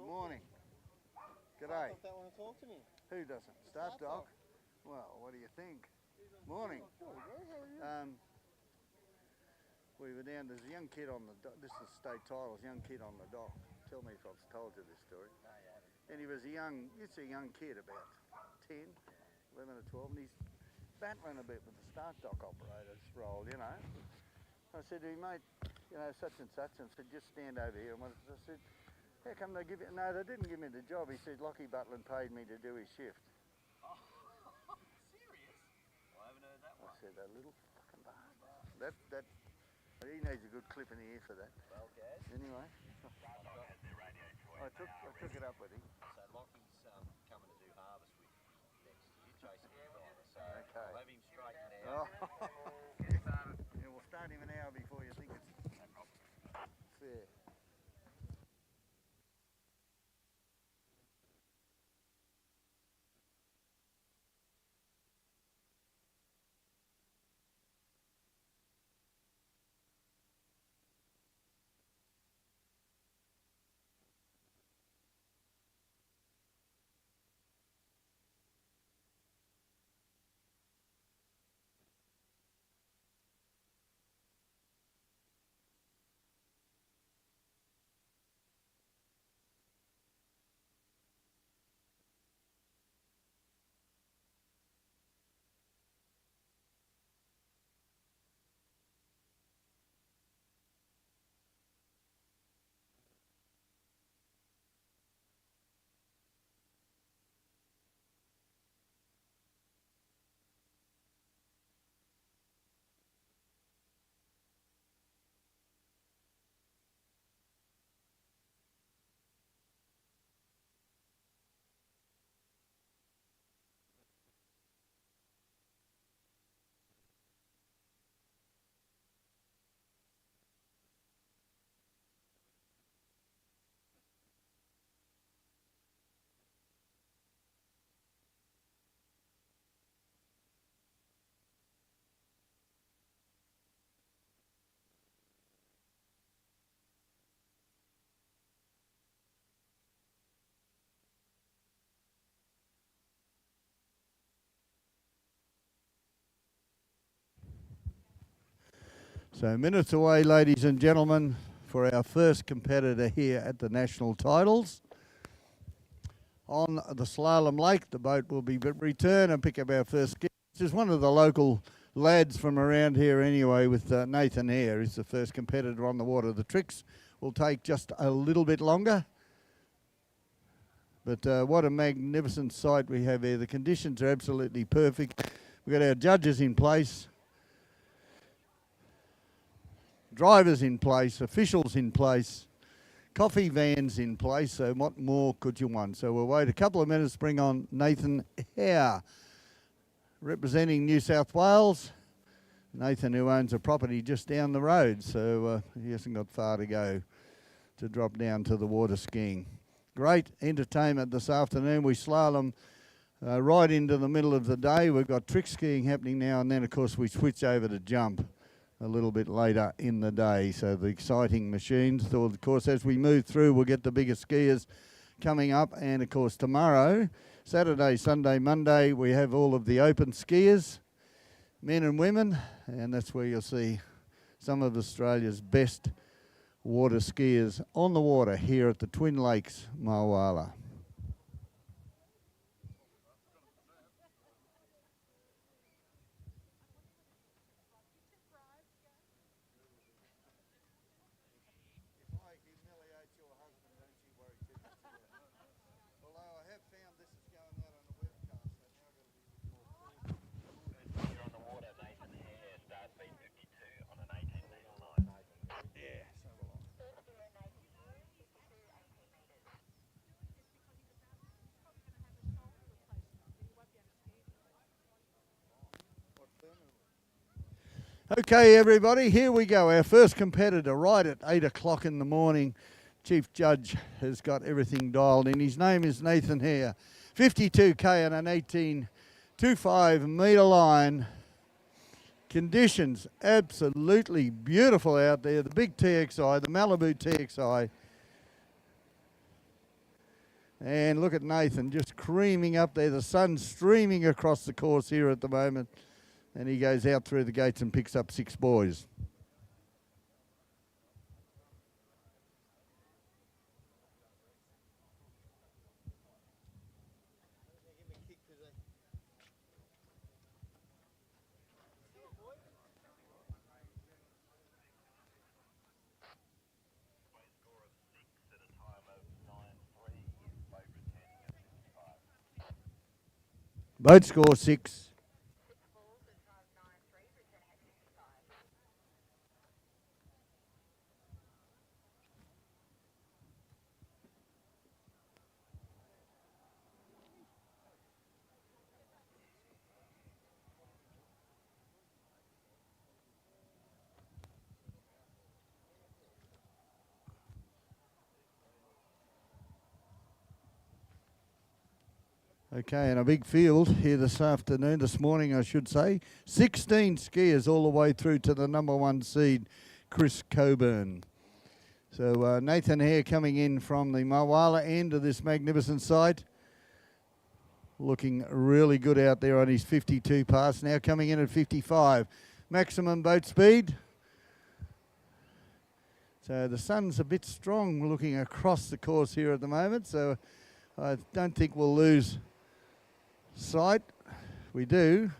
Morning. G'day. I thought they want to talk to me. Who doesn't? Start dog. Well, what do you think? Morning. How are you? We were down. There's a young kid on the dock. This is state titles. Young kid on the dock. Tell me if I've told you this story. No, you haven't. And he was a young. It's a young kid, about 10, 11 or 12, and he's battling a bit with the start dock operator's role. You know. I said to him, mate, you know, such and such, and said, just stand over here. And I said, how come they give you? No, they didn't give me the job. He said, Lockie Butland paid me to do his shift. Oh, serious? I haven't heard that one. I said, that little fucking bastard. That, he needs a good clip in the ear for that. Well, Gaz. Anyway, I took it up with him. So Lockie's coming to do harvest with you next year, chasing the driver. So Okay. I'll have him straightened out. Yeah, we'll start him an hour before you think it's fair. So minutes away, ladies and gentlemen, for our first competitor here at the national titles. On the Slalom Lake, the boat will be return and pick up our first ski. This is one of the local lads from around here anyway, with Nathan Hare. He's the first competitor on the water. The tricks will take just a little bit longer. But what a magnificent sight we have here. The conditions are absolutely perfect. We've got our judges in place. Drivers in place, officials in place, coffee vans in place, so what more could you want? So we'll wait a couple of minutes, bring on Nathan Hare, representing New South Wales. Nathan, who owns a property just down the road, so he hasn't got far to go to drop down to the water skiing. Great entertainment this afternoon. We slalom right into the middle of the day. We've got trick skiing happening now, and then of course we switch over to jump a little bit later in the day. So the exciting machines. So of course, as we move through, we'll get the bigger skiers coming up. And of course, tomorrow, Saturday, Sunday, Monday, we have all of the open skiers, men and women. And that's where you'll see some of Australia's best water skiers on the water here at the Twin Lakes, Mulwala. Okay, everybody, here we go. Our first competitor right at 8 o'clock in the morning. Chief Judge has got everything dialed in. His name is Nathan Hare. 52K and an 18.25 metre line. Conditions absolutely beautiful out there. The big TXI, the Malibu TXI. And look at Nathan just creaming up there. The sun's streaming across the course here at the moment. And he goes out through the gates and picks up 6 boys. Both score 6. Okay, and a big field here this morning, I should say. 16 skiers all the way through to the number 1 seed, Chris Coburn. So Nathan Hare coming in from the Mulwala end of this magnificent site. Looking really good out there on his 52 pass. Now coming in at 55. Maximum boat speed. So the sun's a bit strong looking across the course here at the moment. So I don't think we'll lose sight. We do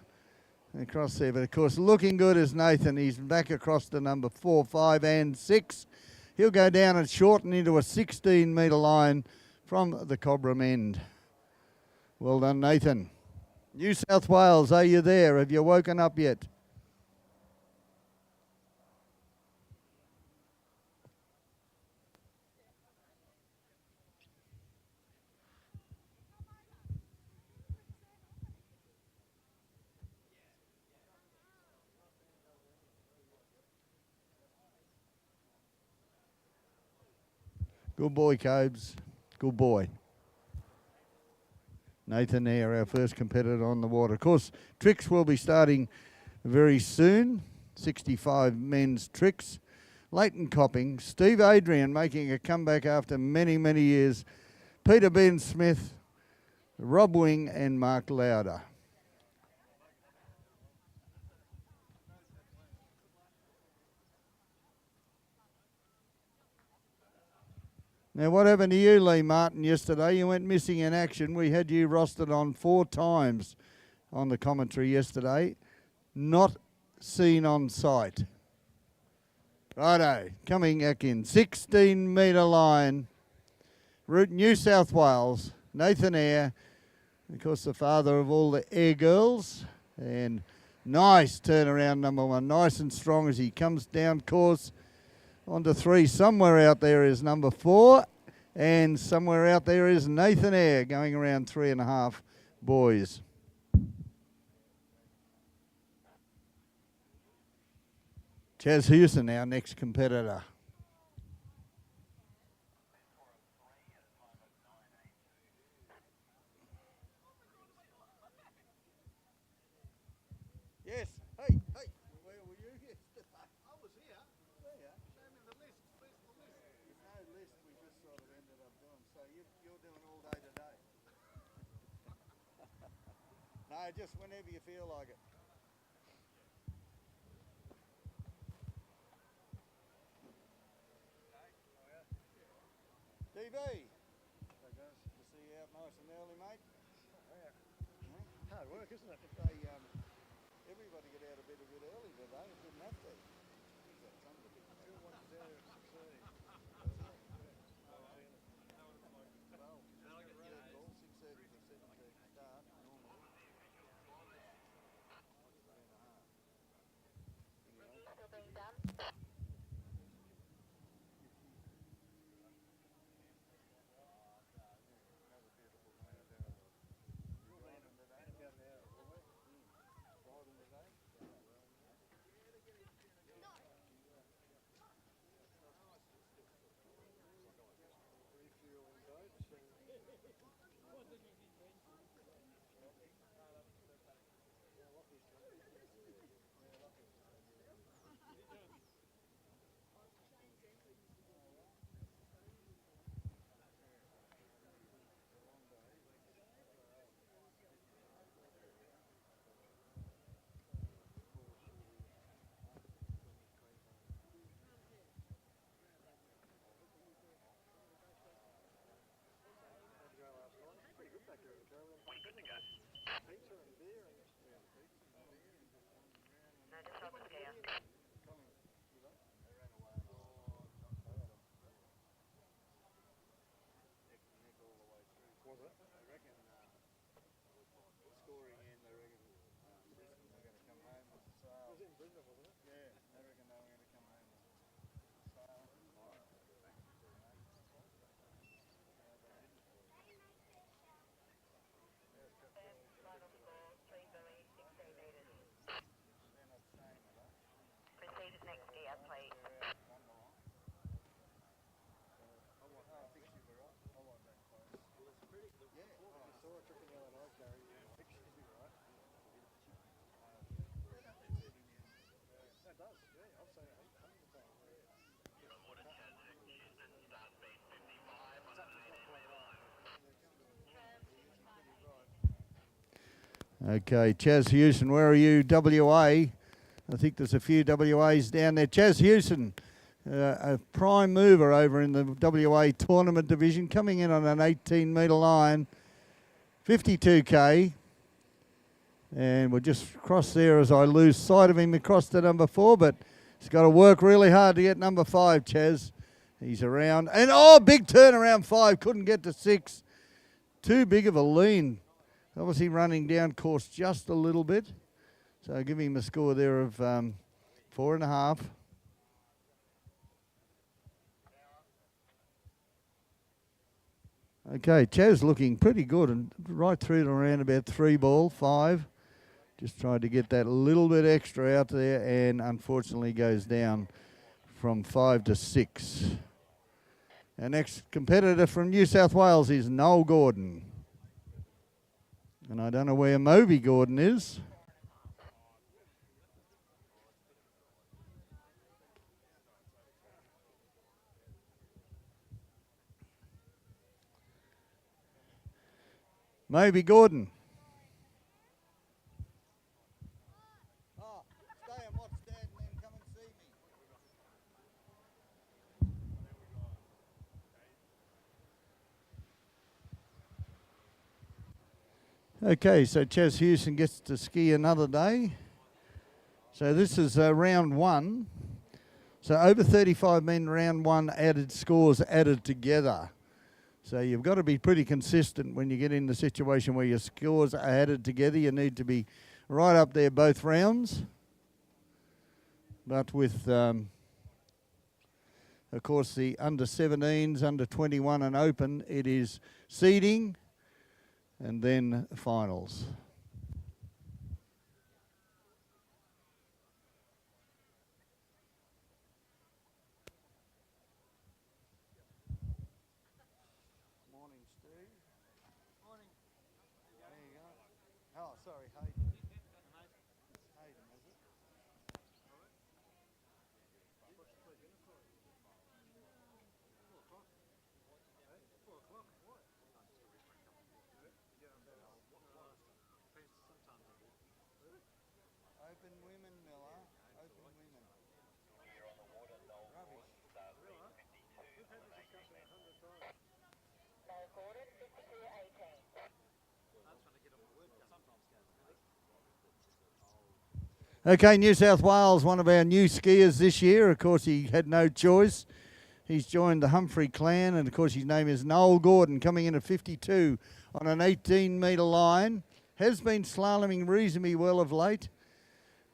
across there, but of course looking good is Nathan. He's back across to number 4, 5 and 6. He'll go down and shorten into a 16 metre line from the Cobram end. Well done, Nathan. New South Wales, are you there? Have you woken up yet? Good boy, Cobes. Good boy. Nathan Hare, our first competitor on the water. Of course, tricks will be starting very soon. 65 men's tricks. Leighton Copping. Steve Adrian making a comeback after many, many years. Peter Ben Smith, Rob Wing and Mark Lauder. Now, what happened to you, Lee Martin, yesterday? You went missing in action. We had you rostered on 4 times on the commentary yesterday. Not seen on site. Righto, coming back in. 16 metre line. Route New South Wales. Nathan Hare. Of course, the father of all the Air girls. And nice turnaround, number 1. Nice and strong as he comes down course. On to 3, somewhere out there is number 4, and somewhere out there is Nathan Hare going around 3.5 boys. Chaz Hewson, our next competitor. Yes, hey, where were you? I was here. Show me the list. Where's the list? There's no list. We just sort of ended up doing. So you're doing all day today. No, just whenever you feel like it. DB. Hey guys. To see you out nice and early, mate. Hard work, isn't it? Everybody get out of bed a bit early today. It didn't have to. Okay, Chaz Hewson, where are you? WA. I think there's a few WAs down there. Chaz Hewson, a prime mover over in the WA tournament division, coming in on an 18-metre line, 52k. And we'll just cross there as I lose sight of him across to number 4, but he's got to work really hard to get number 5, Chaz. He's around. And, big turn around 5. Couldn't get to 6. Too big of a lean. Obviously running down course just a little bit. So give him a score there of 4.5. Okay, Chaz looking pretty good and right through to around about 3 ball, 5. Just tried to get that little bit extra out there and unfortunately goes down from 5 to 6. Our next competitor from New South Wales is Noel Gordon. And I don't know where Moby Gordon is. Moby Gordon. Stay and watch Dad and then come and see me. Okay, so Chaz Hewson gets to ski another day. So this is round 1. So over 35 men, round 1 added scores added together. So you've got to be pretty consistent when you get in the situation where your scores are added together. You need to be right up there both rounds. But with, of course, the under 17s, under 21 and open, it is seeding and then finals. Morning, Steve. Morning. There you go. Oh, sorry, Hayden. Hayden, is it? Open women, Miller. Open women. Rubbish. Okay, New South Wales, one of our new skiers this year. Of course, he had no choice. He's joined the Humphrey clan, and of course, his name is Noel Gordon, coming in at 52 on an 18-metre line. Has been slaloming reasonably well of late.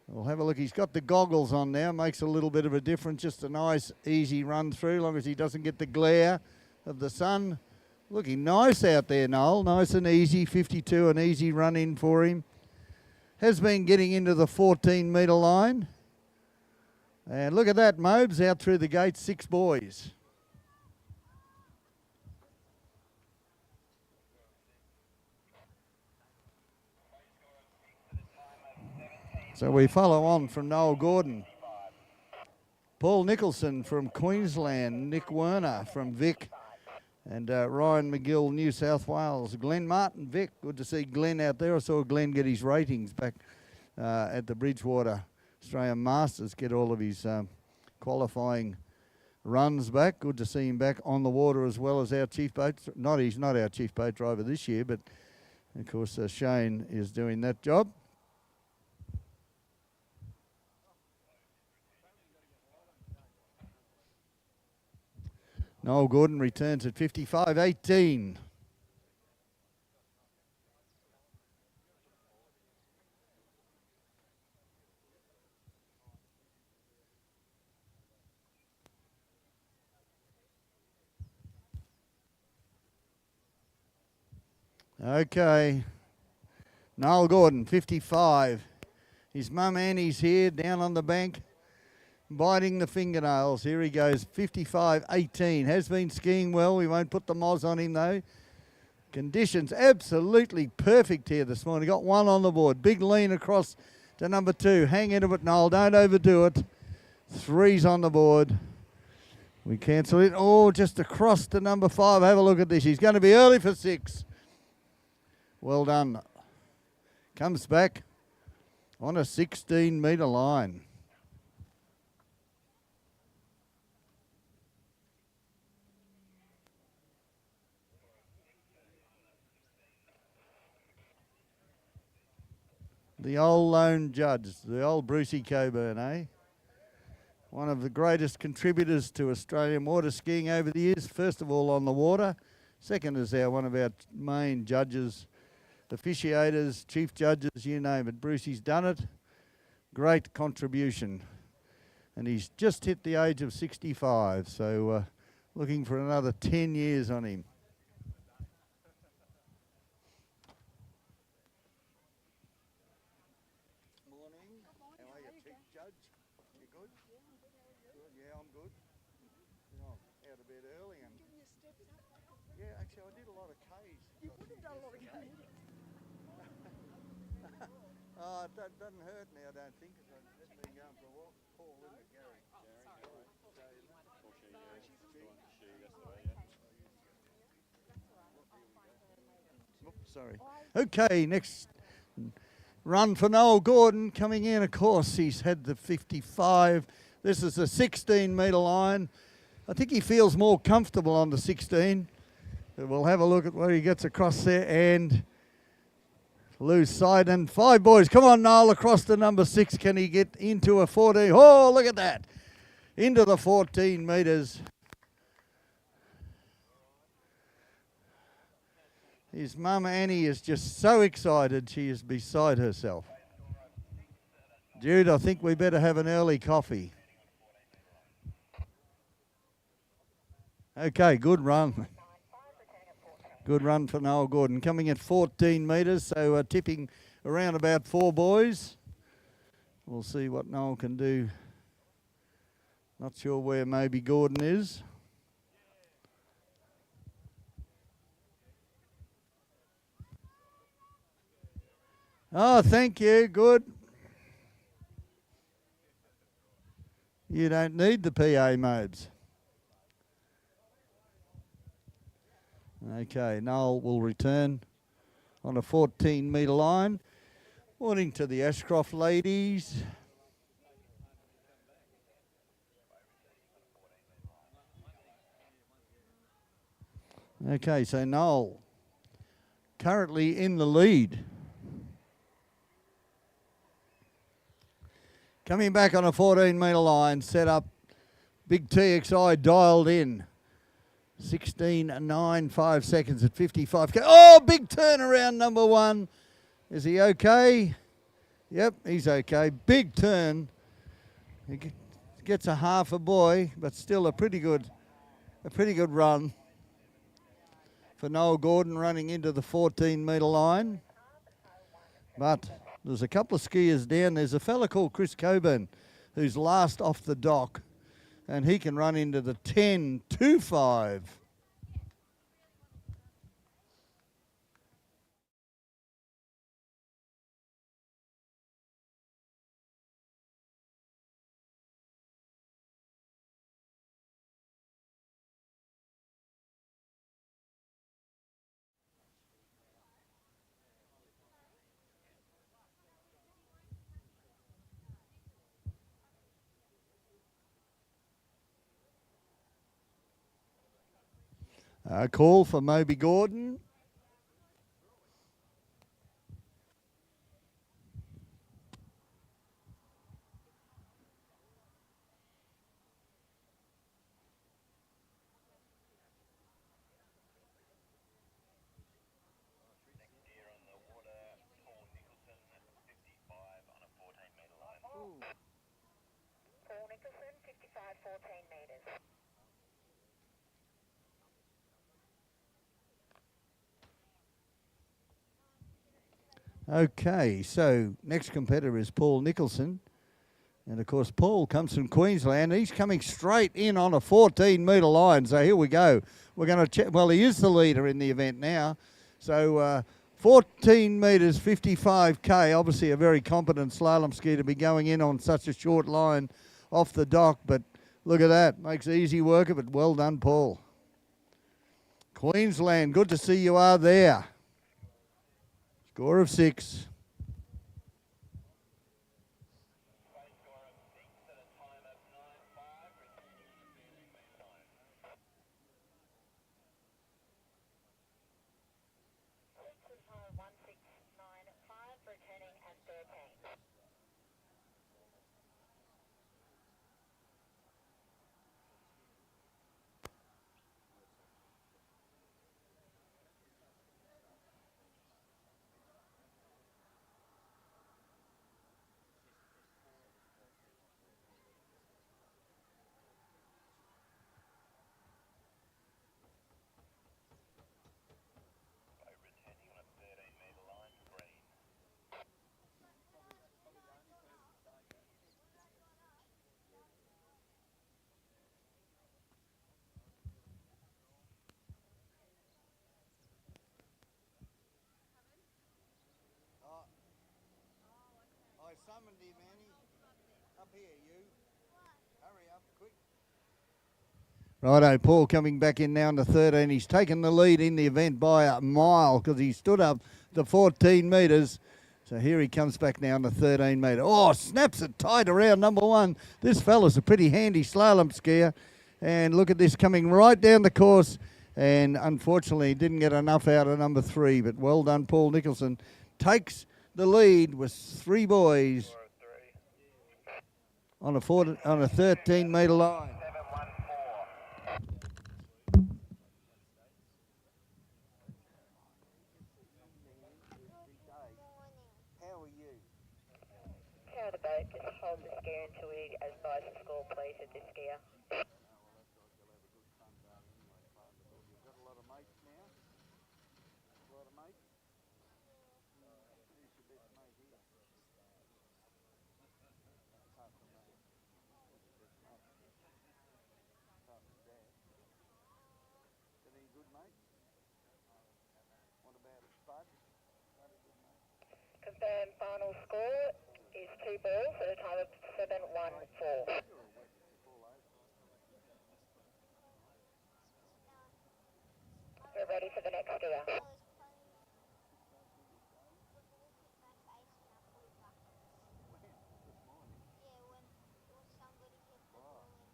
We'll have a look. He's got the goggles on now. Makes a little bit of a difference. Just a nice, easy run through, as long as he doesn't get the glare of the sun. Looking nice out there, Noel. Nice and easy. 52, an easy run in for him. Has been getting into the 14-metre line. And look at that, Mobes, out through the gate, 6 boys. So we follow on from Noel Gordon. Paul Nicholson from Queensland, Nick Werner from Vic, and Ryan McGill, New South Wales. Glenn Martin, Vic. Good to see Glenn out there. I saw Glenn get his ratings back at the Bridgewater Australian Masters, get all of his qualifying runs back. Good to see him back on the water as well as our chief boat. He's not our chief boat driver this year, but Of course, Shane is doing that job. Noel Gordon returns at 55.18. Okay. Noel Gordon, 55. His mum Annie's here, down on the bank, biting the fingernails. Here he goes, 55.18. Has been skiing well. We won't put the moz on him, though. Conditions absolutely perfect here this morning. Got one on the board. Big lean across to number 2. Hang into it, Noel. Don't overdo it. 3's on the board. We cancel it. Oh, just across to number 5. Have a look at this. He's going to be early for 6. Well done. Comes back on a 16-metre line. The old lone judge, the old Brucey Coburn, eh? One of the greatest contributors to Australian water skiing over the years. First of all, on the water. Second is one of our main judges, officiators, chief judges, you name it. Brucey's done it. Great contribution. And he's just hit the age of 65, so looking for another 10 years on him. Morning. How are you, Chief Judge? You good? Good, yeah, I'm good. You know, I'm out of bed early and... Yeah, actually, I did a lot of Ks. You would have done a lot of Ks. That doesn't hurt now, I don't think, because I've been going for a walk. Paul, isn't it, Gary? Sorry. Okay, next run for Noel Gordon coming in. Of course, he's had the 55. This is a 16-metre line. I think he feels more comfortable on the 16. But we'll have a look at what he gets across there and loose side. And 5 boys. Come on, Noel, across to number 6. Can he get into a 14? Oh, look at that. Into the 14 metres. His mum Annie is just so excited she is beside herself. Jude, I think we better have an early coffee. Okay, good run. Good run for Noel Gordon. Coming at 14 metres, so tipping around about 4 boys. We'll see what Noel can do. Not sure where maybe Gordon is. Oh, thank you. Good. You don't need the PA modes. Okay, Noel will return on a 14-metre line. Morning to the Ashcroft ladies. Okay, so Noel currently in the lead. Coming back on a 14-metre line, set up, big TXI dialed in. 16.95 seconds at 55K. Oh, big turnaround, number 1. Is he okay? Yep, he's okay. Big turn. He gets a half a boy, but still a pretty good run for Noel Gordon running into the 14-metre line. But there's a couple of skiers down. There's a fella called Chris Coburn who's last off the dock, and he can run into the 10.25. A call for Moby Gordon. Okay, so next competitor is Paul Nicholson. And of course, Paul comes from Queensland. He's coming straight in on a 14-metre line. So here we go. We're going to check. Well, he is the leader in the event now. So 14 metres, 55k. Obviously, a very competent slalom skier to be going in on such a short line off the dock. But look at that. Makes easy work of it. Well done, Paul. Queensland, good to see you are there. Score of 6. I summoned him, Annie. Up here, you. Hurry up, quick. Righto, Paul coming back in now in the 13. He's taken the lead in the event by a mile because he stood up the 14 metres. So here he comes back now in the 13 metre. Oh, snaps it tight around number 1. This fella's a pretty handy slalom skier. And look at this coming right down the course. And unfortunately didn't get enough out of number 3. But well done, Paul Nicholson. Takes the lead with 3 boys on a 13 metre line. How are you? How the boat, just hold the skier until we advise the score, please, at this skier. You've got a lot of mates now? A lot of mates? Who's your best mate here? Apart from that. Who's your best mate? Apart from Dad. Got any good mates? What about Spud? Spud a good mate? Confirmed final score is 2 balls at a time of 7:14. We're ready for the next skier.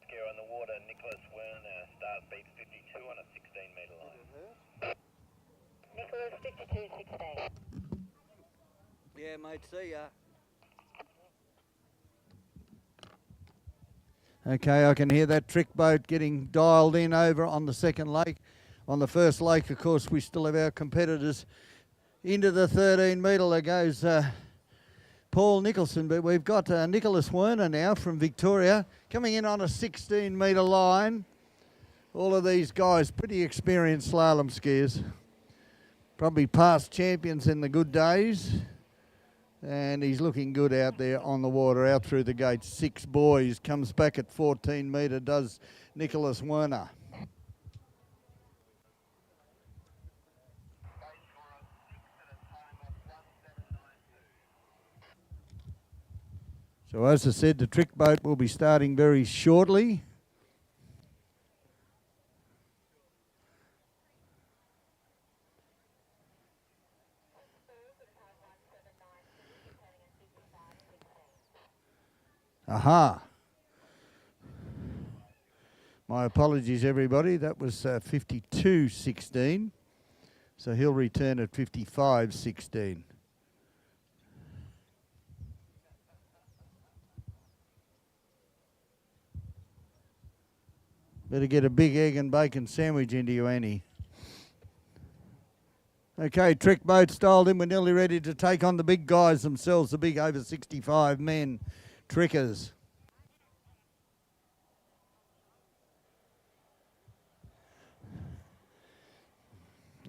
Skier on the water, Nicholas Werner, start beat 52 on a 16-metre line. Nicholas, 52.16. Yeah, mate, see ya. Okay, I can hear that trick boat getting dialed in over on the second lake. On the first lake, of course, we still have our competitors into the 13 metre. There goes Paul Nicholson, but we've got Nicholas Werner now from Victoria coming in on a 16 metre line. All of these guys, pretty experienced slalom skiers, probably past champions in the good days. And he's looking good out there on the water, out through the gate. 6 boys, comes back at 14 metre, does Nicholas Werner. So as I said, the trick boat will be starting very shortly. Aha. My apologies, everybody. That was 52.16. So he'll return at 55.16. Better get a big egg and bacon sandwich into you, Annie. Okay, trick boat styled in. We're nearly ready to take on the big guys themselves, the big over 65 men trickers.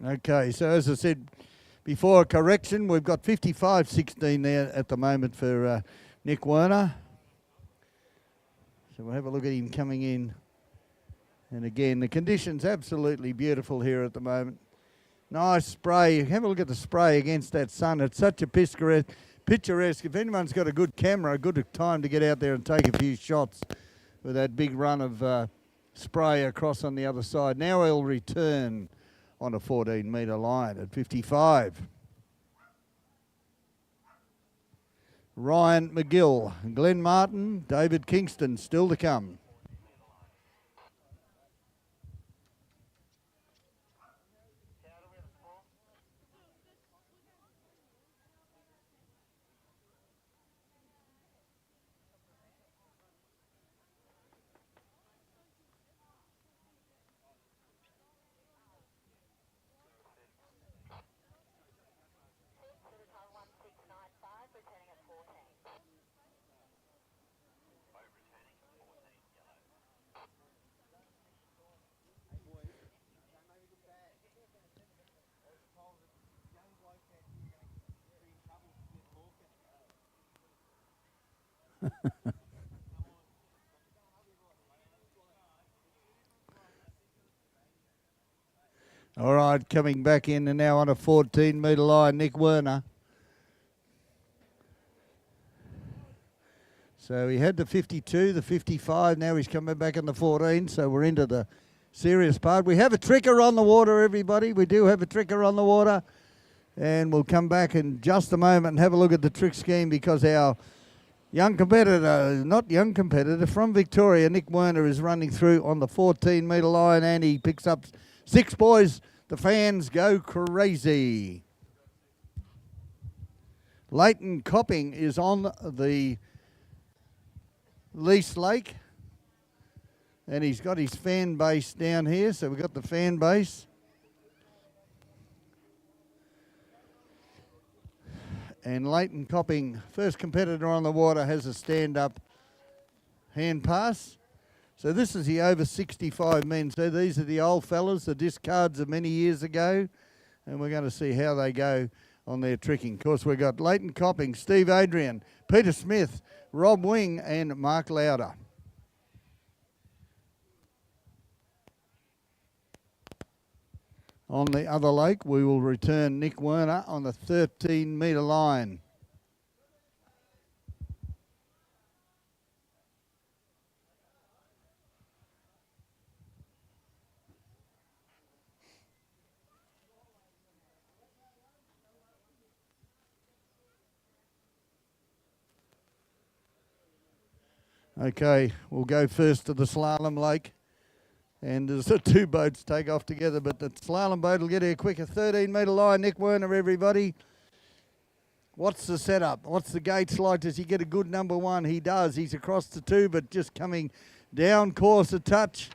Okay, so as I said, Before a correction, we've got 55.16 there at the moment for Nick Werner. So we'll have a look at him coming in. And again, the conditions absolutely beautiful here at the moment. Nice spray. Have a look at the spray against that sun. It's such a picturesque. If anyone's got a good camera, a good time to get out there and take a few shots with that big run of spray across on the other side. Now he'll return on a 14-metre line at 55. Ryan McGill, Glenn Martin, David Kingston still to come. All right, coming back in and now on a 14-metre line, Nick Werner. So he had the 52, the 55, now he's coming back in the 14, so we're into the serious part. We have a tricker on the water, everybody. We do have a tricker on the water. And we'll come back in just a moment and have a look at the trick scheme because our young competitor from Victoria, Nick Werner, is running through on the 14-metre line and he picks up 6 boys. The fans go crazy. Leighton Copping is on the Lease Lake. And he's got his fan base down here. So we've got the fan base. And Leighton Copping, first competitor on the water, has a stand-up hand pass. So this is the over 65 men. So these are the old fellas, the discards of many years ago. And we're going to see how they go on their tricking. Of course, we've got Leighton Copping, Steve Adrian, Peter Smith, Rob Wing and Mark Lauder. On the other lake, we will return Nick Werner on the 13-metre line. Okay, we'll go first to the slalom lake. And there's the 2 boats take off together, but the slalom boat will get here quicker. 13-metre line, Nick Werner, everybody. What's the setup? What's the gates like? Does he get a good number 1? He does. He's across the 2, but just coming down course a touch.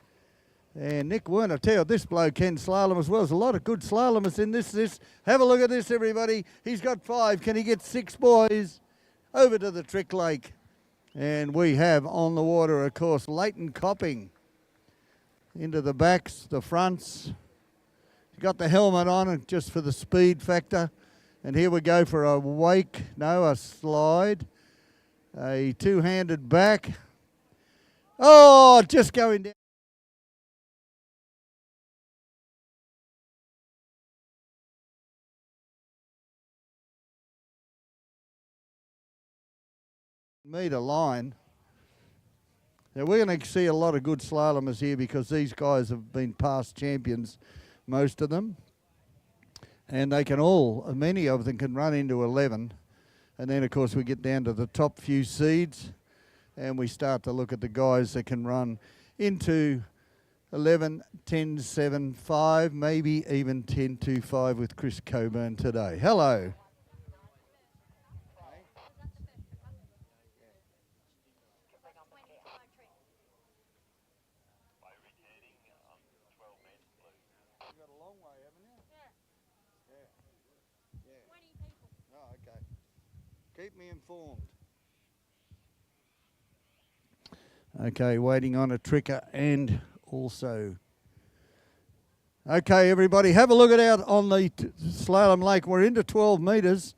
And Nick Werner, I tell you, this bloke can slalom as well. There's a lot of good slalomers in this. Have a look at this, everybody. He's got 5. Can he get 6 boys? Over to the trick lake. And we have on the water, of course, Leighton Copping. Into the backs, the fronts. Got the helmet on just for the speed factor. And here we go for a wake, no, a slide. A 2-handed back. Oh, just going down. Metre line. Now we're going to see a lot of good slalomers here because these guys have been past champions, most of them. And they can all, many of them can run into 11. And then, of course, we get down to the top few seeds and we start to look at the guys that can run into 11, 10, 7, 5, maybe even 10, 2, 5 with Chris Coburn today. Hello. Keep me informed. Okay, waiting on a tricker and also Okay, everybody, have a look at out on the slalom lake. We're into 12 metres.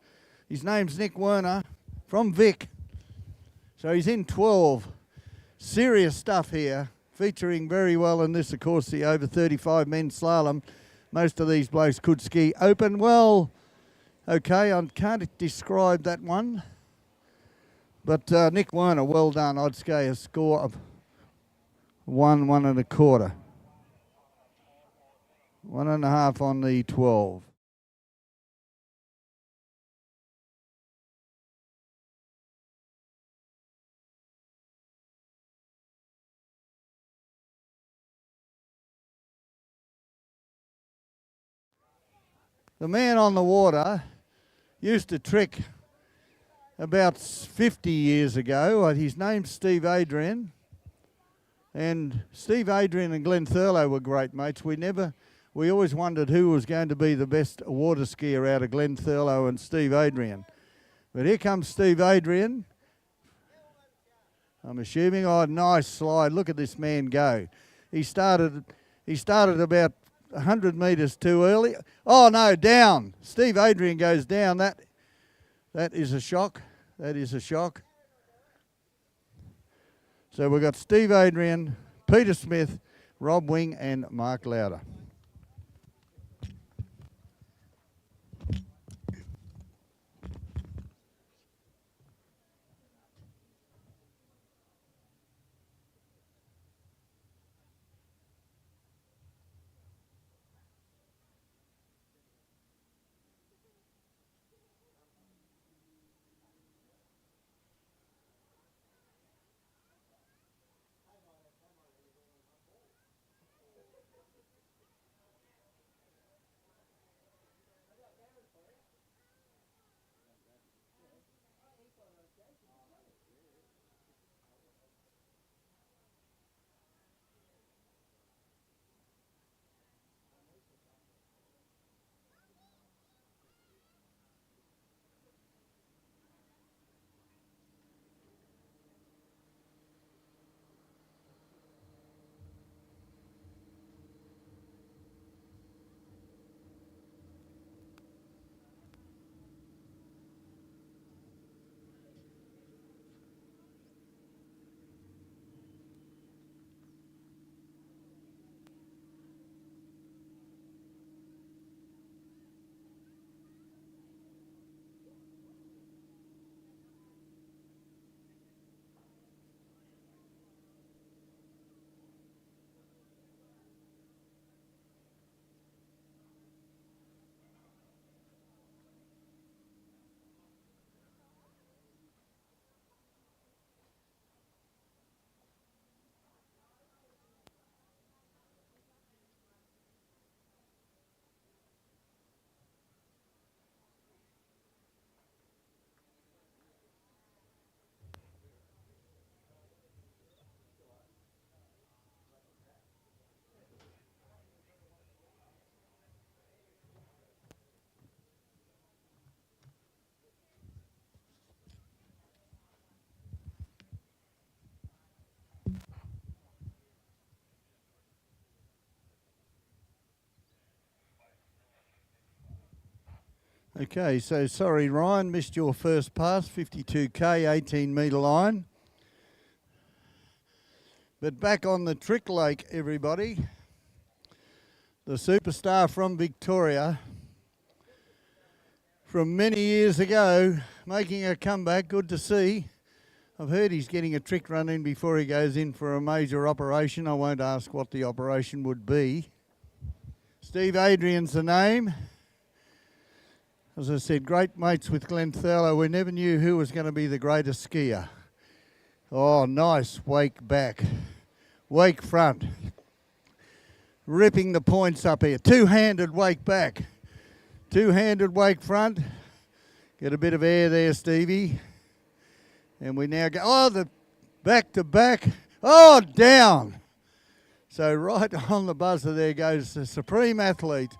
His name's Nick Werner from Vic. So he's in 12. Serious stuff here, featuring very well in this, of course, the over 35 men's slalom. Most of these blokes could ski open well. Okay, I can't describe that one. But Nick Werner, well done. I'd say a score of 1, 1.25. 1.5 on the 12. The man on the water used to trick about 50 years ago. His name's Steve Adrian. And Steve Adrian and Glenn Thurlow were great mates. We always wondered who was going to be the best water skier out of Glenn Thurlow and Steve Adrian. But here comes Steve Adrian. I'm assuming, oh, nice slide. Look at this man go. He started about 100 metres too early. Oh, no, down. Steve Adrian goes down. That is a shock. That is a shock. So we've got Steve Adrian, Peter Smith, Rob Wing and Mark Lauder. Okay, so sorry, Ryan, missed your first pass, 52K, 18 metre line. But back on the Trick Lake, everybody. The superstar from Victoria, from many years ago, making a comeback, good to see. I've heard he's getting a trick run in before he goes in for a major operation. I won't ask what the operation would be. Steve Adrian's the name. As I said, great mates with Glenn Thurlow. We never knew who was going to be the greatest skier. Oh, nice wake back. Wake front. Ripping the points up here. Two-handed wake back. Two-handed wake front. Get a bit of air there, Stevie. And we now go, oh, the back to back. Oh, down. So right on the buzzer there goes the supreme athlete.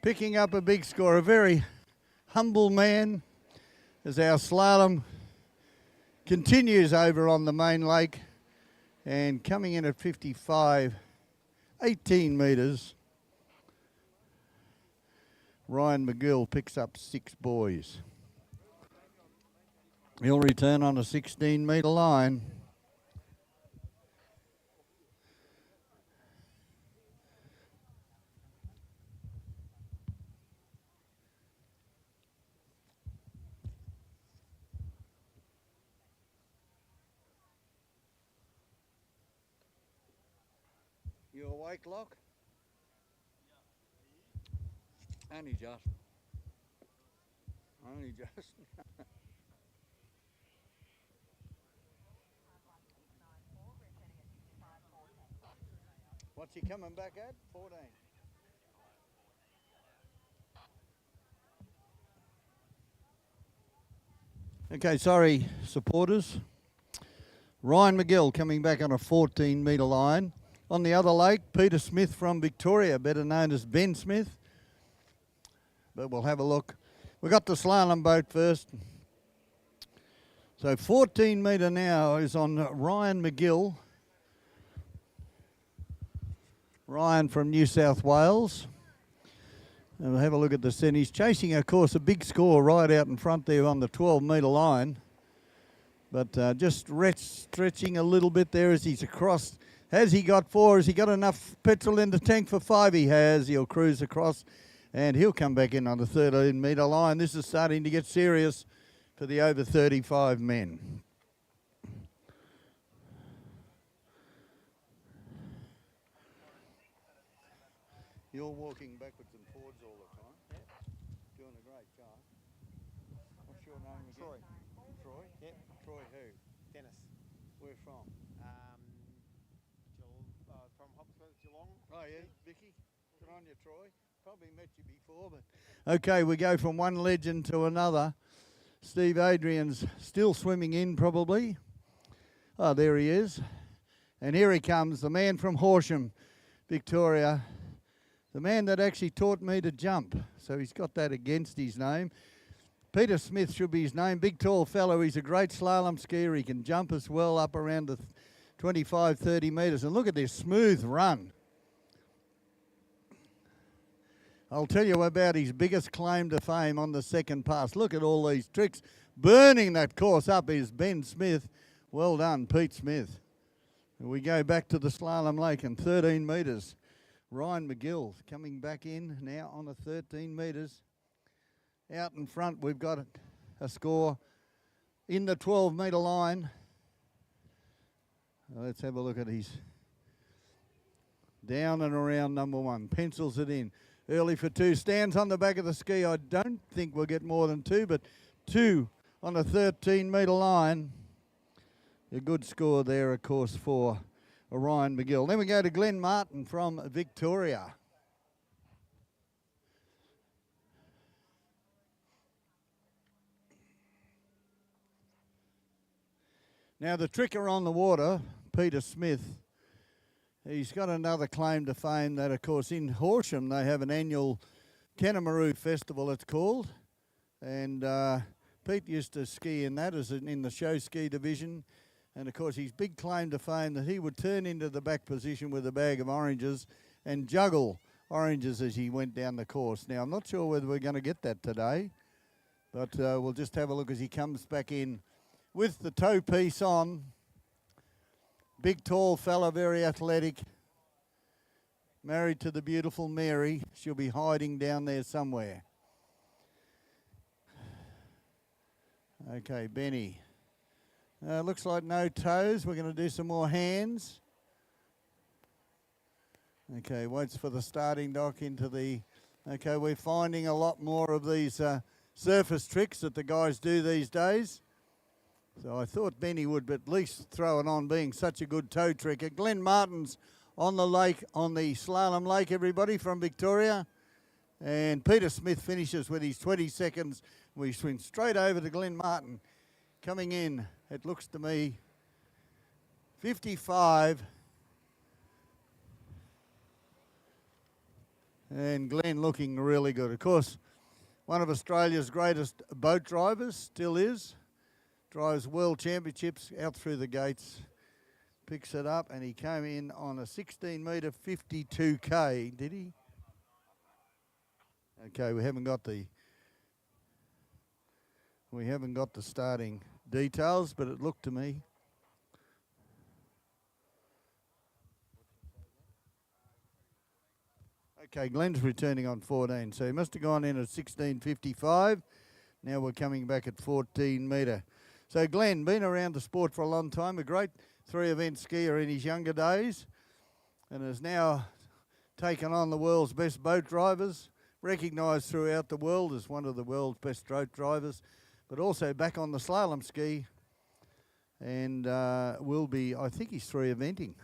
Picking up a big score, a very humble man as our slalom continues over on the main lake and coming in at 55. 18 metres. Ryan McGill picks up 6 boys. He'll return on a 16-metre line. You awake, Locke? Only just. Only just. What's he coming back at? 14. Okay, sorry, supporters. Ryan McGill coming back on a 14-metre line. On the other lake, Peter Smith from Victoria, better known as Ben Smith. But we'll have a look. We got the slalom boat first. So 14 metre now is on Ryan McGill. Ryan from New South Wales. And we'll have a look at the scene. He's chasing, of course, a big score right out in front there on the 12-metre line. But just stretching a little bit there as he's across. Has he got 4? Has he got enough petrol in the tank for 5? He has. He'll cruise across and he'll come back in on the 13-metre line. This is starting to get serious for the over 35 men. You're walking backwards and forwards all the time. Yep. Doing a great job. What's your name again? Troy. Troy? Yep. Troy who? Dennis. Where from? From Hopsworth, Geelong. Oh yeah, Vicky. Good on you, Troy. Probably met you before, but... Okay, we go from one legend to another. Steve Adrian's still swimming in, probably. Oh, there he is. And here he comes, the man from Horsham, Victoria. The man that actually taught me to jump. So he's got that against his name. Peter Smith should be his name. Big, tall fellow. He's a great slalom skier. He can jump as well up around the 25, 30 metres. And look at this smooth run. I'll tell you about his biggest claim to fame on the second pass. Look at all these tricks. Burning that course up is Ben Smith. Well done, Pete Smith. We go back to the slalom lake and 13 metres. Ryan McGill coming back in now on the 13 metres. Out in front, we've got a score in the 12-metre line. Let's have a look at his down and around number 1. Pencils it in. Early for 2. Stands on the back of the ski. I don't think we'll get more than 2, but 2 on the 13-metre line. A good score there, of course, for Ryan McGill. Then we go to Glenn Martin from Victoria. Now the tricker on the water, Peter Smith, he's got another claim to fame that, of course, in Horsham they have an annual Kennamaroo Festival, it's called. And Pete used to ski in that as in the show ski division. And, of course, his big claim to fame that he would turn into the back position with a bag of oranges and juggle oranges as he went down the course. Now, I'm not sure whether we're going to get that today, but we'll just have a look as he comes back in with the toe piece on. Big, tall fella, very athletic. Married to the beautiful Mary. She'll be hiding down there somewhere. Okay, Benny. Looks like no toes. We're going to do some more hands. Okay, waits for the starting dock into the... Okay, we're finding a lot more of these surface tricks that the guys do these days. So I thought Benny would at least throw it on, being such a good toe tricker. Glenn Martin's on the lake, on the slalom lake, everybody, from Victoria. And Peter Smith finishes with his 20 seconds. We swing straight over to Glenn Martin. Coming in, it looks to me, 55. And Glenn looking really good. Of course, one of Australia's greatest boat drivers, still is. Drives world championships out through the gates. Picks it up, and he came in on a 16-metre 52K, did he? Okay, we haven't got the starting details, but it looked to me. Okay, Glenn's returning on 14, so he must have gone in at 16.55. Now we're coming back at 14 metre. So Glenn, been around the sport for a long time, a great three-event skier in his younger days, and has now taken on the world's best boat drivers, recognised throughout the world as one of the world's best boat drivers, but also back on the slalom ski, and will be, I think he's three-eventing.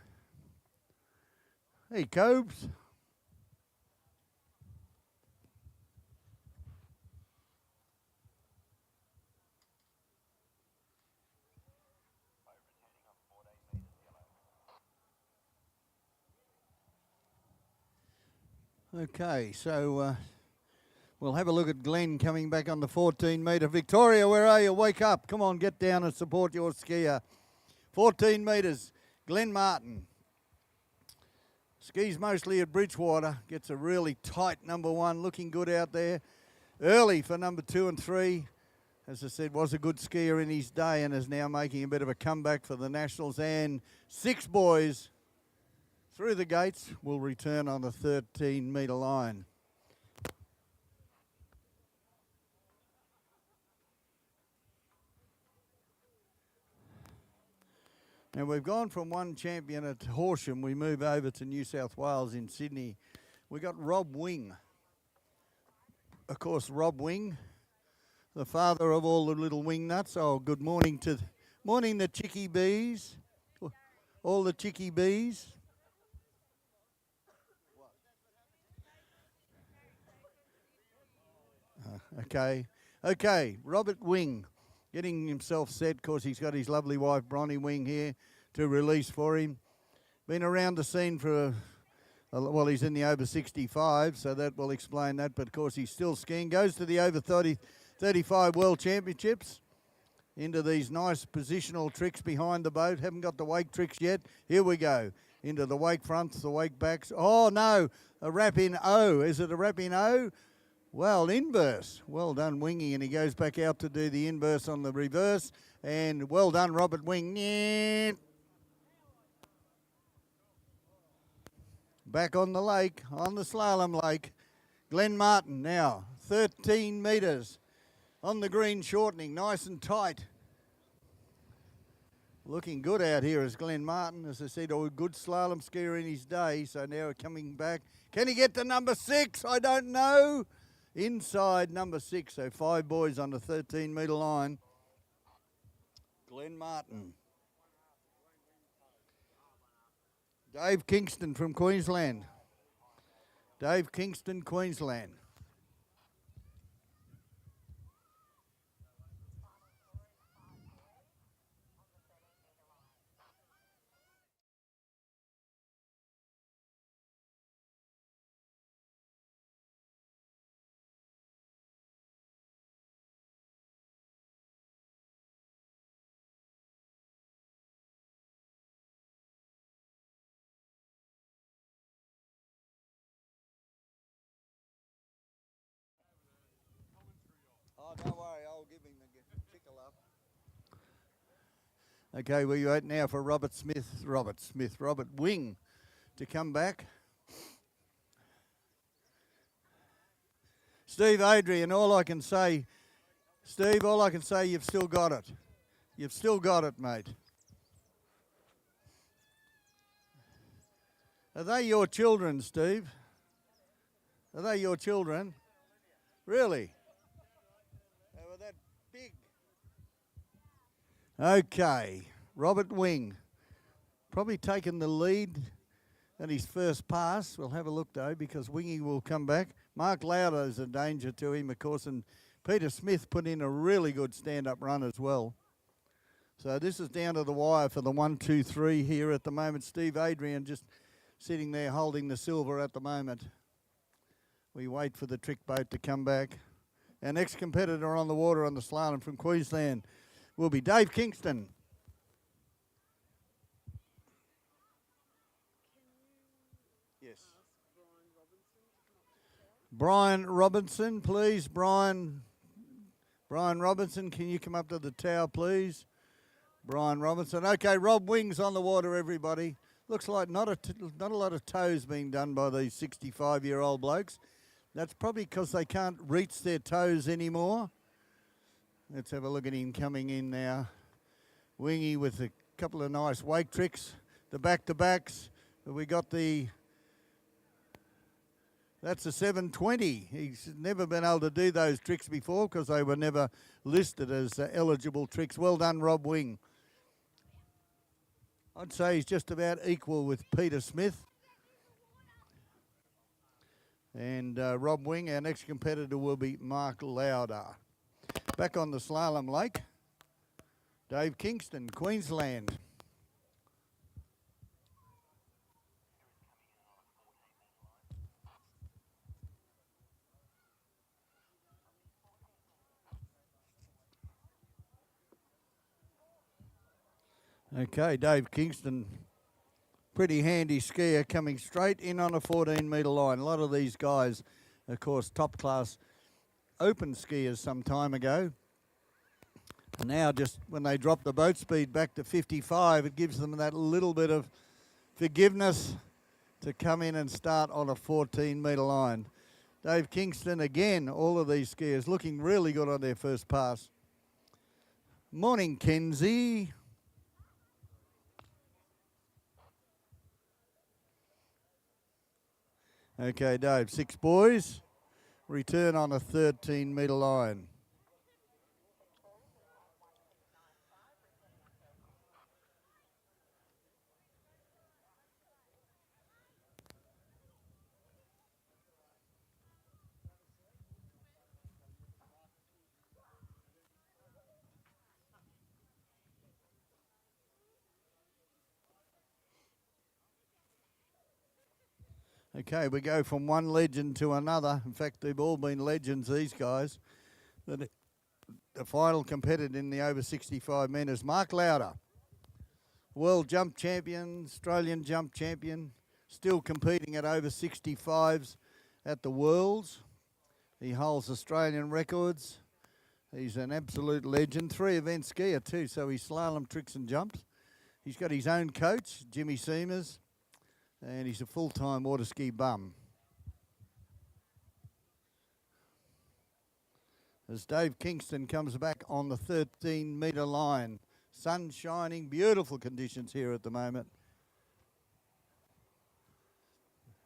Hey, Cobes. Okay, so we'll have a look at Glenn coming back on the 14 metre. Victoria, where are you? Wake up. Come on, get down and support your skier. 14 metres, Glenn Martin. Skis mostly at Bridgewater. Gets a really tight number one, looking good out there. Early for number 2 and 3. As I said, was a good skier in his day and is now making a bit of a comeback for the Nationals. And 6 boys through the gates will return on the 13 metre line. Now we've gone from one champion at Horsham, we move over to New South Wales in Sydney. We got Rob Wing. Of course, Rob Wing, the father of all the little wing nuts. Oh, good morning to the chickie bees, all the chickie bees. Okay, Robert Wing, getting himself set. Of course, he's got his lovely wife, Bronnie Wing, here to release for him. Been around the scene for, well, he's in the over 65, so that will explain that. But, of course, he's still skiing. Goes to the over 35 World Championships. Into these nice positional tricks behind the boat. Haven't got the wake tricks yet. Here we go. Into the wake fronts, the wake backs. Oh, no, a wrap in O. Is it a wrap in O? Well, inverse. Well done, Wingy, and he goes back out to do the inverse on the reverse. And well done, Robert Wing. Back on the lake, on the slalom lake. Glenn Martin now, 13 metres on the green, shortening, nice and tight. Looking good out here is Glenn Martin. As I said, a good slalom skier in his day, so now coming back. Can he get to number 6? I don't know. Inside number 6, so 5 boys on the 13 metre line. Glenn Martin. Dave Kingston from Queensland. Dave Kingston, Queensland. Oh, don't worry, I'll give him the tickle up. Okay, we wait now for Robert Wing to come back. Steve Adrian, all I can say, you've still got it. You've still got it, mate. Are they your children, Steve? Are they your children? Really? They were that big. Okay, Robert Wing, probably taken the lead at his first pass. We'll have a look though, because Wingy will come back. Mark Lauder's a danger to him, of course, and Peter Smith put in a really good stand-up run as well. So this is down to the wire for the 1, 2, 3 here at the moment. Steve Adrian just sitting there holding the silver at the moment. We wait for the trick boat to come back. Our next competitor on the water on the slalom from Queensland will be Dave Kingston. Yes. Brian Robinson, please. Brian Robinson, can you come up to the tower, please? Brian Robinson. Okay, Rob Wing's on the water, everybody. Looks like not a lot of toes being done by these 65-year-old blokes. That's probably because they can't reach their toes anymore. Let's have a look at him coming in now. Wingy with a couple of nice wake tricks. The back-to-backs. We got that's a 720. He's never been able to do those tricks before because they were never listed as eligible tricks. Well done, Rob Wing. I'd say he's just about equal with Peter Smith. And Rob Wing, our next competitor will be Mark Lauder. Back on the slalom lake, Dave Kingston, Queensland. Okay, Dave Kingston, pretty handy skier coming straight in on a 14-metre line. A lot of these guys, of course, top-class open skiers some time ago. Now just when they drop the boat speed back to 55, it gives them that little bit of forgiveness to come in and start on a 14-metre line. Dave Kingston, again, all of these skiers looking really good on their first pass. Morning, Kenzie. Okay, Dave, 6 boys. Return on a 13-metre line. Okay, we go from one legend to another. In fact, they've all been legends, these guys. The final competitor in the over 65 men is Mark Lauder, world jump champion, Australian jump champion, still competing at over 65s at the Worlds. He holds Australian records. He's an absolute legend. 3-event skier too, so he slalom tricks and jumps. He's got his own coach, Jimmy Seamers. And he's a full-time Waterski bum. As Dave Kingston comes back on the 13-metre line. Sun shining, beautiful conditions here at the moment.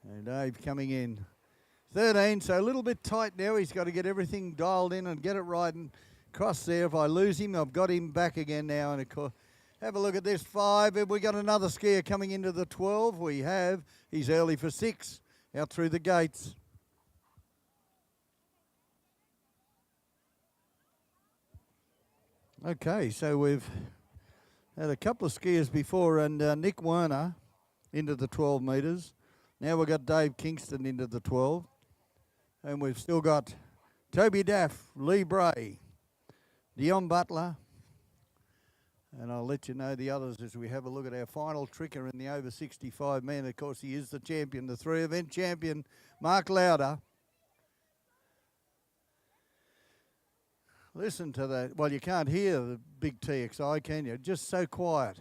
And Dave coming in. 13, so a little bit tight now. He's got to get everything dialed in and get it right and cross there. If I lose him, I've got him back again now. And of course, have a look at this 5. Have we got another skier coming into the 12? We have. He's early for 6, out through the gates. Okay, so we've had a couple of skiers before, and Nick Werner into the 12 metres. Now we've got Dave Kingston into the 12. And we've still got Toby Daff, Lee Bray, Dion Butler. And I'll let you know the others as we have a look at our final tricker in the over 65 men. Of course, he is the champion, the 3-event champion, Mark Lauder. Listen to that. Well, you can't hear the big TXI, can you? Just so quiet.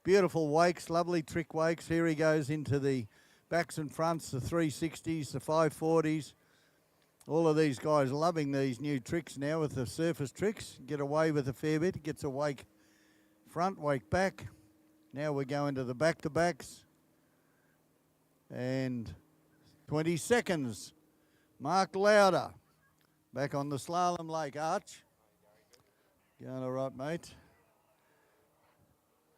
Beautiful wakes, lovely trick wakes. Here he goes into the backs and fronts, the 360s, the 540s. All of these guys loving these new tricks now with the surface tricks. Get away with a fair bit. Gets a wake front, wake back. Now we go into the back-to-backs. And 20 seconds. Mark Lauder back on the slalom lake arch. Going all right, mate.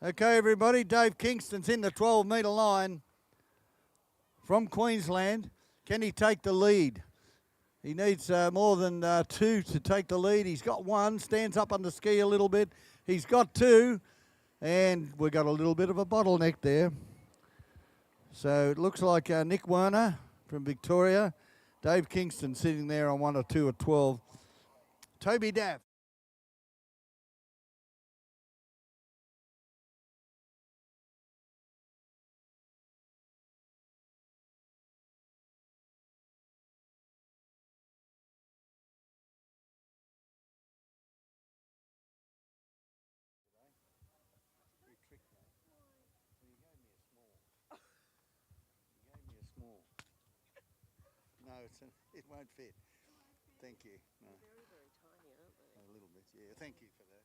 Okay, everybody. Dave Kingston's in the 12-metre line from Queensland. Can he take the lead? He needs more than 2 to take the lead. He's got 1, stands up on the ski a little bit. He's got 2, and we've got a little bit of a bottleneck there. So it looks like Nick Werner from Victoria, Dave Kingston sitting there on 1 or 2 or 12. Toby Daff. it won't fit. Thank you. No. Very, very tiny, aren't they? A little bit, yeah. Thank you for that.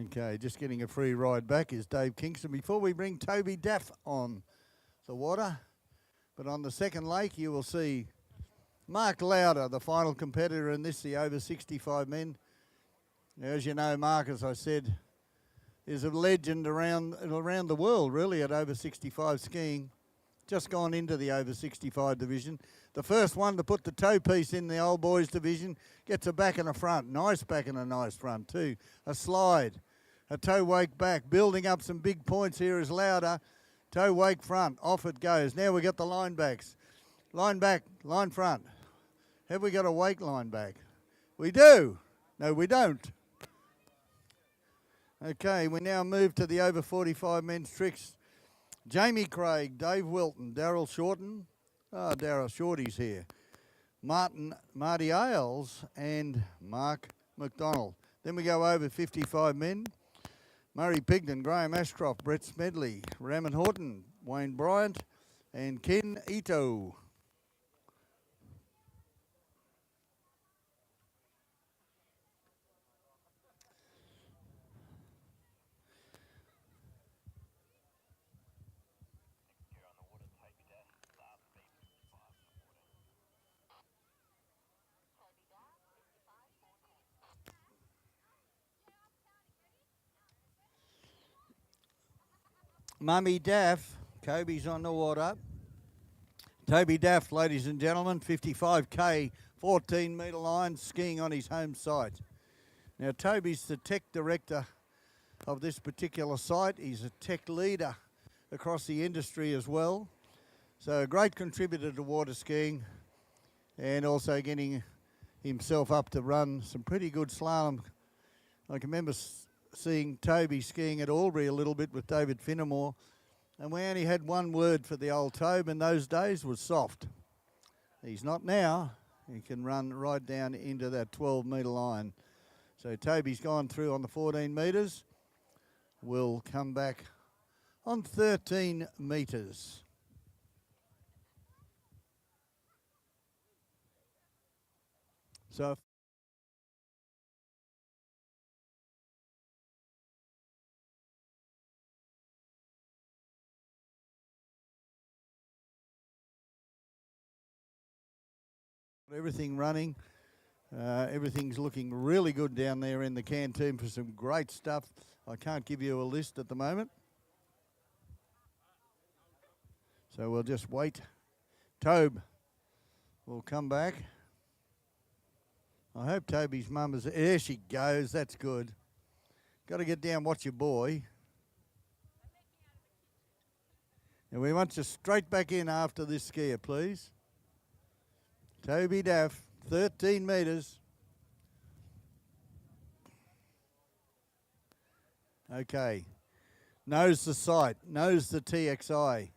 Okay, just getting a free ride back is Dave Kingston. Before we bring Toby Daff on the water, but on the second lake you will see Mark Lauder, the final competitor in this, the over 65 men. Now, as you know, Mark, as I said, is a legend around the world, really, at over 65 skiing. Just gone into the over 65 division. The first one to put the toe piece in the old boys division gets a back and a front. Nice back and a nice front too. A slide, a toe wake back. Building up some big points here is Lauder. Toe wake front, off it goes. Now we got the line backs. Line back, line front. Have we got a wake line back? We do. No, we don't. Okay, we now move to the over 45 men's tricks. Jamie Craig, Dave Wilton, Daryl Shorten. Oh, Daryl Shorty's here. Marty Ailes and Mark McDonald. Then we go over 55 men. Murray Pigden, Graham Ashcroft, Brett Smedley, Raymond Horton, Wayne Bryant, and Ken Ito. Mummy Daff, Kobe's on the water. Toby Daff, ladies and gentlemen, 55k, 14 metre line, skiing on his home site. Now, Toby's the tech director of this particular site. He's a tech leader across the industry as well. So a great contributor to water skiing and also getting himself up to run some pretty good slalom. I can remember seeing Toby skiing at Albury a little bit with David Finnemore, and we only had one word for the old Tobe in those days, was soft. He's not now. He can run right down into that 12 metre line. So Toby's gone through on the 14 metres. We'll come back on 13 metres. So everything running. Everything's looking really good down there in the canteen for some great stuff. I can't give you a list at the moment. So we'll just wait. Tobe will come back. I hope Toby's mum is... There she goes. That's good. Got to get down, watch your boy. And we want you straight back in after this skier, please. Toby Daff, 13 metres. Okay. Knows the site, knows the TXI.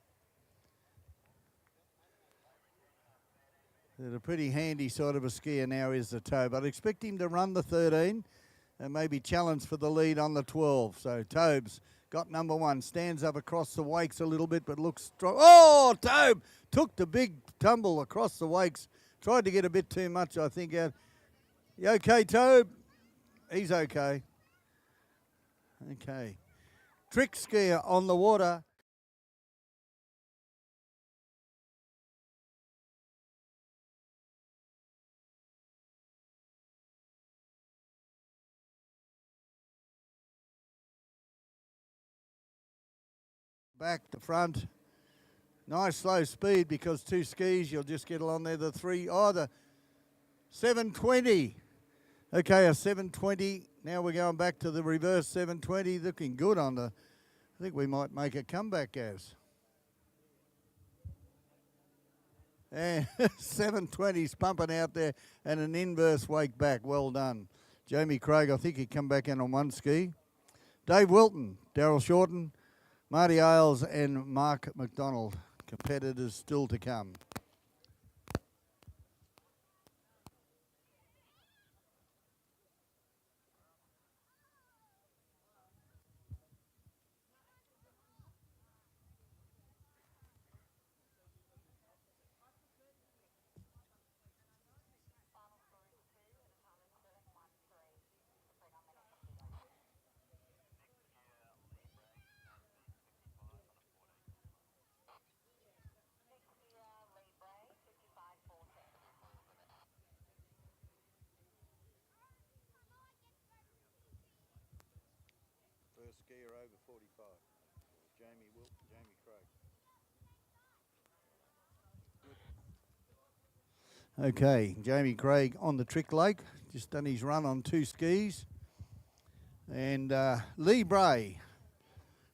They're a pretty handy sort of a skier now is the Tobe. I'd expect him to run the 13 and maybe challenge for the lead on the 12. So Tobe's got number one, stands up across the wakes a little bit but looks strong. Oh, Tobe took the big tumble across the wakes. Tried to get a bit too much, I think, out. You okay, Tobe? He's okay. Okay. Trick skier on the water. Back to front. Nice slow speed because two skis, you'll just get along there. The 720. Okay, a 720. Now we're going back to the reverse 720. Looking good on the... I think we might make a comeback, Gaz. And 720's pumping out there and an inverse wake back. Well done. Jamie Craig, I think he'd come back in on one ski. Dave Wilton, Daryl Shorten, Marty Ailes and Mark McDonald. Competitors still to come. skier over 45. Jamie Craig. Okay, Jamie Craig on the Trick Lake, just done his run on 2 skis. And Lee Bray,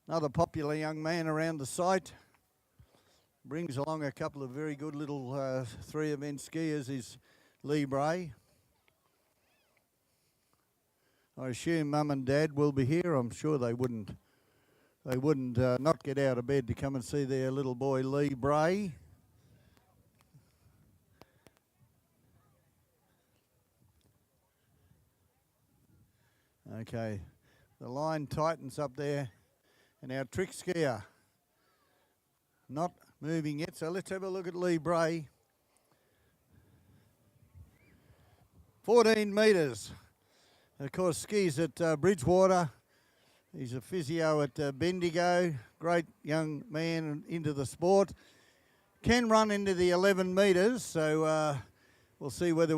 another popular young man around the site, brings along a couple of very good little 3-event skiers, is Lee Bray. I assume Mum and Dad will be here. I'm sure they wouldn't not get out of bed to come and see their little boy Lee Bray. Okay, the line tightens up there, and our trick skier not moving yet. So let's have a look at Lee Bray. 14 metres. Of course, skis at Bridgewater. He's a physio at Bendigo. Great young man into the sport. Can run into the 11 metres, so we'll see whether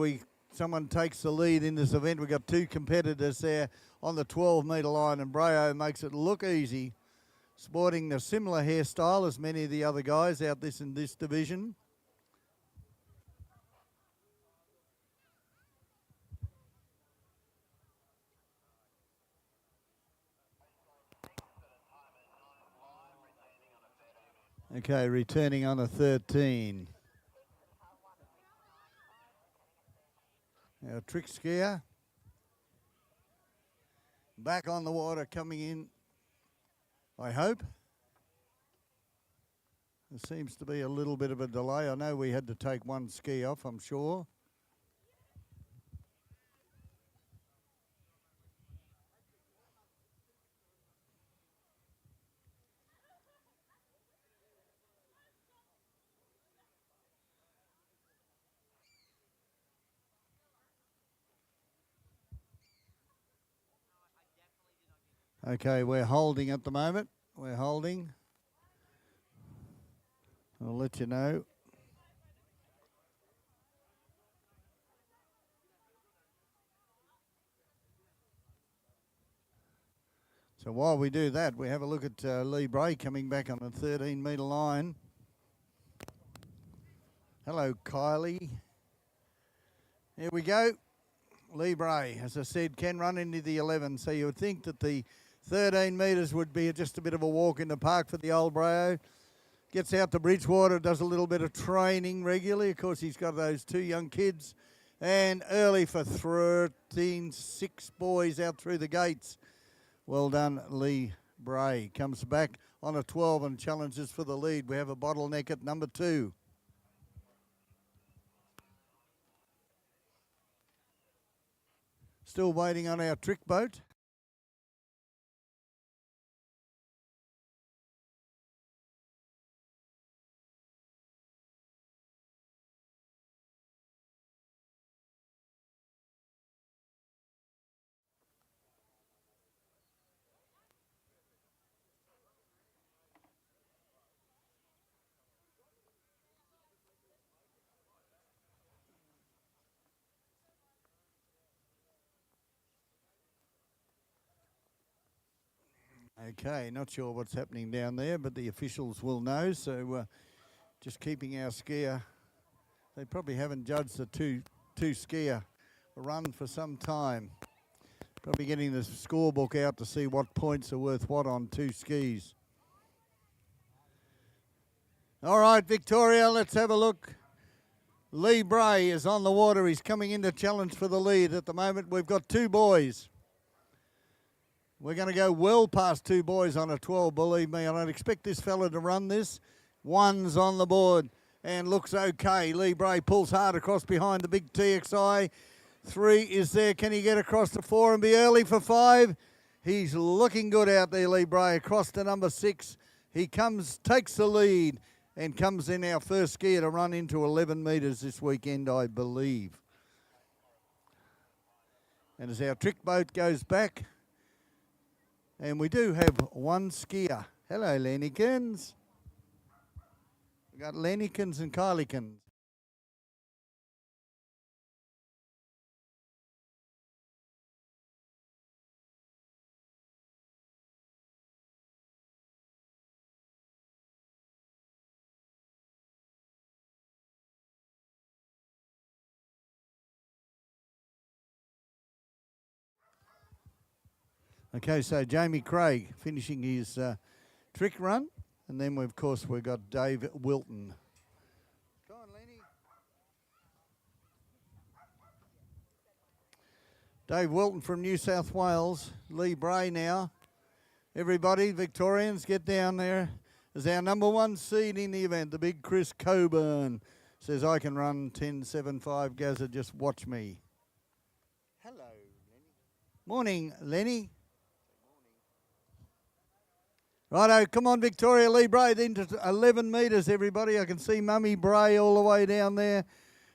someone takes the lead in this event. We've got 2 competitors there on the 12-metre line, and Brayo makes it look easy, sporting a similar hairstyle as many of the other guys out in this division. Okay, returning on a 13. Our trick skier back on the water, coming in, I hope. There seems to be a little bit of a delay. I know we had to take 1 ski off, I'm sure. Okay, we're holding at the moment. We're holding. I'll let you know. So while we do that, we have a look at Lee Bray coming back on the 13-metre line. Hello, Kylie. Here we go. Lee Bray, as I said, can run into the 11, so you would think that the 13 metres would be just a bit of a walk in the park for the old Brayo. Gets out to Bridgewater, does a little bit of training regularly. Of course, he's got those 2 young kids. And early for 13, 6 boys out through the gates. Well done, Lee Bray. Comes back on a 12 and challenges for the lead. We have a bottleneck at number 2. Still waiting on our trick boat. Okay, not sure what's happening down there, but the officials will know. So just keeping our skier. They probably haven't judged the two skier run for some time. Probably getting the scorebook out to see what points are worth what on 2 skis. All right, Victoria, let's have a look. Lee Bray is on the water. He's coming in to challenge for the lead. At the moment, we've got 2 boys. We're going to go well past 2 boys on a 12, believe me. I don't expect this fella to run this. 1's on the board and looks okay. Lee Bray pulls hard across behind the big TXI. 3 is there. Can he get across to 4 and be early for 5? He's looking good out there, Lee Bray. Across to number 6. He takes the lead and comes in our first skier to run into 11 metres this weekend, I believe. And as our trick boat goes back, and we do have 1 skier. Hello, Lennykins. We've got Lennykins and Kyliekins. Okay, so Jamie Craig finishing his trick run. And then, of course, we've got Dave Wilton. Come on, Lenny. Dave Wilton from New South Wales. Lee Bray now. Everybody, Victorians, get down there. As our number one seed in the event, the big Chris Coburn says, I can run 10.75. Gazza, just watch me. Hello, Lenny. Morning, Lenny. Righto, come on, Victoria. Lee Bray into 11 metres, everybody. I can see Mummy Bray all the way down there.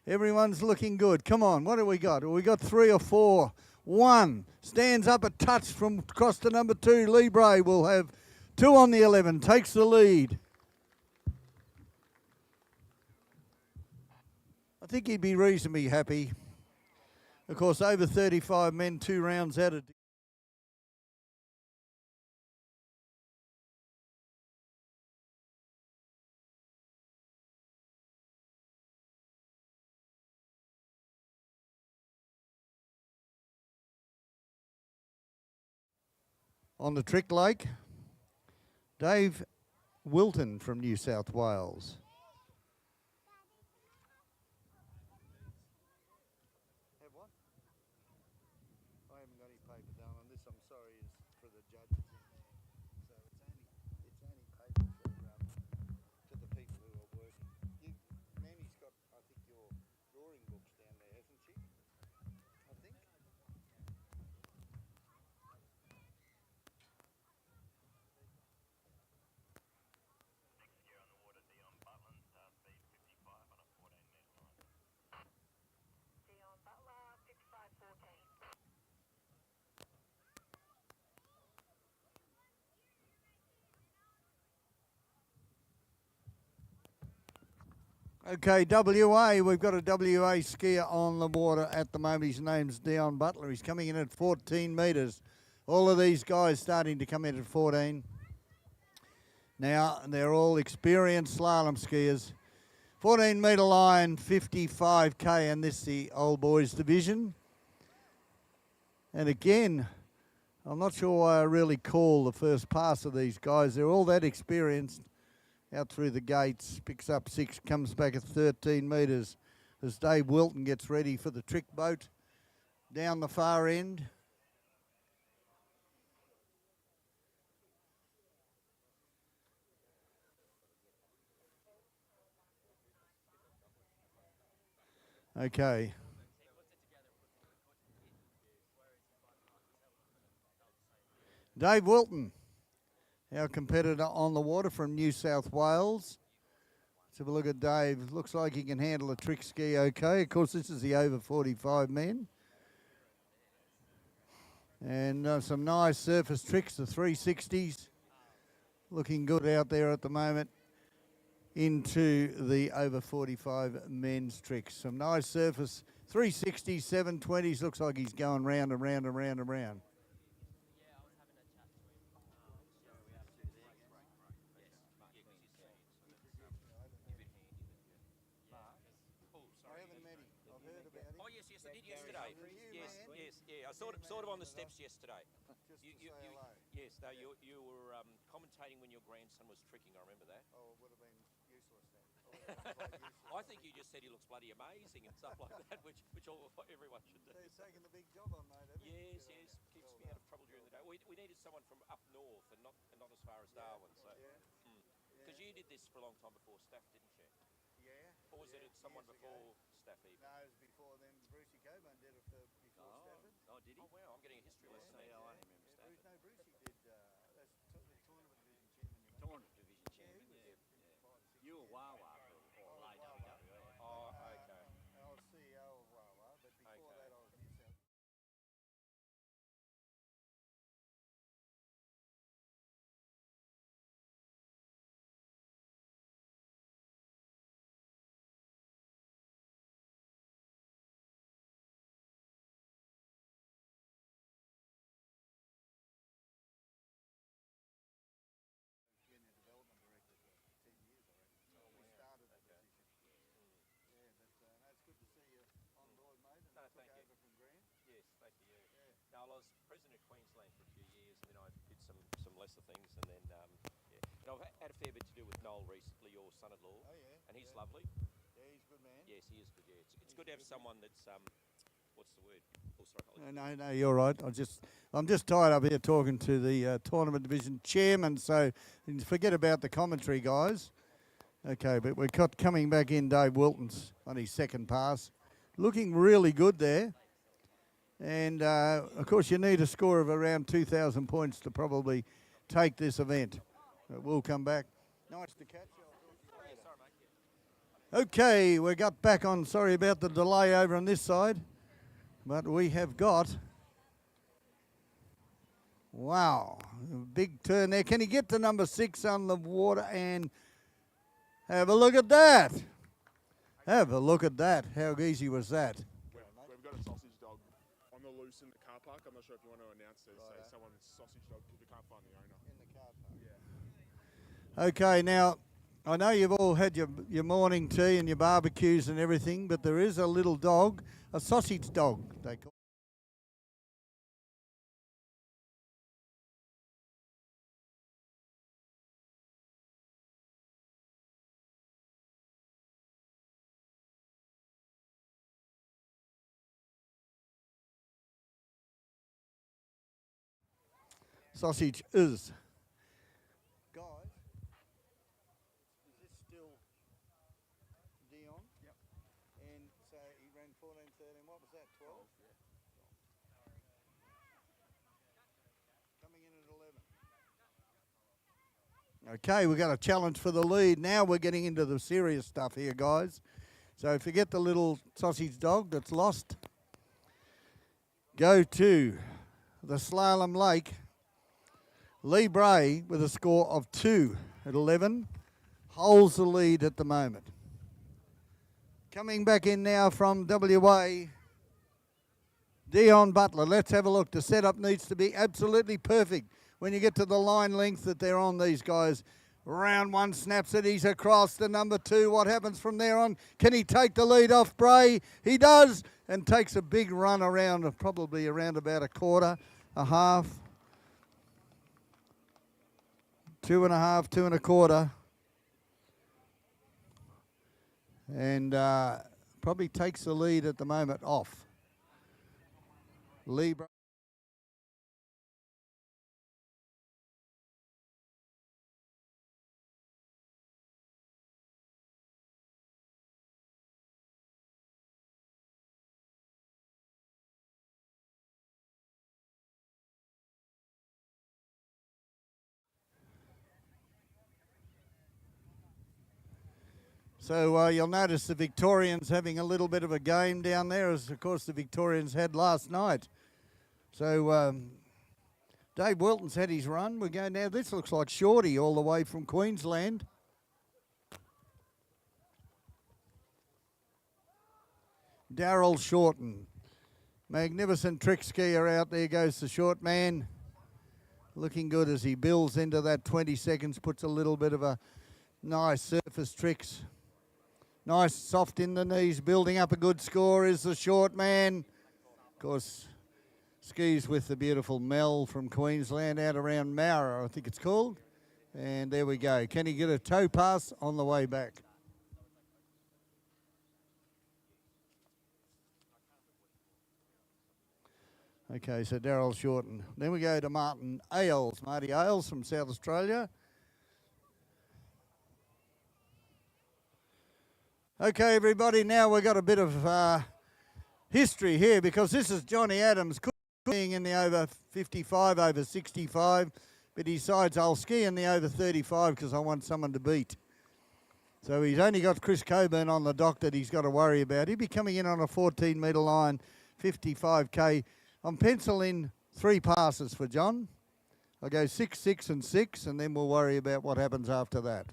Everyone's looking good. Come on, what have we got? We got 3 or 4. 1 stands up a touch from across to number 2. Lee Bray will have 2 on the 11, takes the lead. I think he'd be reasonably happy. Of course, over 35 men, 2 rounds out of... On the Trick Lake, Dave Wilton from New South Wales. Have what? I haven't got any paper down on this. I'm sorry, it's for the judges in there. So it's only paper for the people who are working. Nanny's got, I think, your drawing books down there, hasn't she? I think. Dion Butler, 55.14. Okay, WA, we've got a WA skier on the water at the moment. His name's Dion Butler. He's coming in at 14 metres. All of these guys starting to come in at 14. Now, they're all experienced slalom skiers. 14 metre line, 55k, and this is the old boys division. And again, I'm not sure why I really call the first pass of these guys. They're all that experienced. Out through the gates, picks up 6, comes back at 13 metres as Dave Wilton gets ready for the trick boat down the far end. Okay. Dave Wilton, our competitor on the water from New South Wales. Let's have a look at Dave. Looks like he can handle a trick ski okay. Of course, this is the over 45 men. And some nice surface tricks, the 360s. Looking good out there at the moment into the over 45 men's tricks. Some nice surface 360s, 720s. Looks like he's going round and round and round and round. I saw it sort of on the steps yesterday. Yes, no, you were commentating when your grandson was tricking. I remember that. Oh, it would have been useless then. I think you just said he looks bloody amazing and stuff like that, which everyone should do. So he's taking the big job on, mate, haven't he? Yes, keeps me out of trouble during the day. We needed someone from up north and not as far as Darwin. So, because you did this for a long time before Staff, didn't you? Yeah. Or was it someone before Staff even? No, it was before then. Brucey Coburn did it before Stafford. Oh, did he? Oh, wow, I'm getting a history lesson. I remember Stafford. No, Brucey did. That's the tournament division chairman. Tournament division chairman, he was yeah. 5, 6 You were years. Wawa or late WWE. Oh, okay. I was CEO of Wawa, but before Okay. that I was closer things, and then yeah. And I've had a fair bit to do with Noel recently, your son-in-law. Oh, yeah, And he's yeah. lovely. Yeah, he's a good man. Yes, he is good. Yeah, it's good to have someone that's what's the word? Oh, sorry. No, you're right. I'm just tied up here talking to the tournament division chairman, so forget about the commentary, guys. Okay, but we've got coming back in Dave Wilton's on his second pass. Looking really good there. And, of course, you need a score of around 2,000 points to probably take this event. We'll come back. Nice to catch you. Okay, we got back on. Sorry about the delay over on this side. But we have got, wow, a big turn there. Can he get to number 6 on the water and have a look at that? Have a look at that. How easy was that? We've got a sausage dog on the loose in the car park. I'm not sure if you want to announce this. Say someone's sausage dog because we can't find the owner. In the car park. Yeah. Okay, now, I know you've all had your morning tea and your barbecues and everything, but there is a little dog, a sausage dog, they call it. Sausage is. Guys, is this still Dion? Yep. And so he ran 14:13. What was that? 12? Yeah. Coming in at 11. Okay, we've got a challenge for the lead. Now we're getting into the serious stuff here, guys. So forget the little sausage dog that's lost. Go to the Slalom Lake. Lee Bray with a score of 2 at 11 holds the lead at the moment. Coming back in now from WA, Dion Butler. Let's have a look. The setup needs to be absolutely perfect. When you get to the line length that they're on, these guys. Round 1 snaps it. He's across to number 2. What happens from there on? Can he take the lead off Bray? He does, and takes a big run around, probably around about a quarter, a half. 2.5, 2 1/4. And probably takes the lead at the moment off. Lee Bray. So you'll notice the Victorians having a little bit of a game down there, as of course the Victorians had last night. So Dave Wilton's had his run. We go now. This looks like Shorty all the way from Queensland. Darryl Shorten. Magnificent trick skier out there goes the short man. Looking good as he builds into that 20 seconds, puts a little bit of a nice surface tricks. Nice soft in the knees, building up a good score is the short man. Of course, skis with the beautiful Mel from Queensland out around Mara, I think it's called. And there we go. Can he get a toe pass on the way back? Okay, so Darryl Shorten. Then we go to Martin Ailes. Marty Ailes from South Australia. Okay, everybody, now we've got a bit of history here because this is Johnny Adams being in the over 55, over 65, but he decides I'll ski in the over 35 because I want someone to beat. So he's only got Chris Coburn on the dock that he's got to worry about. He'll be coming in on a 14-metre line, 55K. I'm penciling 3 passes for John. I'll go 6, 6 and 6, and then we'll worry about what happens after that.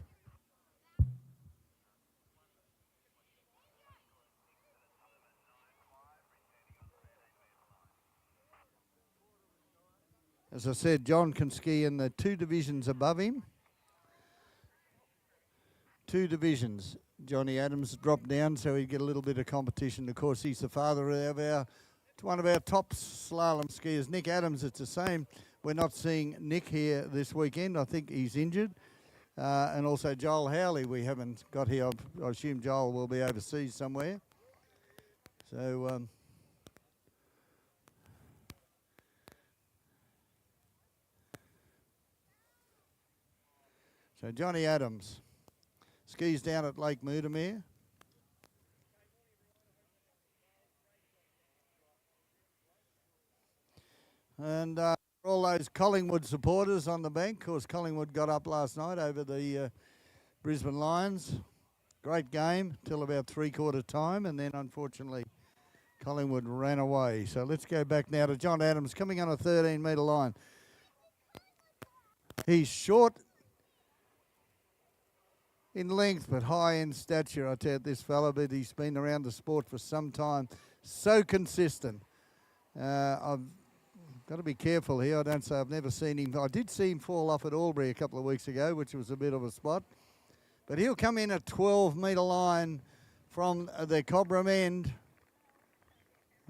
As I said, John can ski in the 2 divisions above him. 2 divisions. Johnny Adams dropped down so he'd get a little bit of competition. Of course, he's the father of one of our top slalom skiers. Nick Adams, it's the same. we're not seeing Nick here this weekend. I think he's injured. And also Joel Howley we haven't got here. I assume Joel will be overseas somewhere. So so Johnny Adams skis down at Lake Mutamere. And all those Collingwood supporters on the bank. Of course, Collingwood got up last night over the Brisbane Lions. Great game till about three-quarter time, and then unfortunately Collingwood ran away. So let's go back now to John Adams coming on a 13-metre line. He's short in length but high in stature, I tell you, this fella, but he's been around the sport for some time. So consistent. I've got to be careful here. I don't say I've never seen him. I did see him fall off at Albury a couple of weeks ago, which was a bit of a spot. But he'll come in a 12-metre line from the Cobram end.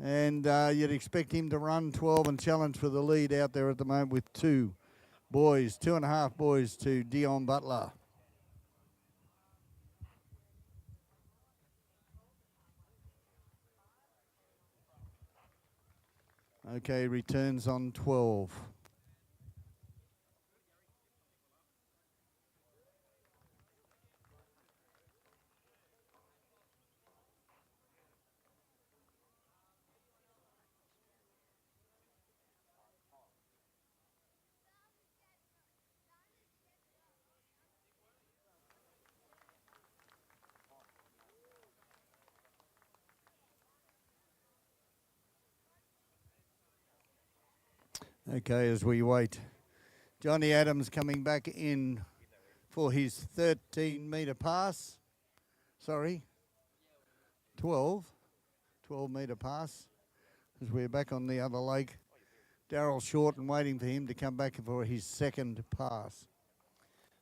And you'd expect him to run 12 and challenge for the lead out there at the moment with 2.5 boys to Dion Butler. Okay, returns on 12. Okay, as we wait, Johnny Adams coming back in for his 13-metre pass. Sorry, 12-metre pass, as we're back on the other lake. Darryl Short and waiting for him to come back for his second pass.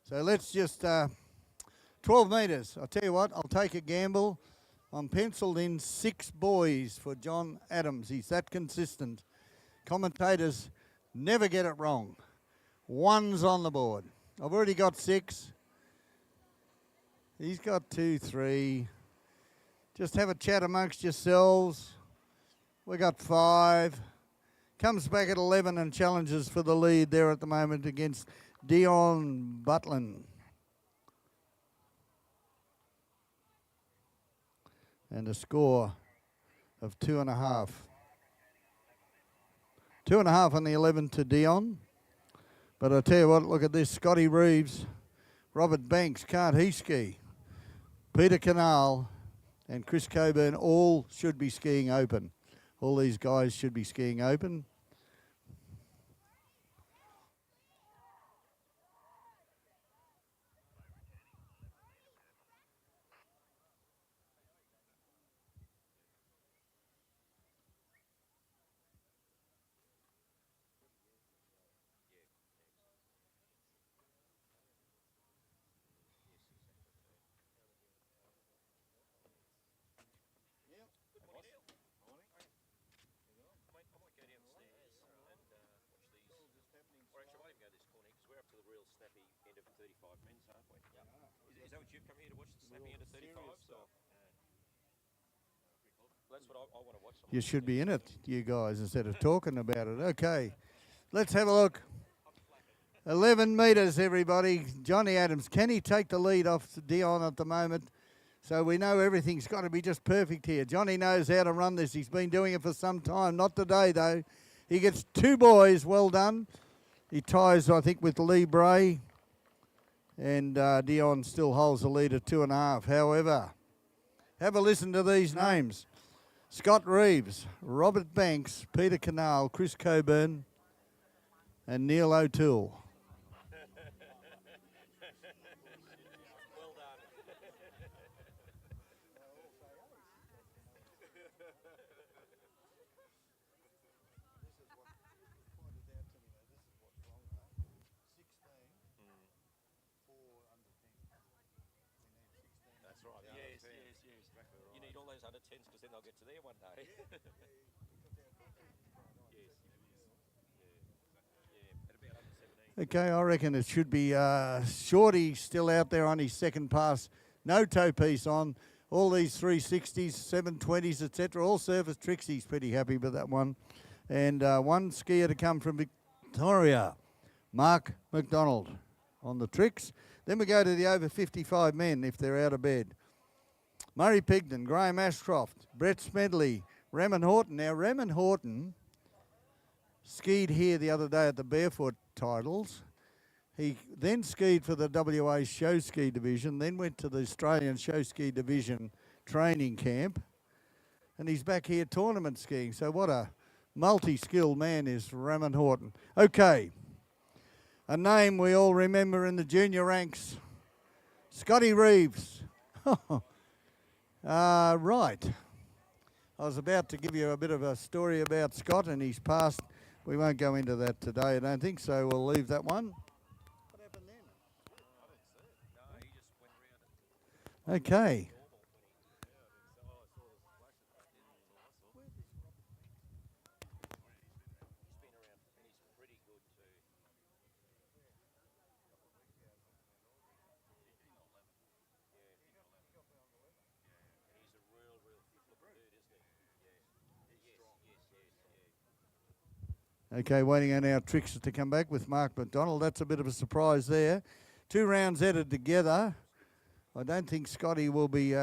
So let's just, 12 metres. I'll tell you what, I'll take a gamble. I'm penciled in 6 boys for John Adams. He's that consistent. Commentators never get it wrong. 1's on the board. I've already got 6. He's got 2, 3. Just have a chat amongst yourselves. We got 5. Comes back at 11 and challenges for the lead there at the moment against Dion Butlin. And a score of 2.5. 2.5 on the 11 to Dion. But I tell you what, look at this. Scotty Reeves, Robert Banks, can't he ski? Peter Canal and Chris Coburn all should be skiing open. All these guys should be skiing open. Is that what you've come here to watch, the snapping end of 35s? Or? That's what I want to watch. You should be in it, you guys, instead of talking about it. Okay, let's have a look. 11 metres, everybody. Johnny Adams, can he take the lead off Dion at the moment? So we know everything's got to be just perfect here. Johnny knows how to run this. He's been doing it for some time. Not today, though. He gets 2 boys. Well done. He ties, I think, with Lee Bray. And Dion still holds the lead at 2.5. However, have a listen to these names. Scott Reeves, Robert Banks, Peter Canal, Chris Coburn, and Neil O'Toole. Well done. That's right. Yes. You need all those under 10s because then they'll get to there one day. Yes. Yeah. Okay, I reckon it should be Shorty still out there on his second pass. No toe piece on. All these 360s, 720s, etc. All surface tricks. He's pretty happy with that one. And one skier to come from Victoria, Mark McDonald on the tricks. Then we go to the over 55 men if they're out of bed. Murray Pigden, Graham Ashcroft, Brett Smedley, Raymond Horton. Now, Raymond Horton skied here the other day at the Barefoot Titles. He then skied for the WA Show Ski Division, then went to the Australian Show Ski Division training camp, and he's back here tournament skiing. So what a multi-skilled man is Raymond Horton. Okay, a name we all remember in the junior ranks, Scotty Reeves. Right. I was about to give you a bit of a story about Scott and his past. We won't go into that today, I don't think, so we'll leave that one. What happened then? No, he just went around it. Okay. He's been around and he's pretty good too. And he's a real flipper dude, isn't he? Yes. Okay, waiting on our tricks to come back with Mark McDonald. That's a bit of a surprise there. 2 rounds added together. I don't think Scotty will be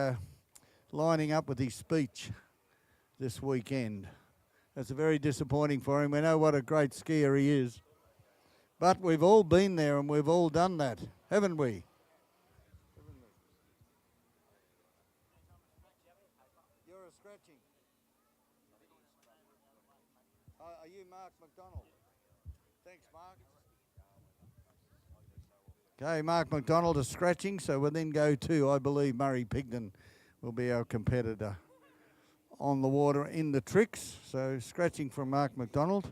lining up with his speech this weekend. That's very disappointing for him. We know what a great skier he is. But we've all been there and we've all done that, haven't we? You're a scratching. Are you Mark McDonald? Thanks, Mark. Okay, Mark McDonald is scratching, so we'll then go to, I believe, Murray Pigden will be our competitor on the water in the tricks. So scratching from Mark McDonald.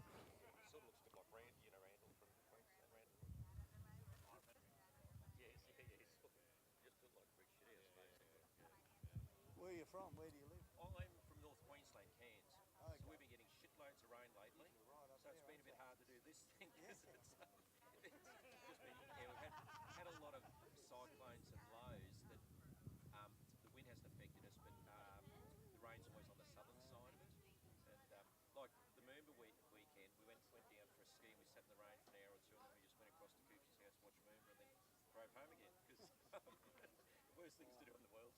Where are you from? Where do you live? I'm from North Queensland, Cairns. So we've been getting shitloads of rain lately. So it's been a bit hard to do this thing because it's just been, we've had a lot of cyclones and lows that the wind hasn't affected us, but the rain's always on the southern side of it. And like the Moomba weekend, we went down for a ski and we sat in the rain for an hour or two, and then we just went across to Koopy's house, watched Moomba, and then drove home again because worst things to do in the world.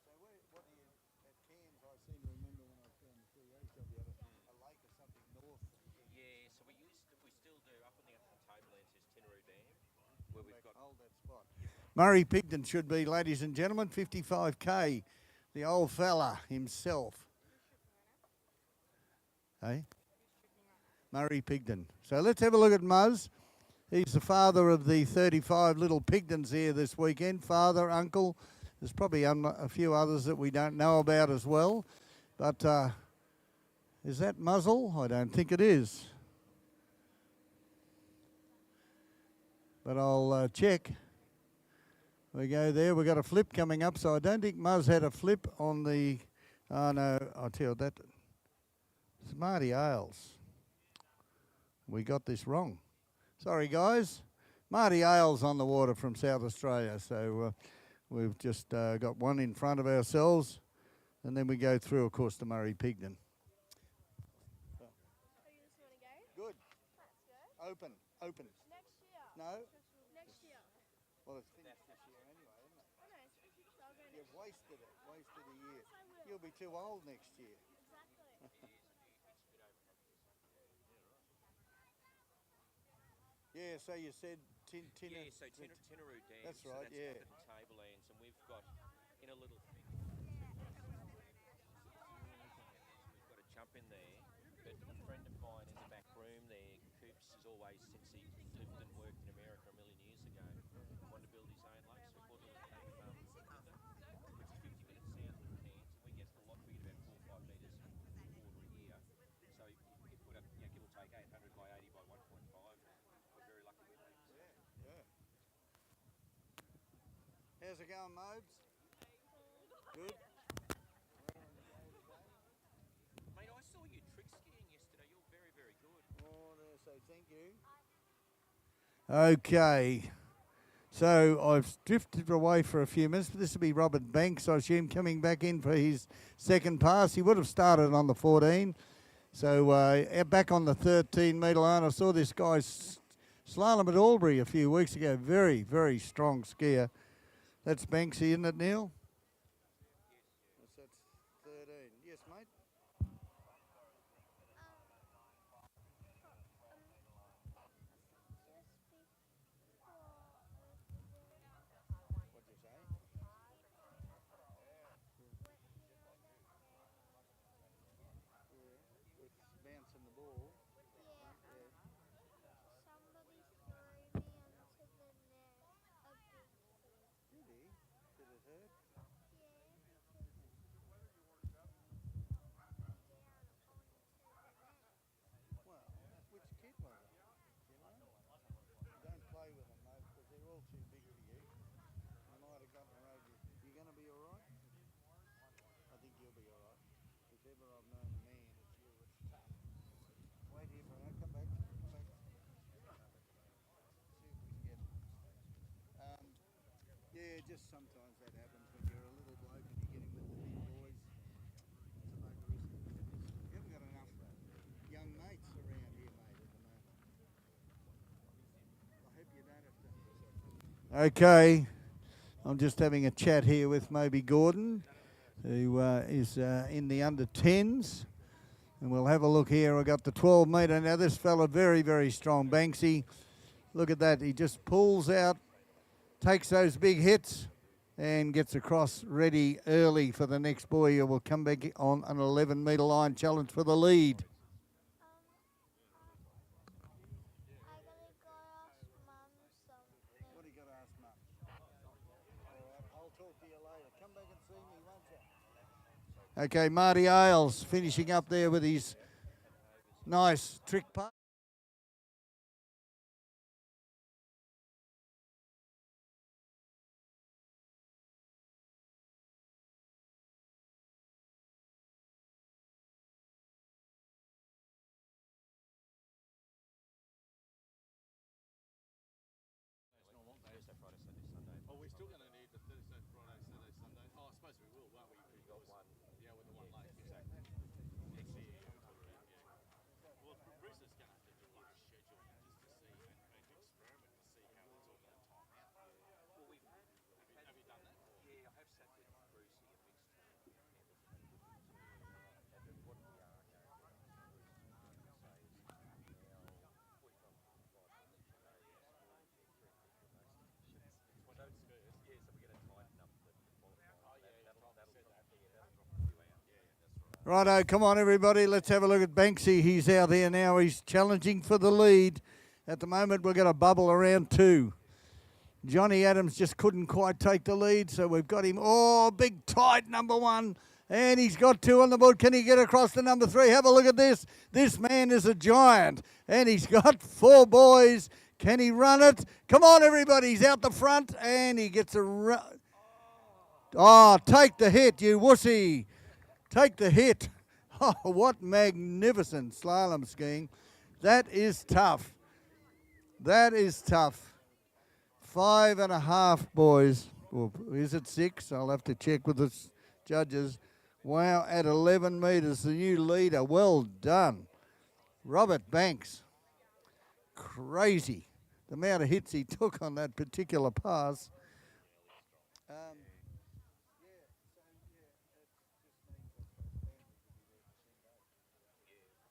So what do you, at Cairns, I seem to remember when I was doing the 3A's job, you had a lake or something north of Cairns. Yeah, so we still do up on the Tablelands is Tinaroo Dam, where we've got. Hold that spot. Murray Pigden should be, ladies and gentlemen, 55K, the old fella himself. Hey? Murray Pigden. So let's have a look at Muzz. He's the father of the 35 little Pigdens here this weekend. Father, uncle. There's probably a few others that we don't know about as well. But is that muzzle? I don't think it is. But I'll check. We go there. We've got a flip coming up. So I don't think Muzz had a flip on the... Oh, no. I'll tell you that. It's Marty Ailes. We got this wrong. Sorry, guys. Marty Ailes on the water from South Australia. So... we've just got one in front of ourselves, and then we go through, of course, to Murray Pigden. Oh, you just want to go? Good. That's good. Open. Next year. No? Next year. Well, it's finished this year anyway, isn't it? Oh no, it's finished. I'll go You've next wasted it. Wasted a year. Yes, I will. You'll be too old next year. Exactly. Yeah, so you said Yeah, so Tinaroo Dam. That's so right, that's yeah. up in Tablelands, and we've got in a little thing. We've got a jump in there, but a friend of mine in the back room there, Coops, has always, since he lived and worked in America a million years ago, wanted to build his own lake. So we bought a little lake, which is 50 minutes south of Cairns, and we get a lot. We get about 4 or 5 metres of water a year. So if we've got, give or take 800 by 80 by 1.5, we're very lucky with that. Yeah. How's it going, Mobes? Good. Mate, I saw you trick skiing yesterday. You're very, very good. Oh, no, so thank you. Okay. So I've drifted away for a few minutes, but this will be Robert Banks, I assume, coming back in for his second pass. He would have started on the 14. So back on the 13-metre line, I saw this guy slalom at Albury a few weeks ago. Very, very strong skier. That's Banksy, isn't it, Neil? Yes, that's 13. Yes, mate. What'd you say? With bouncing the ball. Really? Did it hurt? Well, which kid was it? You know? Don't play with them, though, because they're all too big for you. They might have gotten around you. You going to be all right? I think you'll be all right. If ever I've known a man, it's you. It's tough. Wait here for a minute. Come back. Come back. See if we can get. Yeah, just sometimes that happens when you're a little bloke and you're getting with the big boys. It's a bugger, isn't it? You haven't got enough young mates around here, mate, at the moment. I hope you don't have to. Okay. I'm just having a chat here with Moby Gordon, who is in the under-10s. And we'll have a look here. I got the 12-metre. Now, this fella, very, very strong. Banksy, look at that. He just pulls out, takes those big hits, and gets across ready early for the next boy who will come back on an 11-metre line challenge for the lead. What do you got to ask Mum? All right, I'll talk to you later. Come back and see me, won't you? Okay, Marty Ailes finishing up there with his nice trick putt. Oh, we're still going to need the Thursday, Friday, Saturday, Sunday. Oh, I suppose we will, won't we? We've got one. Yeah, with the one lake, exactly. Next year, yeah. Well, Bruce is going to have to do like a schedule just to see and experiment to see how it's all going to time out. Well, we've had. Have you done that? Yeah, I have sat with Brucey and mixed and what we are going to so it's good. Yeah, so we're going to tighten up the qualifying. That'll drop a few out. Righto, come on everybody, let's have a look at Banksy. He's out here now, he's challenging for the lead. At the moment we're going to bubble around 2. Johnny Adams just couldn't quite take the lead, so we've got him. Oh, big tight number 1. And he's got 2 on the board. Can he get across to number 3? Have a look at this. This man is a giant. And he's got 4 boys. Can he run it? Come on, everybody. He's out the front. And he gets a run. Oh, take the hit, you wussy. Take the hit. Oh, what magnificent slalom skiing. That is tough. That is tough. 5.5, boys. Or is it 6? I'll have to check with the judges. Wow, at 11 metres, the new leader. Well done. Robert Banks. Crazy. The amount of hits he took on that particular pass.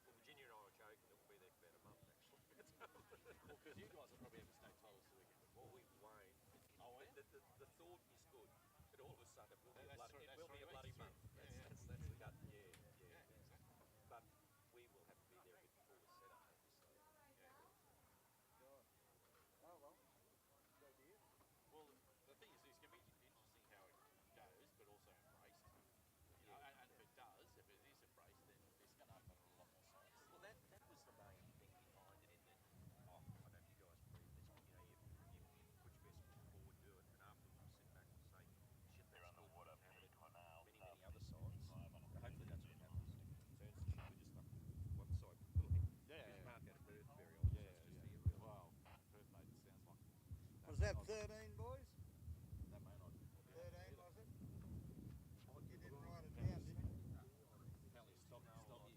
Virginia and I were joking that we'll be there for about a month, actually. Well, because you guys will probably have a state title so we can. Well, we won't. Oh, the thought is good, but all of a sudden it will be a bloody month. That's the gut. Yeah. But we will have to be there a bit before the setup. Well, the thing is, it's going to be interesting how it goes, but also embraced. And if it does, if it is embraced, then it's going to open a lot more sites. Well, that was the main thing behind it. In that, I don't know if you guys believe this, that 13, boys? That may not. 13, was it? You didn't write it down, did you? Apparently Stocky's about 20.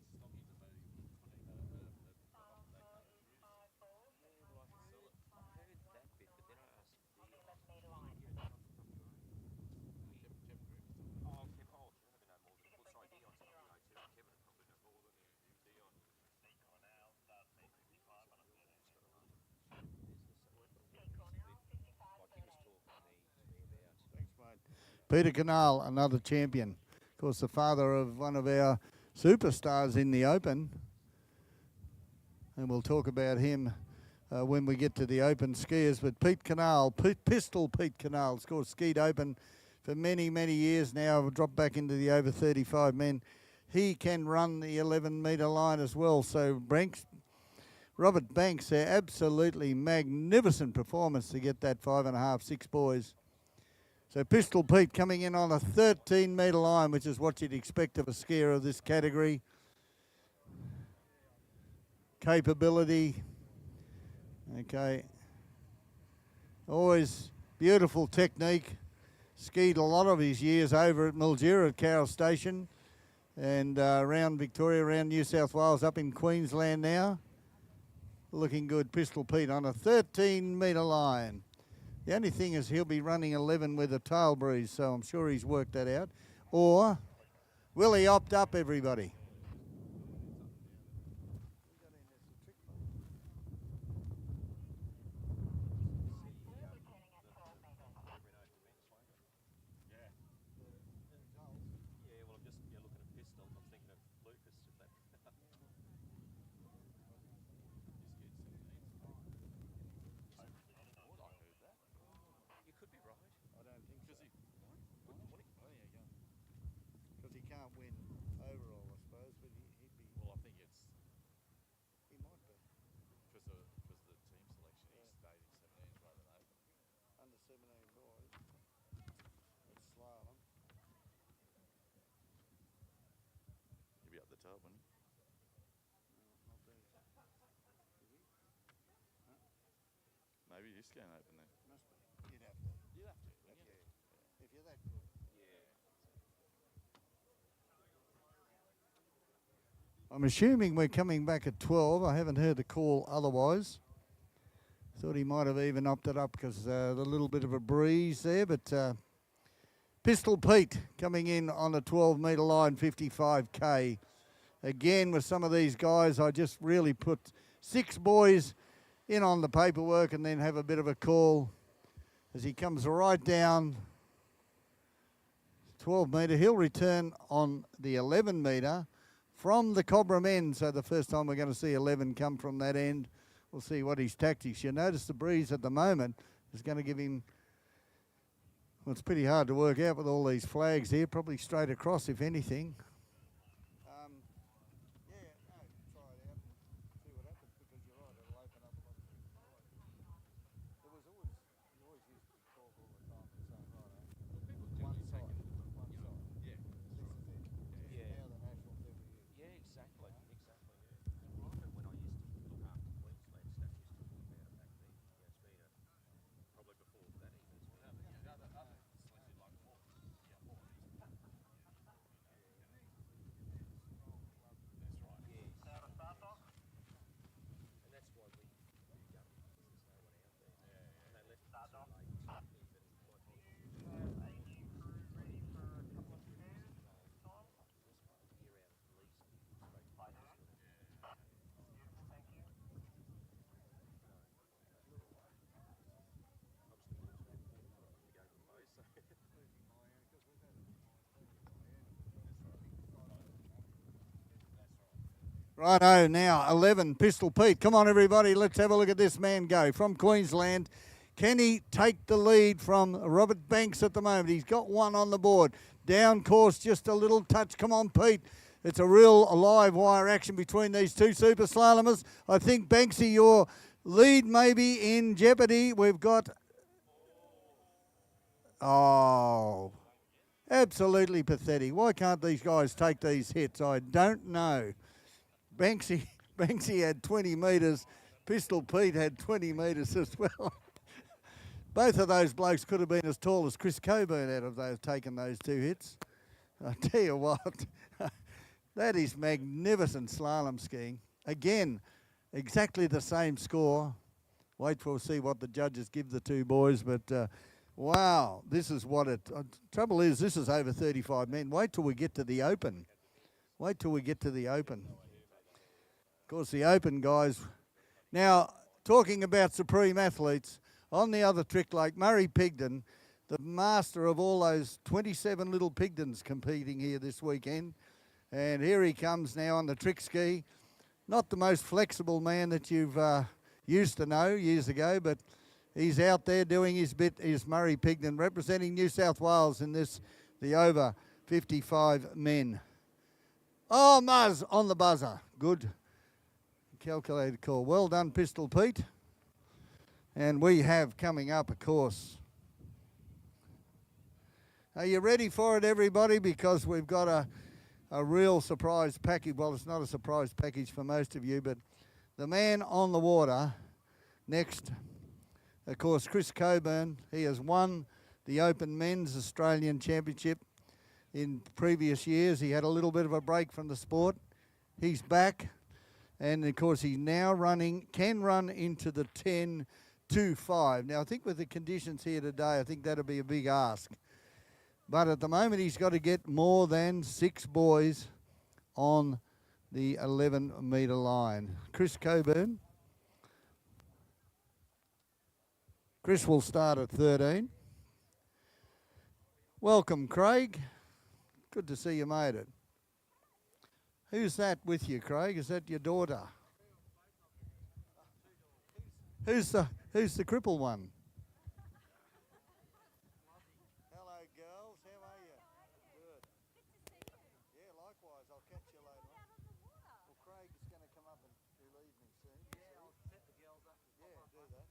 Peter Canal, another champion. Of course, the father of one of our superstars in the Open. And we'll talk about him when we get to the Open skiers. But Pete Canal, Pistol Pete Canal, of course, skied Open for many, many years now. Dropped back into the over 35 men. He can run the 11-metre line as well. So Robert Banks, their absolutely magnificent performance to get that 5.5, 6 boys. So Pistol Pete coming in on a 13-metre line, which is what you'd expect of a skier of this category. Capability. Okay. Always beautiful technique. Skied a lot of his years over at Mildura at Carroll Station and around Victoria, around New South Wales, up in Queensland now. Looking good, Pistol Pete on a 13-metre line. The only thing is he'll be running 11 with a tail breeze, so I'm sure he's worked that out. Or will he opt up, everybody? Because he can't win overall, I suppose, but he'd be... Well, I think it's He might be. because of the team selection. He stayed in 17s rather than open. Under 17 boys. It's slalom. He'll be up the top, wouldn't he? No, not there. Maybe he's going open then. Must be. You'd have to. You'd have to, wouldn't you? If you're that good. I'm assuming we're coming back at 12. I haven't heard the call otherwise. Thought he might have even opted up because the little bit of a breeze there. But Pistol Pete coming in on a 12-metre line, 55K. Again, with some of these guys, I just really put 6 boys in on the paperwork and then have a bit of a call as he comes right down 12-metre. He'll return on the 11-metre from the Cobram end. So the first time we're going to see 11 come from that end. We'll see what his tactics. You notice the breeze at the moment is going to give him, well, it's pretty hard to work out with all these flags here. Probably straight across, if anything. Yeah, no, try it out and see what happens, because you're right, it'll open up a lot of things. There was always, you always used to talk all the time and say, right, one side. Yeah. This is it. Yeah. Now the nationals every year. Yeah, exactly. I remember when I used to look after Queensland statues, talking about it back then. Yeah, it's been probably before that even. It's been Selected like 4. Yeah, 4 of these. That's right. yeah. Now to start off. And that's why we go, because there's no one out there. Yeah. And they left Start it off. so late. Even my time. AG crew ready for a couple of scares. Time. Year out at least. Bye now. Beautiful, thank you. Righto, now 11, Pistol Pete. Come on, everybody, let's have a look at this man go from Queensland. Can he take the lead from Robert Banks at the moment? He's got one on the board. Down course, just a little touch. Come on, Pete. It's a real live wire action between these two super slalomers. I think, Banksy, your lead may be in jeopardy. We've got... Oh, absolutely pathetic. Why can't these guys take these hits? I don't know. Banksy had 20 metres. Pistol Pete had 20 metres as well. Both of those blokes could have been as tall as Chris Coburn out of those taken those 2 hits. I tell you what, that is magnificent slalom skiing. Again, exactly the same score. Wait till we see what the judges give the 2 boys, but wow, this is what it... trouble is, this is over 35 men. Wait till we get to the Open. Wait till we get to the Open. Of course, the Open guys... Now, talking about supreme athletes, on the other trick, like Murray Pigden, the master of all those 27 little Pigdens competing here this weekend. And here he comes now on the trick ski. Not the most flexible man that you've used to know years ago, but he's out there doing his bit, is Murray Pigden, representing New South Wales in this, the over 55 men. Oh, Muzz on the buzzer. Good. Calculated call. Well done, Pistol Pete. And we have coming up, of course. Are you ready for it, everybody? Because we've got a real surprise package. Well, it's not a surprise package for most of you, but the man on the water next, of course, Chris Coburn. He has won the Open Men's Australian Championship in previous years. He had a little bit of a break from the sport. He's back, and of course he's now can run into the 10.25. Now I think with the conditions here today, I think that'll be a big ask. But at the moment he's got to get more than 6 boys on the 11-metre line. Chris Coburn. Chris will start at 13. Welcome, Craig. Good to see you made it. Who's that with you, Craig? Is that your daughter? Who's the cripple one? Hello, girls. How are you? Good. Yeah, likewise. I'll catch you later on. Well, Craig is going to come up and relieve me soon. Yeah, I'll set the girls up. Yeah, do that.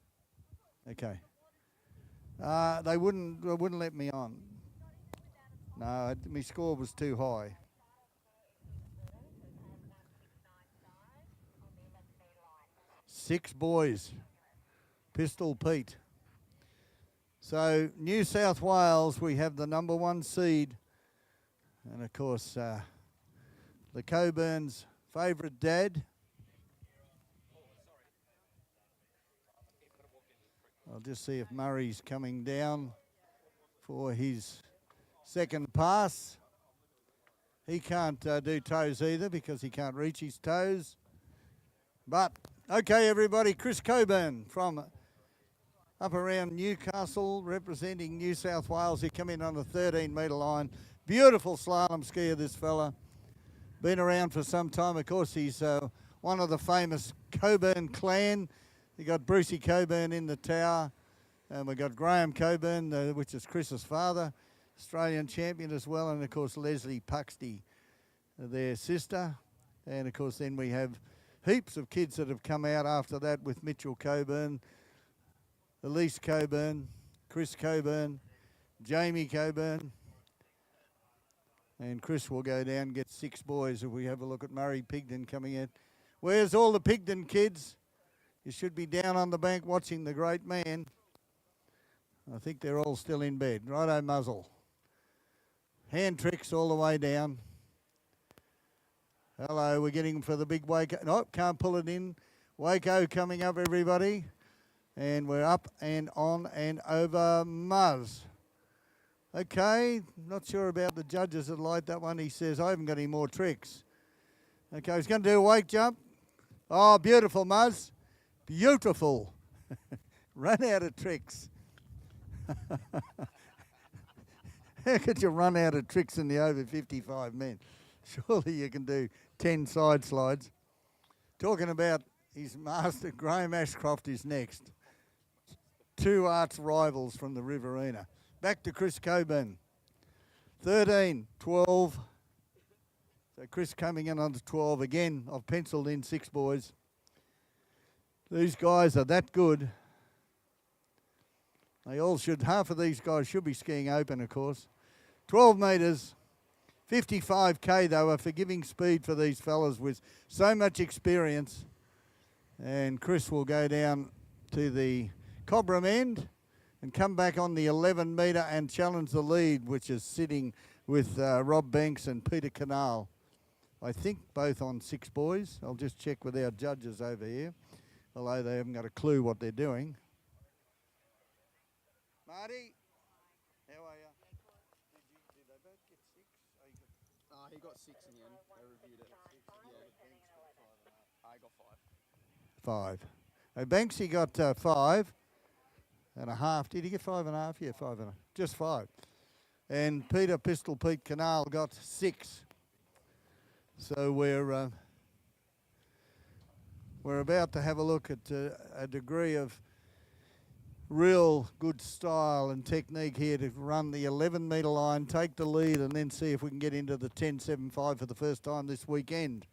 Okay. They wouldn't let me on. No, my score was too high. Six boys. Pistol Pete. So New South Wales, we have the number 1 seed. And of course, the Coburn's favourite dad. I'll just see if Murray's coming down for his second pass. He can't do toes either because he can't reach his toes. But, okay, everybody, Chris Coburn from up around Newcastle, representing New South Wales. He come in on the 13-metre line. Beautiful slalom skier, this fella. Been around for some time. Of course, he's one of the famous Coburn clan. You got Brucey Coburn in the tower, and we got Graham Coburn, which is Chris's father, Australian champion as well, and of course Leslie Puxty, their sister, and of course then we have heaps of kids that have come out after that with Mitchell Coburn, Elise Coburn, Chris Coburn, Jamie Coburn, and Chris will go down and get 6 boys if we have a look at Murray Pigden coming in. Where's all the Pigden kids? You should be down on the bank watching the great man. I think they're all still in bed. Righto, muzzle. Hand tricks all the way down. Hello, we're getting for the big Waco. Nope, can't pull it in. Waco coming up, everybody. And we're up and on and over Muzz. Okay, not sure about the judges that like that one. He says, I haven't got any more tricks. Okay, he's going to do a wake jump. Oh, beautiful, Muzz. Beautiful. Run out of tricks. How could you run out of tricks in the over 55 men? Surely you can do 10 side slides. Talking about his master, Graham Ashcroft is next. 2 arch rivals from the Riverina. Back to Chris Coburn. 13, 12. So Chris coming in on the 12. Again, I've penciled in 6 boys. These guys are that good. They all should, half of these guys should be skiing open, of course. 12 metres, 55k though, a forgiving speed for these fellas with so much experience. And Chris will go down to the Cobram end. and come back on the 11 metre and challenge the lead, which is sitting with Rob Banks and Peter Canal. I think both on 6 boys. I'll just check with our judges over here, although they haven't got a clue what they're doing. Marty, how are you? Did they both get 6? He got 6 in the end. They reviewed it. I got 5. 5. Banksy got 5.5. Did he get 5.5? Yeah, 5.5. Just 5. And Peter Pistol Pete Canal got 6. So we're about to have a look at a degree of real good style and technique here to run the 11 metre line, take the lead, and then see if we can get into the 10.75 for the first time this weekend.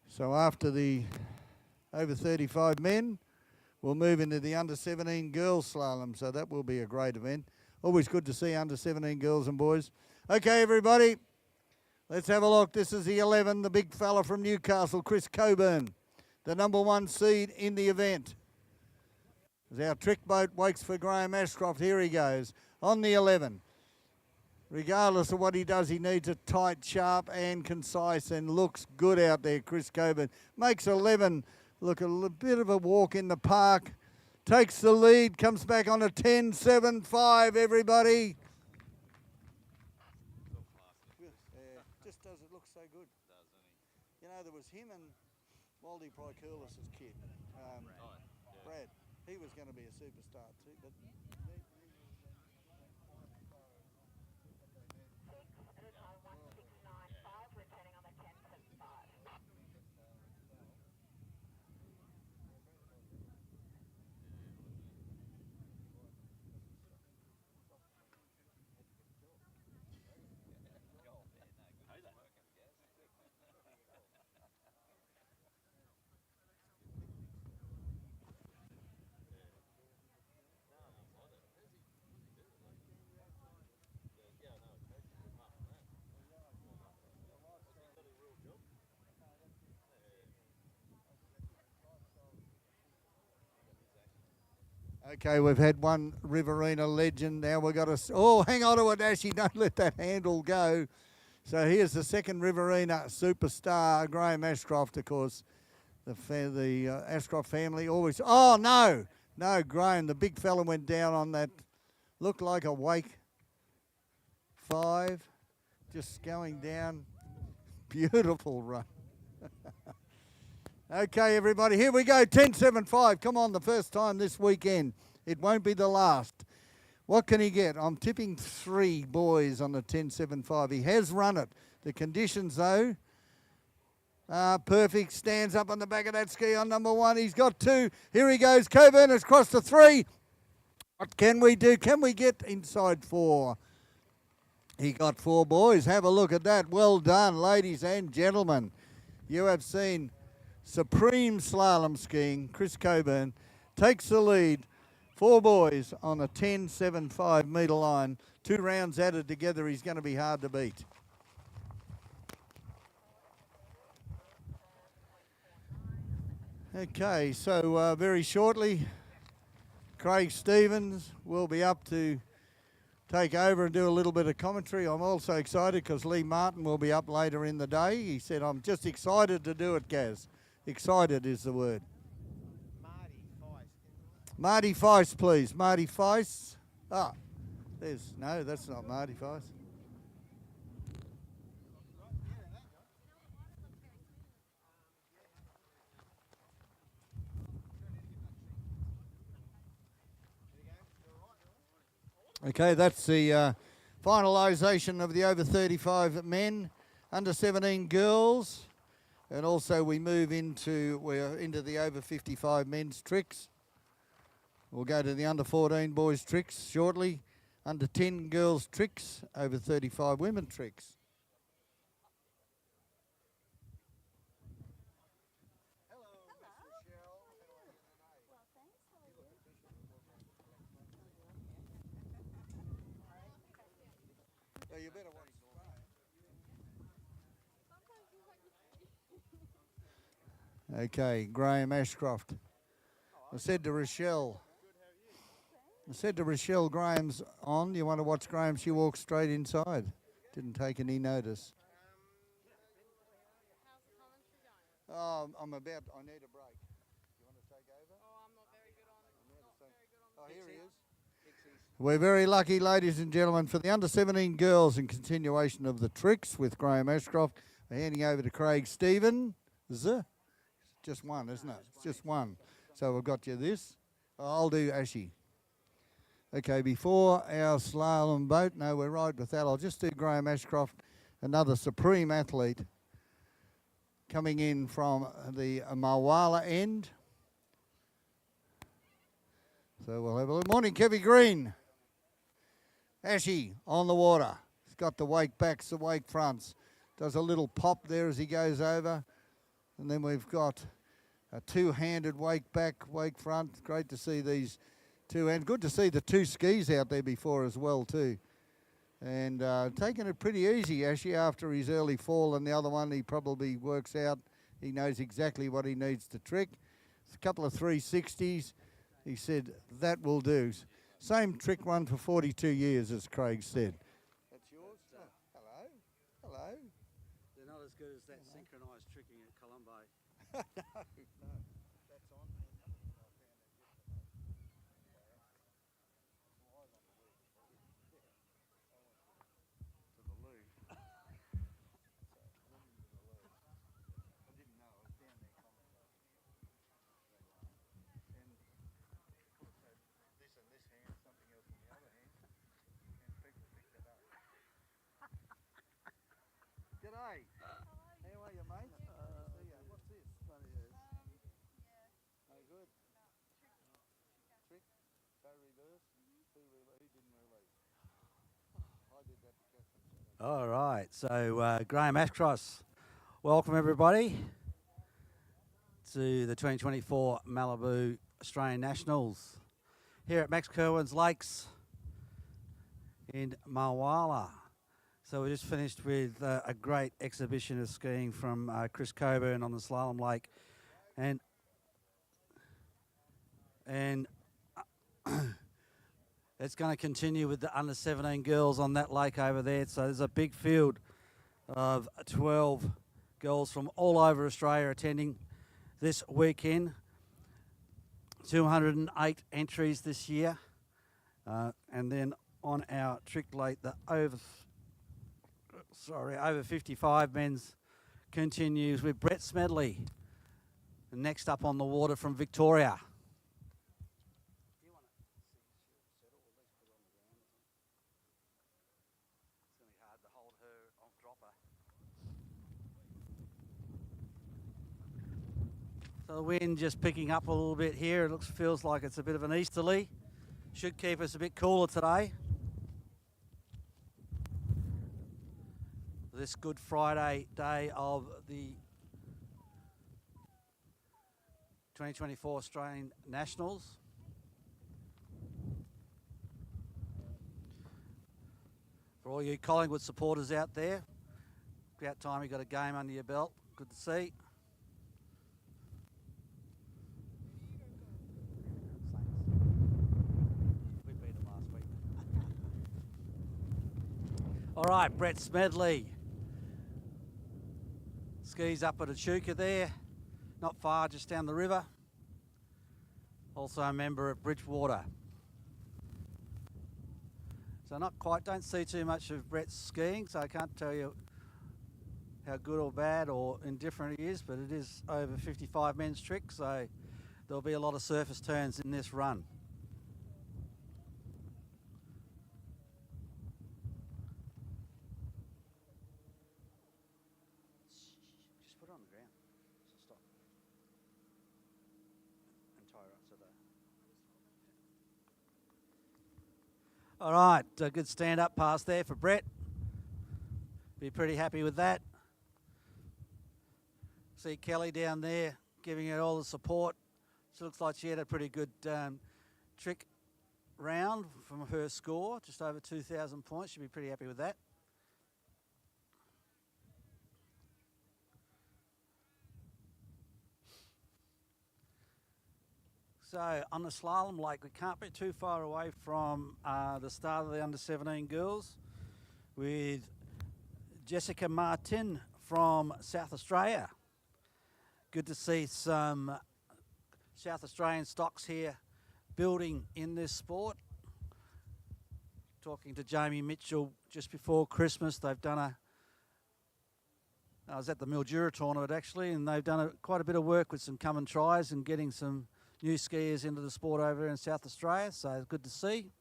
So after the over 35 men, we'll move into the under 17 girls slalom. So that will be a great event. Always good to see under 17 girls and boys. Okay, everybody, let's have a look. This is the 11, the big fella from Newcastle, Chris Coburn, the number 1 seed in the event. As our trick boat waits for Graham Ashcroft, here he goes on the 11. Regardless of what he does, he needs it tight, sharp and concise, and looks good out there, Chris Coburn. Makes 11 look a little bit of a walk in the park. Takes the lead, comes back on a 10.75, everybody. Yeah, just does it look so good. You know, there was him and Waldy Prykulis' kid, Brad. He was going to be a superstar too, but... Okay, we've had one Riverina legend. Now we've got a... Oh, hang on to it, Ashy. Don't let that handle go. So here's the second Riverina superstar, Graham Ashcroft, of course. The Ashcroft family always... Oh, no. No, Graham, the big fella went down on that. Looked like a wake. 5. Just going down. Beautiful run. Okay, everybody, here we go, 10.75. Come on, the first time this weekend. It won't be the last. What can he get? I'm tipping 3 boys on the 10.75. He has run it. The conditions, though, are perfect. Stands up on the back of that ski on number 1. He's got 2. Here he goes. Coburn has crossed the 3. What can we do? Can we get inside 4? He got 4 boys. Have a look at that. Well done, ladies and gentlemen. You have seen... supreme slalom skiing. Chris Coburn takes the lead. 4 boys on a 10.75 metre line. 2 rounds added together. He's going to be hard to beat. Okay, so very shortly, Craig Stevens will be up to take over and do a little bit of commentary. I'm also excited because Lee Martin will be up later in the day. He said, I'm just excited to do it, Gaz. Excited is the word. Marty Feist, please. Marty Feist. Ah, no, that's not Marty Feist. Okay, that's the finalisation of the over 35 men, under 17 girls. And also we move into the over 55 men's tricks. We'll go to the under 14 boys tricks shortly. Under 10 girls tricks, over 35 women tricks. You better watch. Okay, Graham Ashcroft. I said to Rochelle, Graham's on. You want to watch Graham? She walked straight inside. Didn't take any notice. How's the commentary going? I need a break. You want to take over? Oh, I'm not very good on. Oh, here he is. We're very lucky, ladies and gentlemen, for the under-17 girls in continuation of the tricks with Graham Ashcroft. We're handing over to Craig Stephen. Just one, isn't it? It's just one. So we've got you this. I'll do Ashy. Okay, before our slalom boat, no, we're right with that. I'll just do Graham Ashcroft, another supreme athlete coming in from the Mulwala end. So we'll have a look. Morning, Kevy Green. Ashy on the water. He's got the wake backs, the wake fronts. Does a little pop there as he goes over. And then we've got a two-handed wake back, wake front. Great to see these two. And good to see the two skis out there before as well too. And taking it pretty easy, Ashy, after his early fall. And the other one, he probably works out. He knows exactly what he needs to trick. It's a couple of 360s. He said, that will do. Same trick run for 42 years, as Craig said. That's yours? Oh, hello. Hello. They're not as good as that synchronised tricking at Colombo. No. That's on. To the loo. I didn't know. I was down there commentating. And also this in this hand, something else in the other hand, and people picked it up. G'day. How are you, mate? See ya. What's this? No good. Trick. Toe reverse. He didn't release. I did that to Catherine. All right, so Graham Ashcross, welcome everybody to the 2024 Malibu Australian Nationals here at Max Kirwan's Lakes in Mulwala. So we just finished with a great exhibition of skiing from Chris Coburn on the slalom lake, and it's going to continue with the under 17 girls on that lake over there. So there's a big field of 12 girls from all over Australia attending this weekend. 208 entries this year, and then on our trick late, the over 55 men's continues with Brett Smedley, next up on the water from Victoria. So the wind just picking up a little bit here. It feels like it's a bit of an easterly. Should keep us a bit cooler today. This Good Friday day of the 2024 Australian Nationals. For all you Collingwood supporters out there, about time you got a game under your belt. Good to see. All right, Brett Smedley. Skis up at Echuca there, not far, just down the river. Also a member at Bridgewater. So not quite, don't see too much of Brett's skiing, so I can't tell you how good or bad or indifferent he is, but it is over 55 men's trick, so there'll be a lot of surface turns in this run. All right, a good stand-up pass there for Brett. Be pretty happy with that. See Kelly down there giving it all the support. She looks like she had a pretty good trick round from her score, just over 2,000 points. She'll be pretty happy with that. So on the slalom lake, we can't be too far away from the start of the under-17 girls with Jessica Martin from South Australia. Good to see some South Australian stocks here building in this sport. Talking to Jamie Mitchell just before Christmas, they've done I was at the Mildura tournament actually, and they've done quite a bit of work with some come and tries and getting some new skiers into the sport over in South Australia, so it's good to see.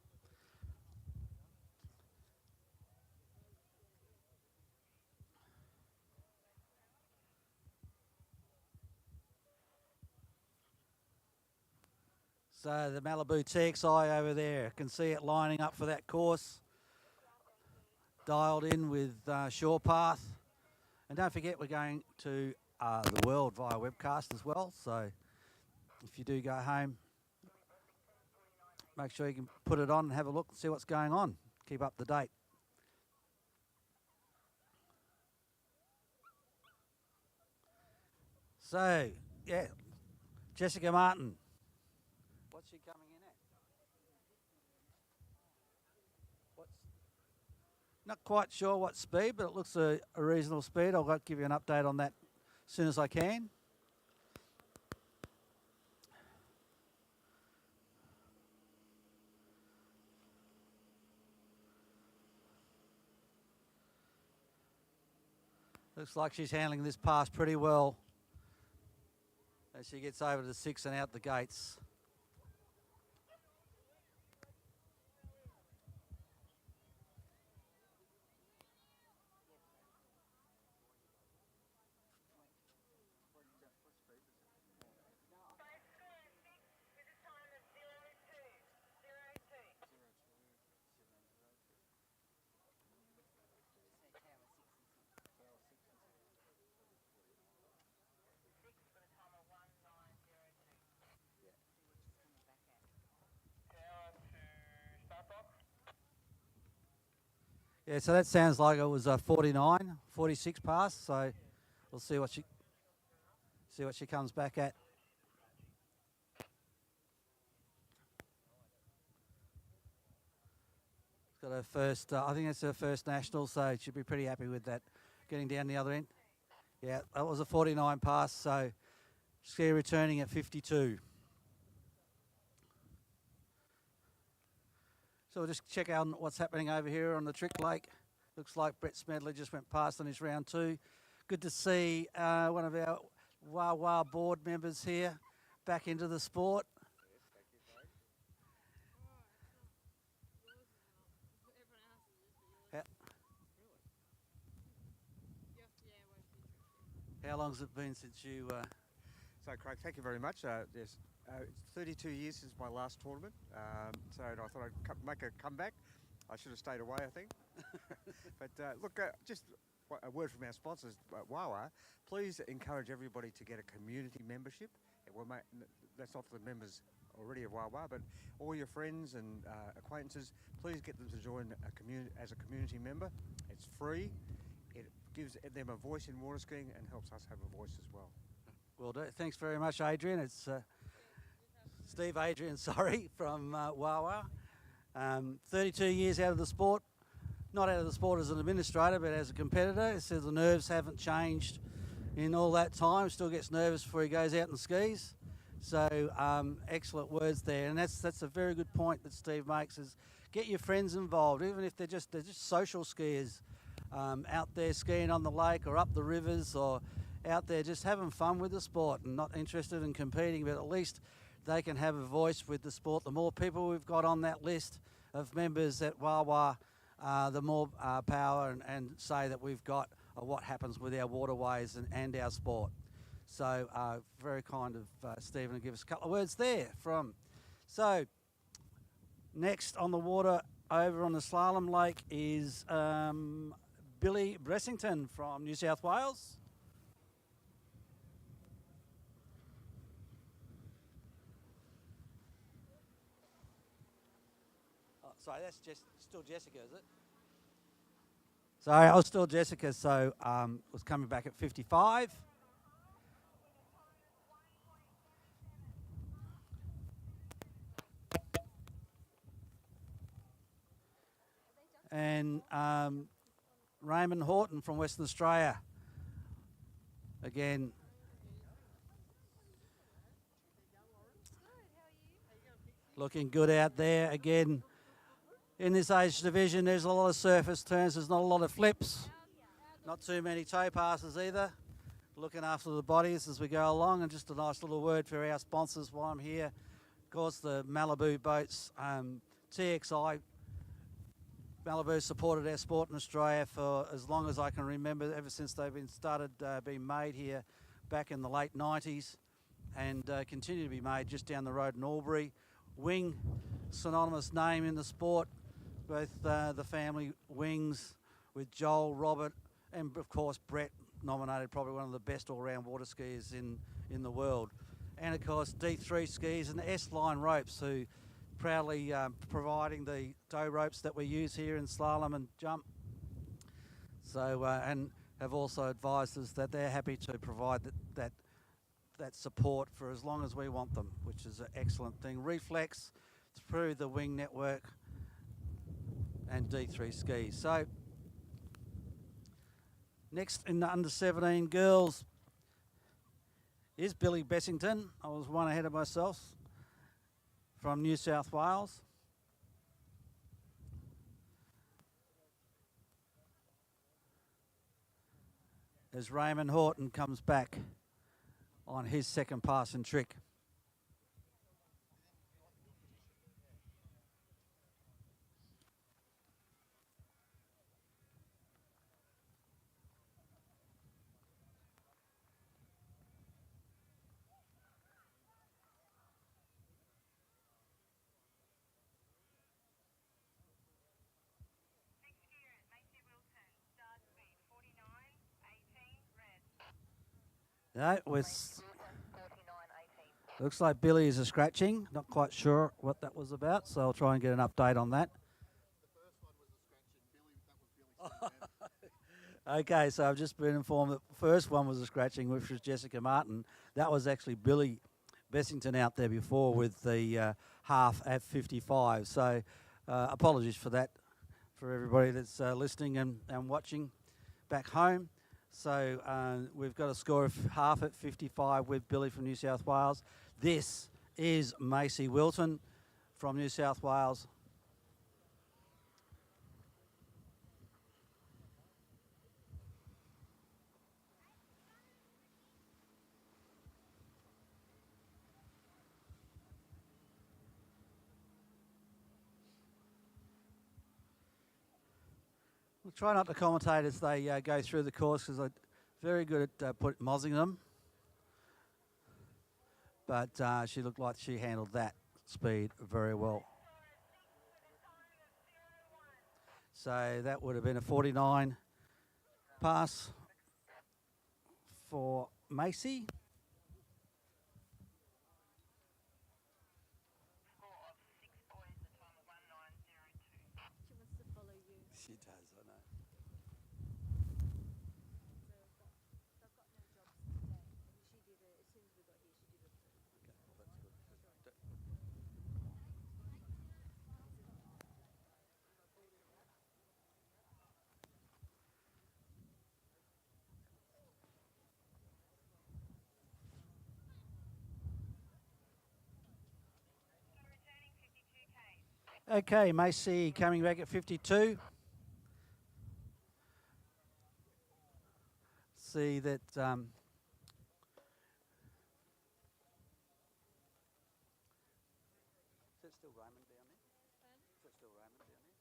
So the Malibu TXI over there, can see it lining up for that course. Dialed in with Shore Path. And don't forget, we're going to the world via webcast as well, so if you do go home, make sure you can put it on and have a look and see what's going on. Keep up to date. So, yeah, Jessica Martin. What's she coming in at? Not quite sure what speed, but it looks a reasonable speed. I'll give you an update on that as soon as I can. Looks like she's handling this pass pretty well as she gets over to 6 and out the gates. Yeah, so that sounds like it was a 46 pass. So we'll see what she comes back at. Got her first. I think it's her first national, so she'll be pretty happy with that. Getting down the other end. Yeah, that was a 49 pass. So ski returning at 52. So we'll just check out what's happening over here on the Trick Lake. Looks like Brett Smedley just went past on his round 2. Good to see one of our Wawa board members here back into the sport. How long has it been since you... So, Craig, thank you very much. It's 32 years since my last tournament, so I thought I'd make a comeback. I should have stayed away, I think. But look, just a word from our sponsors, Wawa. Please encourage everybody to get a community membership. That's not for the members already of Wawa, but all your friends and acquaintances, please get them to join as a community member. It's free. It gives them a voice in water skiing and helps us have a voice as well. Well, thanks very much, Adrian. It's Steve Adrian, sorry, from Wawa. 32 years out of the sport. Not out of the sport as an administrator, but as a competitor. He says the nerves haven't changed in all that time. Still gets nervous before he goes out and skis. So excellent words there. And that's a very good point that Steve makes, is get your friends involved, even if they're just social skiers out there skiing on the lake or up the rivers or out there just having fun with the sport and not interested in competing, but at least they can have a voice with the sport. The more people we've got on that list of members at Wawa, the more power and say that we've got what happens with our waterways and our sport. So very kind of Stephen to give us a couple of words there from. So next on the water over on the slalom lake is Billy Bressington from New South Wales. Sorry, that's still Jessica, is it? Sorry, I was still Jessica, so was coming back at 55. and Raymond Horton from Western Australia. Again, looking good out there. Again, in this age division, there's a lot of surface turns. There's not a lot of flips. Not too many toe passes either. Looking after the bodies as we go along. And just a nice little word for our sponsors while I'm here. Of course, the Malibu Boats, TXI. Malibu supported our sport in Australia for as long as I can remember, ever since they've been being made here back in the late 90s, and continue to be made just down the road in Albury. Wing, synonymous name in the sport. Both the family Wings with Joel, Robert, and of course Brett, nominated probably one of the best all-round water skiers in the world. And of course D3 Skis and S-Line Ropes, who proudly providing the tow ropes that we use here in slalom and jump. So and have also advised us that they're happy to provide that support for as long as we want them, which is an excellent thing. Reflex through the Wing Network and D3 Skis. So next in the under 17 girls is Billy Bessington. I was one ahead of myself, from New South Wales. As Raymond Horton comes back on his second pass and trick. No, looks like Billy is a scratching. Not quite sure what that was about, so I'll try and get an update on that. Okay, so I've just been informed that the first one was a scratching, which was Jessica Martin. That was actually Billy Bessington out there before with the half at 55. So apologies for that, for everybody that's listening and watching back home. So we've got a score of half at 55 with Billy from New South Wales. This is Macy Wilton from New South Wales. We'll try not to commentate as they go through the course, because I'm very good at mozzing them. But she looked like she handled that speed very well. So that would have been a 49 pass for Macy. She does, I know. Okay, Macy coming back at 52. See that is that still Raymond down there? Is that still Raymond down there?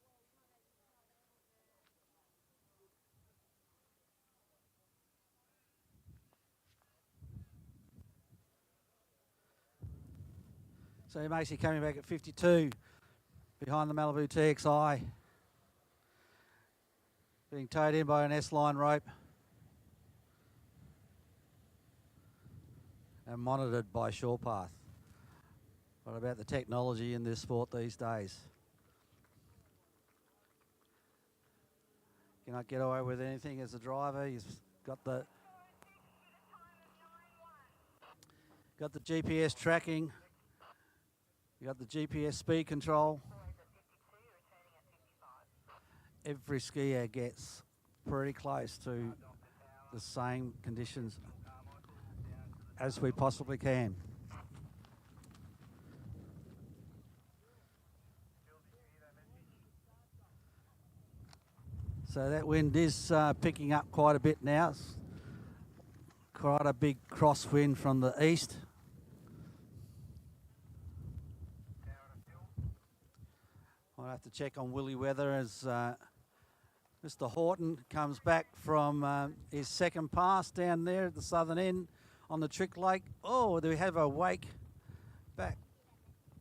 So Macy coming back at 52 behind the Malibu TXI. Being towed in by an S-line rope. And monitored by Shorepath. What about the technology in this sport these days? You cannot get away with anything as a driver. You've got the GPS tracking. You got the GPS speed control. every skier gets pretty close to the same conditions as we possibly can. So that wind is picking up quite a bit now. It's quite a big crosswind from the east. I'll have to check on Willy weather as Mr. Horton comes back from his second pass down there at the southern end on the Trick Lake. Oh, do we have a wake back?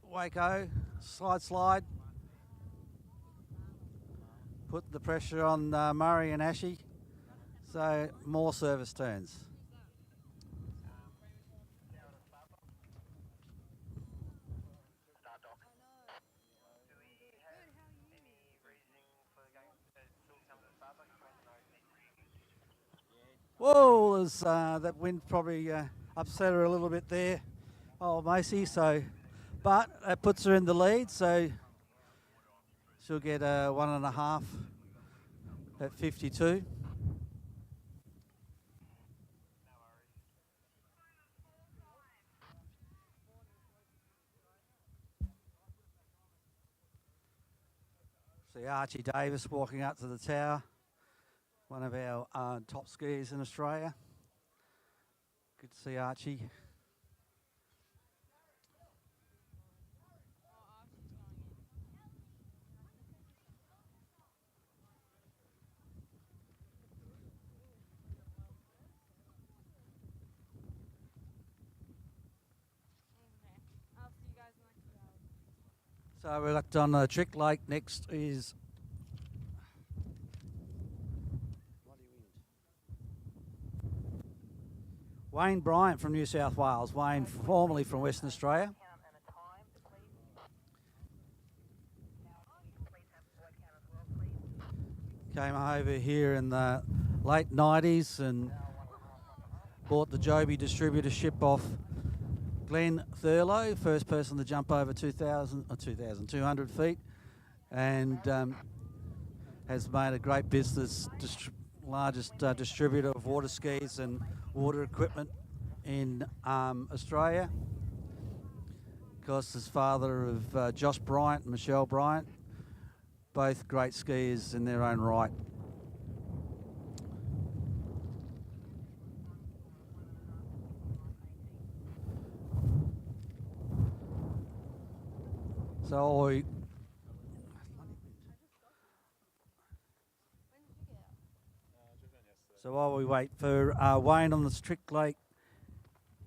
Wake-o, slide. Put the pressure on Murray and Ashy. So more service turns. Whoa, there's, that wind probably upset her a little bit there. Oh, Macy, so, but that puts her in the lead, so she'll get a 1.5 at 52. See Archie Davis walking up to the tower, one of our top skiers in Australia. Good to see Archie. So we've got on the Trick Lake. Next is Wayne Bryant from New South Wales. Wayne, formerly from Western Australia. Came over here in the late 90s and bought the Joby distributorship off Glenn Thurlow, first person to jump over 2,200 feet, and has made a great business, largest distributor of water skis and water equipment in Australia. Of course, his father of Josh Bryant and Michelle Bryant, both great skiers in their own right. So while we wait for Wayne on the Trick Lake,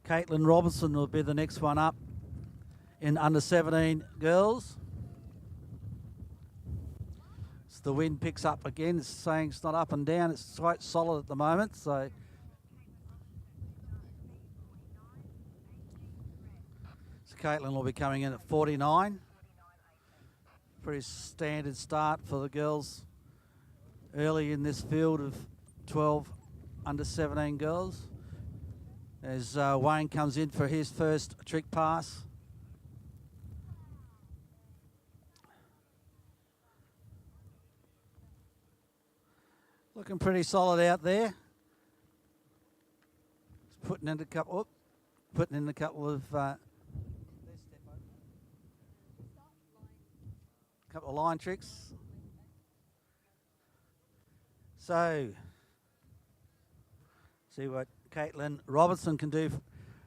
Caitlin Robinson will be the next one up in under 17 girls. So the wind picks up again. It's saying it's not up and down. It's quite solid at the moment. So Caitlin will be coming in at 49. Pretty standard start for the girls early in this field of 12 under 17 girls. As Wayne comes in for his first trick pass. Looking pretty solid out there. Putting in a couple of couple of line tricks. So, see what Caitlin Robinson can do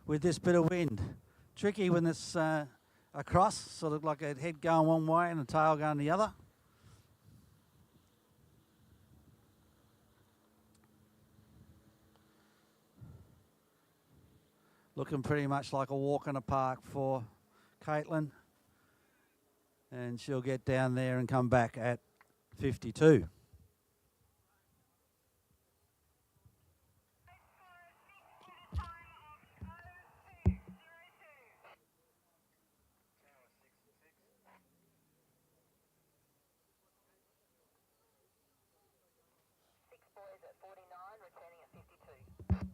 with this bit of wind. Tricky when it's across, sort of like a head going one way and a tail going the other. Looking pretty much like a walk in a park for Caitlin. And she'll get down there and come back at 52. Six boys at 49, returning at 52.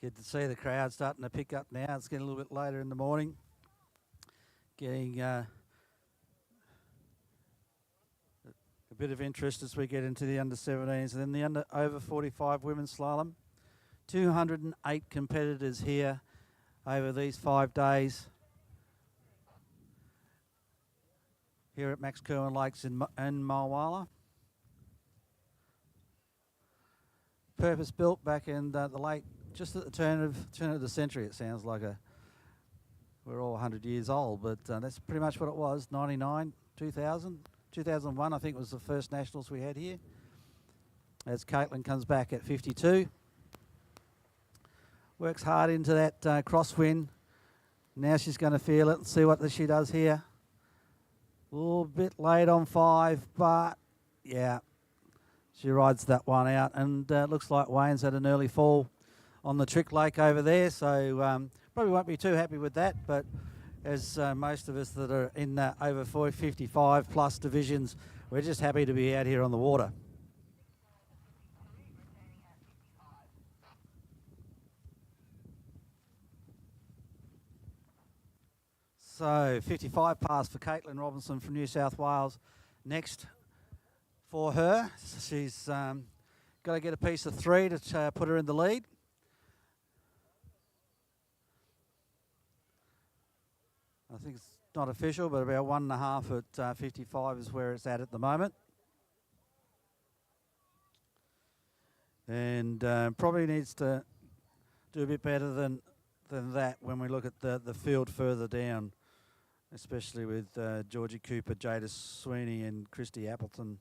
Good to see the crowd starting to pick up now. It's getting a little bit later in the morning. Getting a bit of interest as we get into the under-17s and then the over 45 women's slalom. 208 competitors here over these 5 days here at Max Kirwan Lakes in Mulwala. Purpose built back in the late, just at the turn of the century. It sounds like we're all 100 years old, but that's pretty much what it was. 99, 2000, 2001 I think was the first nationals we had here. As Caitlin comes back at 52. Works hard into that crosswind. Now she's going to feel it and see what she does here. A little bit late on 5, but yeah, she rides that one out. And looks like Wayne's had an early fall on the trick lake over there, so probably won't be too happy with that. But as most of us that are in over 55 plus divisions, we're just happy to be out here on the water. So 55 pass for Caitlin Robinson from New South Wales. Next for her, she's got to get a piece of 3 to put her in the lead. I think it's not official, but about 1.5 at 55 is where it's at the moment. And probably needs to do a bit better than that when we look at the field further down, especially with Georgie Cooper, Jada Sweeney and Christy Appleton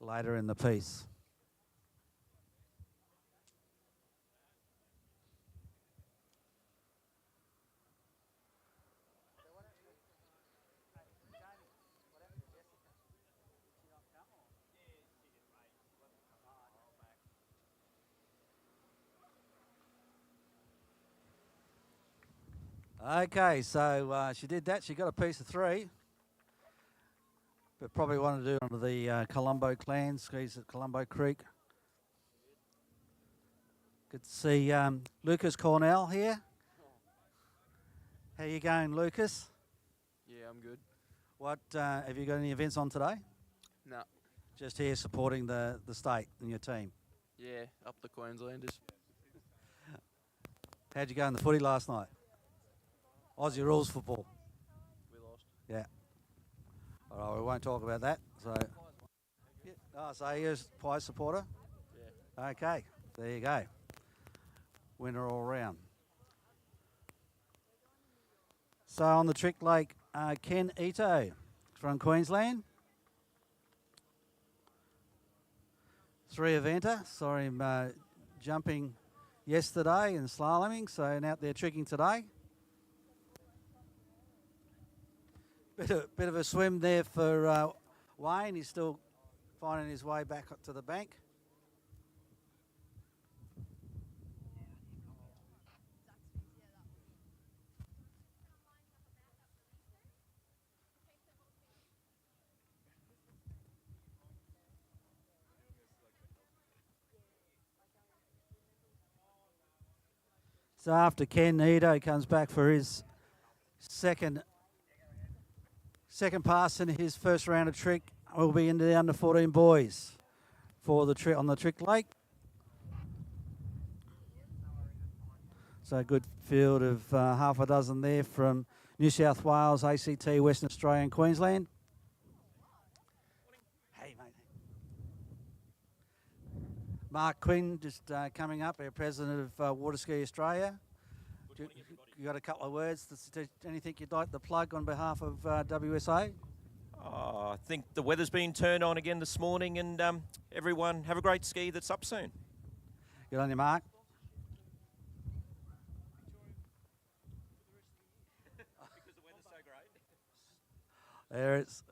later in the piece. Okay, so she did that. She got a piece of 3, but probably wanted to do it under the Colombo clan skis at Colombo Creek. Good to see Lucas Cornell here. How you going, Lucas? Yeah, I'm good. What have you got any events on today? No. Just here supporting the state and your team. Yeah, up the Queenslanders. How'd you go in the footy last night? Aussie rules football. We lost. Yeah. All right, we won't talk about that. So, yeah. Oh, so you're a Pies supporter? Yeah. Okay, there you go. Winner all round. So on the trick lake, Ken Ito from Queensland. 3-eventer. Saw him jumping yesterday and slaloming, so out there tricking today. Bit of a swim there for Wayne. He's still finding his way back up to the bank. So after Ken Ito comes back for his second pass in his first round of trick, will be into the under 14 boys for the trick on the trick lake. So a good field of half a dozen there from New South Wales, ACT, Western Australia and Queensland. Hey mate. Mark Quinn just coming up, our president of Waterski Australia. You got a couple of words? Anything you'd like to plug on behalf of WSA? I think the weather's been turned on again this morning, and everyone have a great ski that's up soon. Good on you, Mark. Because the weather's so great. There it's.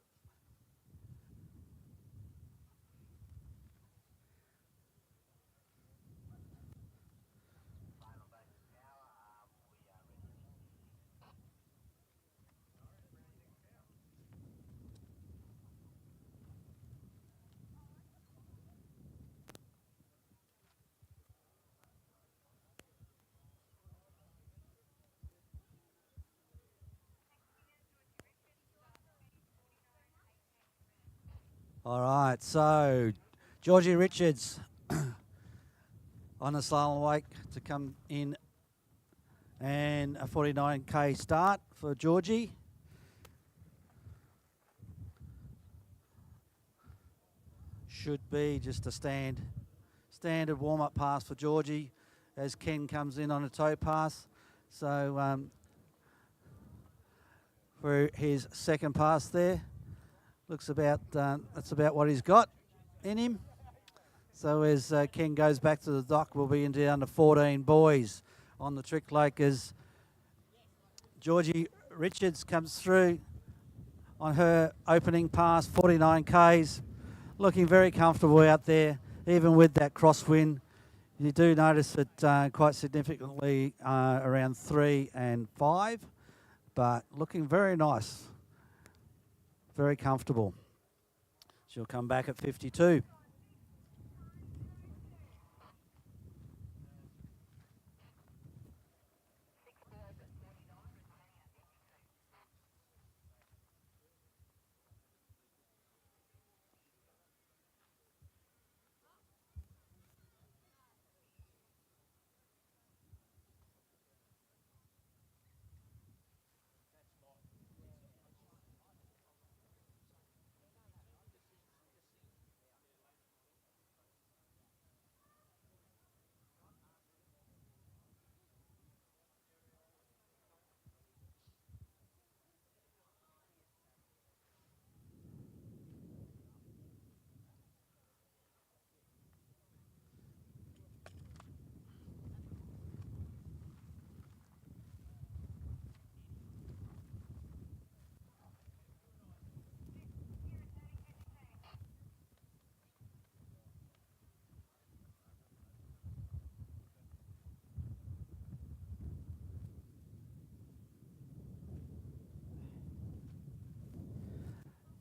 All right, so Georgie Richards on the slalom wake to come in, and a 49k start for Georgie. Should be just a standard warm-up pass for Georgie as Ken comes in on a toe pass. So for his second pass there, looks about that's about what he's got in him. So as Ken goes back to the dock, we'll be into the under 14 boys on the trick lake as Georgie Richards comes through on her opening pass, 49 Ks, looking very comfortable out there, even with that crosswind. You do notice it quite significantly around 3 and 5, but looking very nice, very comfortable. She'll come back at 52.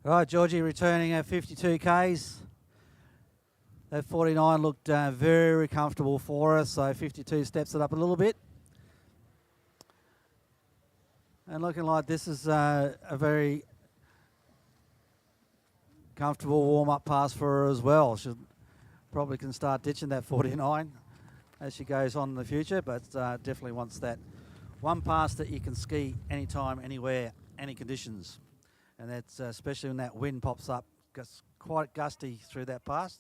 Right, Georgie returning at 52 Ks. That 49 looked very comfortable for us, so 52 steps it up a little bit. And looking like this is a very comfortable warm-up pass for her as well. She probably can start ditching that 49 as she goes on in the future, but definitely wants that one pass that you can ski anytime, anywhere, any conditions. And that's especially when that wind pops up, gets quite gusty through that pass.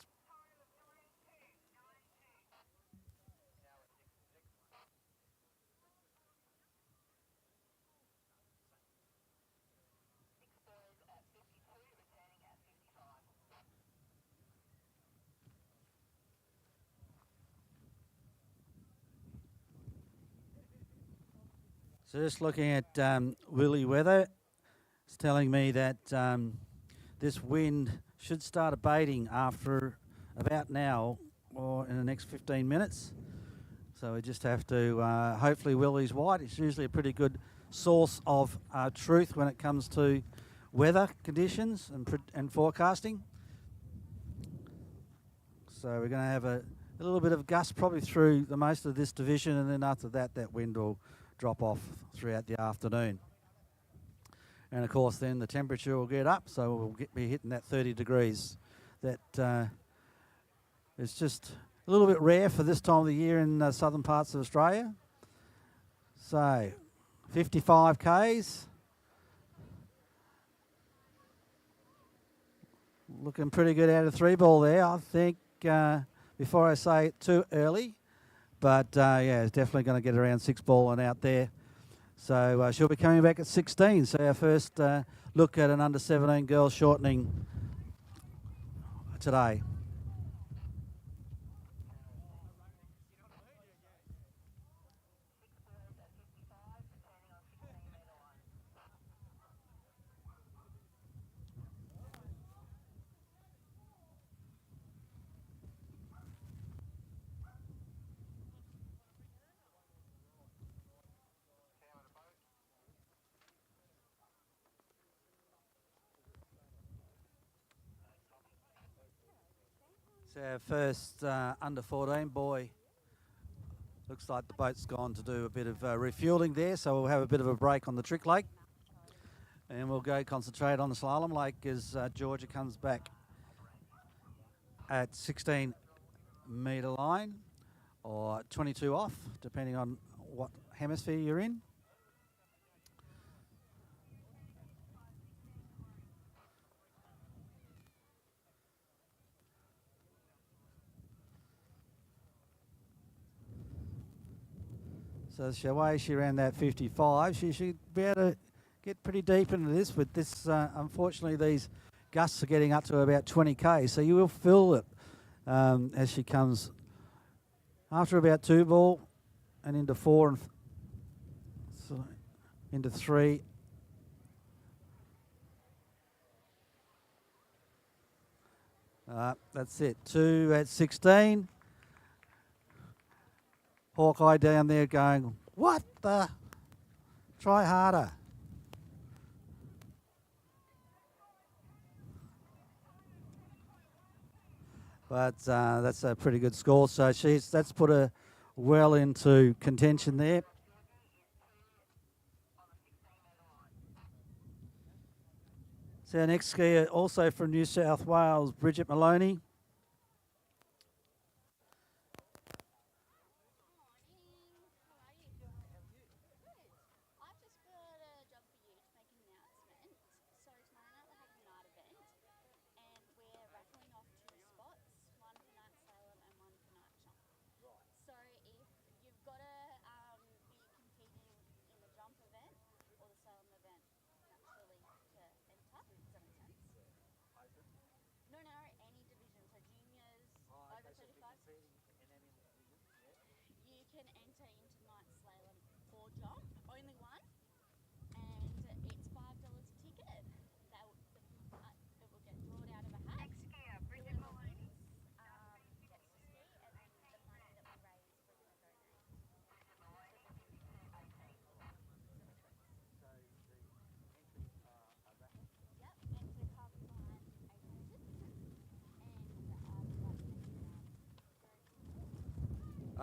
So just looking at Willie weather, it's telling me that this wind should start abating after about now or in the next 15 minutes. So we just have to, hopefully Willie's white. It's usually a pretty good source of truth when it comes to weather conditions and forecasting. So we're going to have a little bit of gust probably through the most of this division, and then after that, that wind will drop off throughout the afternoon. And of course then the temperature will get up, so we'll be hitting that 30 degrees. That is just a little bit rare for this time of the year in southern parts of Australia. So 55 Ks. Looking pretty good out of 3-ball there, I think, before I say it too early. But yeah, it's definitely going to get around 6-ball and out there. So she'll be coming back at 16. So our first look at an under 17 girl shortening today. Our first under 14 boy. Looks like the boat's gone to do a bit of refueling there, so we'll have a bit of a break on the trick lake. And we'll go concentrate on the slalom lake as Georgia comes back at 16 metre line or 22 off, depending on what hemisphere you're in. So Shaway, she ran that 55. She should be able to get pretty deep into this. With this, unfortunately, these gusts are getting up to about 20k, so you will feel it as she comes after about 2 ball and into 4 and so into 3. That's it. 2 at 16. Hawkeye down there going, what the? Try harder. But that's a pretty good score. So that's put her well into contention there. So our next skier, also from New South Wales, Bridget Maloney.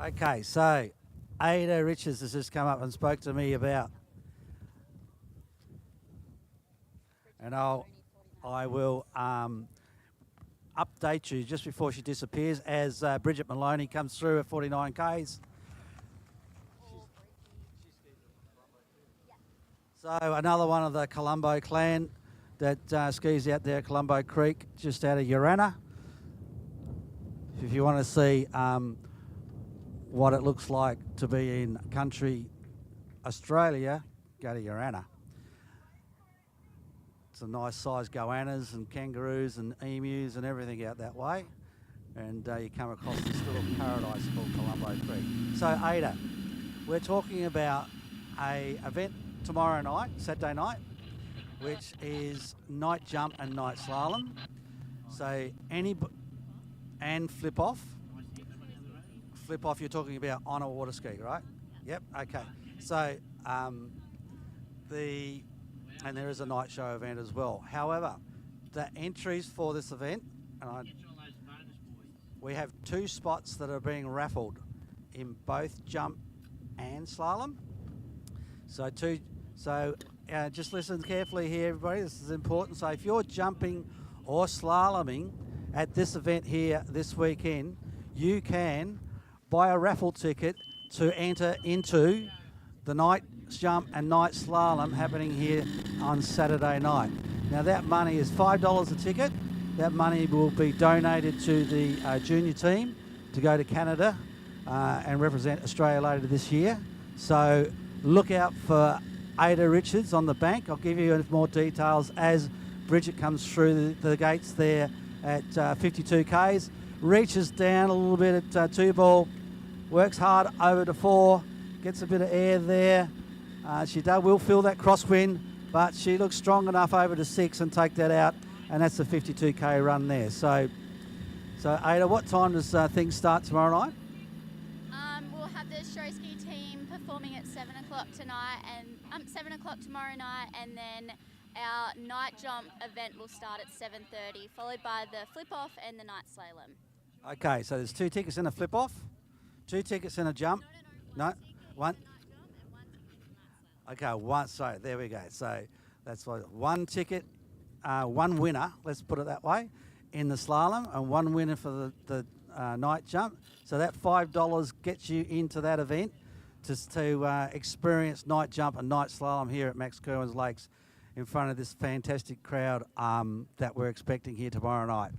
Okay, so Ada Richards has just come up and spoke to me about, and I will update you just before she disappears as Bridget Maloney comes through at 49 Ks. So another one of the Colombo clan that skis out there at Colombo Creek, just out of Urana. If you want to see what it looks like to be in country Australia, go to Urana. It's a nice size goannas and kangaroos and emus and everything out that way. And you come across this little paradise called Colombo Creek. So Ada, we're talking about a event tomorrow night, Saturday night, which is night jump and night slalom. So and flip off. Flip off, you're talking about on a water ski, right? Yep, okay. So and there is a night show event as well. However, the entries for this event, we have 2 spots that are being raffled in both jump and slalom. So just listen carefully here, everybody. This is important. So if you're jumping or slaloming at this event here this weekend, you can buy a raffle ticket to enter into the night jump and night slalom happening here on Saturday night. Now that money is $5 a ticket. That money will be donated to the junior team to go to Canada and represent Australia later this year. So look out for Ada Richards on the bank. I'll give you more details as Bridget comes through the gates there at 52 Ks. Reaches down a little bit at 2 ball, works hard over to 4, gets a bit of air there. She will feel that crosswind, but she looks strong enough over to 6 and take that out, and that's the 52k run there. So Ada, what time does things start tomorrow night? We'll have the Waterski team performing at 7 o'clock tonight, and 7 o'clock tomorrow night, and then our night jump event will start at 7:30, followed by the flip off and the night slalom. Okay, so there's 2 tickets in a flip off, 2 tickets in a jump. No, one. Okay, one. So there we go. So that's why 1 ticket, 1 winner. Let's put it that way. in the slalom and 1 winner for the night jump. So that $5 gets you into that event to experience night jump and night slalom here at Max Kirwan's Lakes in front of this fantastic crowd that we're expecting here tomorrow night.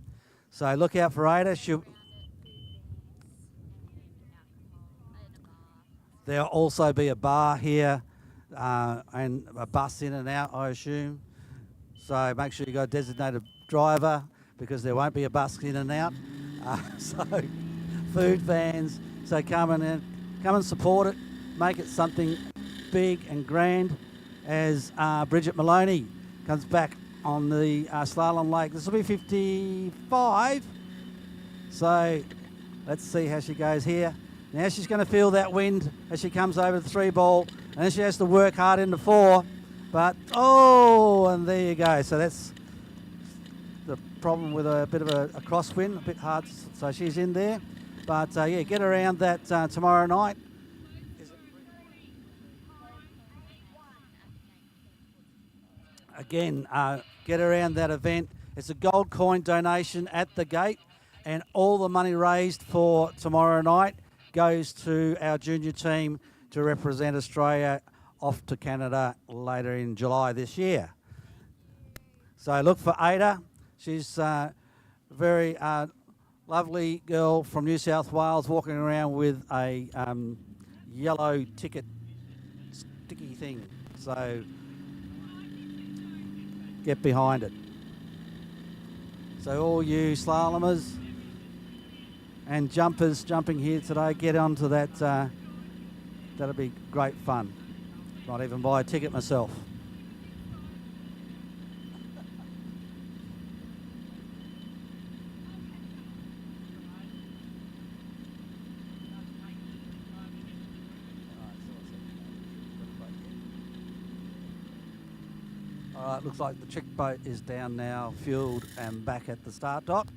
So look out for Ada. There'll also be a bar here and a bus in and out, I assume. So make sure you got a designated driver because there won't be a bus in and out. So food vans. So come and support it. Make it something big and grand as Bridget Maloney comes back on the slalom lake. This will be 55. So let's see how she goes here. Now she's going to feel that wind as she comes over the 3 ball, and then she has to work hard into 4. But, and there you go. So that's the problem with a bit of a crosswind, a bit hard. So she's in there. But, yeah, get around that tomorrow night. Again, get around that event. It's a gold coin donation at the gate, and all the money raised for tomorrow night goes to our junior team to represent Australia off to Canada later in July this year. So look for Ada. She's a very lovely girl from New South Wales walking around with a yellow sticky thing. So get behind it. So all you slalomers and jumpers jumping here today, get onto that. That'll be great fun. Might even buy a ticket myself. All right, looks like the trick boat is down now, fueled and back at the start dock.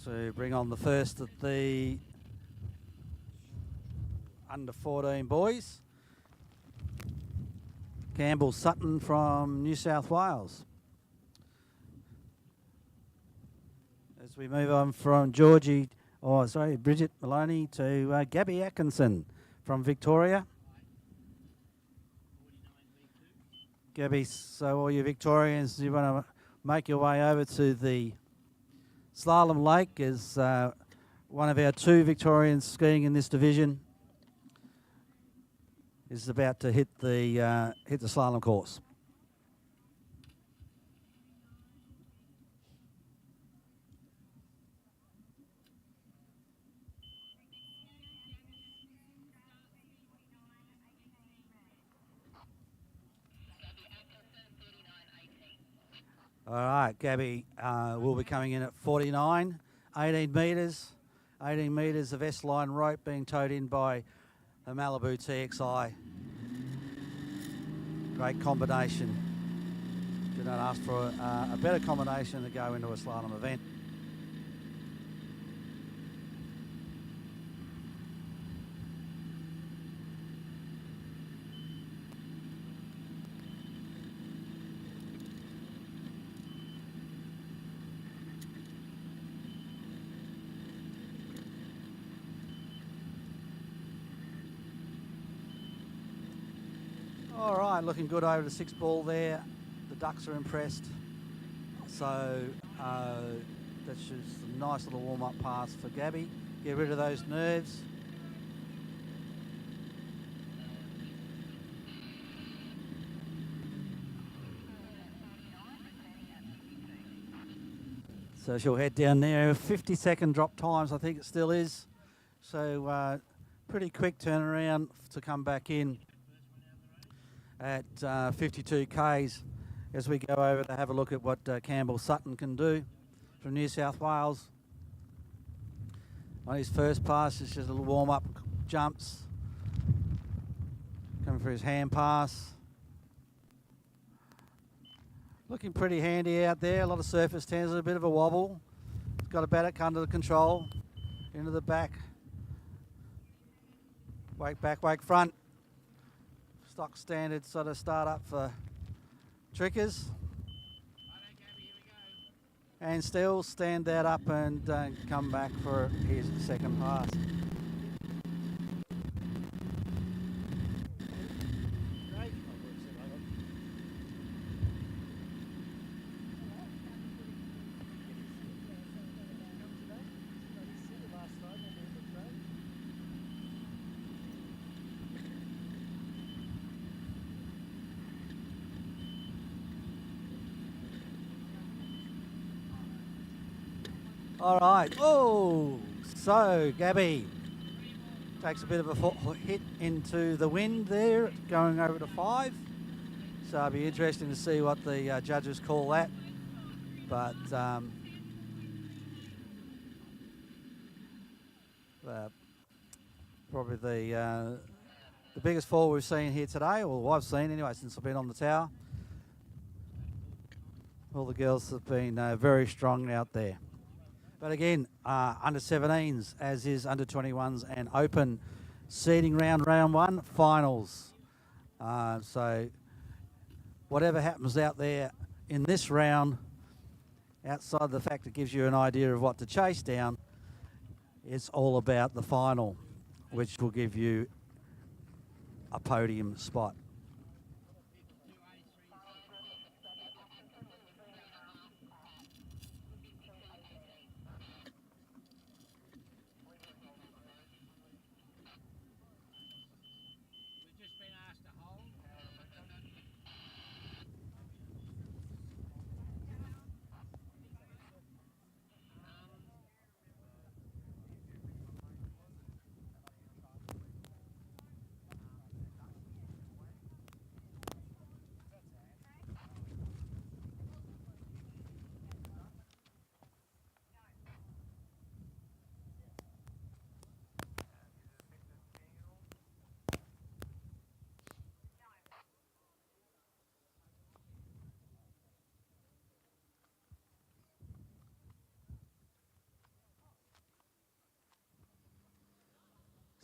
So bring on the first of the under 14 boys. Campbell Sutton from New South Wales. As we move on from Bridget Maloney to Gabby Atkinson from Victoria. Gabby, so all you Victorians, you want to make your way over to the Slalom Lake as one of our 2 Victorians skiing in this division is about to hit the slalom course. All right, Gabby will be coming in at 49, 18 metres. 18 metres of S-line rope being towed in by the Malibu TXI. Great combination. Do not ask for a better combination to go into a slalom event. All right, looking good over the 6 ball there. The ducks are impressed. So that's just a nice little warm-up pass for Gabby. Get rid of those nerves. So she'll head down there. 50-second drop times, I think it still is. So pretty quick turnaround to come back in at 52 Ks as we go over to have a look at what Campbell Sutton can do from New South Wales. On his first pass, it's just a little warm-up jumps. Coming for his hand pass. Looking pretty handy out there. A lot of surface tens, a bit of a wobble. He's got a paddock under the control. Into the back. Wake back, wake front. Stock standard sort of start up for trickers. and still stand that up and come back for his second pass. All right. Oh, so Gabby takes a bit of a hit into the wind there, going over to 5. So it'll be interesting to see what the judges call that. But probably the biggest fall we've seen here today, or I've seen anyway since I've been on the tower. All the girls have been very strong out there. But again, under 17s, as is under 21s and open seeding round 1, finals. So whatever happens out there in this round, outside the fact it gives you an idea of what to chase down, it's all about the final, which will give you a podium spot.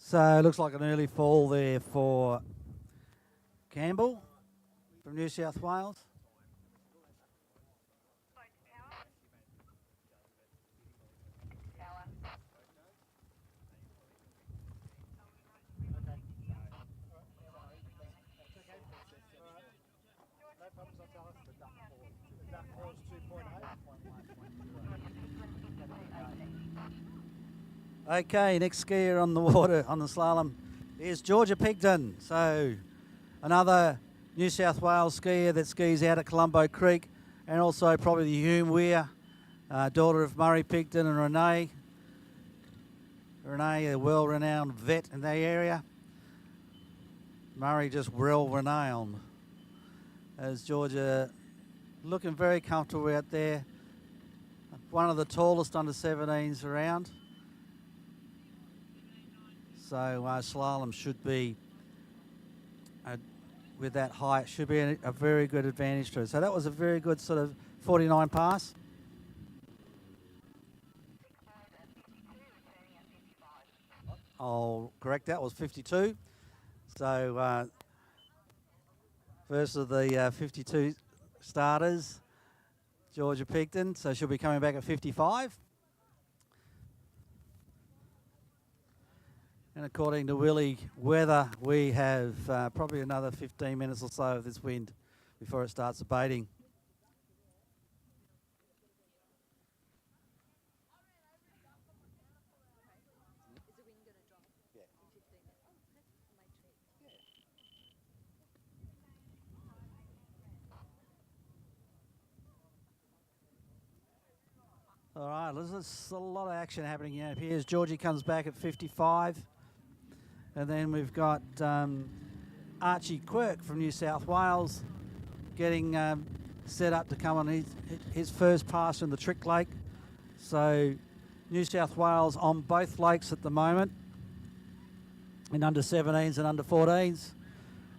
So it looks like an early fall there for Campbell from New South Wales. Okay, next skier on the water on the slalom is Georgia Pigden. So another New South Wales skier that skis out at Colombo Creek, and also probably the Hume Weir, daughter of Murray Pigden and Renee. Renee, a well-renowned vet in the area. Murray just well-renowned. As Georgia looking very comfortable out there. One of the tallest under 17s around. So slalom should be, with that height, should be a very good advantage to her. So that was a very good sort of 49 pass. I'll correct that, was 52. So first of the 52 starters, Georgia Pigden. So she'll be coming back at 55. And according to Willie Weather, we have probably another 15 minutes or so of this wind before it starts abating. All right, there's a lot of action happening out here as Georgie comes back at 55. And then we've got Archie Quirk from New South Wales getting set up to come on his first pass in the Trick Lake. So New South Wales on both lakes at the moment, in under 17s and under 14s.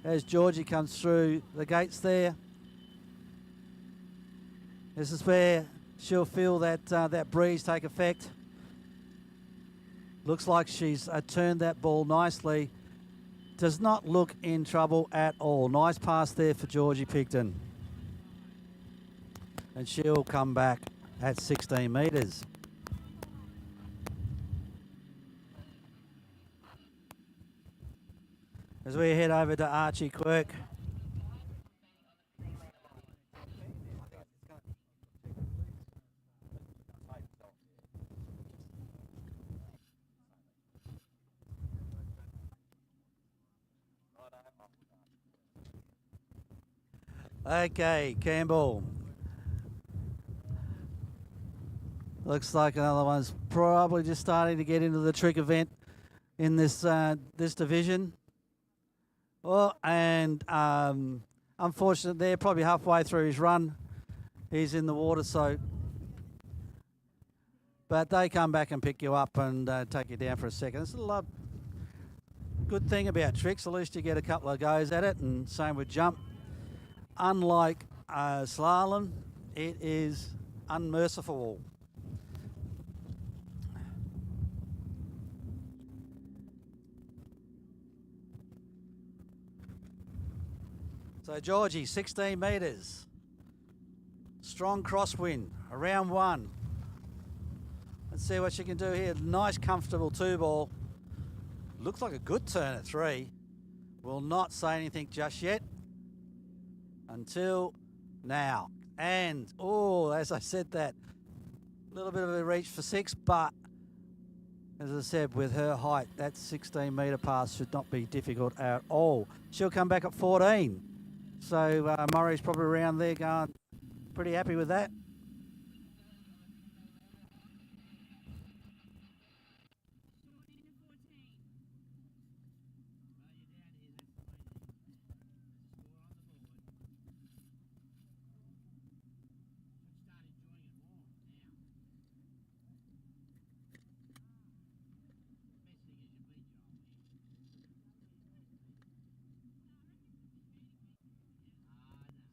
As Georgie comes through the gates there, this is where she'll feel that that breeze take effect. Looks like she's turned that ball nicely. Does not look in trouble at all. Nice pass there for Georgie Pigden. And she'll come back at 16 metres. As we head over to Archie Quirk. Okay, Campbell. Looks like another one's probably just starting to get into the trick event in this this division. Well, and unfortunately, they're probably halfway through his run. He's in the water, so. But they come back and pick you up and take you down for a second. It's a good thing about tricks. At least you get a couple of goes at it, and same with jump. Unlike slalom, it is unmerciful. So Georgie, 16 metres. Strong crosswind, around one. Let's see what she can do here. Nice, comfortable two ball. Looks like a good turn at three. Will not say anything just yet until now. And, oh, as I said that, a little bit of a reach for six, but as I said, with her height, that 16 metre pass should not be difficult at all. She'll come back at 14. So Murray's probably around there going pretty happy with that.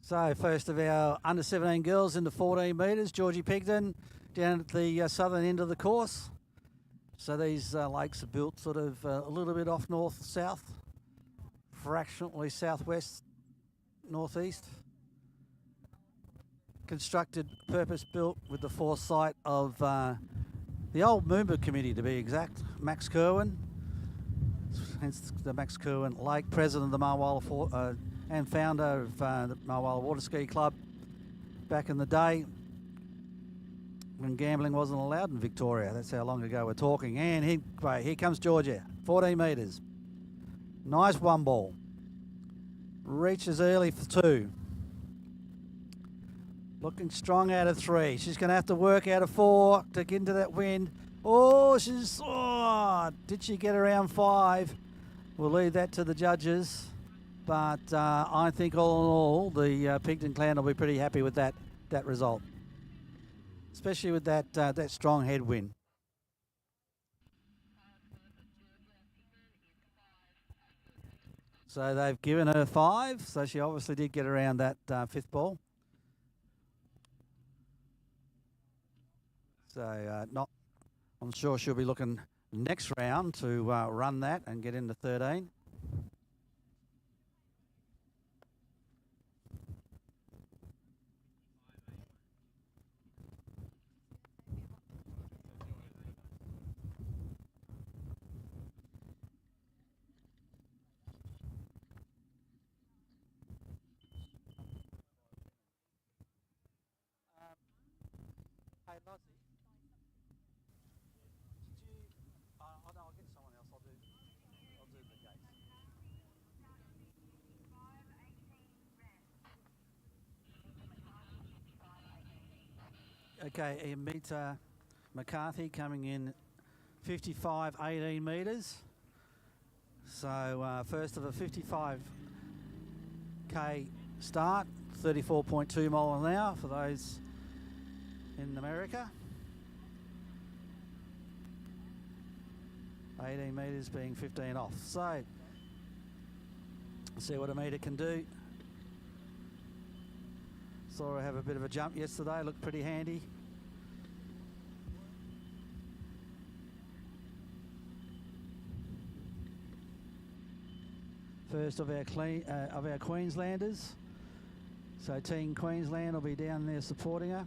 So first of our under 17 girls into 14 metres, Georgie Pigden down at the southern end of the course. So these lakes are built sort of a little bit off north-south, fractionally southwest, northeast. Constructed, purpose-built with the foresight of the old Moomba committee, to be exact, Max Kirwan, hence the Max Kirwan Lake, president of the Mulwala and founder of the Mulwala Waterski Club back in the day when gambling wasn't allowed in Victoria. That's how long ago we're talking. And here comes Georgia, 14 metres. Nice one ball. Reaches early for two. Looking strong out of three. She's going to have to work out of four to get into that wind. Oh, did she get around five? We'll leave that to the judges. But I think all in all, the Pigden clan will be pretty happy with that result, especially with that strong headwind. So they've given her five, so she obviously did get around that fifth ball. So I'm sure she'll be looking next round to run that and get into 13. Hey, Lozzie, did you? I'll get someone else. I'll do the gates. Okay, Amita McCarthy coming in 55.18 metres. So first of a 55k start, 34.2 mile an hour for those in America. 18 metres being 15 off. So see what Amita can do. Saw her have a bit of a jump yesterday, looked pretty handy. First of our Queenslanders. So Team Queensland will be down there supporting her.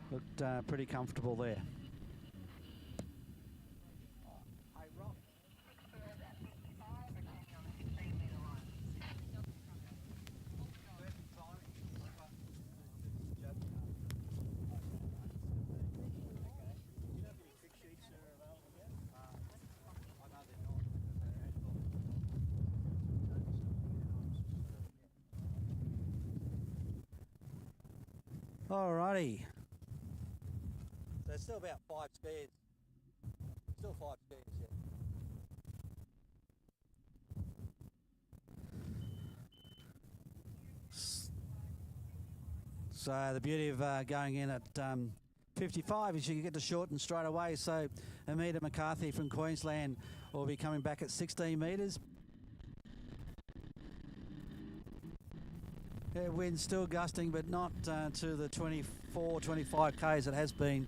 Looked pretty comfortable there. Alrighty. So there's still about 5 skiers. Still 5 skiers, yeah. So the beauty of going in at 55 is you can get to shorten straight away. So Amita McCarthy from Queensland will be coming back at 16 metres. Yeah, wind's still gusting, but not to the 24, 25 k's it has been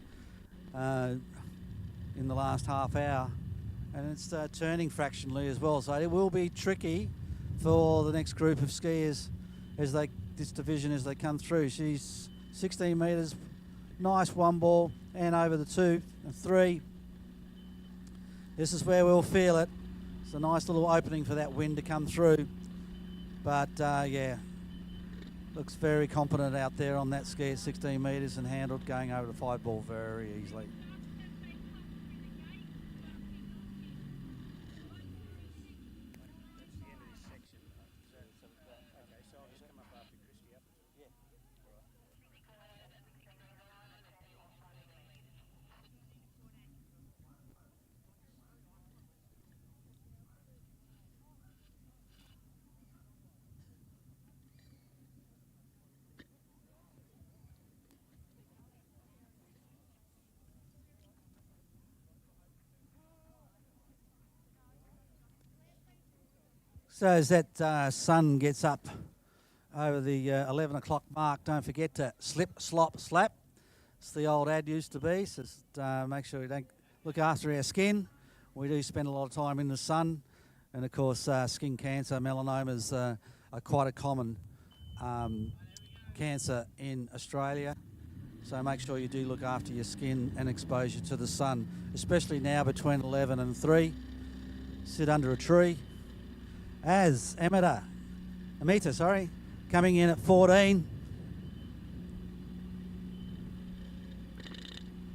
in the last half hour. And it's turning fractionally as well. So it will be tricky for the next group of skiers as this division as they come through. She's 16 metres, nice one ball, and over the 2 and 3. This is where we'll feel it. It's a nice little opening for that wind to come through. But yeah. Looks very competent out there on that ski at 16 metres and handled going over the 5 ball very easily. So as that sun gets up over the 11 o'clock mark, don't forget to slip, slop, slap. It's the old ad used to be, so make sure we don't look after our skin. We do spend a lot of time in the sun, and of course skin cancer, melanomas are quite a common cancer in Australia. So make sure you do look after your skin and exposure to the sun, especially now between 11 and 3. Sit under a tree. As Amita, coming in at 14.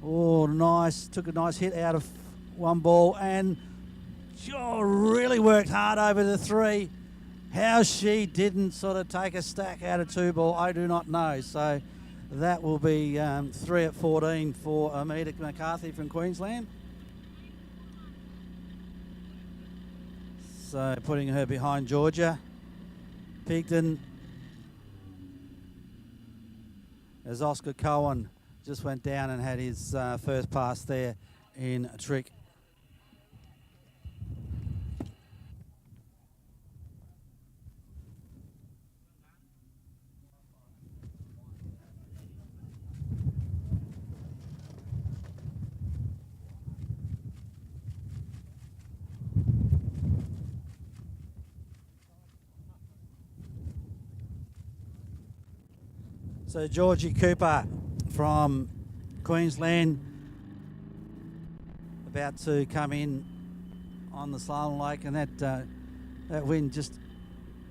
Oh, nice. Took a nice hit out of one ball and really worked hard over the 3. How she didn't sort of take a stack out of 2 ball, I do not know. So that will be 3 at 14 for Amita McCarthy from Queensland. So putting her behind Georgia. Pigden. As Oscar Cohen just went down and had his first pass there in a trick. So Georgie Cooper from Queensland about to come in on the slalom lake, and that wind just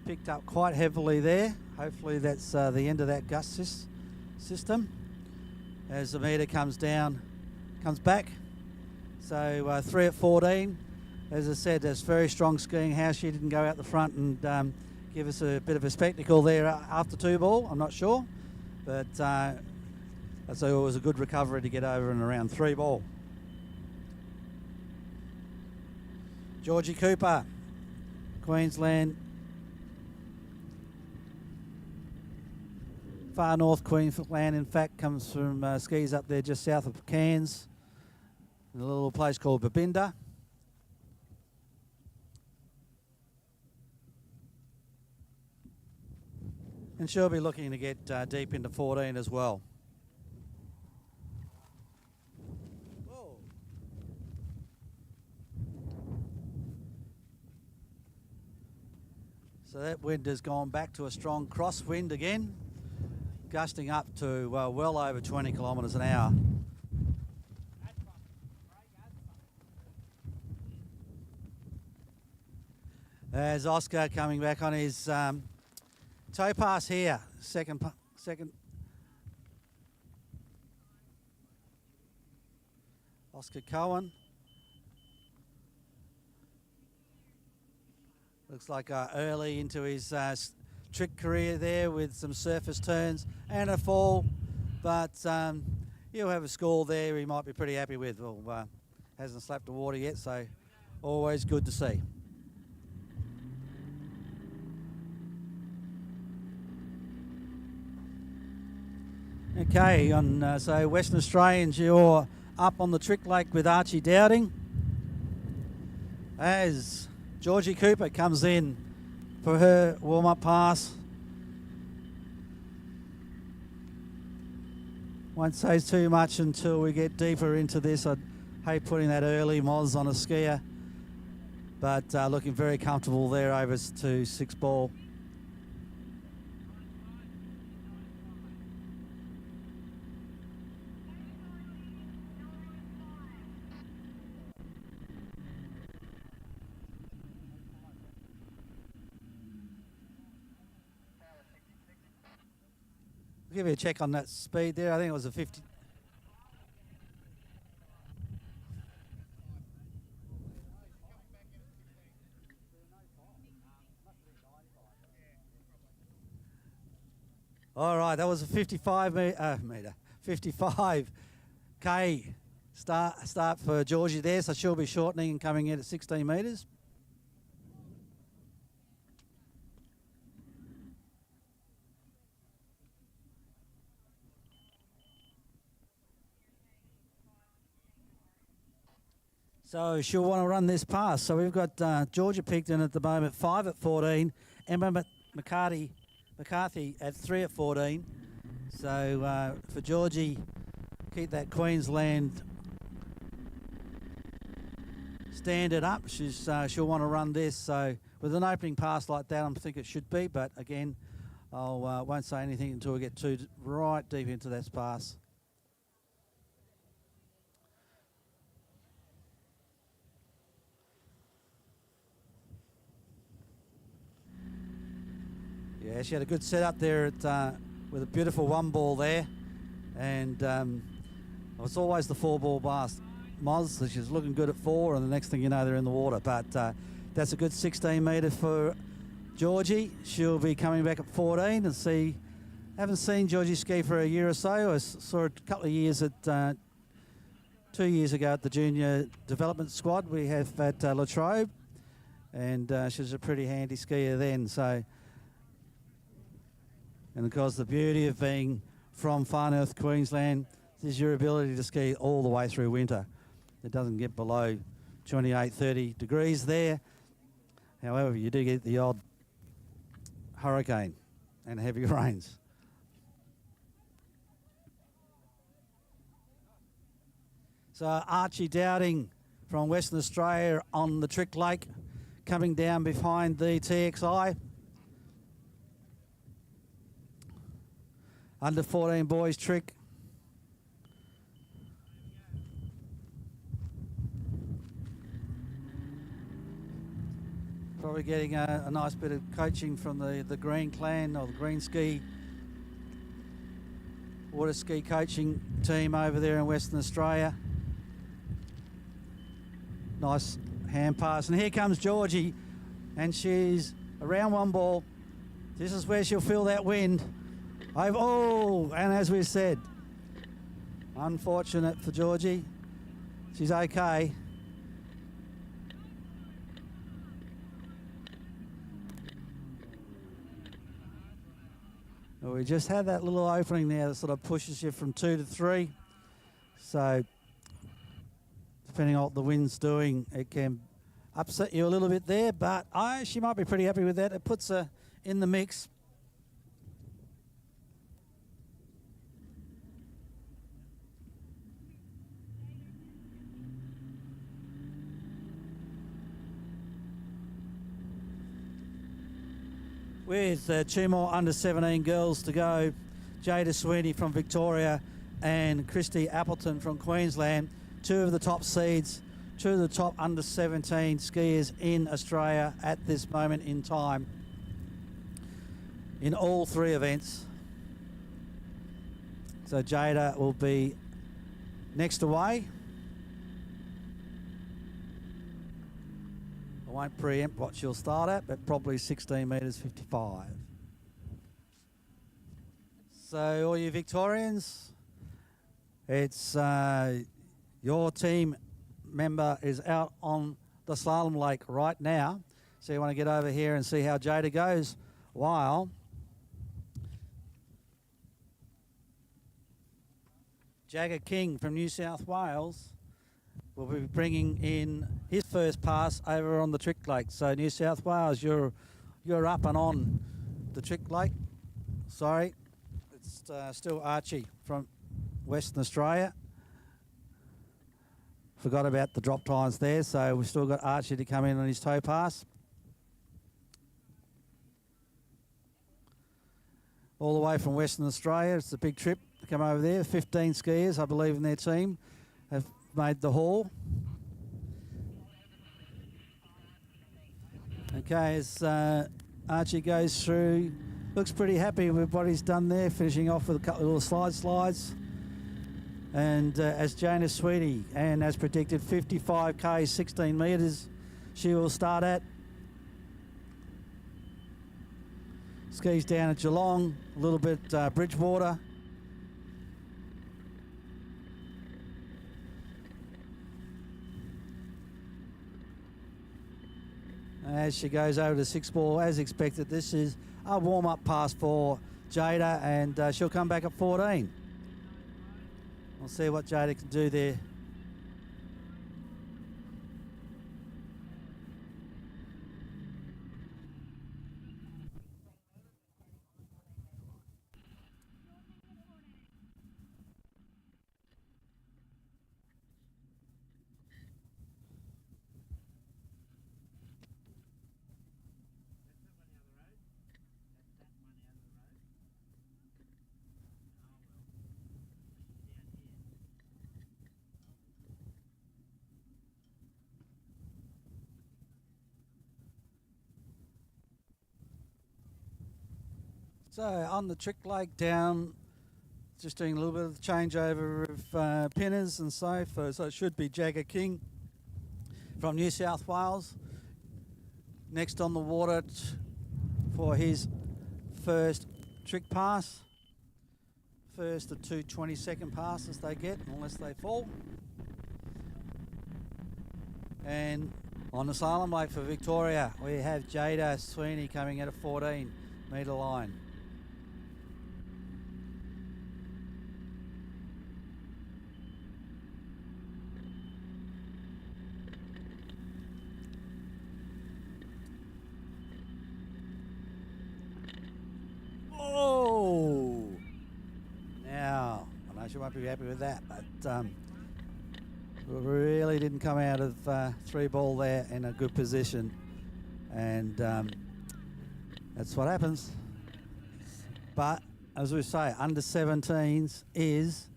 picked up quite heavily there. Hopefully that's the end of that gust system. As Amita comes back. So 3 at 14. As I said, that's very strong skiing. How she didn't go out the front and give us a bit of a spectacle there after 2 ball, I'm not sure. But so it was a good recovery to get over and around 3 ball. Georgie Cooper, Queensland. Far north Queensland, in fact, comes from skis up there just south of Cairns, in a little place called Babinda. And she'll be looking to get deep into 14 as well. Whoa. So that wind has gone back to a strong crosswind again, gusting up to well over 20 kilometres an hour. As Oscar coming back on his tow pass here, second. Oscar Cohen. Looks like early into his trick career there with some surface turns and a fall, but he'll have a score there he might be pretty happy with. Well, hasn't slapped the water yet, so always good to see. Okay, so Western Australians, you're up on the Trick Lake with Archie Dowding as Georgie Cooper comes in for her warm-up pass. Won't say too much until we get deeper into this. I'd hate putting that early Moz on a skier, but looking very comfortable there over to 6 ball. I'll give you a check on that speed there. I think it was a 50. All right, that was a 55k start for Georgie there, so she'll be shortening and coming in at 16 metres. So she'll want to run this pass. So we've got Georgia Picton at the moment, 5 at 14. Emma McCarthy at 3 at 14. So for Georgie, keep that Queensland standard up. She'll want to run this. So with an opening pass like that, I think it should be. But again, I won't say anything until we get right deep into this pass. Yeah, she had a good setup there with a beautiful 1 ball there, and it's always the 4 ball blast. Moz, so she's looking good at 4, and the next thing you know, they're in the water. But that's a good 16 metre for Georgie. She'll be coming back at 14 and see. Haven't seen Georgie ski for a year or so. I saw her a couple of years at 2 years ago at the junior development squad we have at Latrobe, and she was a pretty handy skier then. So. And of course, the beauty of being from far north Queensland is your ability to ski all the way through winter. It doesn't get below 28, 30 degrees there. However, you do get the odd hurricane and heavy rains. So Archie Dowding from Western Australia on the Trick Lake, coming down behind the TXI. Under 14 boys trick. Probably getting a nice bit of coaching from the Green Clan or the Green Ski Waterski coaching team over there in Western Australia. Nice hand pass. And here comes Georgie, and she's around 1 ball. This is where she'll feel that wind. And as we said, unfortunate for Georgie. She's okay. Well, we just had that little opening there that sort of pushes you from 2 to 3. So depending on what the wind's doing, it can upset you a little bit there, but she might be pretty happy with that. It puts her in the mix. With 2 more under 17 girls to go, Jada Sweeney from Victoria and Christy Appleton from Queensland, two of the top seeds, two of the top under 17 skiers in Australia at this moment in time in all three events. So Jada will be next away. I won't preempt what she'll start at, but probably 16 metres 55. So all you Victorians, it's your team member is out on the slalom lake right now. So you want to get over here and see how Jada goes while Jagger King from New South Wales will be bringing in his first pass over on the Trick Lake. So New South Wales, you're up and on the Trick Lake. Sorry, it's still Archie from Western Australia. Forgot about the drop times there, so we've still got Archie to come in on his toe pass. All the way from Western Australia, it's a big trip to come over there. 15 skiers, I believe, in their team have made the haul. Okay, as Archie goes through, looks pretty happy with what he's done there, finishing off with a couple of little slides. And as Jana Sweetie, and as predicted, 55k, 16 metres, she will start at. Skis down at Geelong, a little bit Bridgewater. As she goes over to 6 ball, as expected, this is a warm-up pass for Jada, and she'll come back at 14. We'll see what Jada can do there. So on the Trick Lake down, just doing a little bit of changeover of pinners and so forth. So it should be Jagger King from New South Wales. Next on the water for his first trick pass. First of 2 20-second passes they get, unless they fall. And on the slalom lake for Victoria, we have Jada Sweeney coming at a 14-metre line. Oh! Now, I know she won't be happy with that, but really didn't come out of 3 ball there in a good position, and that's what happens. But as we say, under 17s is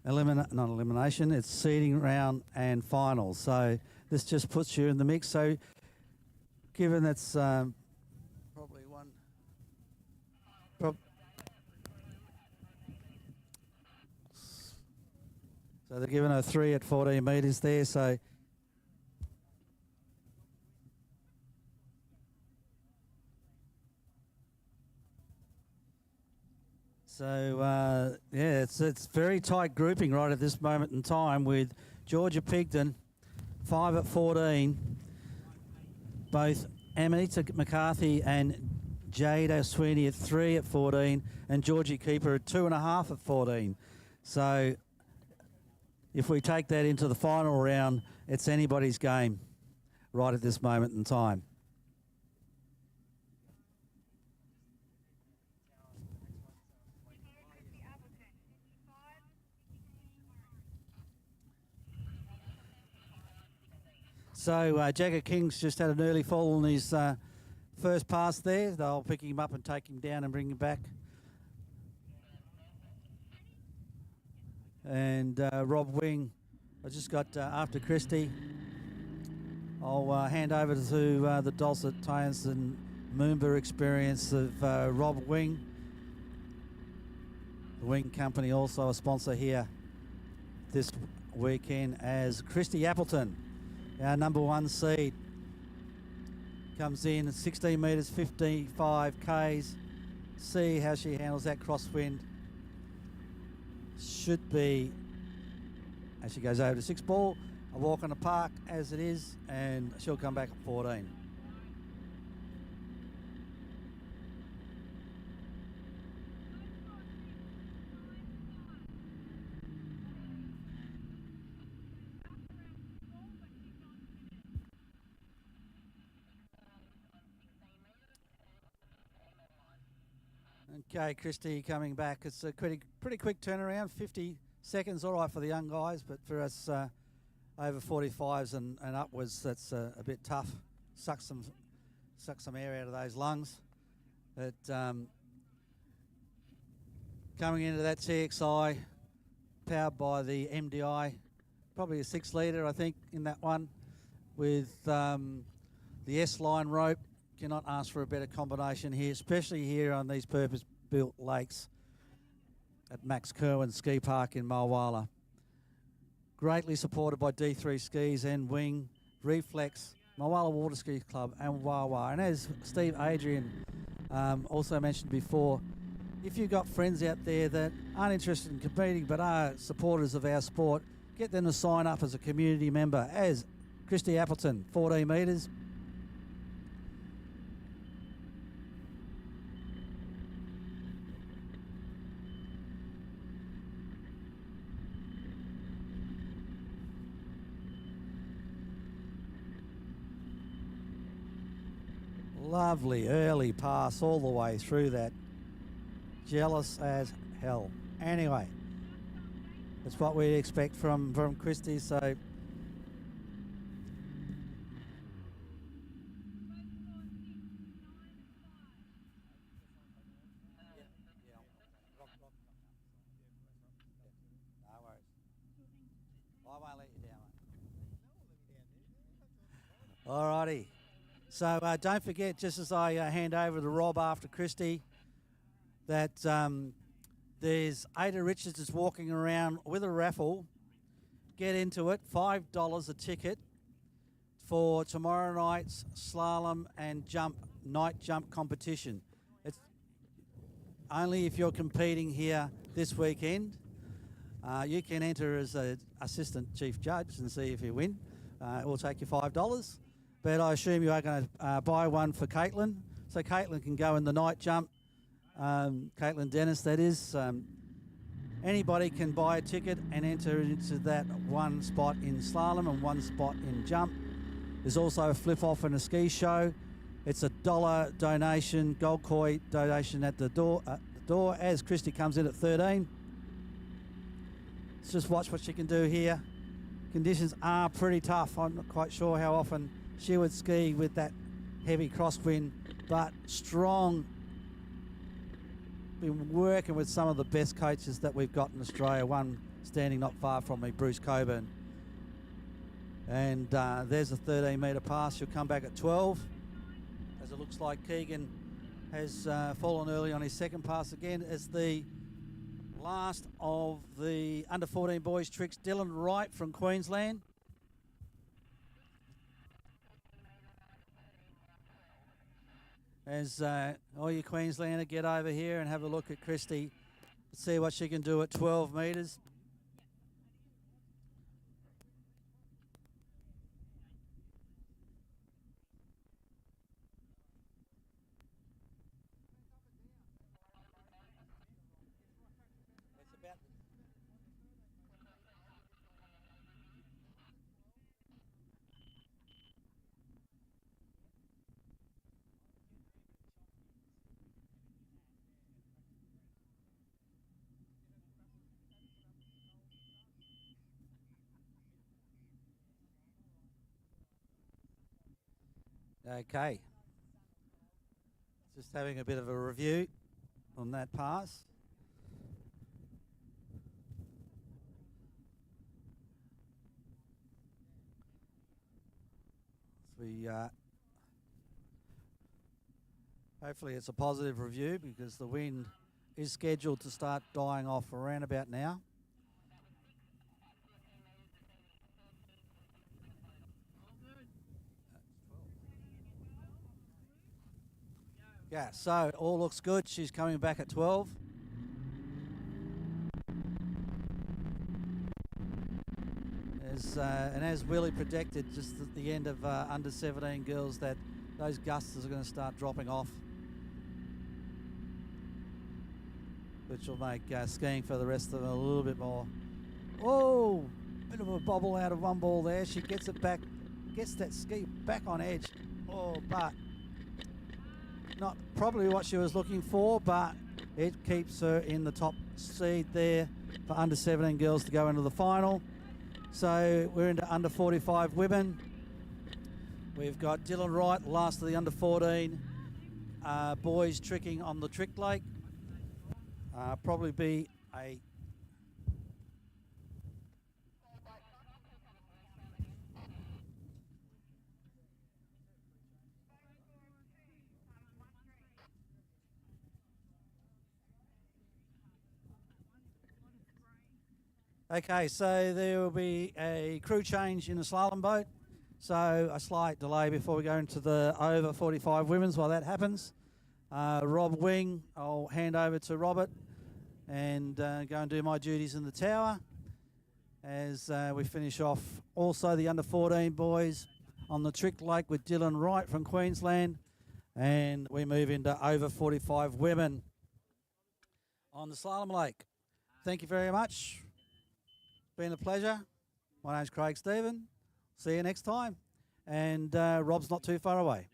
not elimination, it's seeding round and finals. So this just puts you in the mix. So given that's probably one. So they're giving her 3 at 14 metres there. So yeah, it's very tight grouping right at this moment in time, with Georgia Pigden 5 at 14, both Amita McCarthy and Jada Sweeney at 3 at 14, and Georgie Keeper at 2.5 at 14. So if we take that into the final round, it's anybody's game right at this moment in time. So Jagger King's just had an early fall on his first pass there. They'll pick him up and take him down and bring him back and Rob Wing. I just got after Christie. I'll hand over to the Dulcet Tones and Moomba experience of Rob Wing. The Wing Company also a sponsor here this weekend as Christy Appleton, our number 1 seed, comes in at 16 metres, 55 Ks. See how she handles that crosswind. Should be, as she goes over to 6 ball, a walk on the park as it is, and she'll come back at 14. Okay, Christy coming back. It's a pretty quick turnaround. 50 seconds, all right for the young guys, but for us over 45s and upwards, that's a bit tough. Suck some air out of those lungs. But coming into that TXI, powered by the MDI, probably a 6 litre, I think, in that one, with the S-line rope. Cannot ask for a better combination here, especially here on these purpose-built lakes at Max Kirwan Ski Park in Mulwala. Greatly supported by D3 Skis and Wing, Reflex, Mulwala Waterski Club and Wawa. And as Steve Adrian also mentioned before, if you've got friends out there that aren't interested in competing but are supporters of our sport, get them to sign up as a community member as Christy Appleton, 14 metres. Lovely early pass all the way through that. Jealous as hell. Anyway, that's what we'd expect from Christy. So no worries. I won't let you down, mate. All righty. So don't forget, just as I hand over to Rob after Christy, that there's Ada Richards is walking around with a raffle. Get into it, $5 a ticket for tomorrow night's slalom and night jump competition. It's only if you're competing here this weekend. You can enter as an assistant chief judge and see if you win. It will take you $5. But I assume you are going to buy one for Caitlin. So Caitlin can go in the night jump. Caitlin Dennis, that is. Anybody can buy a ticket and enter into that one spot in slalom and one spot in jump. There's also a flip-off and a ski show. It's $1 donation, gold coin donation at the door as Christy comes in at 13. Let's just watch what she can do here. Conditions are pretty tough. I'm not quite sure how often she would ski with that heavy crosswind, but strong. Been working with some of the best coaches that we've got in Australia, one standing not far from me, Bruce Coburn. And there's a 13-metre pass. She'll come back at 12, as it looks like Keegan has fallen early on his second pass again. As the last of the under-14 boys tricks, Dylan Wright from Queensland. As all you Queenslander get over here and have a look at Christy, see what she can do at 12 metres. Okay. Just having a bit of a review on that pass. We hopefully it's a positive review because the wind is scheduled to start dying off around about now. Yeah, so it all looks good. She's coming back at 12. And as Willie predicted just at the end of under 17 girls, that those gusts are going to start dropping off, which will make skiing for the rest of them a little bit more. Oh, bit of a bobble out of one ball there. She gets it back, gets that ski back on edge. Oh, but not probably what she was looking for, but it keeps her in the top seed there for under 17 girls to go into the final. So we're into under 45 women. We've got Dylan Wright, last of the under 14 boys, tricking on the trick lake. Probably be a Okay, so there will be a crew change in the slalom boat. So a slight delay before we go into the over 45 women's while that happens. Rob Wing, I'll hand over to Robert and go and do my duties in the tower as we finish off also the under 14 boys on the trick lake with Dylan Wright from Queensland, and we move into over 45 women on the slalom lake. Thank you very much. Been a pleasure. My name's Craig Stephen. See you next time. And Rob's not too far away.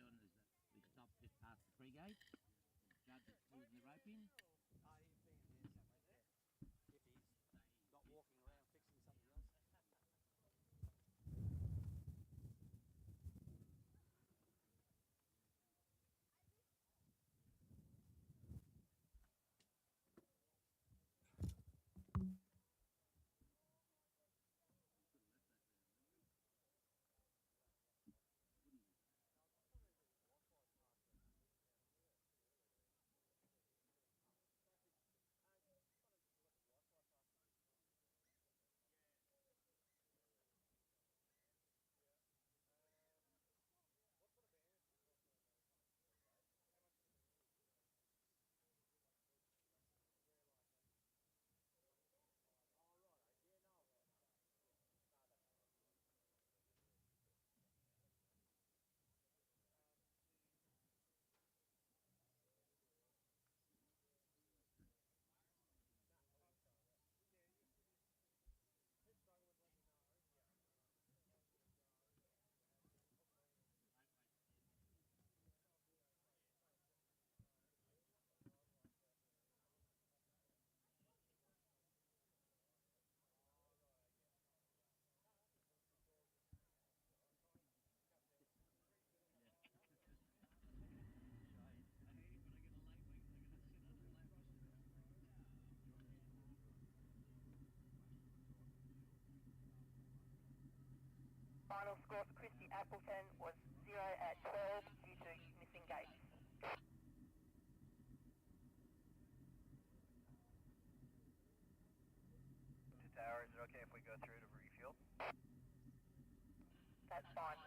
Final score for Christy Appleton was 0 at 12 due to missing gates. To tower, is it okay if we go through to refuel? That's fine.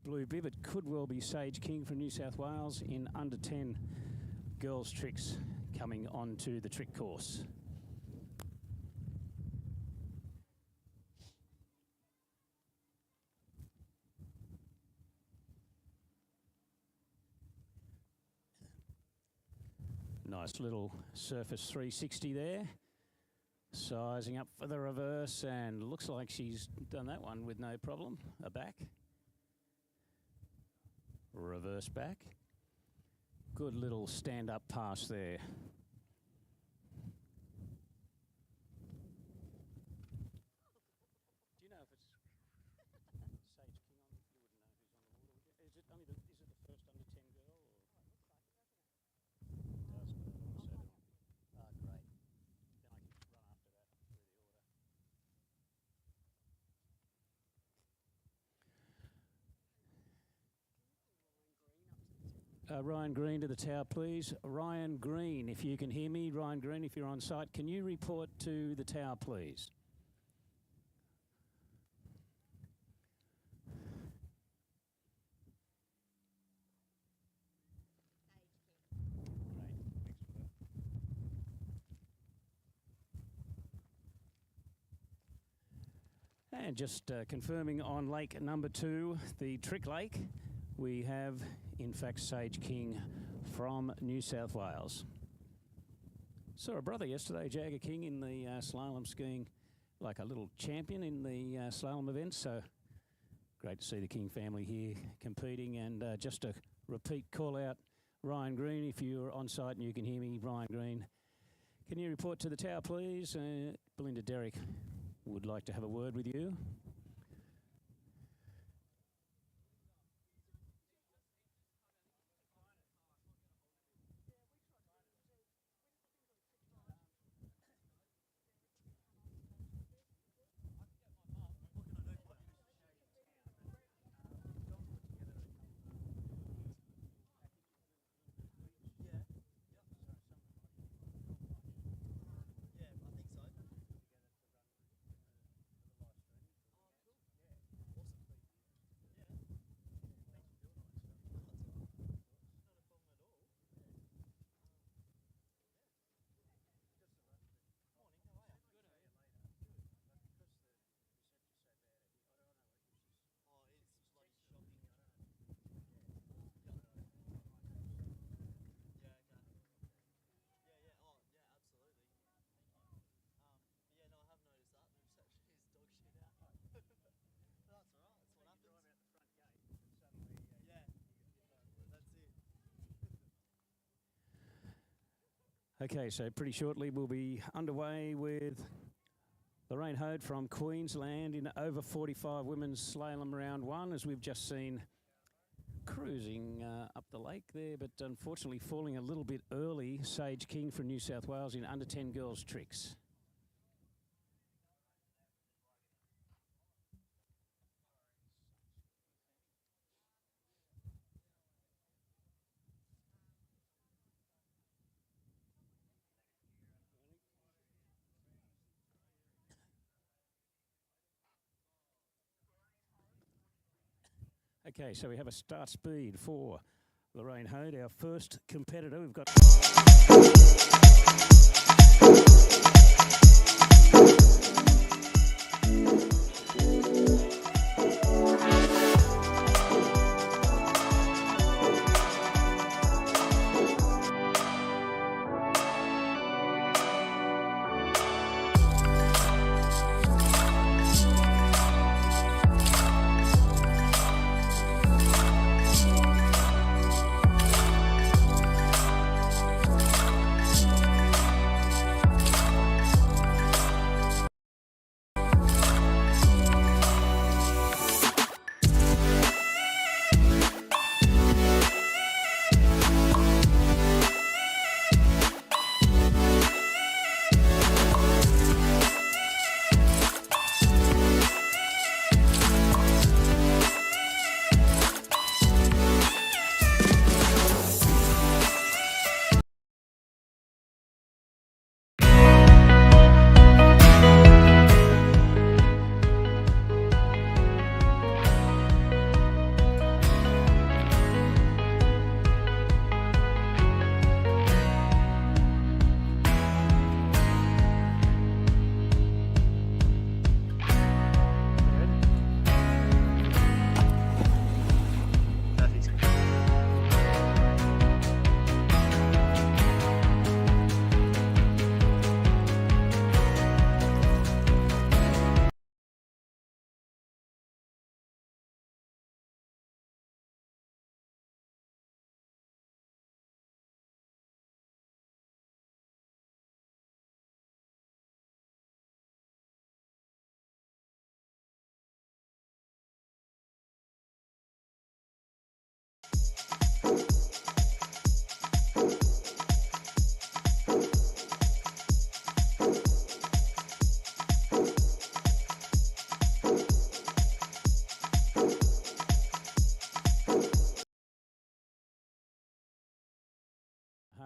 blue bib. It could well be Sage King from New South Wales in under 10 girls tricks coming onto the trick course. Nice little surface 360 there. Sizing up for the reverse, and looks like she's done that one with no problem. A back. Reverse back. Good little stand-up pass there. Do you know if it's Sage King on? You wouldn't know who's on the water, would you? Is it only is it the first under 10 girl? Or? It does. Ah, great. Then I can run after that through the order. Ryan Green to the tower, please. Ryan Green, if you can hear me. Ryan Green, if you're on site, can you report to the tower, please? And just confirming on lake number 2, the Trick Lake, we have, in fact, Sage King from New South Wales. Saw a brother yesterday, Jagger King, in the slalom skiing, like a little champion in the slalom event. So great to see the King family here competing. And just a repeat call out, Ryan Green, if you're on site and you can hear me, Ryan Green, can you report to the tower, please? Belinda Derrick would like to have a word with you. Okay, so pretty shortly we'll be underway with Lorraine Hode from Queensland in over 45 women's slalom round 1, as we've just seen cruising up the lake there, but unfortunately falling a little bit early, Sage King from New South Wales in under 10 girls tricks. Okay, so we have a start speed for Lorraine Hode, our first competitor. We've got...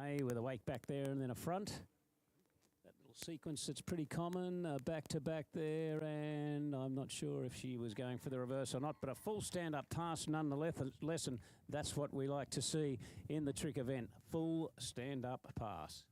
hay with a wake back there and then a front. That little sequence that's pretty common, back to back there, and I'm not sure if she was going for the reverse or not, but a full stand-up pass nonetheless, and that's what we like to see in the trick event, full stand-up pass.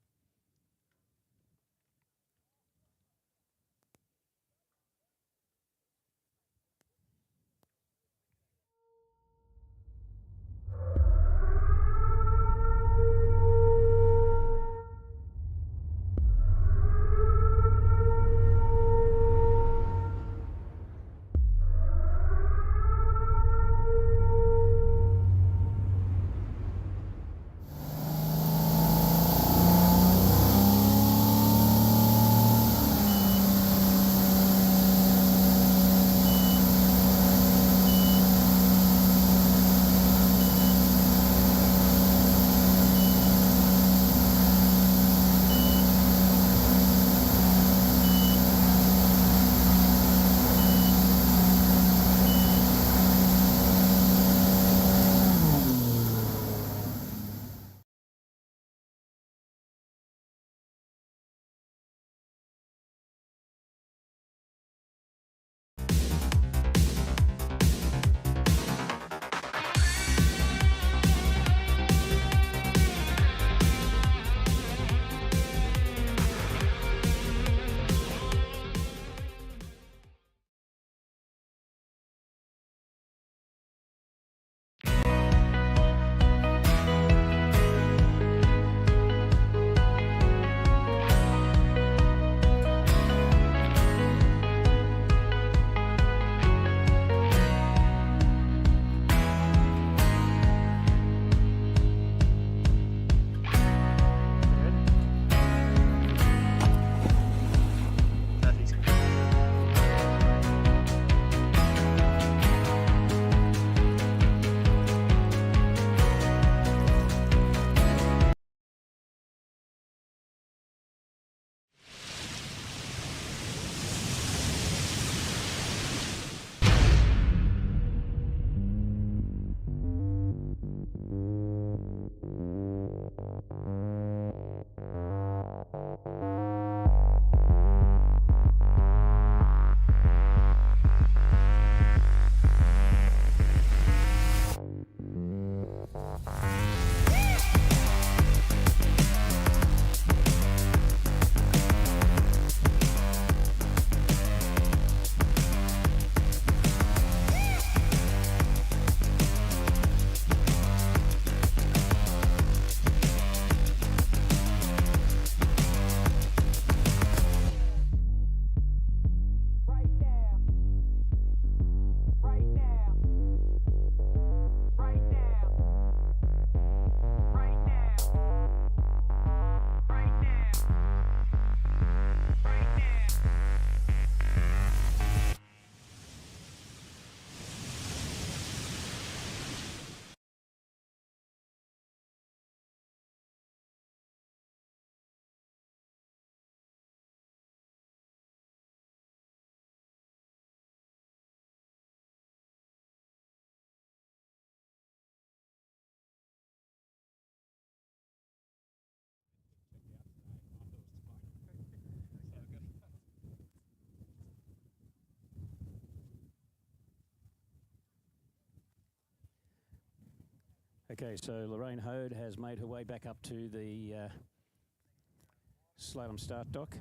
Okay, so Lorraine Hode has made her way back up to the slalom start dock.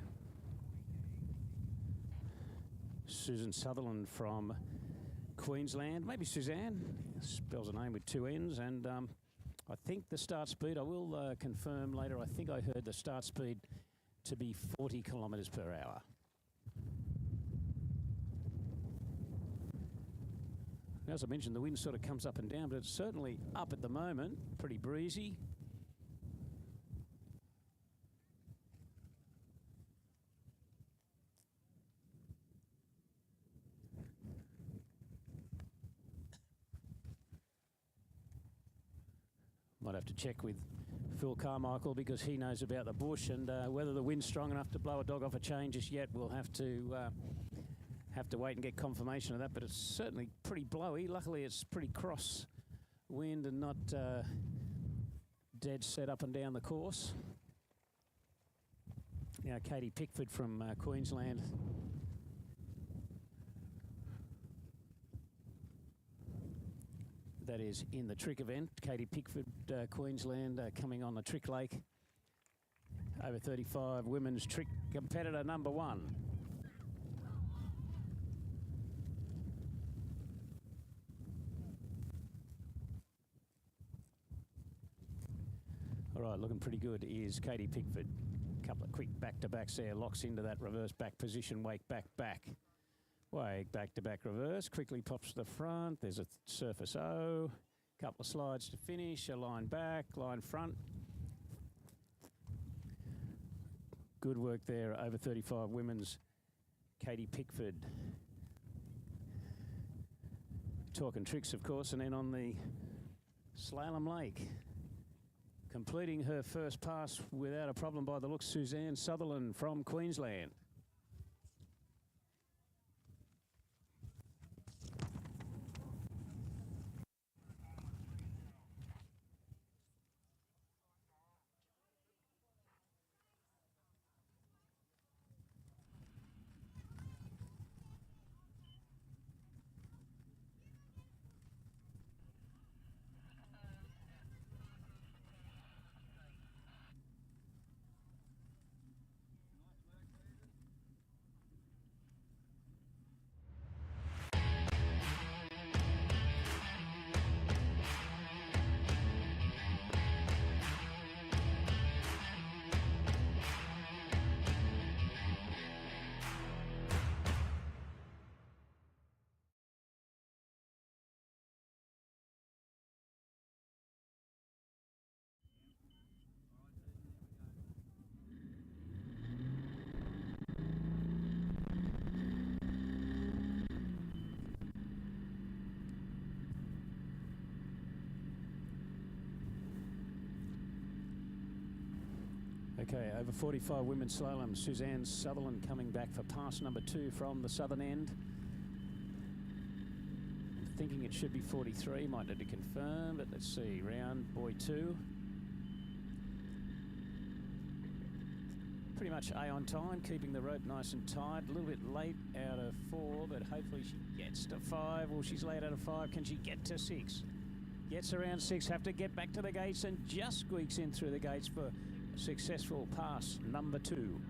Susan Sutherland from Queensland, maybe Suzanne, spells her name with two N's, and I think the start speed, I will confirm later, I think I heard the start speed to be 40 kilometres per hour. As I mentioned, the wind sort of comes up and down, but it's certainly up at the moment, pretty breezy. Might have to check with Phil Carmichael because he knows about the bush and whether the wind's strong enough to blow a dog off a chain just yet. We'll have to wait and get confirmation of that, but it's certainly pretty blowy. Luckily, it's pretty cross wind and not dead set up and down the course. Now Katie Pickford from Queensland. That is in the trick event. Katie Pickford, Queensland, coming on the Trick Lake. Over 35 women's trick competitor number 1. All right, looking pretty good is Katie Pickford. Couple of quick back-to-backs there, locks into that reverse back position, wake back, back. Wake back-to-back reverse, quickly pops to the front. There's a surface O. Couple of slides to finish, a line back, line front. Good work there, over 35 women's Katie Pickford. Talking tricks, of course, and then on the Slalom Lake. Completing her first pass without a problem by the looks, Suzanne Sutherland from Queensland. Okay, over 45 women's slalom. Suzanne Sutherland coming back for pass number 2 from the southern end. I'm thinking it should be 43, might need to confirm, but let's see. Round boy 2. Pretty much A on time, keeping the rope nice and tight. A little bit late out of 4, but hopefully she gets to 5. Well, she's late out of 5. Can she get to 6? Gets around 6, have to get back to the gates and just squeaks in through the gates for successful pass number 2.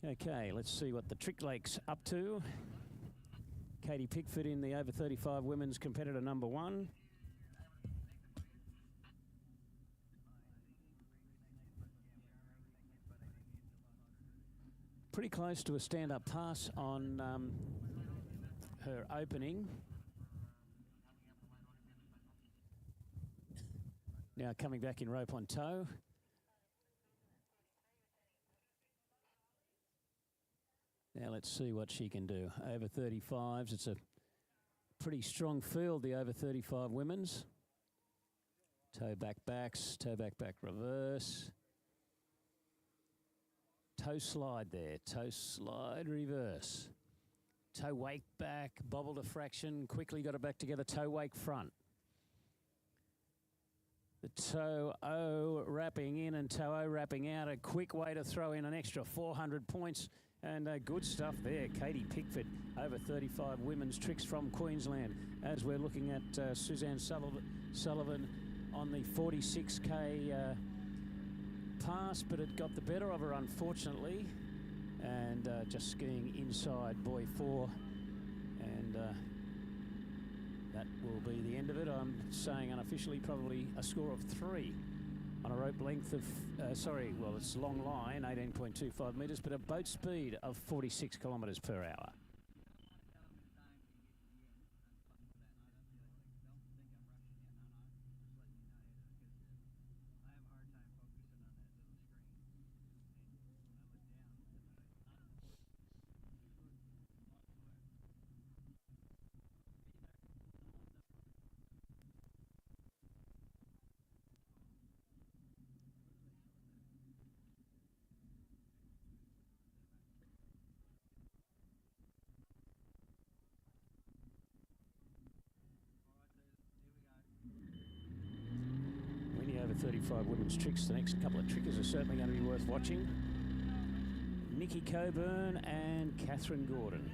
Okay, let's see what the Trick Lake's up to. Katie Pickford in the over 35 women's competitor number 1. Pretty close to a stand-up pass on her opening. Now coming back in rope on toe. Now let's see what she can do. Over 35s, it's a pretty strong field, the over 35 women's. Toe back backs, toe back back reverse. Toe slide there, toe slide reverse. Toe wake back, bobbled a fraction, quickly got it back together, toe wake front. The toe O wrapping in and toe O wrapping out, a quick way to throw in an extra 400 points. And good stuff there. Katie Pickford, over 35 women's tricks from Queensland. As we're looking at Suzanne Sullivan on the 46k pass, but it got the better of her, unfortunately. And just skiing inside boy 4. And that will be the end of it. I'm saying unofficially probably a score of 3. On a rope length of, it's long line, 18.25 metres, but a boat speed of 46 kilometres per hour. 35 women's tricks. The next couple of trickers are certainly going to be worth watching. Nikki Coburn and Catherine Gordon.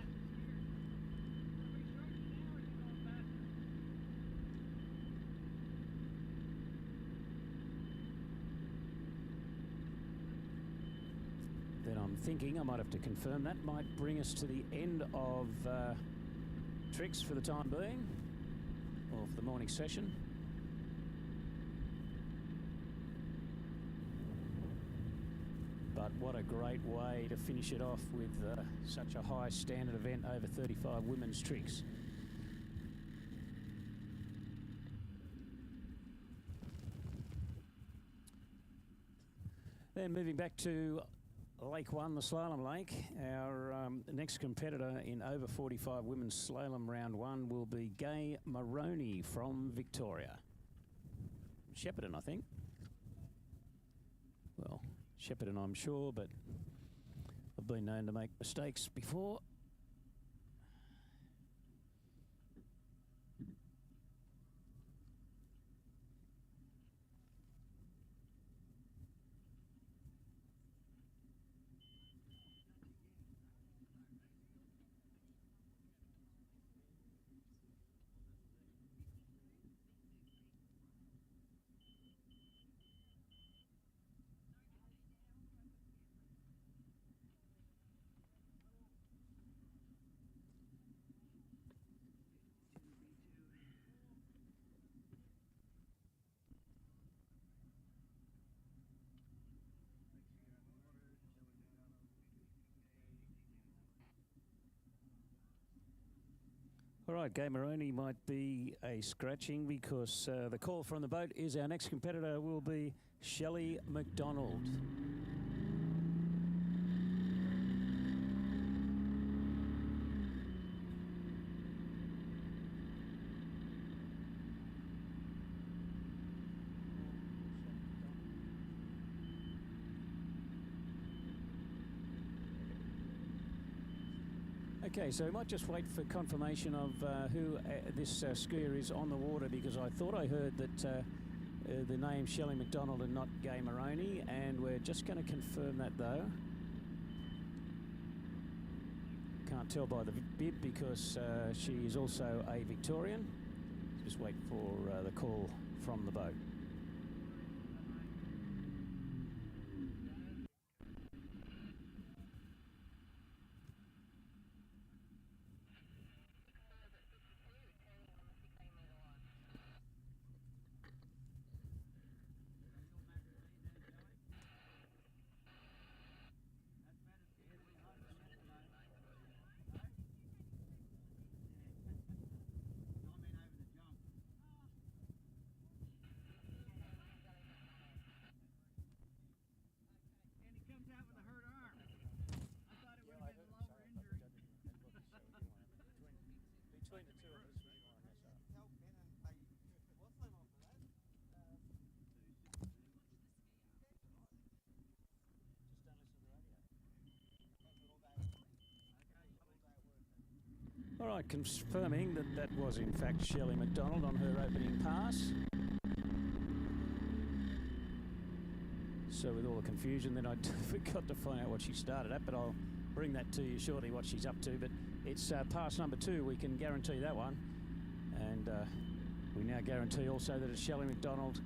Then I'm thinking I might have to confirm that might bring us to the end of tricks for the time being, or for the morning session. But what a great way to finish it off with such a high standard event over 35 women's tricks. Then moving back to Lake 1, the slalom lake. Our next competitor in over 45 women's slalom round 1 will be Gay Maroney from Victoria. Shepparton, I think. Well, Shepparton, I'm sure, but I've been known to make mistakes before. All right, Gay Maroney might be a scratching because the call from the boat is our next competitor will be Shelley McDonald. Okay, so we might just wait for confirmation of who this skier is on the water, because I thought I heard that the name Shelley McDonald and not Gay Maroney, and we're just going to confirm that though. Can't tell by the bib because she is also a Victorian. Just wait for the call from the boat. All right, confirming that that was in fact Shelley McDonald on her opening pass. So with all the confusion, then I forgot to find out what she started at, but I'll bring that to you shortly, what she's up to. But it's pass number 2, we can guarantee that one. And we now guarantee also that it's Shelley McDonald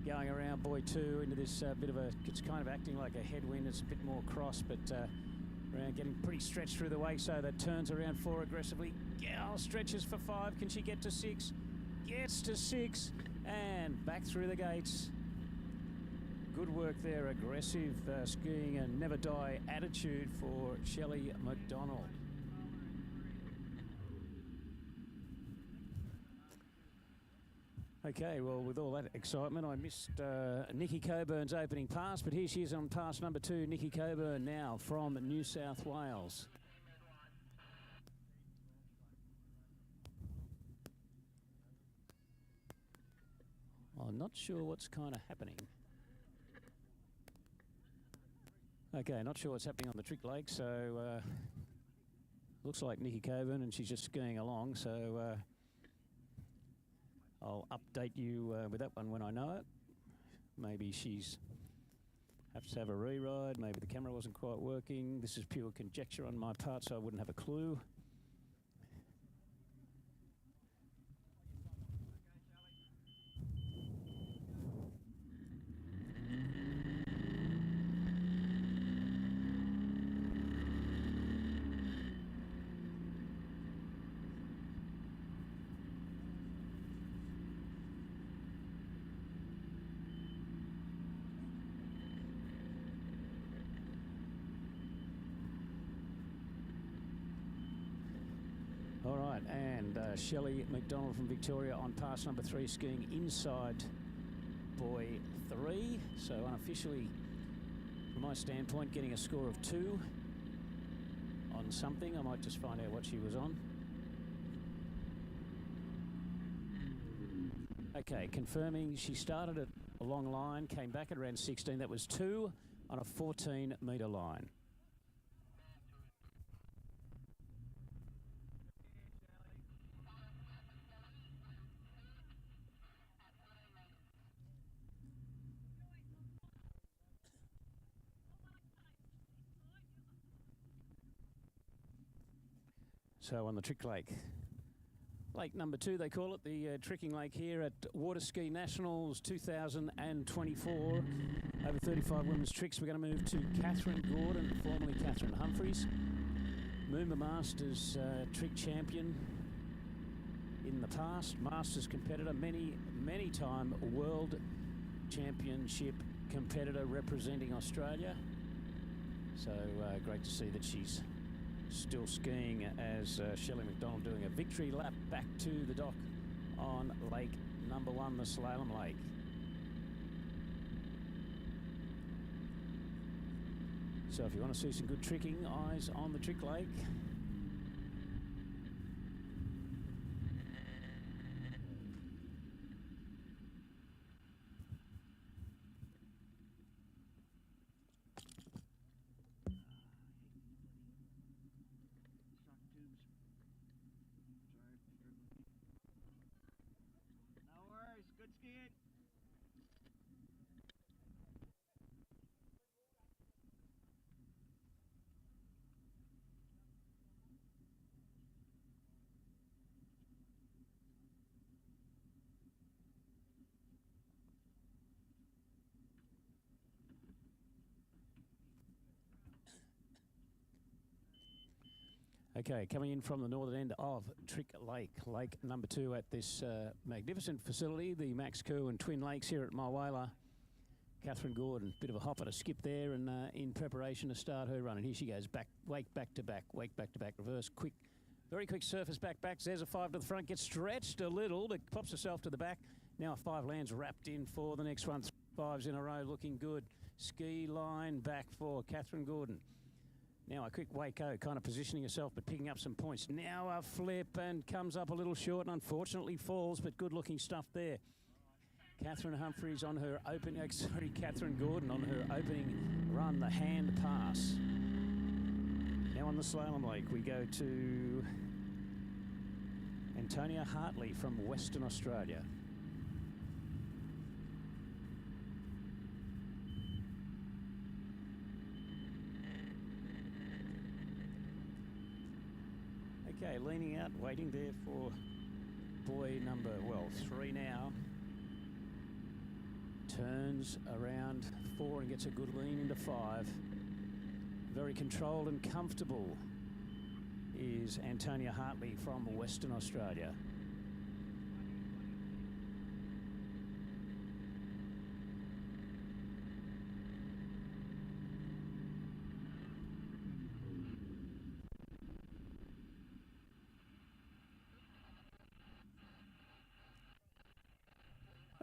going around buoy 2 into this bit of a, it's kind of acting like a headwind. It's a bit more cross, but around getting pretty stretched through the wake, so that turns around 4 aggressively. Gal stretches for 5. Can she get to 6? Gets to 6 and back through the gates. Good work there. Aggressive skiing and never die attitude for Shelley McDonald. Okay, well, with all that excitement, I missed Nikki Coburn's opening pass, but here she is on pass number 2, Nikki Coburn now from New South Wales. I'm not sure what's kind of happening. Okay, not sure what's happening on the Trick Lake, so looks like Nikki Coburn, and she's just skiing along, so I'll update you with that one when I know it. Maybe she's have to have a re-ride. Maybe the camera wasn't quite working. This is pure conjecture on my part, so I wouldn't have a clue. All right, and Shelley McDonald from Victoria on pass number 3, skiing inside buoy 3. So unofficially, from my standpoint, getting a score of 2 on something. I might just find out what she was on. Okay, confirming she started at a long line, came back at around 16. That was 2 on a 14-metre line. So on the Trick Lake. Lake number 2, they call it, the tricking lake here at Waterski Nationals 2024. Over 35 women's tricks. We're going to move to Catherine Gordon, formerly Catherine Humphreys. Moomba Masters trick champion in the past. Masters competitor, many time world championship competitor representing Australia. So great to see that she's still skiing as Shelley McDonald doing a victory lap back to the dock on lake number 1, the Slalom Lake. So if you want to see some good tricking, eyes on the Trick Lake. Okay, coming in from the northern end of Trick Lake, lake number 2 at this magnificent facility, the Max Kirwan Twin Lakes here at Mulwala. Catherine Gordon, bit of a hop and a skip there, and in preparation to start her run. And here she goes, wake back to back, reverse, quick, very quick surface back. There's a 5 to the front, gets stretched a little, but pops herself to the back. Now a 5 lands wrapped in for the next one. 5s in a row, looking good. Ski line back for Catherine Gordon. Now a quick Waco, kind of positioning herself but picking up some points. Now a flip and comes up a little short and unfortunately falls, but good looking stuff there. Catherine Humphreys on her Catherine Gordon on her opening run, the hand pass. Now on the Slalom Lake we go to Antonia Hartley from Western Australia. Okay, leaning out, waiting there for buoy number, 3 now. Turns around 4 and gets a good lean into 5. Very controlled and comfortable is Antonia Hartley from Western Australia.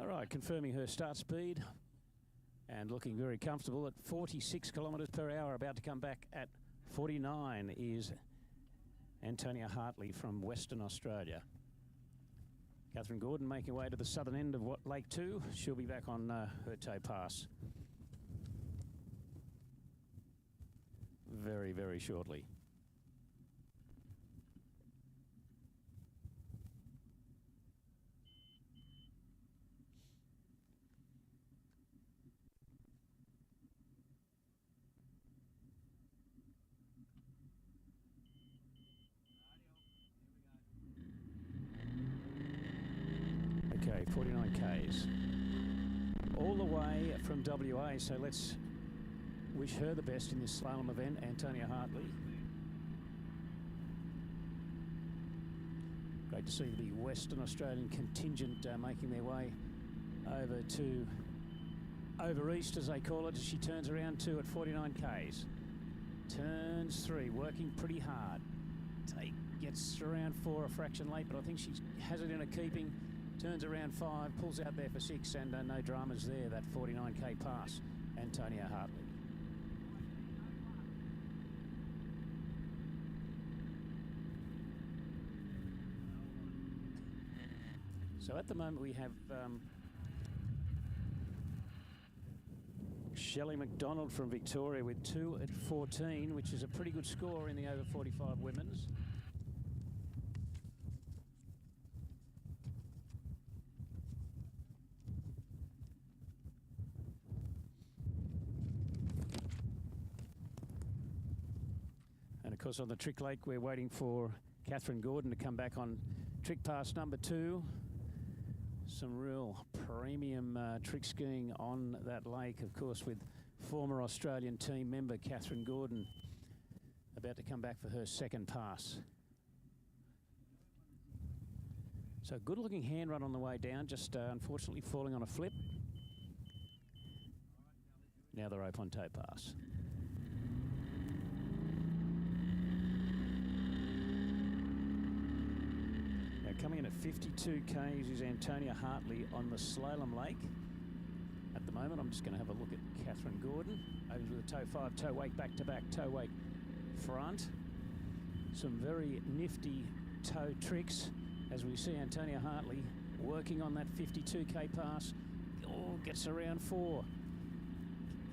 All right, confirming her start speed and looking very comfortable at 46 kilometres per hour, about to come back at 49 is Antonia Hartley from Western Australia. Catherine Gordon making her way to the southern end of Lake 2. She'll be back on her toe pass very, very shortly. 49 Ks. All the way from WA, so let's wish her the best in this slalom event, Antonia Hartley. Great to see the Western Australian contingent making their way over east, as they call it, as she turns around 2 at 49 Ks. Turns 3, working pretty hard. Gets around 4, a fraction late, but I think she has it in her keeping. Turns around 5, pulls out there for 6, and no dramas there, that 49K pass, Antonia Hartley. So at the moment we have Shelley McDonald from Victoria with 2 at 14, which is a pretty good score in the over 45 women's. And of course on the Trick Lake we're waiting for Catherine Gordon to come back on trick pass number 2. Some real premium trick skiing on that lake, of course, with former Australian team member Catherine Gordon about to come back for her second pass. So good looking hand run on the way down, just unfortunately falling on a flip. Now the rope on toe pass. Coming in at 52 Ks is Antonia Hartley on the slalom lake. At the moment, I'm just going to have a look at Catherine Gordon. Over with a toe 5, toe wake, back to back, toe wake front. Some very nifty toe tricks as we see Antonia Hartley working on that 52K pass. Oh, gets around 4.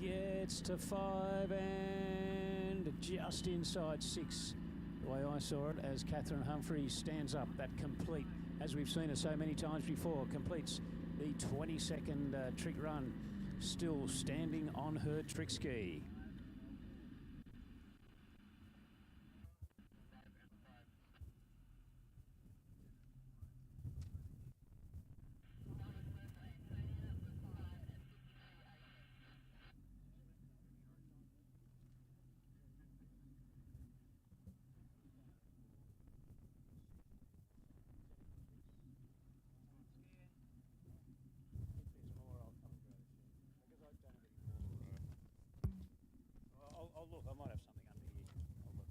Gets to 5 and just inside 6. The way I saw it, as Catherine Humphreys stands up, that complete, as we've seen her so many times before, completes the 20-second trick run, still standing on her trick ski. I'll look, I might have something under here. I'll look.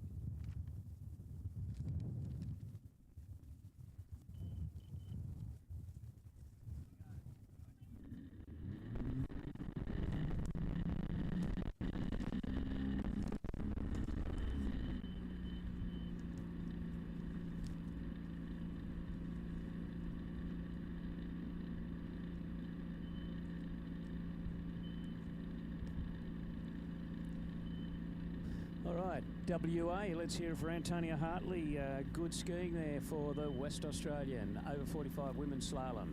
All right, WA, let's hear it for Antonia Hartley. Good skiing there for the West Australian over 45 women's slalom.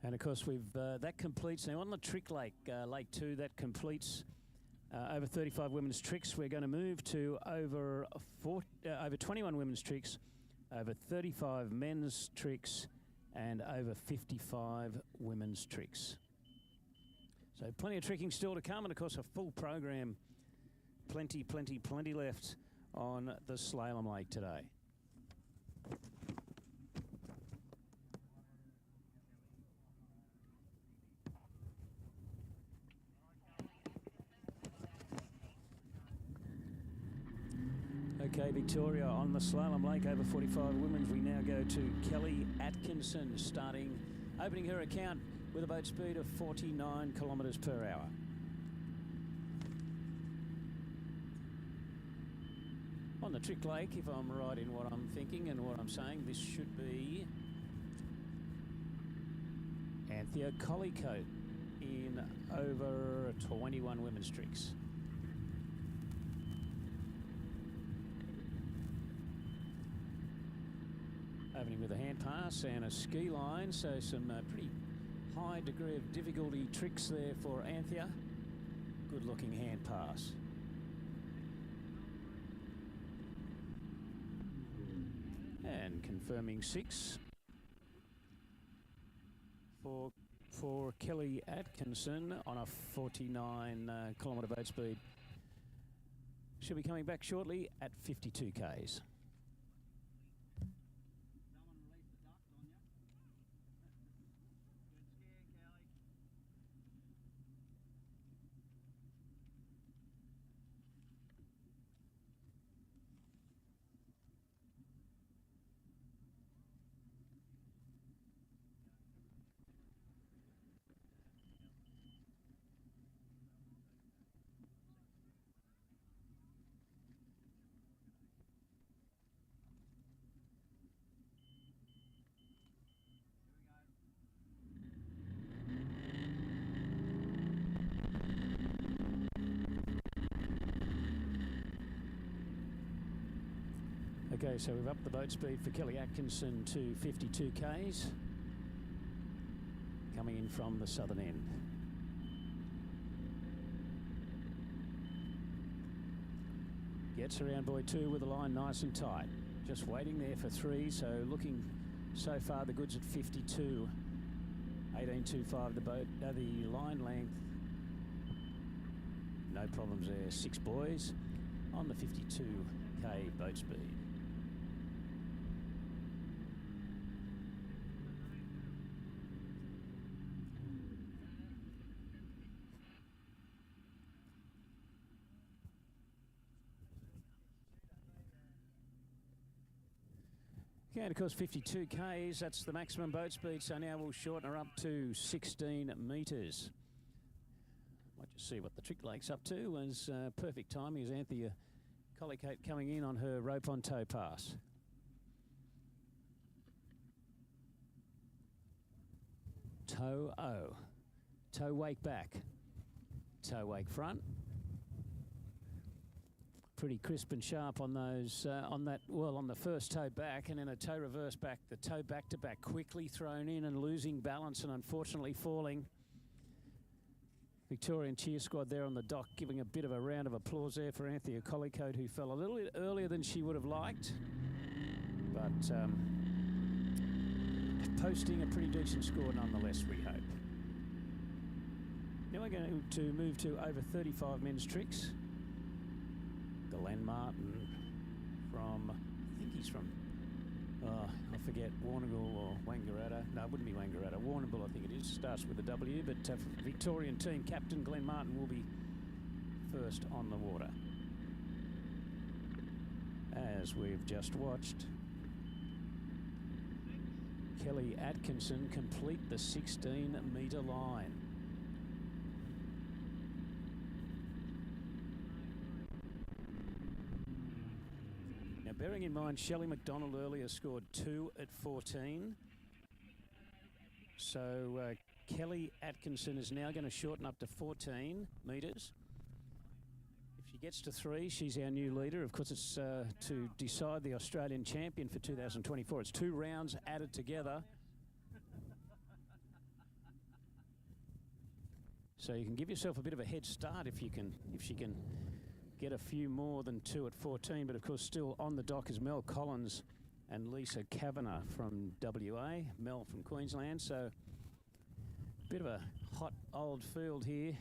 And of course, we've that completes now on the Trick Lake, Lake 2. That completes over 35 women's tricks. We're going to move to over 21 women's tricks, over 35 men's tricks, and over 55 women's tricks. So plenty of tricking still to come, and of course a full program. Plenty left on the Slalom Lake today. Okay, Victoria on the slalom lake over 45 women's. We now go to Kelly Atkinson opening her account with a boat speed of 49 kilometres per hour. On the Trick Lake, if I'm right in what I'm thinking and what I'm saying, this should be Anthea Collicoat in over 21 women's tricks. Opening with a hand pass and a ski line, so some pretty high degree of difficulty tricks there for Anthea. Good looking hand pass. And confirming 6 for Kelly Atkinson on a 49 kilometre boat speed. She'll be coming back shortly at 52 k's. Okay, so we've upped the boat speed for Kelly Atkinson to 52 k's. Coming in from the southern end. Gets around buoy 2 with the line nice and tight. Just waiting there for 3, so looking so far the goods at 52. 18.25 the line length. No problems there. 6 buoys on the 52k boat speed. Okay, and of course 52 k's, that's the maximum boat speed, so now we'll shorten her up to 16 metres. Might just see what the Trick Lake's up to. As perfect timing as Anthea Collicoat coming in on her rope on tow pass. Tow O. Tow wake back. Tow wake front. Pretty crisp and sharp on those, on the first tow back, and then a tow reverse back, the tow back to back quickly thrown in and losing balance and unfortunately falling. Victorian cheer squad there on the dock giving a bit of a round of applause there for Anthea Collicoat, who fell a little bit earlier than she would have liked, but posting a pretty decent score nonetheless, we hope. Now we're going to move to over 35 men's tricks. Glenn Martin from, I think he's from, I forget, Warrnambool or Wangaratta. No, it wouldn't be Wangaratta. Warrnambool, I think it is. Starts with a W, but Victorian team captain Glenn Martin will be first on the water. As we've just watched Kelly Atkinson complete the 16-metre line. Bearing in mind, Shelley McDonald earlier scored 2 at 14. So Kelly Atkinson is now going to shorten up to 14 metres. If she gets to 3, she's our new leader. Of course, it's to decide the Australian champion for 2024. It's 2 rounds added together. So you can give yourself a bit of a head start if she can get a few more than 2 at 14, but of course still on the dock is Mel Collins and Lisa Kavanagh from WA, Mel from Queensland, so a bit of a hot old field here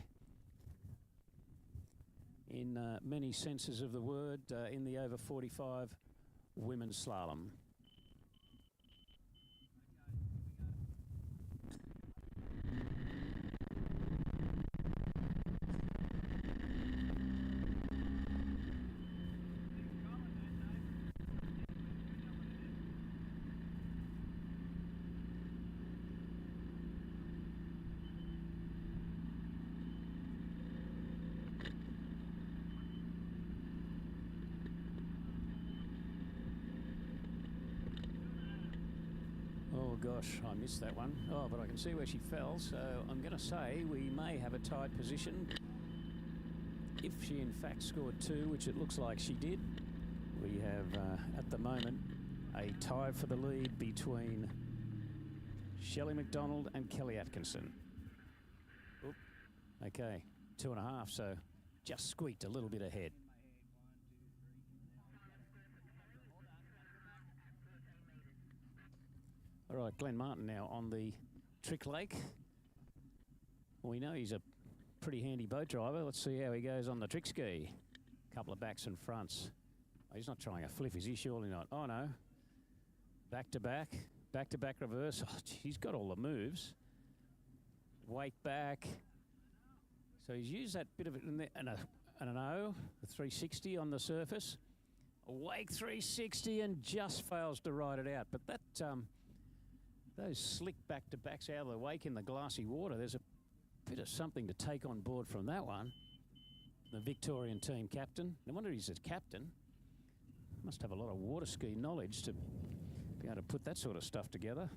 in many senses of the word in the over 45 women's slalom. gosh, I missed that one. Oh, but I can see where she fell, so I'm going to say we may have a tight position. If she in fact scored 2, which it looks like she did, we have at the moment a tie for the lead between Shelley McDonald and Kelly Atkinson. Oop. Okay, 2.5, so just squeaked a little bit ahead. All right, Glenn Martin now on the Trick Lake. We know he's a pretty handy boat driver. Let's see how he goes on the trick ski. Couple of backs and fronts. Oh, he's not trying a flip, is he? Surely not. Oh, no. Back to back reverse. Oh, he's got all the moves. Wake back. So he's used that bit of it and an O, the 360 on the surface. A wake 360 and just fails to ride it out. But that those slick back-to-backs out of the wake in the glassy water, there's a bit of something to take on board from that one. The Victorian team captain. No wonder he's a captain. Must have a lot of water ski knowledge to be able to put that sort of stuff together.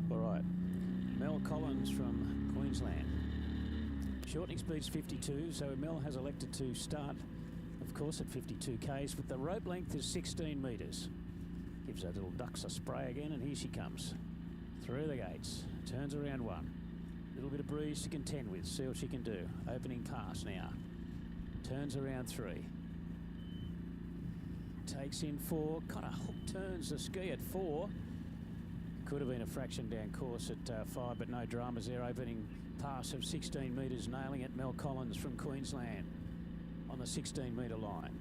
All right, Mel Collins from Queensland. Shortening speed's 52, so Mel has elected to start, of course, at 52 k's, but the rope length is 16 metres. Gives those little ducks a spray again, and here she comes. Through the gates, turns around 1. Little bit of breeze to contend with, see what she can do. Opening pass now. Turns around 3. Takes in 4, kind of hook turns the ski at 4. Could have been a fraction down course at 5, but no dramas there. Opening pass of 16 metres, nailing it. Mel Collins from Queensland on the 16-metre line.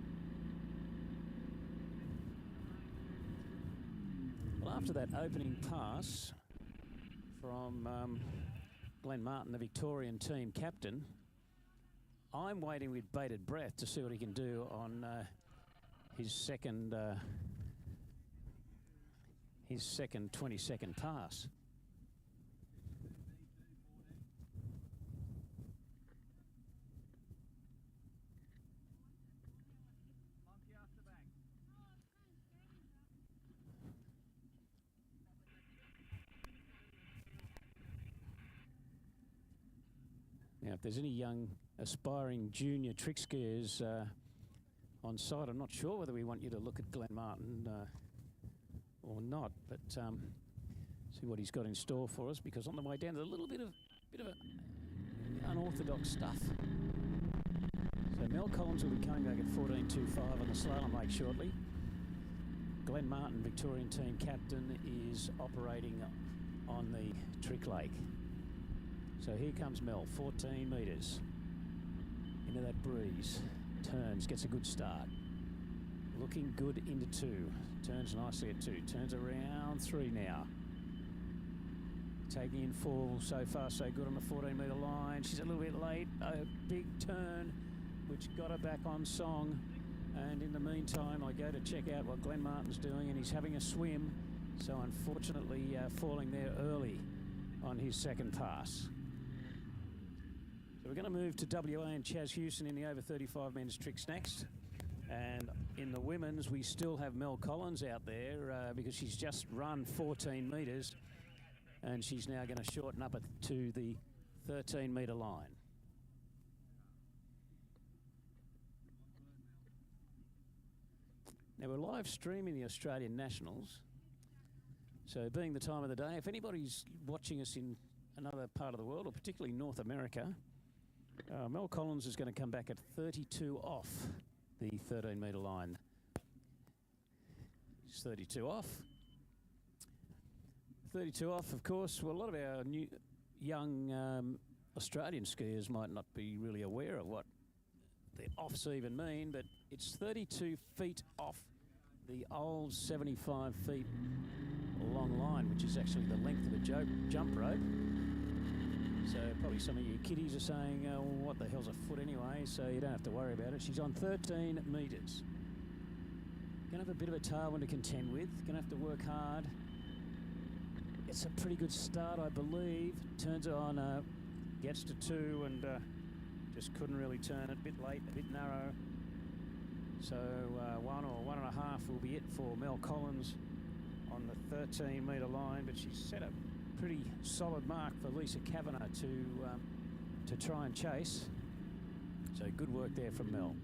Well, after that opening pass from Glenn Martin, the Victorian team captain, I'm waiting with bated breath to see what he can do on his second 20-second pass. Now, if there's any young aspiring junior trick skiers on site, I'm not sure whether we want you to look at Glenn Martin or not, but see what he's got in store for us, because on the way down there's a little bit of unorthodox stuff. So Mel Collins will be coming back at 14.25 on the slalom lake shortly. Glenn Martin, Victorian team captain, is operating on the Trick Lake. So here comes Mel, 14 metres into that breeze, turns, gets a good start. Looking good into 2, turns nicely at 2, turns around 3 now. Taking in 4, so far so good on the 14-metre line. She's a little bit late, a big turn, which got her back on song. And in the meantime, I go to check out what Glenn Martin's doing, and he's having a swim. So unfortunately, falling there early on his second pass. So we're going to move to WA and Chaz Houston in the over 35 men's tricks next. And in the women's, we still have Mel Collins out there because she's just run 14 metres, and she's now going to shorten up to the 13-metre line. Now, we're live streaming the Australian Nationals. So being the time of the day, if anybody's watching us in another part of the world, or particularly North America, Mel Collins is going to come back at 32 off the 13-metre line. He's 32 off. 32 off, of course. Well, a lot of our new young Australian skiers might not be really aware of what the offs even mean, but it's 32 feet off the old 75 feet long line, which is actually the length of a jump rope. So probably some of you kiddies are saying, what the hell's a foot anyway? So you don't have to worry about it. She's on 13 metres. Going to have a bit of a tailwind to contend with. Going to have to work hard. It's a pretty good start, I believe. Turns on, gets to 2 and just couldn't really turn it. A bit late, a bit narrow. So 1 or 1.5 will be it for Mel Collins on the 13-metre line, but she's set a pretty solid mark for Lisa Kavanagh to try and chase. So good work there from Mel.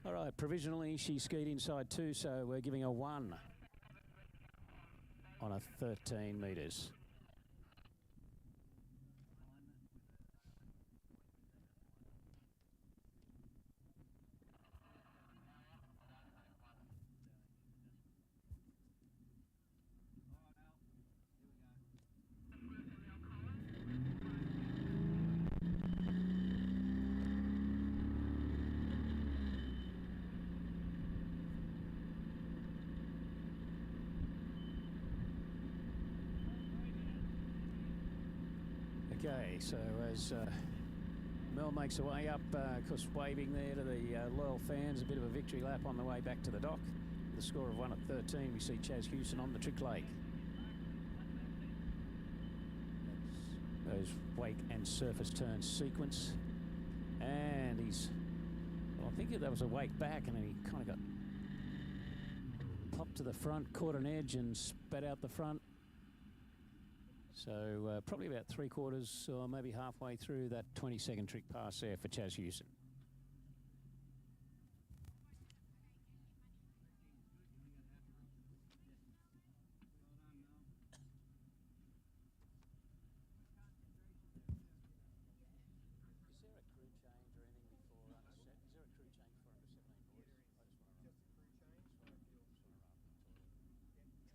All right, provisionally she skied inside 2, so we're giving a 1 on a 13 metres. Okay, so as Mel makes her way up, of course, waving there to the loyal fans, a bit of a victory lap on the way back to the dock. The score of 1 at 13, we see Chaz Hewson on the Trick Lake. Those wake and surface turn sequence. And he's, well, I think that was a wake back, and then he kind of got popped to the front, caught an edge and spat out the front. So probably about 3/4 or maybe halfway through that 20-second trick pass there for Chaz Hewson. Is there a crew change or anything before under set? Is there a crew change for under 17 boys? I just want to run.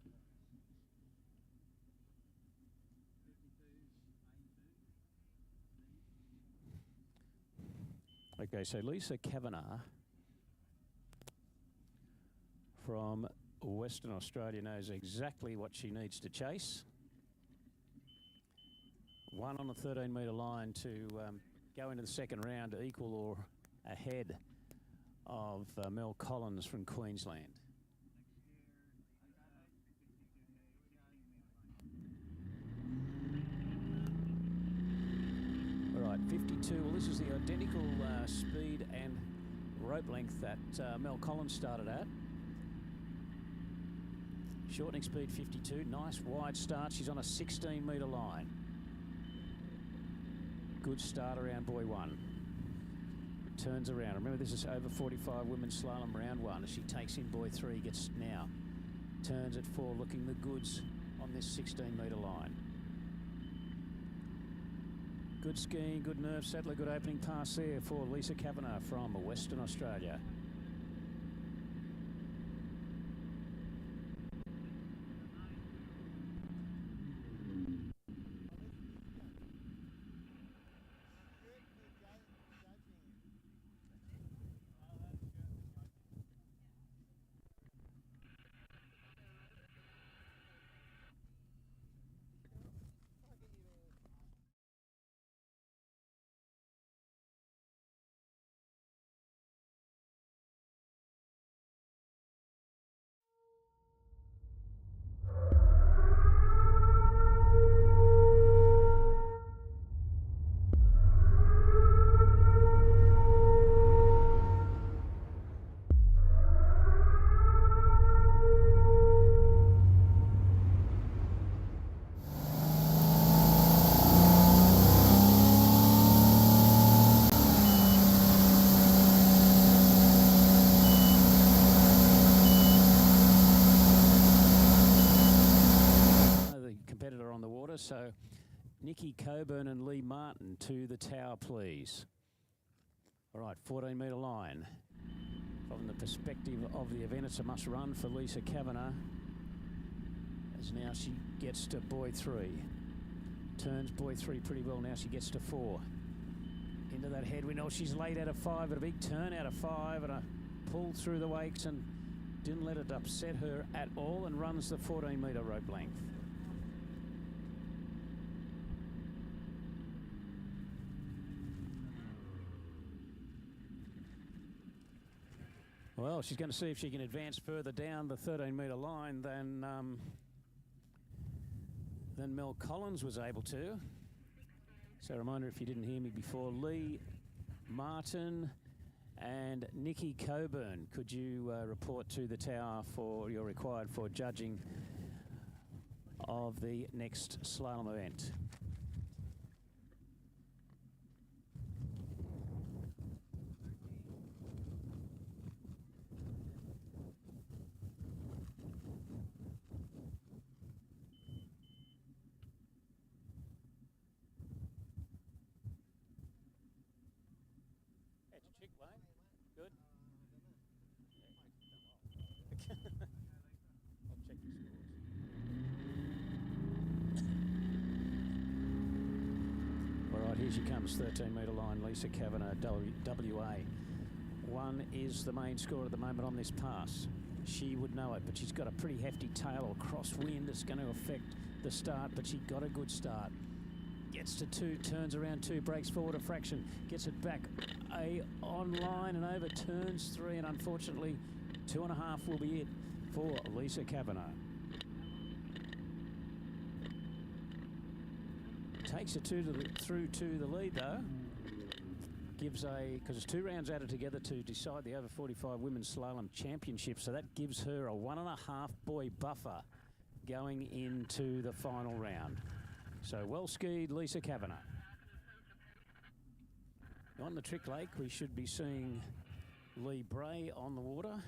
Just a crew change. Okay, so Lisa Kavanagh from Western Australia knows exactly what she needs to chase. 1 on the 13-metre line to go into the second round to equal or ahead of Mel Collins from Queensland. All right, 52. Well, this is the identical speed and rope length that Mel Collins started at. Shortening speed 52. Nice wide start. She's on a 16-metre line. Good start around buoy 1. Turns around. Remember, this is over 45 women's slalom round 1 as she takes in buoy 3, gets now. Turns at 4, looking the goods on this 16-metre line. Good skiing, good nerve settler, good opening pass there for Lisa Kavanagh from Western Australia. So Nikki Coburn and Lee Martin to the tower, please. All right, 14-metre line. From the perspective of the event, it's a must run for Lisa Kavanagh as now she gets to buoy 3. Turns buoy 3 pretty well now. She gets to 4. Into that headwind. Oh, she's late out of 5, but a big turn out of 5 and a pull through the wakes and didn't let it upset her at all and runs the 14-metre rope length. Well, she's going to see if she can advance further down the 13-metre line than Mel Collins was able to. So a reminder, if you didn't hear me before, Lee Martin and Nikki Coburn, could you report to the tower for you're required for judging of the next slalom event? Chick Lane, good. I'll check your scores. All right, here she comes, 13-metre line, Lisa Kavanagh, WA. 1 is the main score at the moment on this pass. She would know it, but she's got a pretty hefty tail or crosswind that's going to affect the start, but she got a good start. Gets to 2, turns around 2, breaks forward a fraction, gets it back online and over, turns 3, and unfortunately 2.5 will be it for Lisa Kavanagh. Takes it through to the lead though. Gives because it's 2 rounds added together to decide the over 45 women's slalom championship, so that gives her a 1.5 buoy buffer going into the final round. So well skied, Lisa Kavanagh. On the Trick Lake, we should be seeing Lee Bray on the water.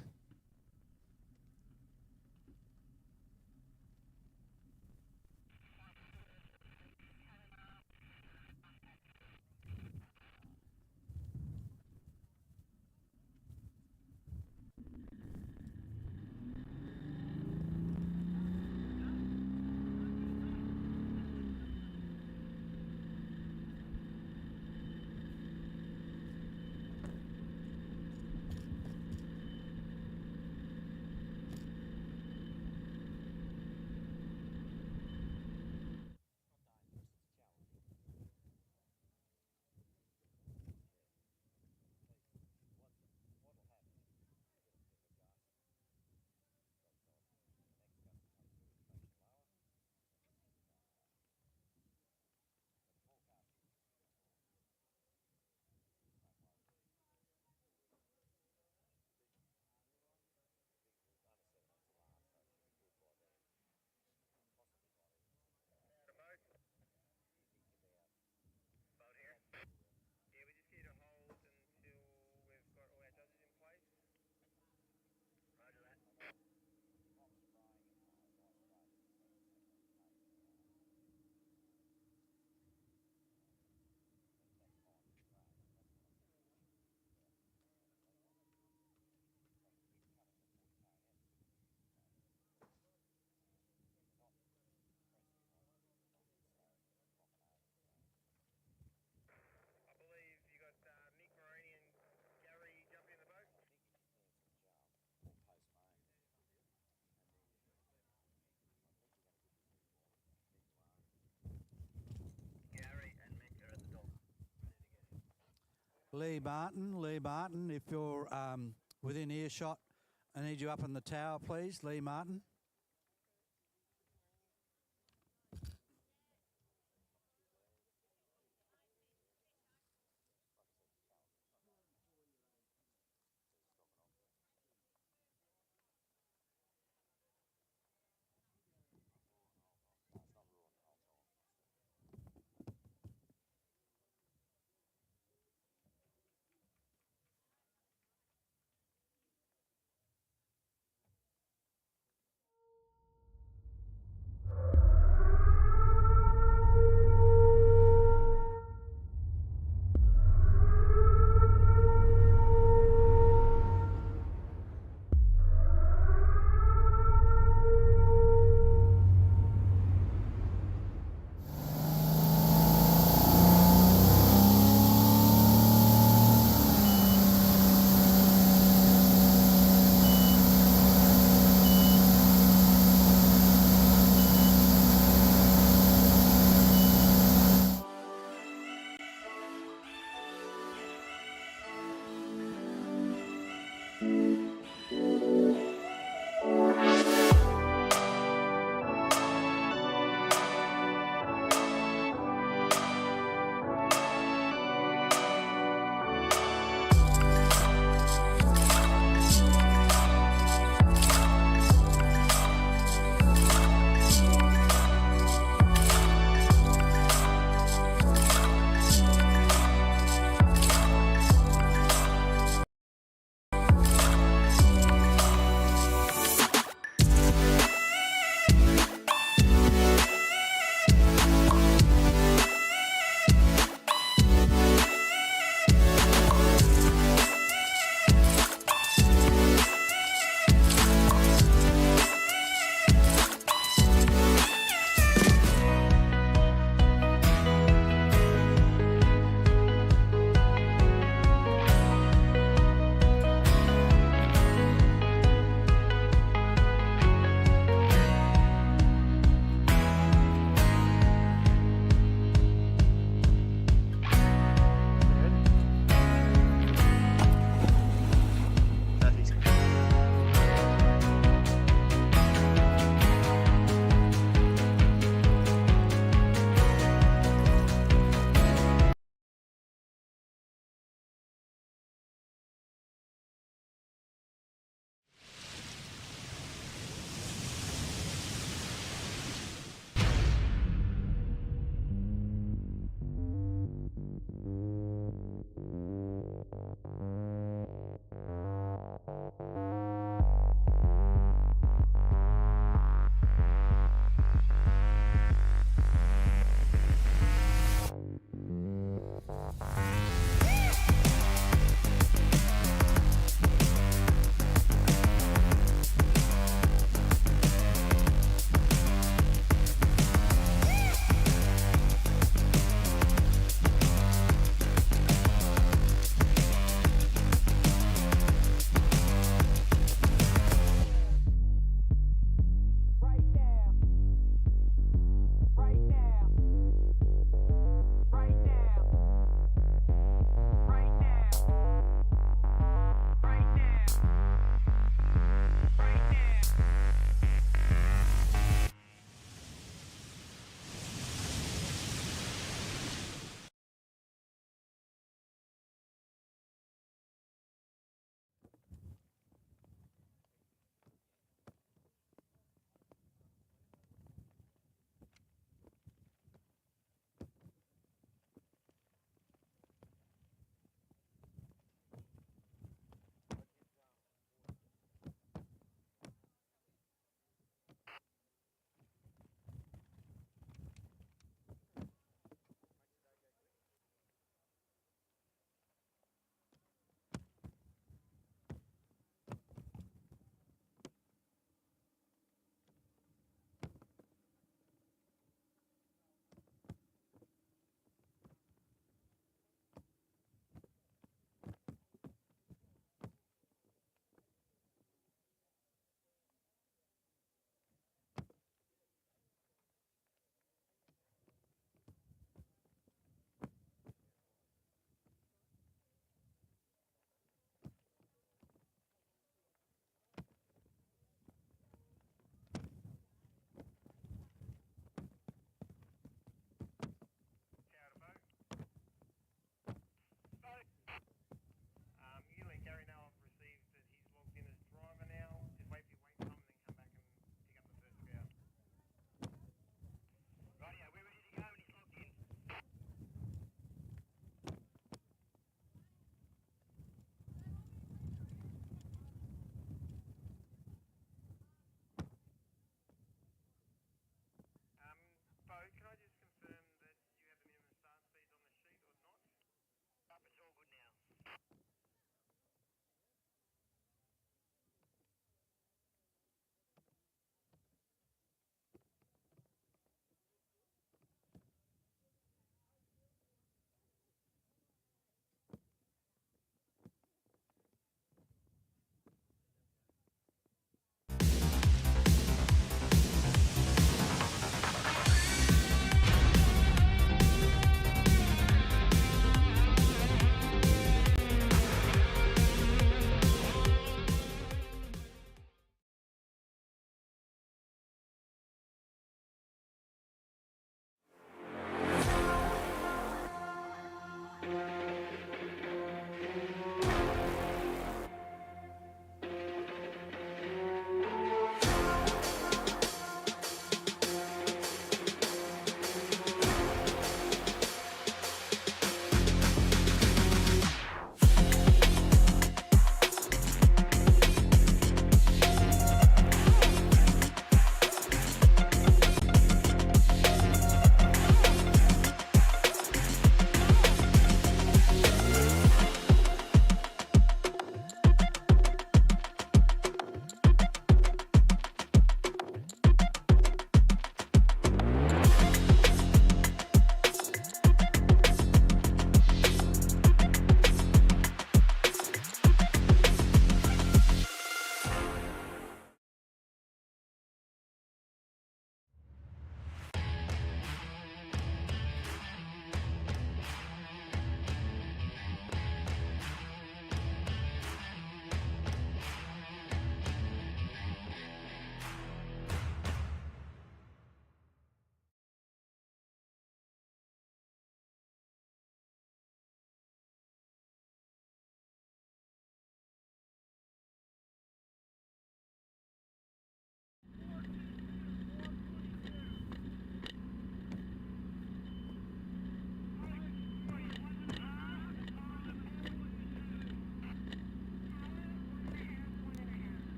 Lee Martin, if you're within earshot, I need you up in the tower, please. Lee Martin.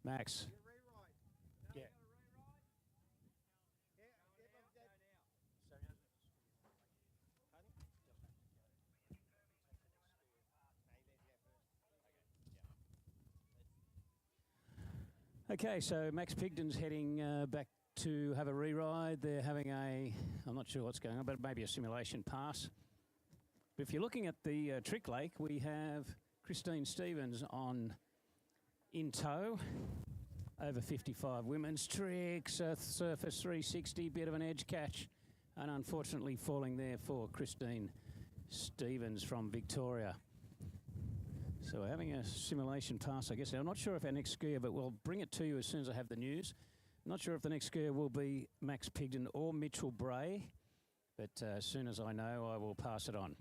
Max. Yeah. Okay, so Max Pigden's heading back to have a re-ride. They're having I'm not sure what's going on, but maybe a simulation pass. But if you're looking at the Trick Lake, we have Christine Stevens in tow. Over 55 women's tricks, surface 360, bit of an edge catch, and unfortunately falling there for Christine Stevens from Victoria. So we're having a simulation pass, I guess. I'm not sure if our next skier, but we'll bring it to you as soon as I have the news. I'm not sure if the next skier will be Max Pigden or Mitchell Bray, but as soon as I know, I will pass it on.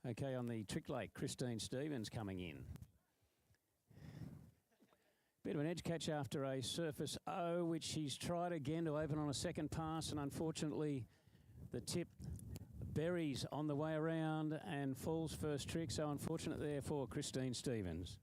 Okay, on the Trick Lake, Christine Stevens coming in. Bit of an edge catch after a surface O, which she's tried again to open on a second pass, and unfortunately the tip buries on the way around and falls first trick, so unfortunate there for Christine Stevens.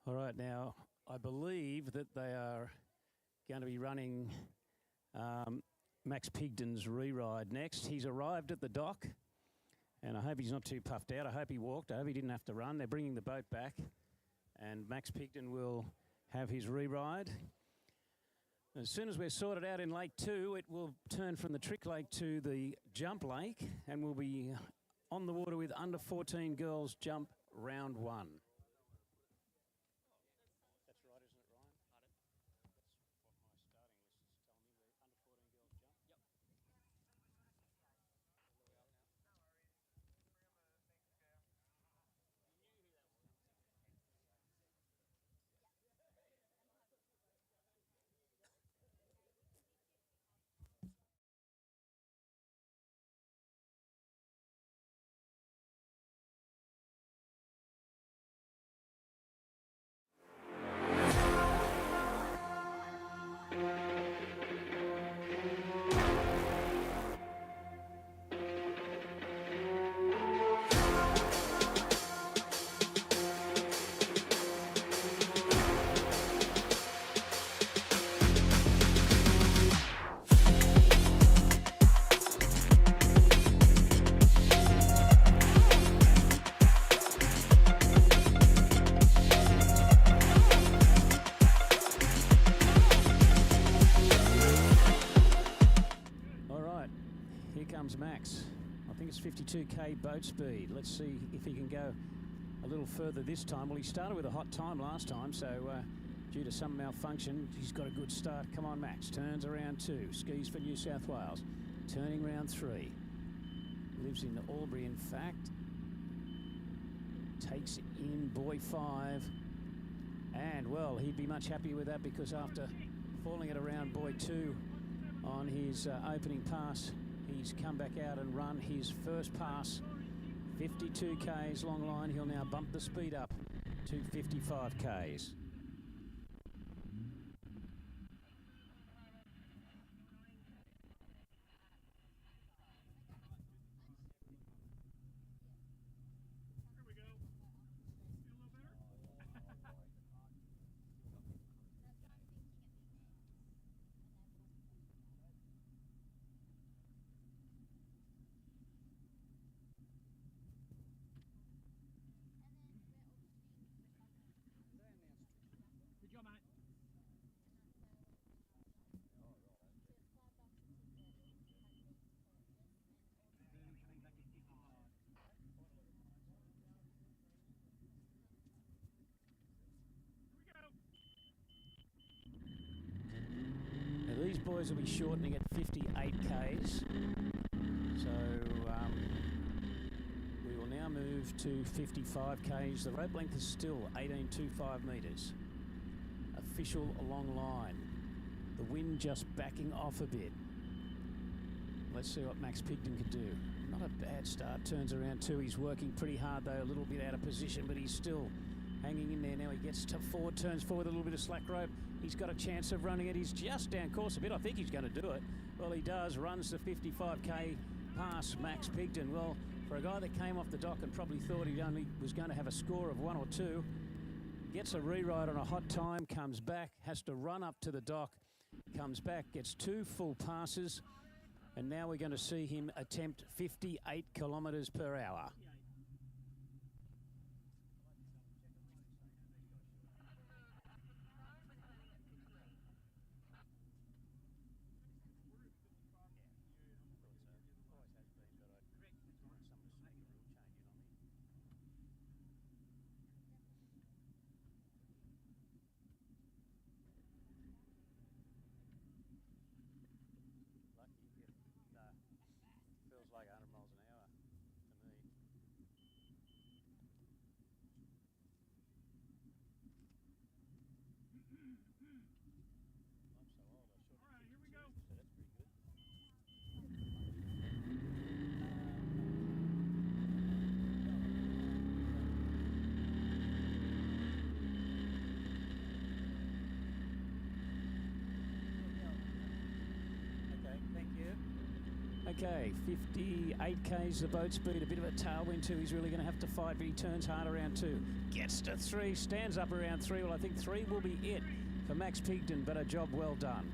All right, now I believe that they are going to be running Max Pigden's re-ride next. He's arrived at the dock, and I hope he's not too puffed out. I hope he walked. I hope he didn't have to run. They're bringing the boat back, and Max Pigden will have his re-ride. As soon as we're sorted out in Lake 2, it will turn from the Trick Lake to the Jump Lake, and we'll be on the water with under 14 girls jump round 1. That's right, isn't it, Ryan? Max. I think it's 52k boat speed. Let's see if he can go a little further this time. Well, he started with a hot time last time, so due to some malfunction, he's got a good start. Come on, Max. Turns around 2. Skis for New South Wales. Turning round 3. Lives in Albury, in fact. Takes in buoy 5. And, well, he'd be much happier with that because after falling at around buoy 2 on his opening pass, he's come back out and run his first pass. 52 k's long line. He'll now bump the speed up to 55 k's. These boys will be shortening at 58 k's. So we will now move to 55 k's. The rope length is still 18.25 metres. Official long line. The wind just backing off a bit. Let's see what Max Pigden can do. Not a bad start. Turns around 2. He's working pretty hard though, a little bit out of position, but he's still hanging in there. Now he gets to forward, turns forward, a little bit of slack rope. He's got a chance of running it. He's just down course a bit. I think he's going to do it. Well, he does. Runs the 55k pass, Max Pigden. Well, for a guy that came off the dock and probably thought he only was going to have a score of 1 or 2, gets a re-ride on a hot time, comes back, has to run up to the dock, comes back, gets 2 full passes, and now we're going to see him attempt 58 kilometres per hour. Feels like 100 miles an hour to me. I'm so old, I shot. All right, here we go. So that's pretty good. Okay, thank you. Okay, 58 k's the boat speed, a bit of a tailwind too. He's really going to have to fight, but he turns hard around 2. Gets to 3, stands up around 3. Well, I think 3 will be it for Max Pigden, but a job well done.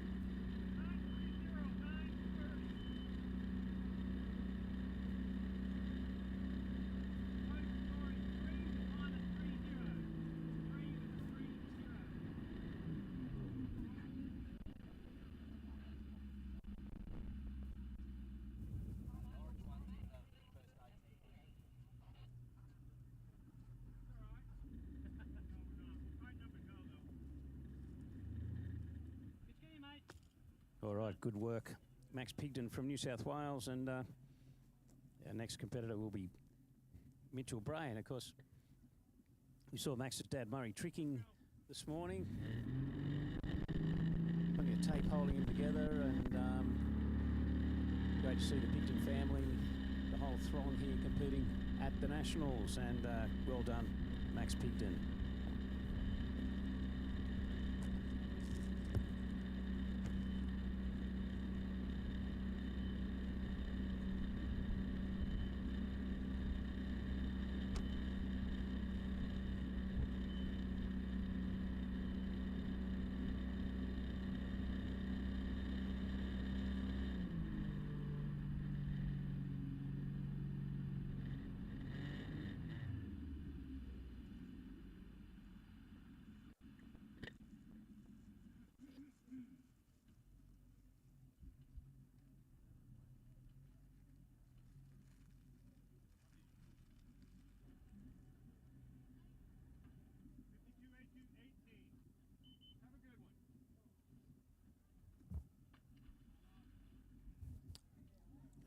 All right, good work. Max Pigden from New South Wales, and our next competitor will be Mitchell Bray. And of course, we saw Max's dad Murray tricking this morning. Plenty of tape holding him together, and great to see the Pigden family, the whole throng here competing at the Nationals, and well done, Max Pigden.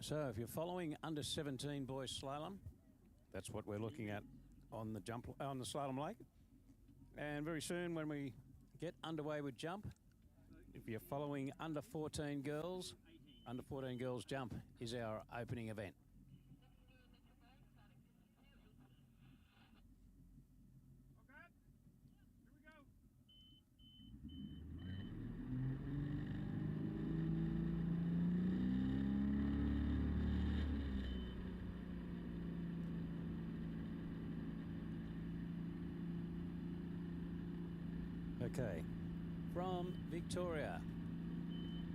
So if you're following under 17 boys slalom, that's what we're looking at on the on the slalom lake. And very soon when we get underway with jump, if you're following under 14 girls jump is our opening event. Okay, from Victoria,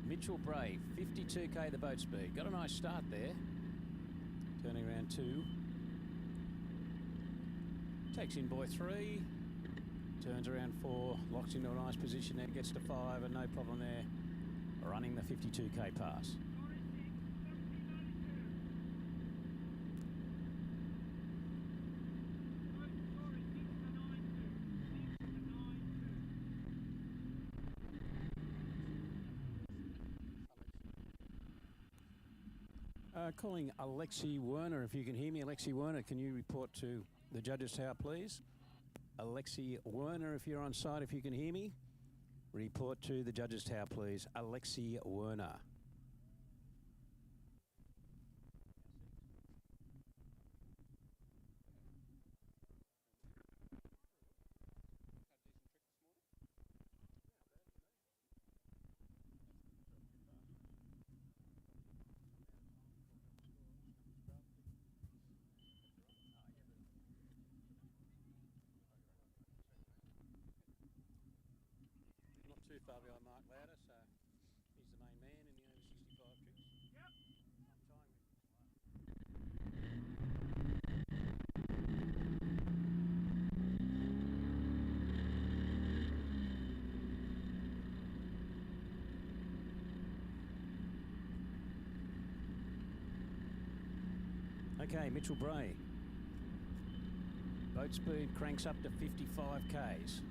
Mitchell Bray, 52k the boat speed. Got a nice start there. Turning around 2. Takes in boy 3. Turns around 4. Locks into a nice position there. Gets to 5 and no problem there. Running the 52k pass. Calling Alexi Werner, if you can hear me. Alexi Werner, can you report to the judges' tower, please? Alexi Werner, if you're on site, if you can hear me, report to the judges' tower, please. Alexi Werner. Too far behind Mark Lauder, so he's the main man in the over 65 tricks. Yep. I'm timing. Okay, Mitchell Bray. Boat speed cranks up to 55 k's.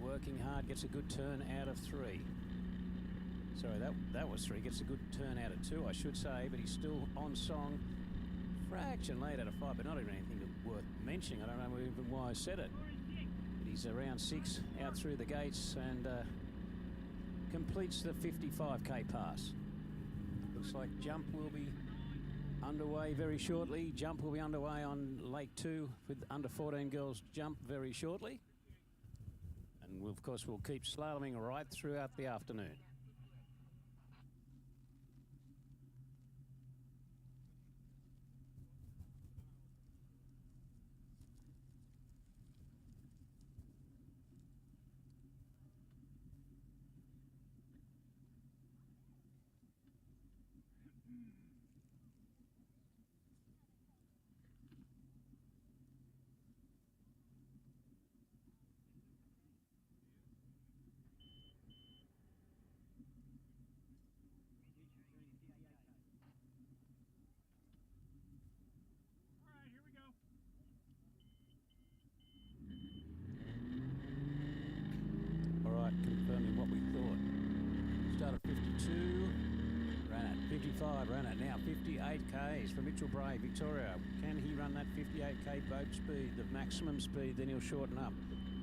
Working hard, gets a good turn out of 3. Sorry, that was 3. Gets a good turn out of 2, I should say, but he's still on song. Fraction late out of 5, but not even anything worth mentioning. I don't know even why I said it. But he's around 6 out through the gates and completes the 55k pass. Looks like jump will be underway very shortly. Jump will be underway on Lake 2 with under 14 girls jump very shortly. And of course, we'll keep slaloming right throughout the afternoon. 55, ran it now. 58 Ks for Mitchell Bray, Victoria. Can he run that 58K boat speed, the maximum speed? Then he'll shorten up.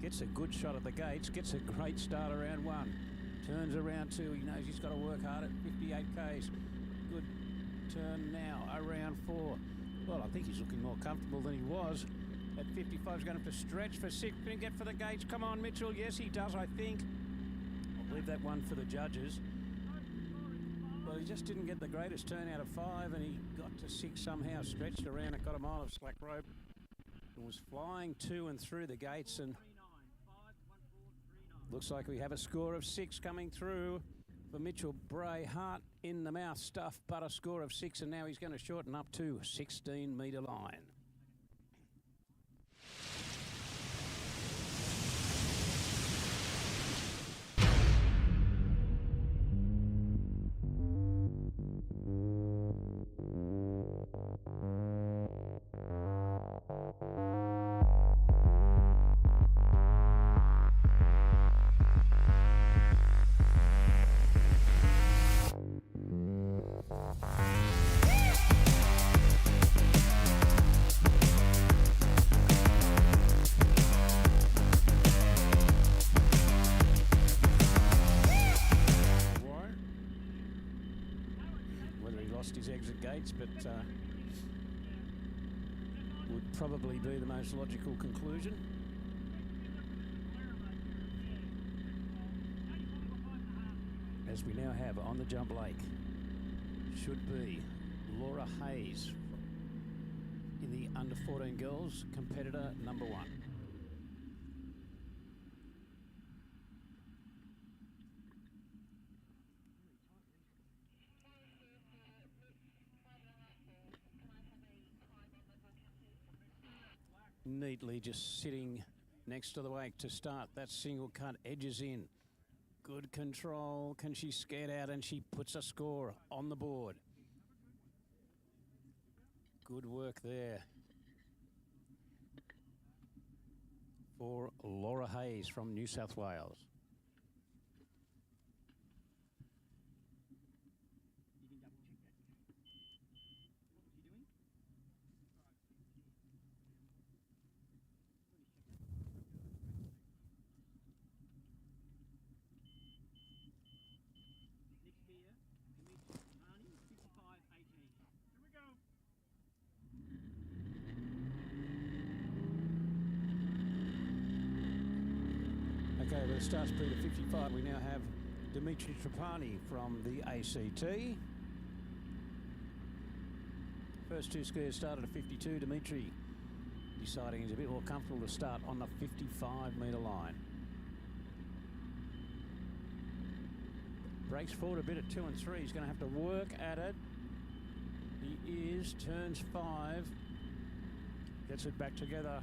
Gets a good shot at the gates, gets a great start around 1. Turns around 2, he knows he's got to work hard at 58 Ks. Good turn now, around 4. Well, I think he's looking more comfortable than he was. At 55, he's going to have to stretch for 6. Can he get for the gates? Come on, Mitchell. Yes, he does, I think. I'll leave that one for the judges. Well, he just didn't get the greatest turn out of 5, and he got to 6 somehow, stretched around it, got a mile of slack rope, and was flying to and through the gates, and looks like we have a score of 6 coming through for Mitchell Bray. Heart in the mouth stuff, but a score of 6, and now he's going to shorten up to 16-metre line. His exit gates, but would probably be the most logical conclusion. As we now have on the jump lake should be Laura Hayes in the under 14 girls, competitor number 1. Neatly just sitting next to the wake to start that single cut, edges in. Good control. Can she skate out? And she puts a score on the board. Good work there for Laura Hayes from New South Wales. Okay, with a start speed of 55, we now have Dimitri Trapani from the ACT. First 2 skiers started at 52. Dimitri deciding he's a bit more comfortable to start on the 55-metre line. Breaks forward a bit at 2 and 3. He's going to have to work at it. He is, turns 5. Gets it back together.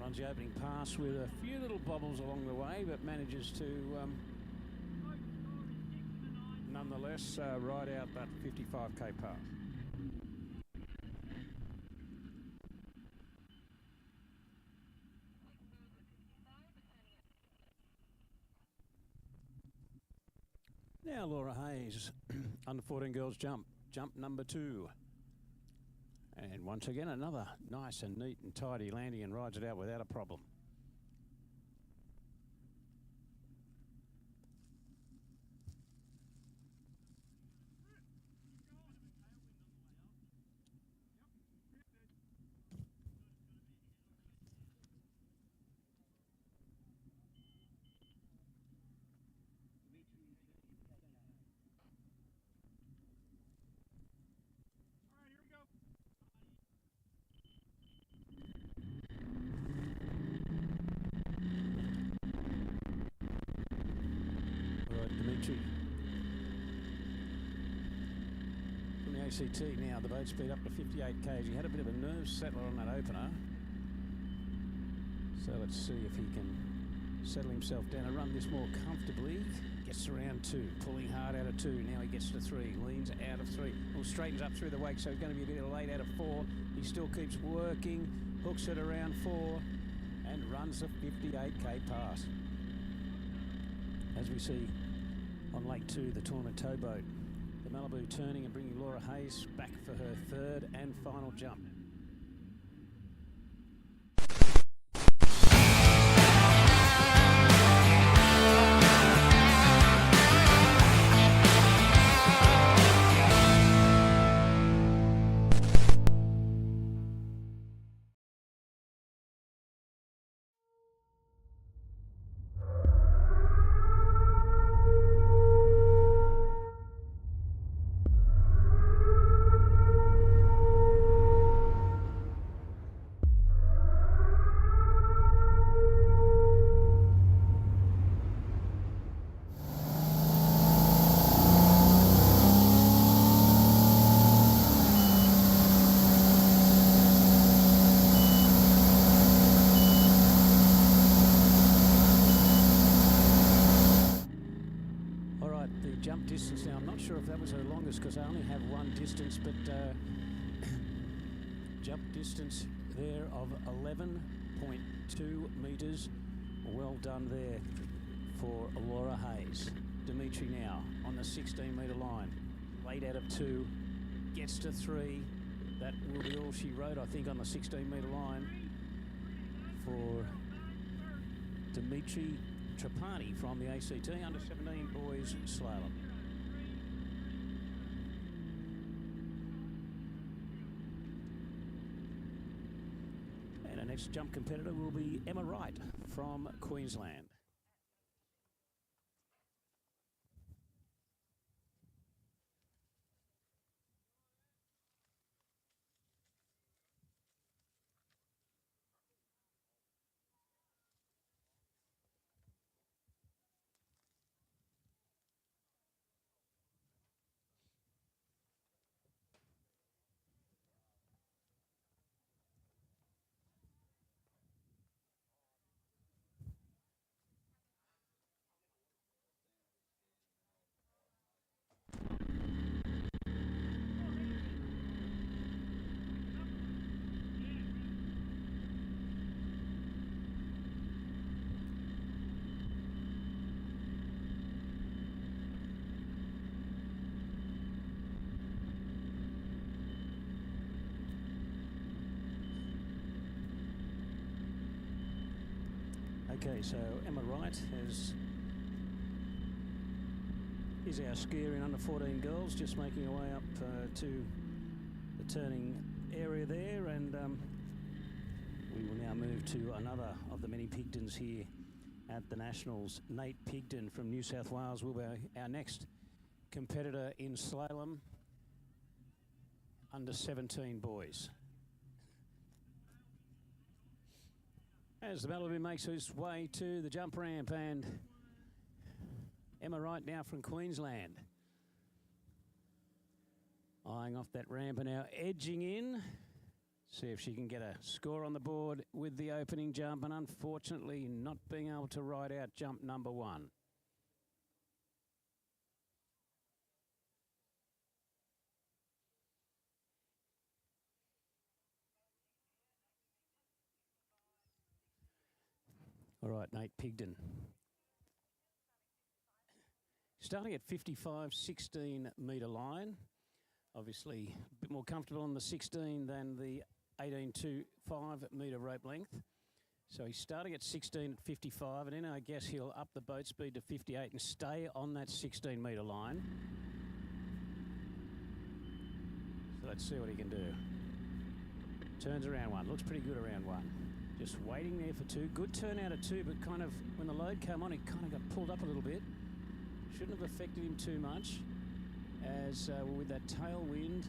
Runs the opening pass with a few little bobbles along the way, but manages to nonetheless ride out that 55k pass. Now Laura Hayes, under 14 girls jump number 2. And once again, another nice and neat and tidy landing, and rides it out without a problem. From the ACT now, the boat speed up to 58 k's. He had a bit of a nerve settler on that opener. So let's see if he can settle himself down and run this more comfortably. Gets around 2, pulling hard out of 2. Now he gets to 3, leans out of 3. Well, straightens up through the wake, so he's going to be a bit late out of 4. He still keeps working, hooks it around 4, and runs the 58k pass. As we see on Lake 2, the tournament towboat The Malibu turning and bringing Laura Hayes back for her third and final jump. Jump distance now. I'm not sure if that was her longest because I only have one distance, but jump distance there of 11.2 metres. Well done there for Laura Hayes. Dimitri now on the 16-metre line. Late out of 2, gets to 3. That will be all she wrote, I think, on the 16-metre line for Dimitri Trapani from the ACT under-17 boys slalom. And our next jump competitor will be Emma Wright from Queensland. Okay, so Emma Wright is our skier in under 14 girls, just making her way up to the turning area there, and we will now move to another of the many Pigdons here at the Nationals. Nate Pigdon from New South Wales will be our next competitor in slalom under 17 boys. As the Malibu makes his way to the jump ramp, and Emma Wright now from Queensland. Eyeing off that ramp and now edging in. See if she can get a score on the board with the opening jump, and unfortunately not being able to ride out jump number 1. All right, Nate Pigdon. Starting at 55, 16 metre line. Obviously a bit more comfortable on the 16 than the 18 to 5 metre rope length. So he's starting at 16 at 55, and then I guess he'll up the boat speed to 58 and stay on that 16 metre line. So let's see what he can do. Turns around 1, looks pretty good around 1. Just waiting there for 2. Good turn out of 2, but kind of when the load came on, he kind of got pulled up a little bit. Shouldn't have affected him too much, as with that tailwind,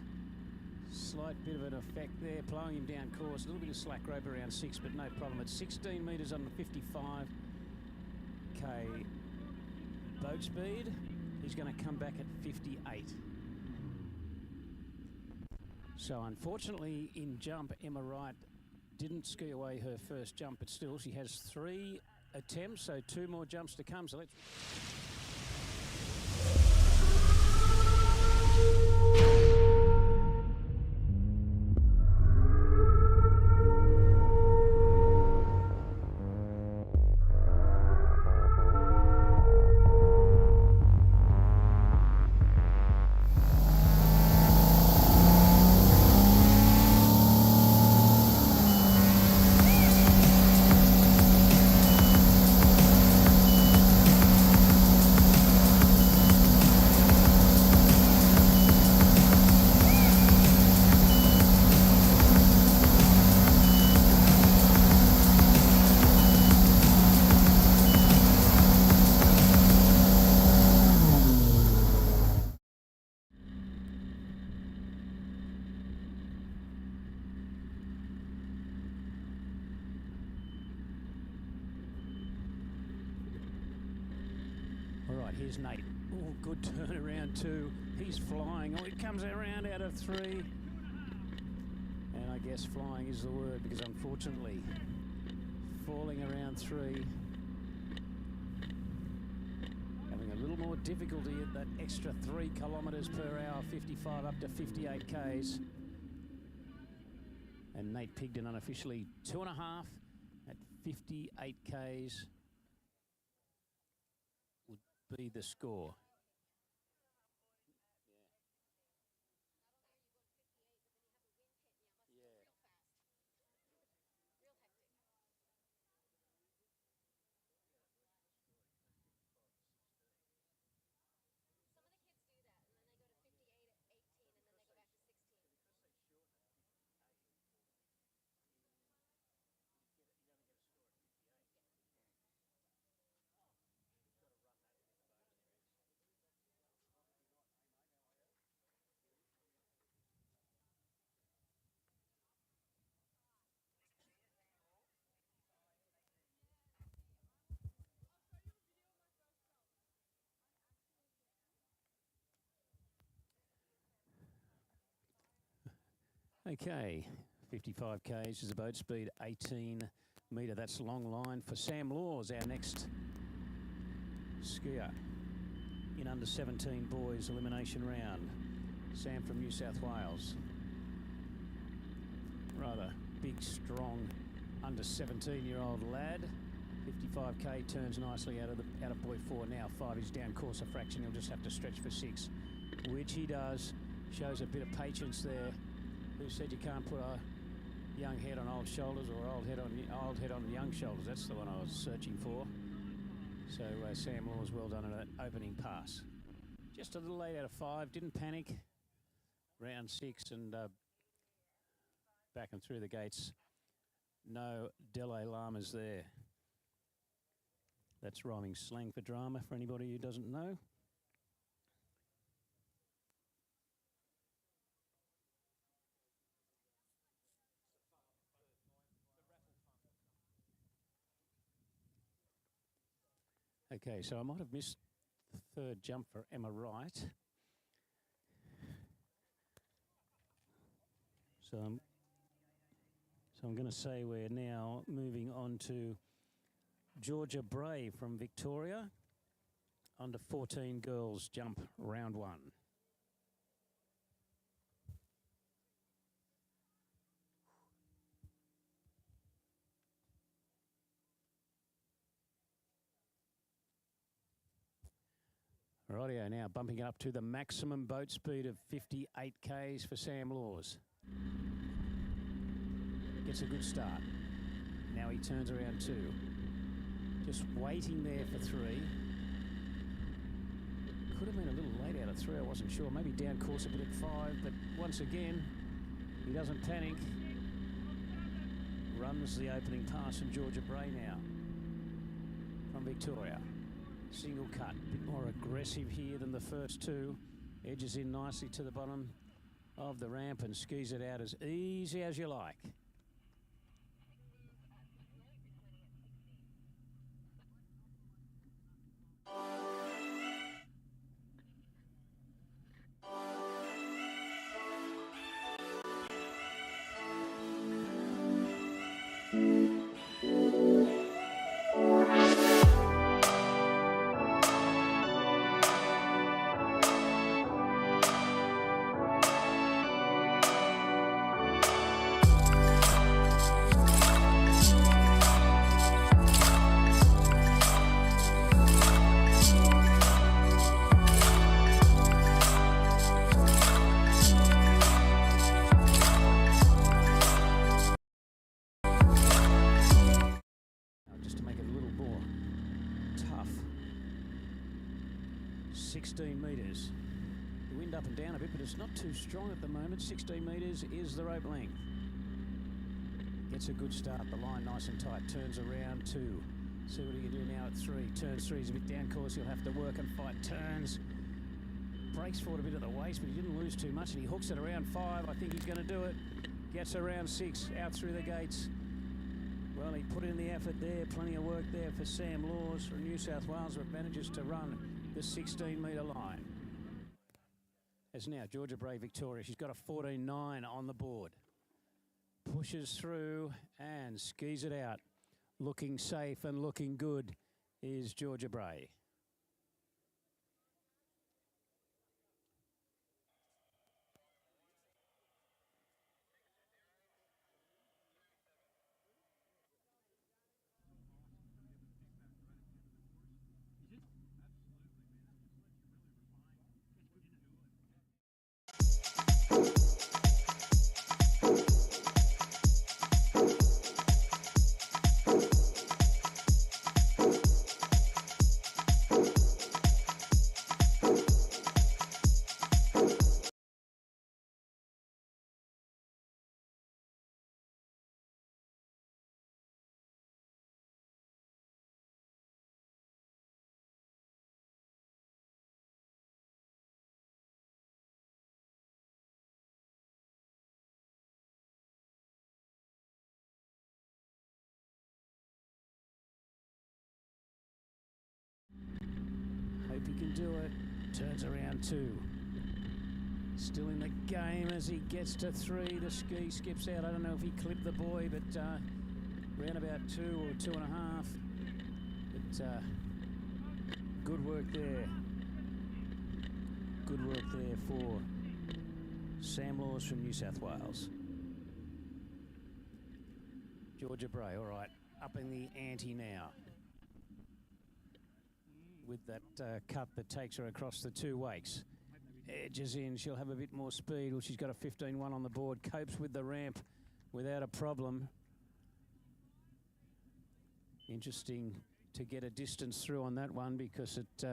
slight bit of an effect there, blowing him down course. A little bit of slack rope around 6, but no problem. At 16 metres on the 55k boat speed, he's going to come back at 58. So unfortunately in jump, Emma Wright didn't ski away her first jump, but still she has 3 attempts, so 2 more jumps to come. So let's... Right, here's Nate. Oh, good turn around two. He's flying. Oh, he comes around out of three. And I guess flying is the word, because unfortunately, falling around three, having a little more difficulty at that extra 3 kilometres per hour, 55 up to 58 Ks. And Nate Pigden unofficially 2.5 at 58 Ks would be the score. Okay, 55 Ks is the boat speed, 18 metre. That's long line for Sam Laws, our next skier in under 17 boys elimination round. Sam from New South Wales. Rather big, strong, under 17-year-old lad. 55K turns nicely out of buoy 4 now. 5 is down course a fraction. He'll just have to stretch for 6, which he does. Shows a bit of patience there. Who said you can't put a young head on old shoulders, or old head on young shoulders? That's the one I was searching for. So Sam Laws, well done on that opening pass. Just a little 8 out of 5. Didn't panic. Round 6 and back and through the gates. No Dalai Lamas there. That's rhyming slang for drama for anybody who doesn't know. Okay, so I might have missed the third jump for Emma Wright. So I'm going to say we're now moving on to Georgia Bray from Victoria. Under 14 girls jump round 1. Rightio, now bumping up to the maximum boat speed of 58 Ks for Sam Laws. Gets a good start. Now he turns around 2. Just waiting there for 3. Could have been a little late out of 3, I wasn't sure. Maybe down course a bit at 5, but once again, he doesn't panic. Runs the opening pass from Georgia Bray now from Victoria. Single cut, a bit more aggressive here than the first 2. Edges in nicely to the bottom of the ramp and skis it out as easy as you like. Just to make it a little more tough. 16 metres. The wind up and down a bit, but it's not too strong at the moment. 16 metres is the rope length. Gets a good start. The line nice and tight. Turns around 2. See what he can do now at 3. Turns 3 is a bit down course. He'll have to work and fight. Turns. Breaks forward a bit at the waist, but he didn't lose too much, and he hooks it around 5. I think he's going to do it. Gets around 6. Out through the gates. Well, he put in the effort there. Plenty of work there for Sam Laws from New South Wales, but manages to run the 16-metre line. As now Georgia Bray Victoria, she's got a 14.9 on the board. Pushes through and skis it out. Looking safe and looking good is Georgia Bray. Hope he can do it. Turns around 2. Still in the game as he gets to 3. The ski skips out. I don't know if he clipped the boy, but round about 2 or 2.5. But good work there. Good work there for Sam Laws from New South Wales. Georgia Bray, all right, up in the ante now. With that cut that takes her across the 2 wakes. Edges in, she'll have a bit more speed. Well, she's got a 15.1 on the board. Copes with the ramp without a problem. Interesting to get a distance through on that one because it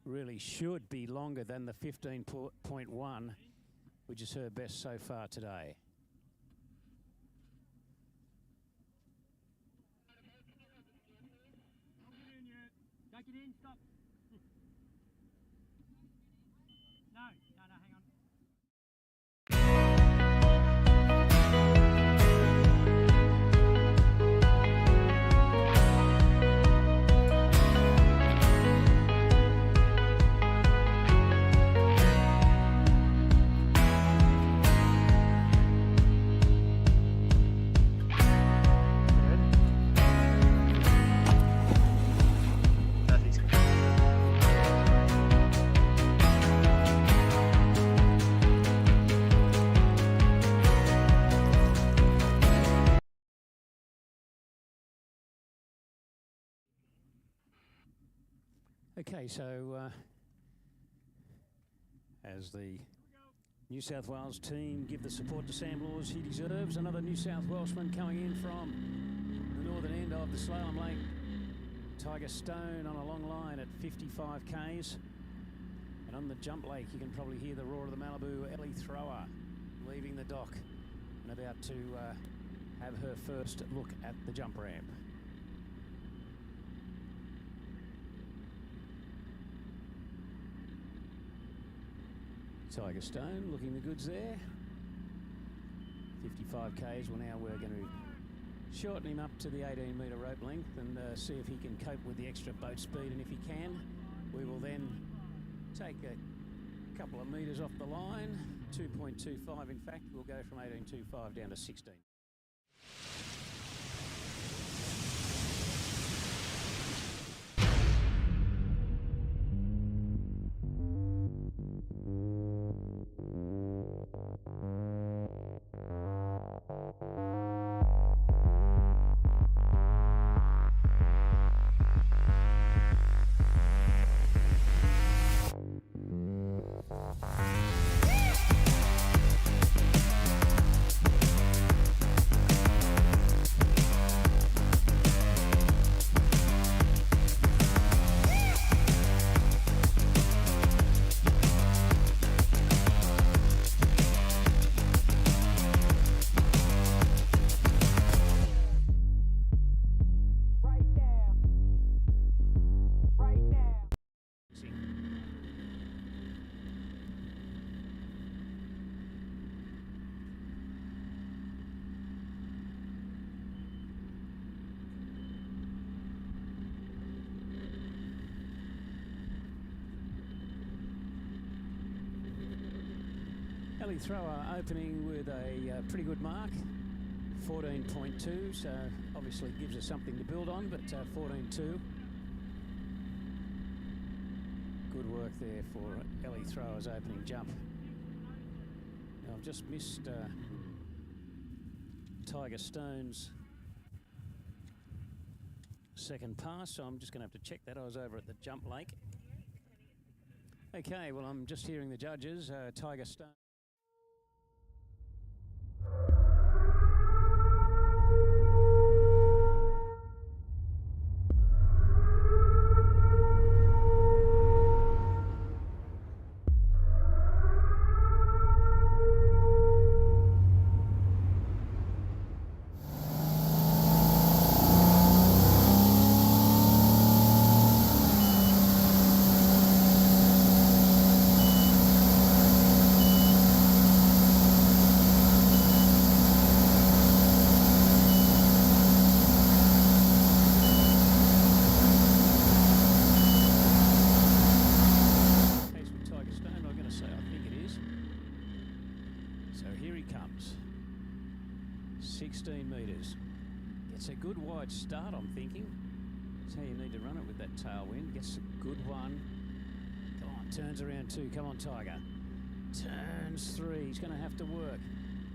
really should be longer than the 15.1, which is her best so far today. Take it in, stop. No, hang on. Okay, so as the New South Wales team give the support to Sam Laws he deserves, another New South Welshman coming in from the northern end of the slalom lake. Tiger Stone on a long line at 55 k's. And on the jump lake, you can probably hear the roar of the Malibu. Ellie Thrower leaving the dock and about to have her first look at the jump ramp. Tiger Stone looking the goods there. 55 k's. Well, now we're going to shorten him up to the 18-metre rope length and see if he can cope with the extra boat speed. And if he can, we will then take a couple of metres off the line. 2.25 in fact. We'll go from 18.25 down to 16. Ellie Thrower opening with a pretty good mark, 14.2, so obviously gives us something to build on, but 14.2. Good work there for Ellie Thrower's opening jump. Now I've just missed Tiger Stone's second pass, so I'm just going to have to check that. I was over at the jump lake. Okay, well, I'm just hearing the judges. Tiger Stone. So here he comes. 16 metres. Gets a good wide start, I'm thinking. That's how you need to run it with that tailwind. Gets a good one. Come on, turns around 2. Come on, Tiger. Turns 3. He's going to have to work.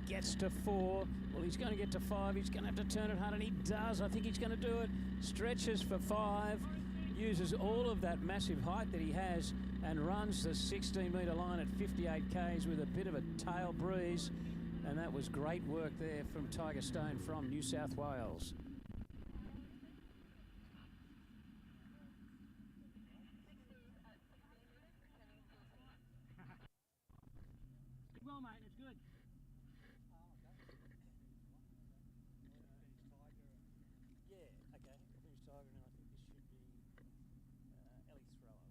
Gets to 4. Well, he's going to get to 5. He's going to have to turn it hard, and he does. I think he's going to do it. Stretches for 5. Uses all of that massive height that he has and runs the 16-metre line at 58 k's with a bit of a tail breeze. And that was great work there from Tiger Stone from New South Wales. Did well, mate. It's good. Yeah, okay. Finish Tiger, and I think this should be Ellie Thrower with a second jump.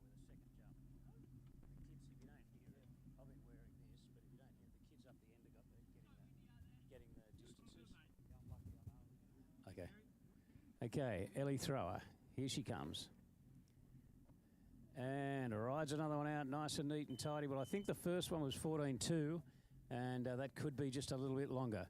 The kids, if you don't hear it, I've been wearing this, but if you don't hear it, the kids up the end have got getting the distances. Okay. Okay, Ellie Thrower. Here she comes. And rides another one out nice and neat and tidy. Well, I think the first one was 14.2, and that could be just a little bit longer.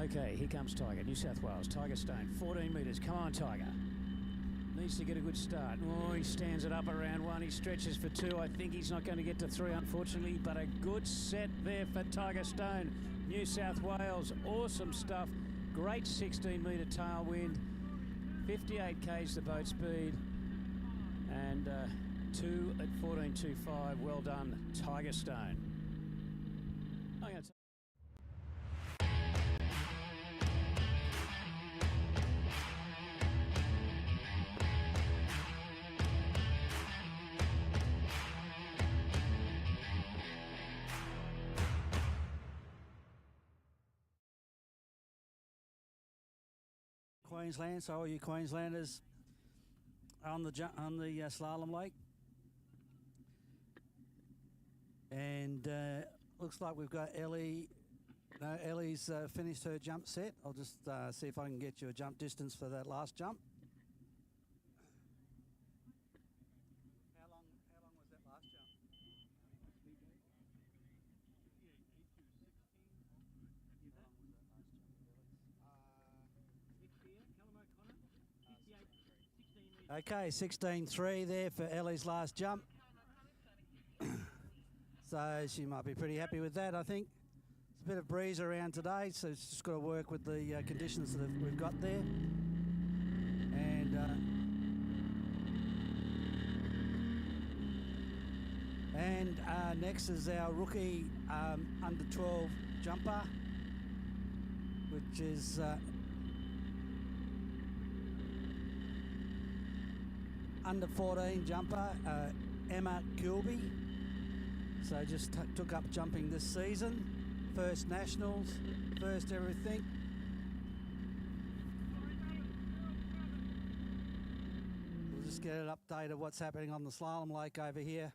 Okay, here comes Tiger, New South Wales. Tiger Stone, 14 metres. Come on, Tiger. Needs to get a good start. Oh, he stands it up around 1. He stretches for 2. I think he's not going to get to 3, unfortunately, but a good set there for Tiger Stone. New South Wales, awesome stuff. Great 16-metre tailwind. 58 k's the boat speed. And 2 at 14.25. Well done, Tiger Stone. I'm going to Queensland, so all you Queenslanders on the slalom lake, and looks like we've got Ellie. No, Ellie's finished her jump set. I'll just see if I can get you a jump distance for that last jump. How long was that last jump? Okay, 16.3 there for Ellie's last jump. So she might be pretty happy with that, I think. It's a bit of breeze around today, so it's just got to work with the conditions that we've got there. And next is our rookie under 12 jumper, which is under 14 jumper, Emma Kilby. So just took up jumping this season. First nationals, first everything. We'll just get an update of what's happening on the slalom lake over here.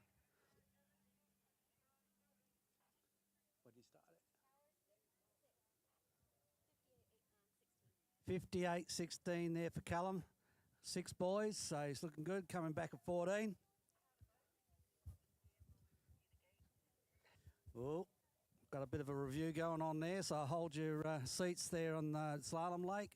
58.16 there for Callum. 6 boys, so he's looking good, coming back at 14. Oh, got a bit of a review going on there, so hold your seats there on the Slalom Lake.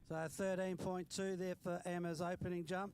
So 13.2 there for Emma's opening jump.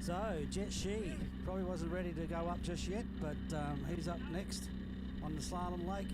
So, Jet Shi probably wasn't ready to go up just yet, but he's up next on the Slalom Lake.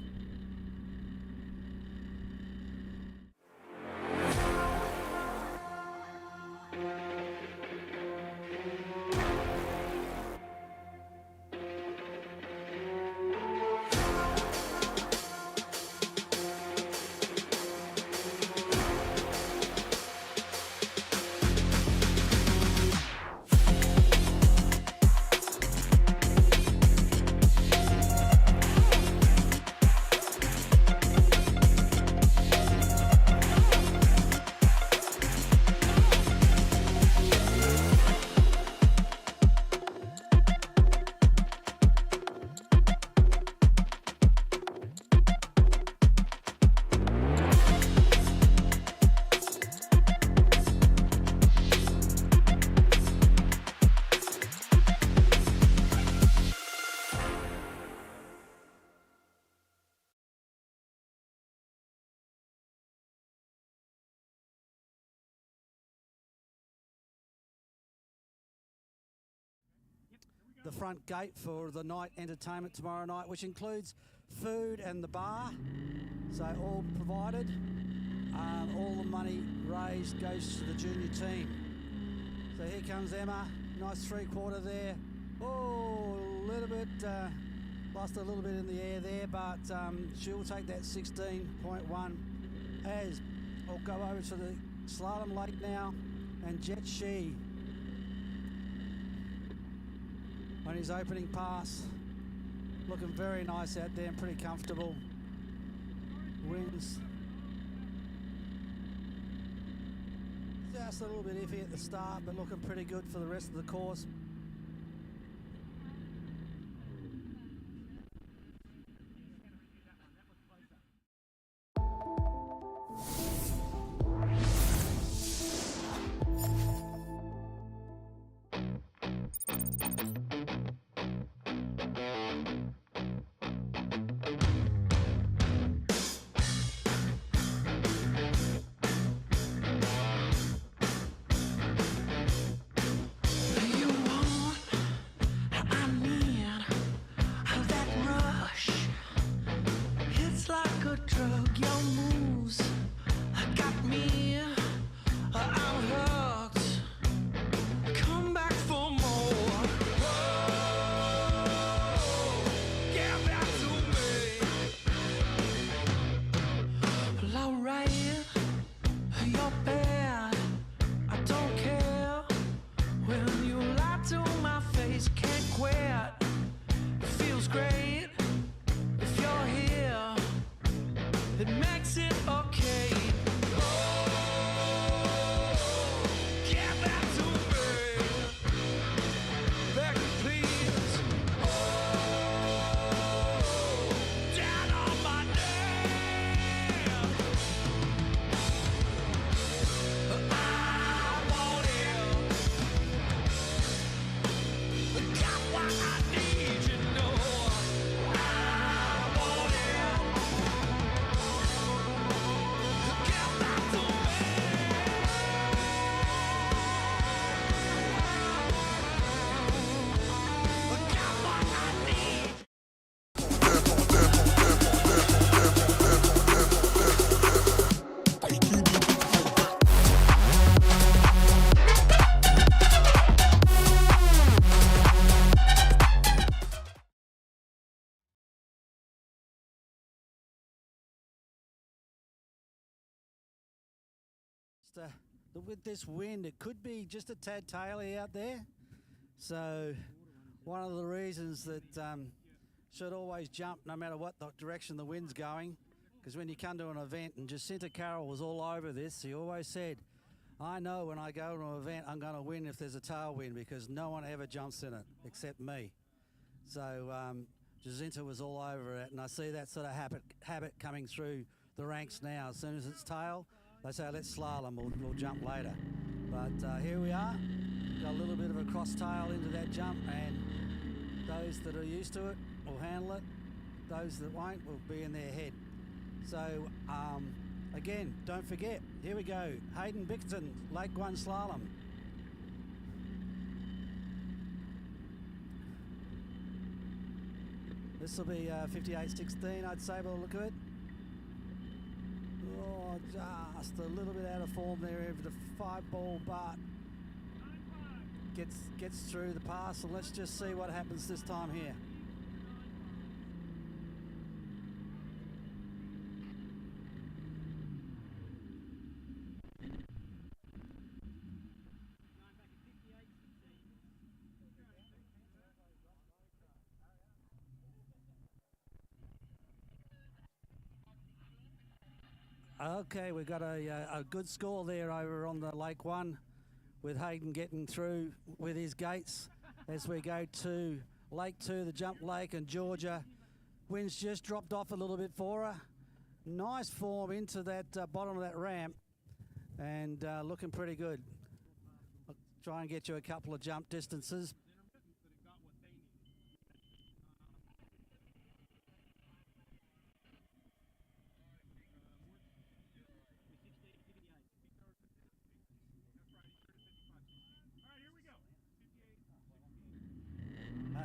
The front gate for the night entertainment tomorrow night, which includes food and the bar, so all provided. All the money raised goes to the junior team. So here comes Emma, nice 3/4 there. Oh, a little bit, lost a little bit in the air there, but she'll take that 16.1 as I'll go over to the Slalom Lake now, and Jet Shi on his opening pass, looking very nice out there and pretty comfortable. Wins just a little bit iffy at the start, but looking pretty good for the rest of the course. You want with this wind, it could be just a tad taily out there. So one of the reasons that should always jump no matter what the direction the wind's going, because when you come to an event, and Jacinta Carroll was all over this, he always said, I know when I go to an event I'm going to win if there's a tailwind, because no one ever jumps in it except me. So Jacinta was all over it, and I see that sort of habit coming through the ranks now. As soon as it's tail, they say, let's slalom, we'll jump later. But here we are, got a little bit of a cross tail into that jump, and those that are used to it will handle it. Those that won't will be in their head. So again, don't forget, here we go, Hayden Bickerton, Lake 1 Slalom. This will be 58.16, I'd say, by the look of it. Oh, just a little bit out of form there over the 5-ball, but gets through the pass, and let's just see what happens this time here. Okay, we've got a good score there over on the Lake 1 with Hayden getting through with his gates. As we go to Lake 2, the jump lake, and Georgia. Wind's just dropped off a little bit for her. Nice form into that bottom of that ramp, and looking pretty good. I'll try and get you a couple of jump distances.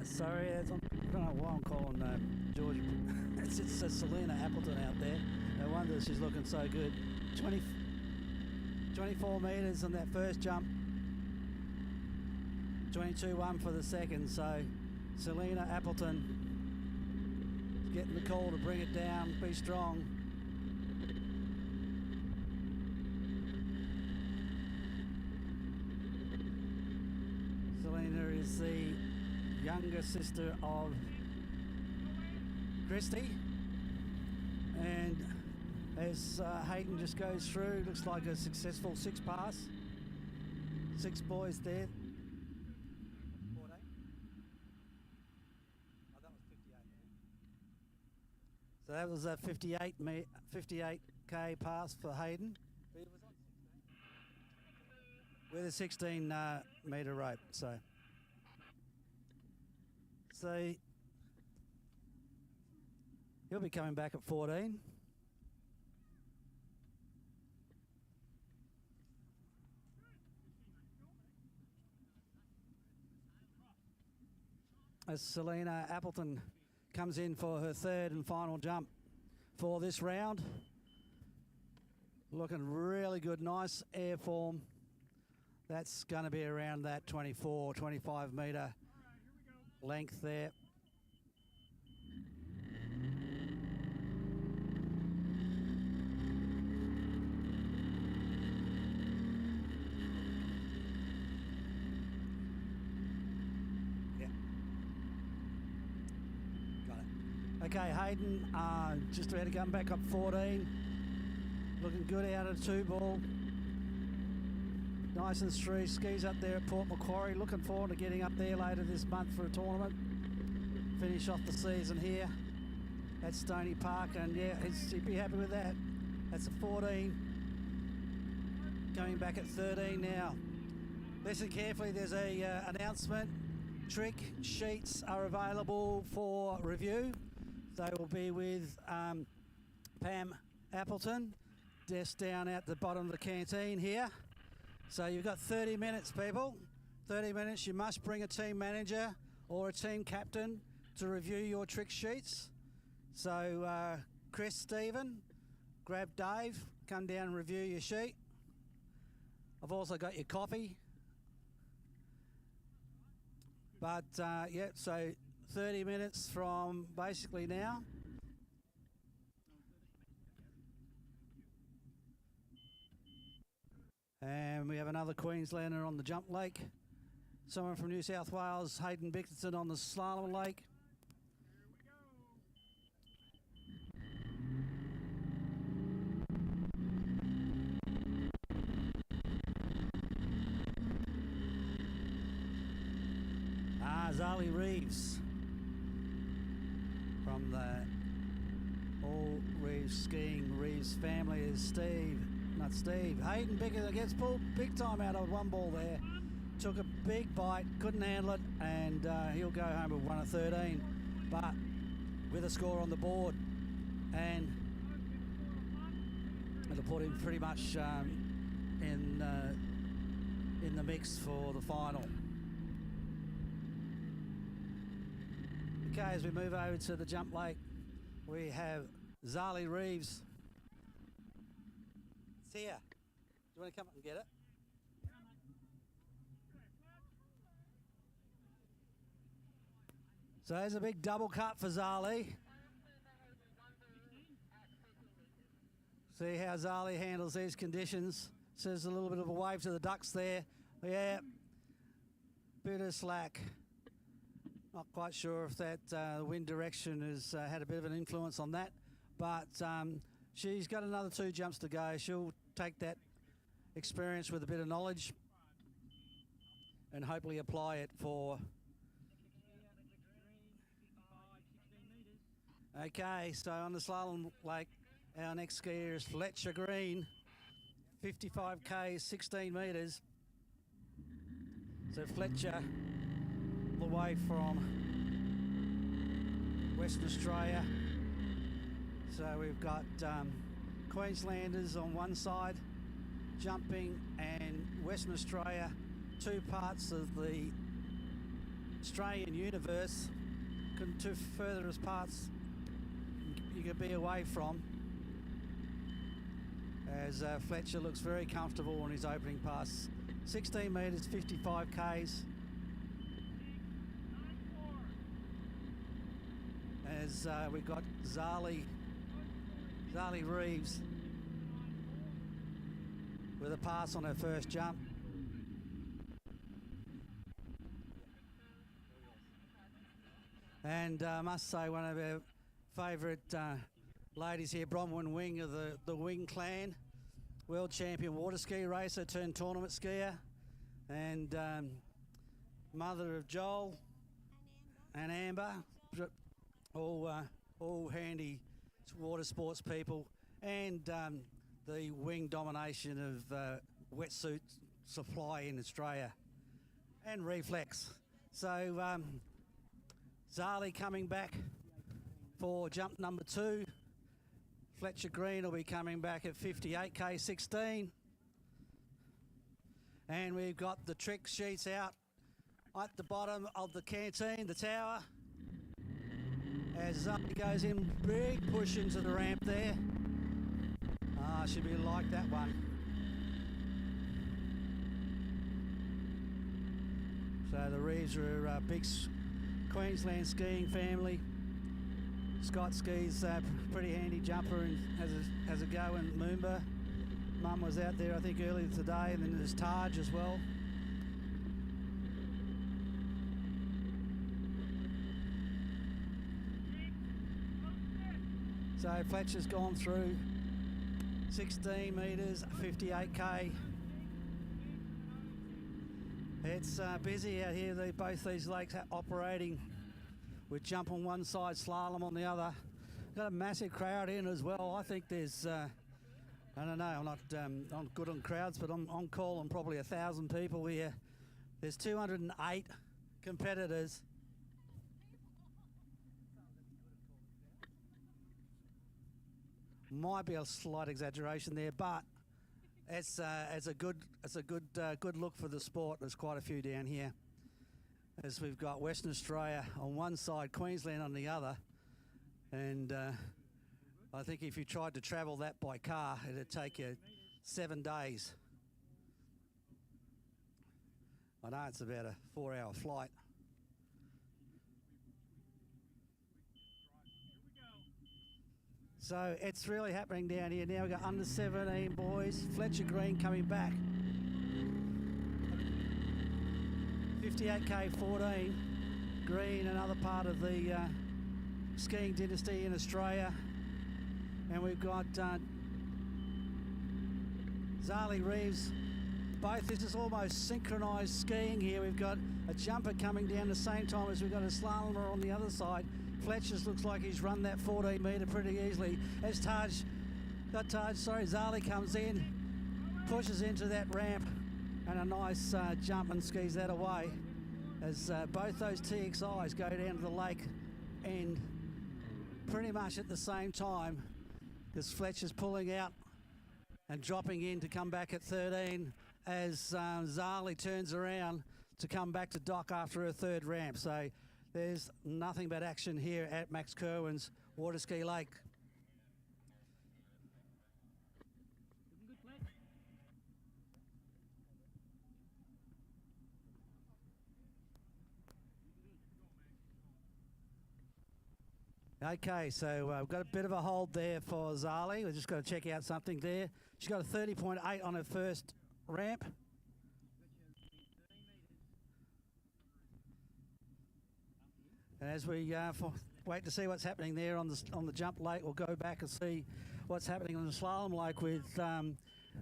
Sorry, I don't know why I'm calling Georgia. It's Selena Appleton out there. No wonder she's looking so good. 24 metres on that first jump. 22.1 for the second. So Selena Appleton is getting the call to bring it down. Be strong. Selena is the younger sister of Christy, and as Hayden just goes through, looks like a successful 6 pass. 6 boys there. 14? Oh, that was 58. So that was a 58k pass for Hayden with a 16 metre rope. So he'll be coming back at 14. As Selena Appleton comes in for her 3rd and final jump for this round. Looking really good, nice air form. That's going to be around that 24, 25 metre length there. Yeah. Got it. Okay, Hayden, just about to come back up 14. Looking good out of 2-ball. Nice and straight, skis up there at Port Macquarie. Looking forward to getting up there later this month for a tournament. Finish off the season here at Stony Park, and yeah, he'd be happy with that. That's a 14. Coming back at 13 now. Listen carefully, there's a announcement. Trick sheets are available for review. They will be with Pam Appleton, just down at the bottom of the canteen here. So you've got 30 minutes, people. 30 minutes. You must bring a team manager or a team captain to review your trick sheets. So Chris, Stephen, grab Dave, come down and review your sheet. I've also got your coffee. But yeah, so 30 minutes from basically now. And we have another Queenslander on the jump lake. Someone from New South Wales, Hayden Bickerson on the slalom lake. Zali Reeves from the All Reeves Skiing Reeves family is Hayden Bickerson gets pulled big time out of one ball there. Took a big bite, couldn't handle it, and he'll go home with 1 of 13, but with a score on the board, and it'll put him pretty much in the mix for the final. Okay, as we move over to the jump lake, we have Zali Reeves. It's here. Do you want to come up and get it? So there's a big double cut for Zali. See how Zali handles these conditions. Says a little bit of a wave to the ducks there. Yeah, bit of slack. Not quite sure if that wind direction has had a bit of an influence on that, but she's got another 2 jumps to go. She'll take that experience with a bit of knowledge and hopefully apply it for... Okay, so on the slalom lake, our next skier is Fletcher Green, 55k, 16 metres. So Fletcher, all the way from Western Australia. So we've got Queenslanders on one side, jumping, and Western Australia, 2 parts of the Australian universe, two furthest parts you could be away from, as Fletcher looks very comfortable on his opening pass. 16 metres, 55 Ks. As we've got Zali Reeves with a pass on her first jump. And I must say, one of our favourite ladies here, Bronwyn Wing of the Wing clan, world champion waterski racer turned tournament skier, and mother of Joel and Amber, all handy water sports people, and the Wing domination of wetsuit supply in Australia, and Reflex. So Zali coming back for jump number 2. Fletcher Green will be coming back at 58k 16. And we've got the trick sheets out at the bottom of the canteen, the tower. As Zali goes in, big push into the ramp there. Should be like that one. So the Reeves are a big Queensland skiing family. Scott skis pretty handy jumper and has a go in Moomba. Mum was out there I think earlier today, and then there's Taj as well. So Fletcher's gone through 16 metres, 58k. It's busy out here. Both these lakes are operating with jump on one side, slalom on the other. Got a massive crowd in as well. I think there's, I don't know, I'm not I'm good on crowds, but I'm on call on probably 1,000 people here. There's 208 competitors. Might be a slight exaggeration there, but it's a good look for the sport. There's quite a few down here, as we've got Western Australia on one side, Queensland on the other, and I think if you tried to travel that by car, it'd take you 7 days. I know it's about a 4-hour flight. So it's really happening down here now. We've got under 17 boys. Fletcher Green coming back 58k 14. Green, another part of the skiing dynasty in Australia. And we've got Zali Reeves. Both, this is almost synchronised skiing here. We've got a jumper coming down the same time as we've got a slalomer on the other side. Fletcher's looks like he's run that 14 metre pretty easily. As Zali comes in, pushes into that ramp, and a nice jump and skis that away. As both those TXIs go down to the lake end pretty much at the same time, because Fletcher's pulling out and dropping in to come back at 13 as Zali turns around to come back to dock after her third ramp. So there's nothing but action here at Max Kirwan's Waterski Lake. Okay, so we've got a bit of a hold there for Zali. We've just got to check out something there. She's got a 30.8 on her first ramp. And as we wait to see what's happening there on the jump lake, we'll go back and see what's happening on the slalom lake with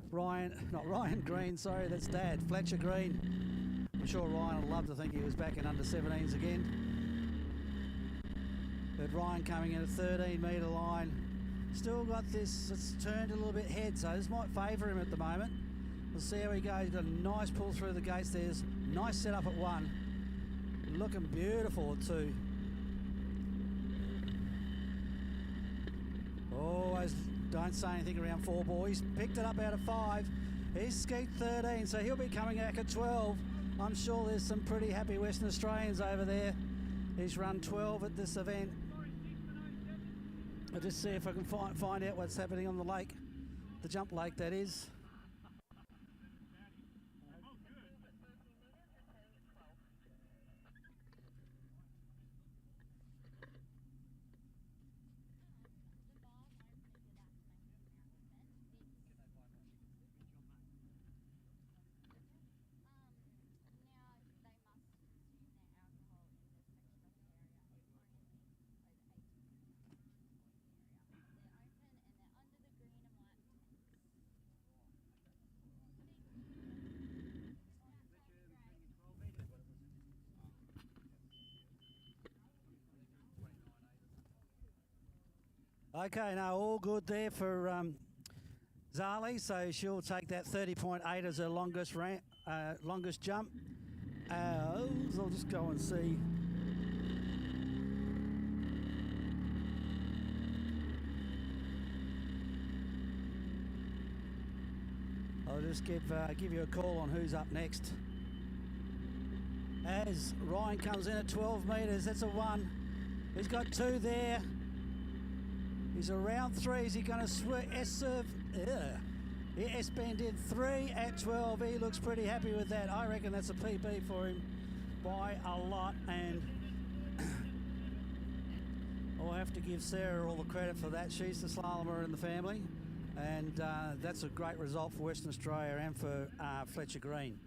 Ryan Green, sorry, that's Dad, Fletcher Green. I'm sure Ryan would love to think he was back in under 17s again. But Ryan coming in a 13 metre line. Still got this, it's turned a little bit head, so this might favour him at the moment. We'll see how he goes. He's got a nice pull through the gates. There's nice setup at 1. Looking beautiful at 2. Always don't say anything around 4 boys. Picked it up out of 5. He's skied 13, so he'll be coming back at 12. I'm sure there's some pretty happy Western Australians over there. He's run 12 at this event. I'll just see if I can find out what's happening on the lake, the jump lake that is. Okay, now all good there for Zali, so she'll take that 30.8 as her longest jump. I'll just go and see. I'll just give you a call on who's up next. As Ryan comes in at 12 metres, that's a 1. He's got 2 there. He's around 3. Is he going to S-serve? S-bend in 3 at 12. He looks pretty happy with that. I reckon that's a PB for him by a lot. And I'll have to give Sarah all the credit for that. She's the slalomer in the family. And that's a great result for Western Australia and for Fletcher Green.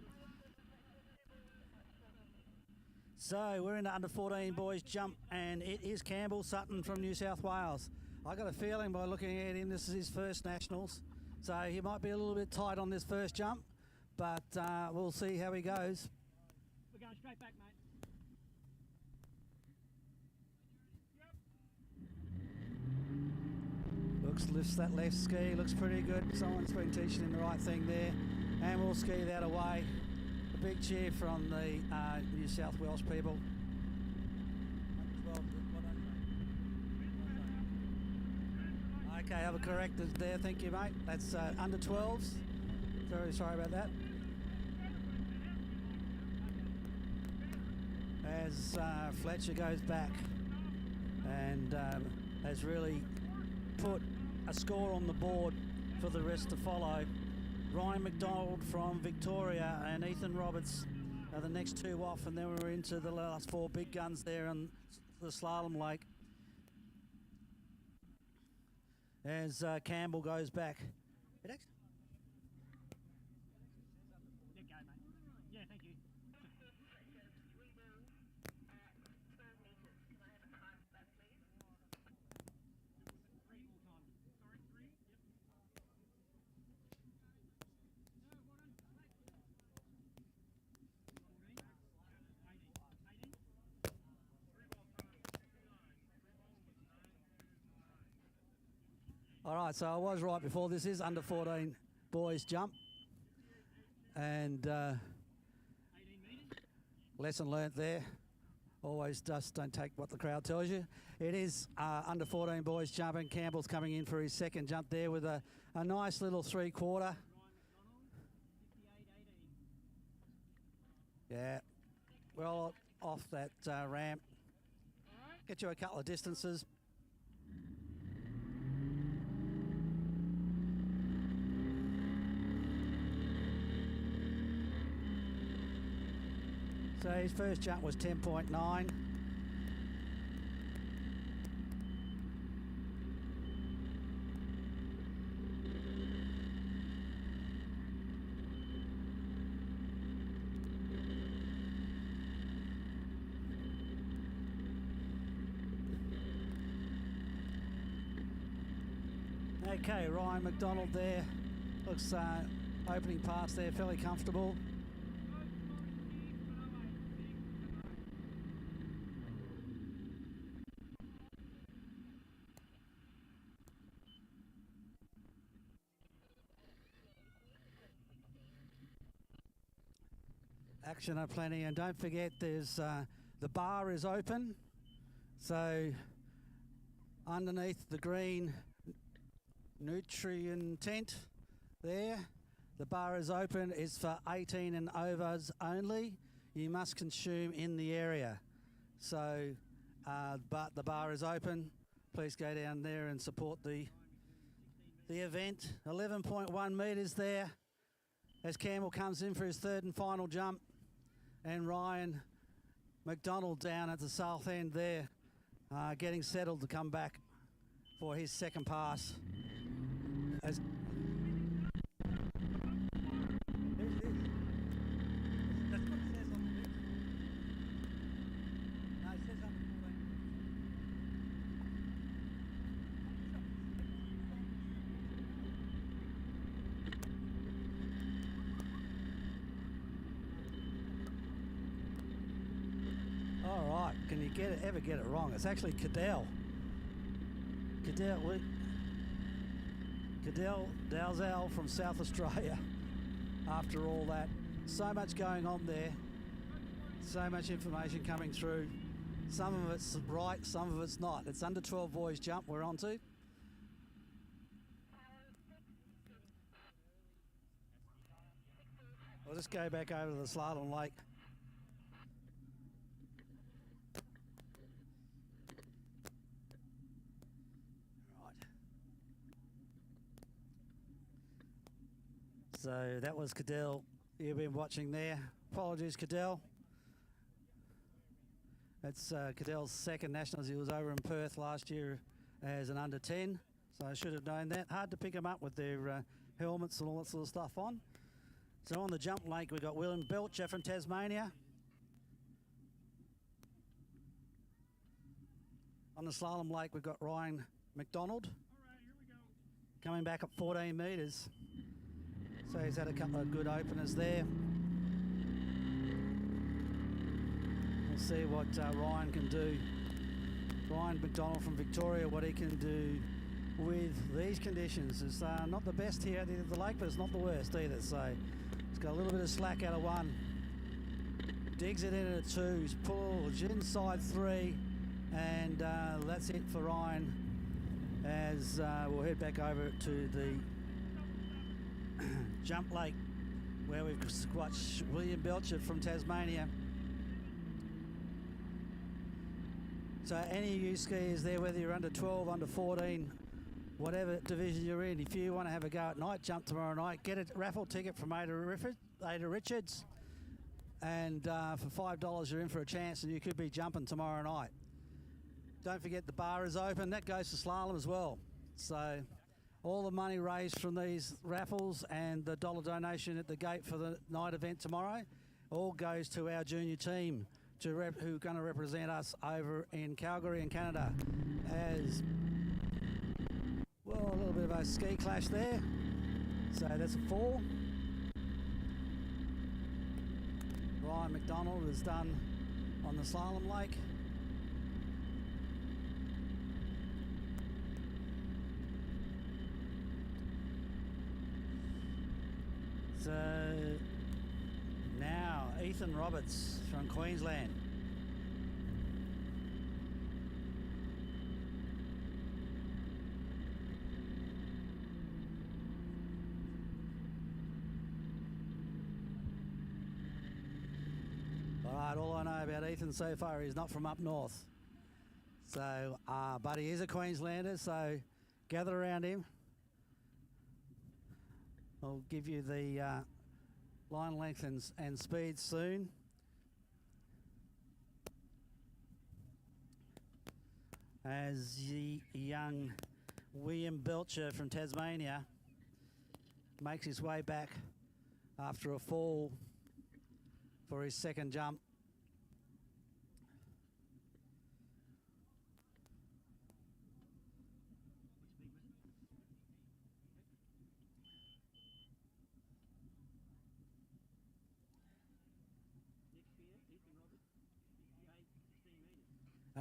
So we're in the under 14 boys jump, and it is Campbell Sutton from New South Wales. I got a feeling by looking at him, this is his first nationals, so he might be a little bit tight on this first jump, but we'll see how he goes. We're going straight back, mate. Lifts that left ski, looks pretty good. Someone's been teaching him the right thing there, and we'll ski that away. A big cheer from the New South Wales people. Okay, have a corrected there, thank you, mate. That's under 12s. Very sorry about that. As Fletcher goes back and has really put a score on the board for the rest to follow. Ryan McDonald from Victoria and Ethan Roberts are the next 2 off, and then we're into the last 4 big guns there on the slalom lake. As Campbell goes back. Let go, mate. Yeah, thank you. All right, so I was right before. This is under 14 boys jump. And lesson learnt there. Always just don't take what the crowd tells you. It is under 14 boys jumping. Campbell's coming in for his second jump there with a nice little 3/4. Yeah, well off that ramp. Get you a couple of distances. So his first jump was 10.9. Okay, Ryan McDonald there. Looks opening pass there, fairly comfortable. Action aplenty, and don't forget there's the bar is open, so underneath the green nutrient tent there, the bar is open. It's for 18 and overs only. You must consume in the area. So but the bar is open. Please go down there and support the event. 11.1 metres there as Campbell comes in for his third and final jump. And Ryan McDonald down at the south end there, getting settled to come back for his second pass. As all right, can you ever get it wrong? It's actually Cadell Dalzell from South Australia. After all that, so much going on there, so much information coming through. Some of it's right, some of it's not. It's under 12 boys jump we're on to. I'll just go back over to the slalom lake. So that was Cadell you've been watching there. Apologies, Cadell. That's Cadell's second Nationals. He was over in Perth last year as an under 10, so I should have known that. Hard to pick him up with their helmets and all that sort of stuff on. So on the jump lake, we've got William Belcher from Tasmania. On the slalom lake, we've got Ryan McDonald. All right, here we go. Coming back up 14 metres. So he's had a couple of good openers there. We'll see what Ryan can do. Ryan McDonald from Victoria, what he can do with these conditions. It's not the best here at the end of the lake, but it's not the worst either. So he's got a little bit of slack out of one. Digs it in at a 2. He's pulled inside 3. And that's it for Ryan as we'll head back over to the jump lake where we've got William Belcher from Tasmania. So any of you skiers there, whether you're under 12, under 14, whatever division you're in, if you want to have a go at night jump tomorrow night, get a raffle ticket from Ada Richards, and for $5 you're in for a chance, and you could be jumping tomorrow night. Don't forget the bar is open. That goes to slalom as well. So all the money raised from these raffles and the dollar donation at the gate for the night event tomorrow all goes to our junior team who are going to represent us over in Calgary in Canada. As well, a little bit of a ski clash there. So that's a 4. Ryan McDonald is done on the slalom lake. So now Ethan Roberts from Queensland. All right, all I know about Ethan so far, he's not from up north. So, but he is a Queenslander, so gather around him. I'll give you the line length and speed soon. As the young William Belcher from Tasmania makes his way back after a fall for his second jump.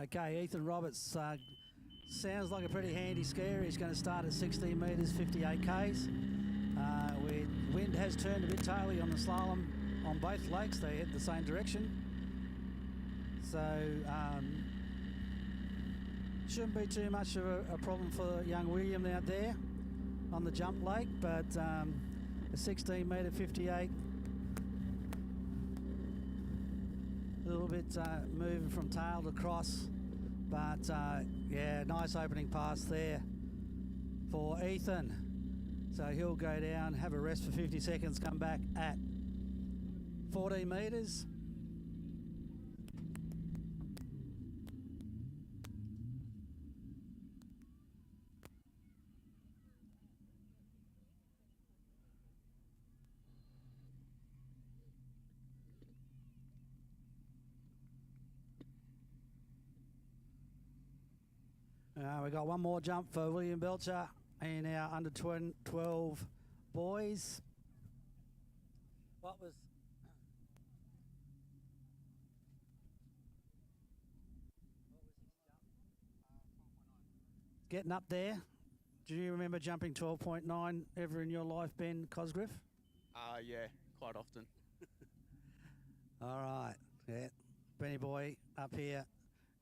Okay, Ethan Roberts sounds like a pretty handy scare. He's going to start at 16 metres, 58 k's. Wind has turned a bit taily on the slalom on both lakes. They head the same direction. So shouldn't be too much of a problem for young William out there on the jump lake, but a 16 metre 58. A little bit moving from tail to cross, but yeah, nice opening pass there for Ethan. So he'll go down, have a rest for 50 seconds, come back at 14 metres. We got one more jump for William Belcher in our under 12 boys. What was... Getting up there. Do you remember jumping 12.9 ever in your life, Ben Cosgriff? Yeah, quite often. All right, yeah. Benny boy up here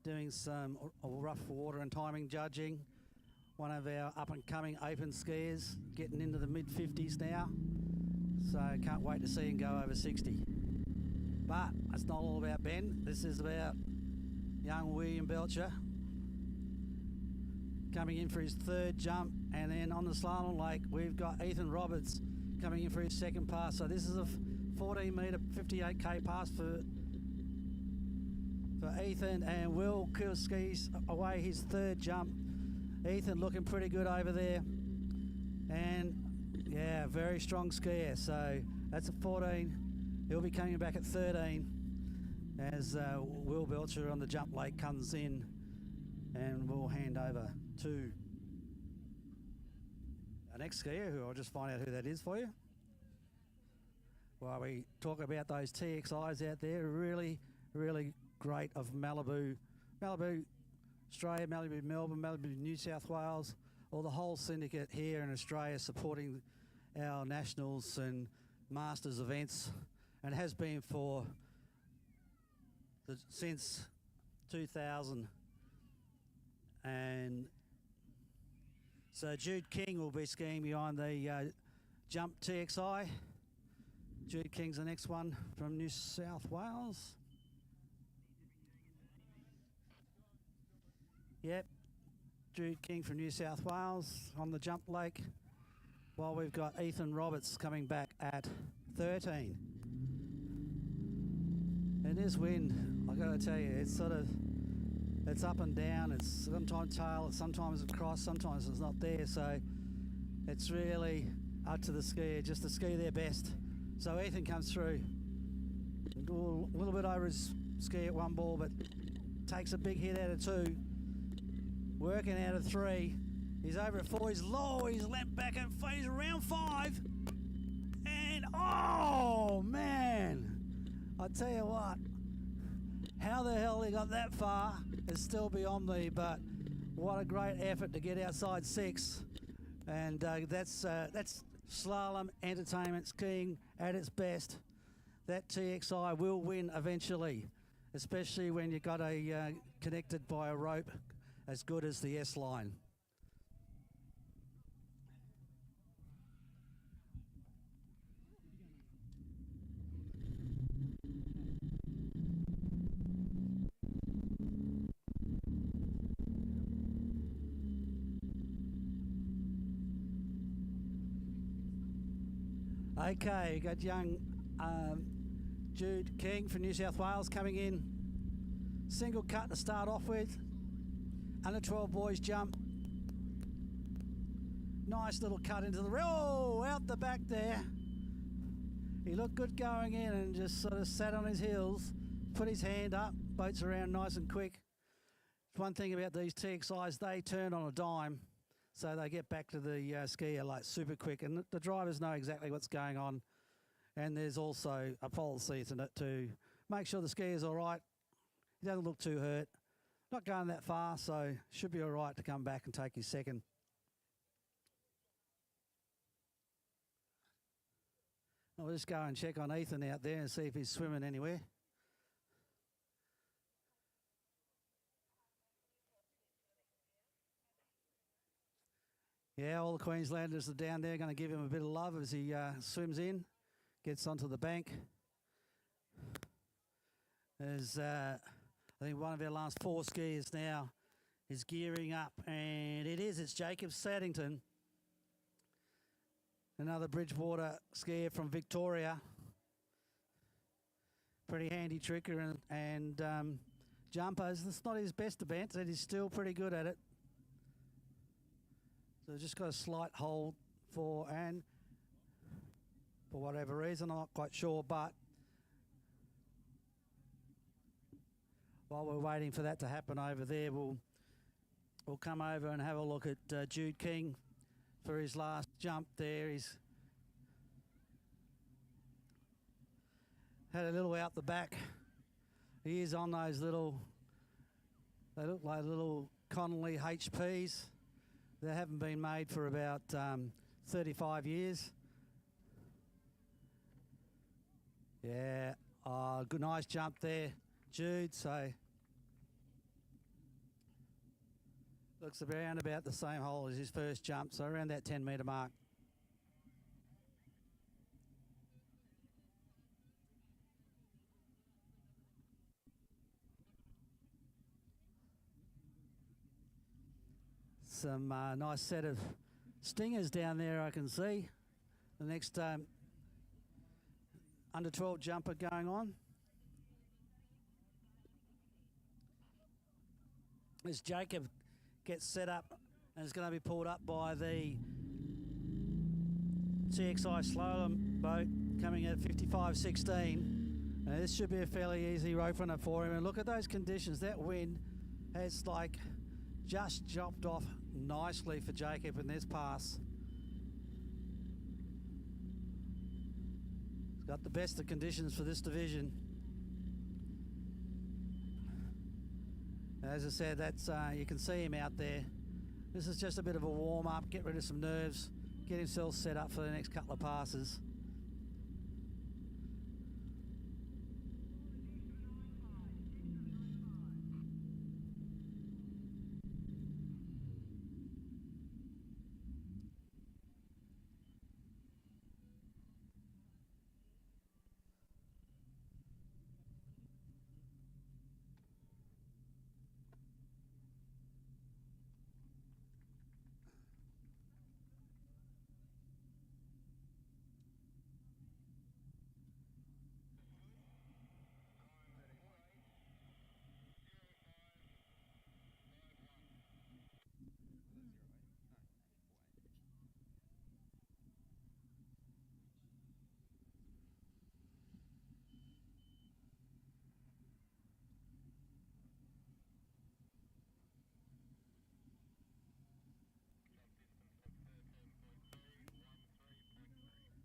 doing some rough water and timing judging. One of our up-and-coming open skiers, getting into the mid-50s now. So can't wait to see him go over 60. But it's not all about Ben. This is about young William Belcher coming in for his third jump. And then on the slalom lake, we've got Ethan Roberts coming in for his second pass. So this is a 14 metre 58k pass for Ethan, and Will skis away his third jump. Ethan looking pretty good over there, and yeah, very strong skier. So that's a 14. He'll be coming back at 13 as Will Belcher on the jump lake comes in, and we'll hand over to our next skier, who I'll just find out who that is for you while we talk about those TXIs out there. Really great of Malibu, Australia, Malibu, Melbourne, Malibu, New South Wales, or the whole syndicate here in Australia supporting our nationals and masters events, and has been for since 2000. And so Jude King will be skiing behind the Jump TXI. Jude King's the next one from New South Wales. Yep, Jude King from New South Wales on the jump lake, while we've got Ethan Roberts coming back at 13. And this wind, I gotta tell you, it's up and down. It's sometimes tail, sometimes it's cross, sometimes it's not there. So it's really up to the skier just to ski their best. So Ethan comes through, a little bit over his ski at one ball, but takes a big hit out of two. Working out of 3. He's over at 4. He's low. He's leapt back and he's around 5. And oh man, I tell you what, how the hell he got that far is still beyond me. But what a great effort to get outside 6, and that's slalom entertainment skiing at its best, that TXI will win eventually, especially when you've got a connected by a rope as good as the S-line. Okay, we got young Jude King from New South Wales coming in. Single cut to start off with. Under 12 boys jump. Nice little cut into the... Oh, out the back there. He looked good going in and just sort of sat on his heels, put his hand up, boats around nice and quick. One thing about these TXIs, they turn on a dime. So they get back to the skier like super quick, and the drivers know exactly what's going on. And there's also a policy to make sure the skier's all right. He doesn't look too hurt. Not going that far, so should be all right to come back and take his second. I'll just go and check on Ethan out there and see if he's swimming anywhere. Yeah, all the Queenslanders are down there going to give him a bit of love as he swims in, gets onto the bank. There's, I think, one of our last 4 skiers now is gearing up, and it's Jacob Saddington, another Bridgewater skier from Victoria. Pretty handy tricker and jumpers. It's not his best event, and he's still pretty good at it. So just got a slight hold and for whatever reason, I'm not quite sure, but while we're waiting for that to happen over there, we'll come over and have a look at Jude King for his last jump there. He's had a little out the back. He is on those little, they look like little Connolly HPs. They haven't been made for about 35 years. Yeah, good, nice jump there, Jude. So looks around about the same hole as his first jump, so around that 10-metre mark. Some nice set of stingers down there I can see. The next under 12 jumper going on. As Jacob gets set up and is going to be pulled up by the TXI slalom boat coming at 55.16. This should be a fairly easy rope runner for him. And look at those conditions. That wind has like just chopped off nicely for Jacob in this pass. He's got the best of conditions for this division. As I said, that's you can see him out there. This is just a bit of a warm-up, get rid of some nerves, get himself set up for the next couple of passes.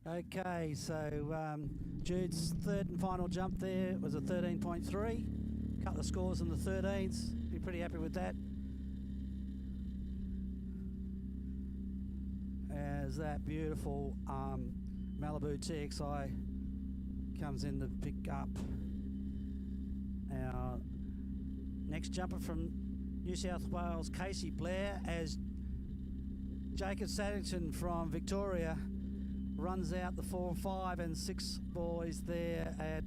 Okay, so Jude's third and final jump there was a 13.3. Couple of scores in the 13s. Be pretty happy with that. as that beautiful Malibu TXI comes in to pick up our next jumper from New South Wales, Casey Blair, as Jacob Saddington from Victoria runs out the 4, 5 and 6 boys there at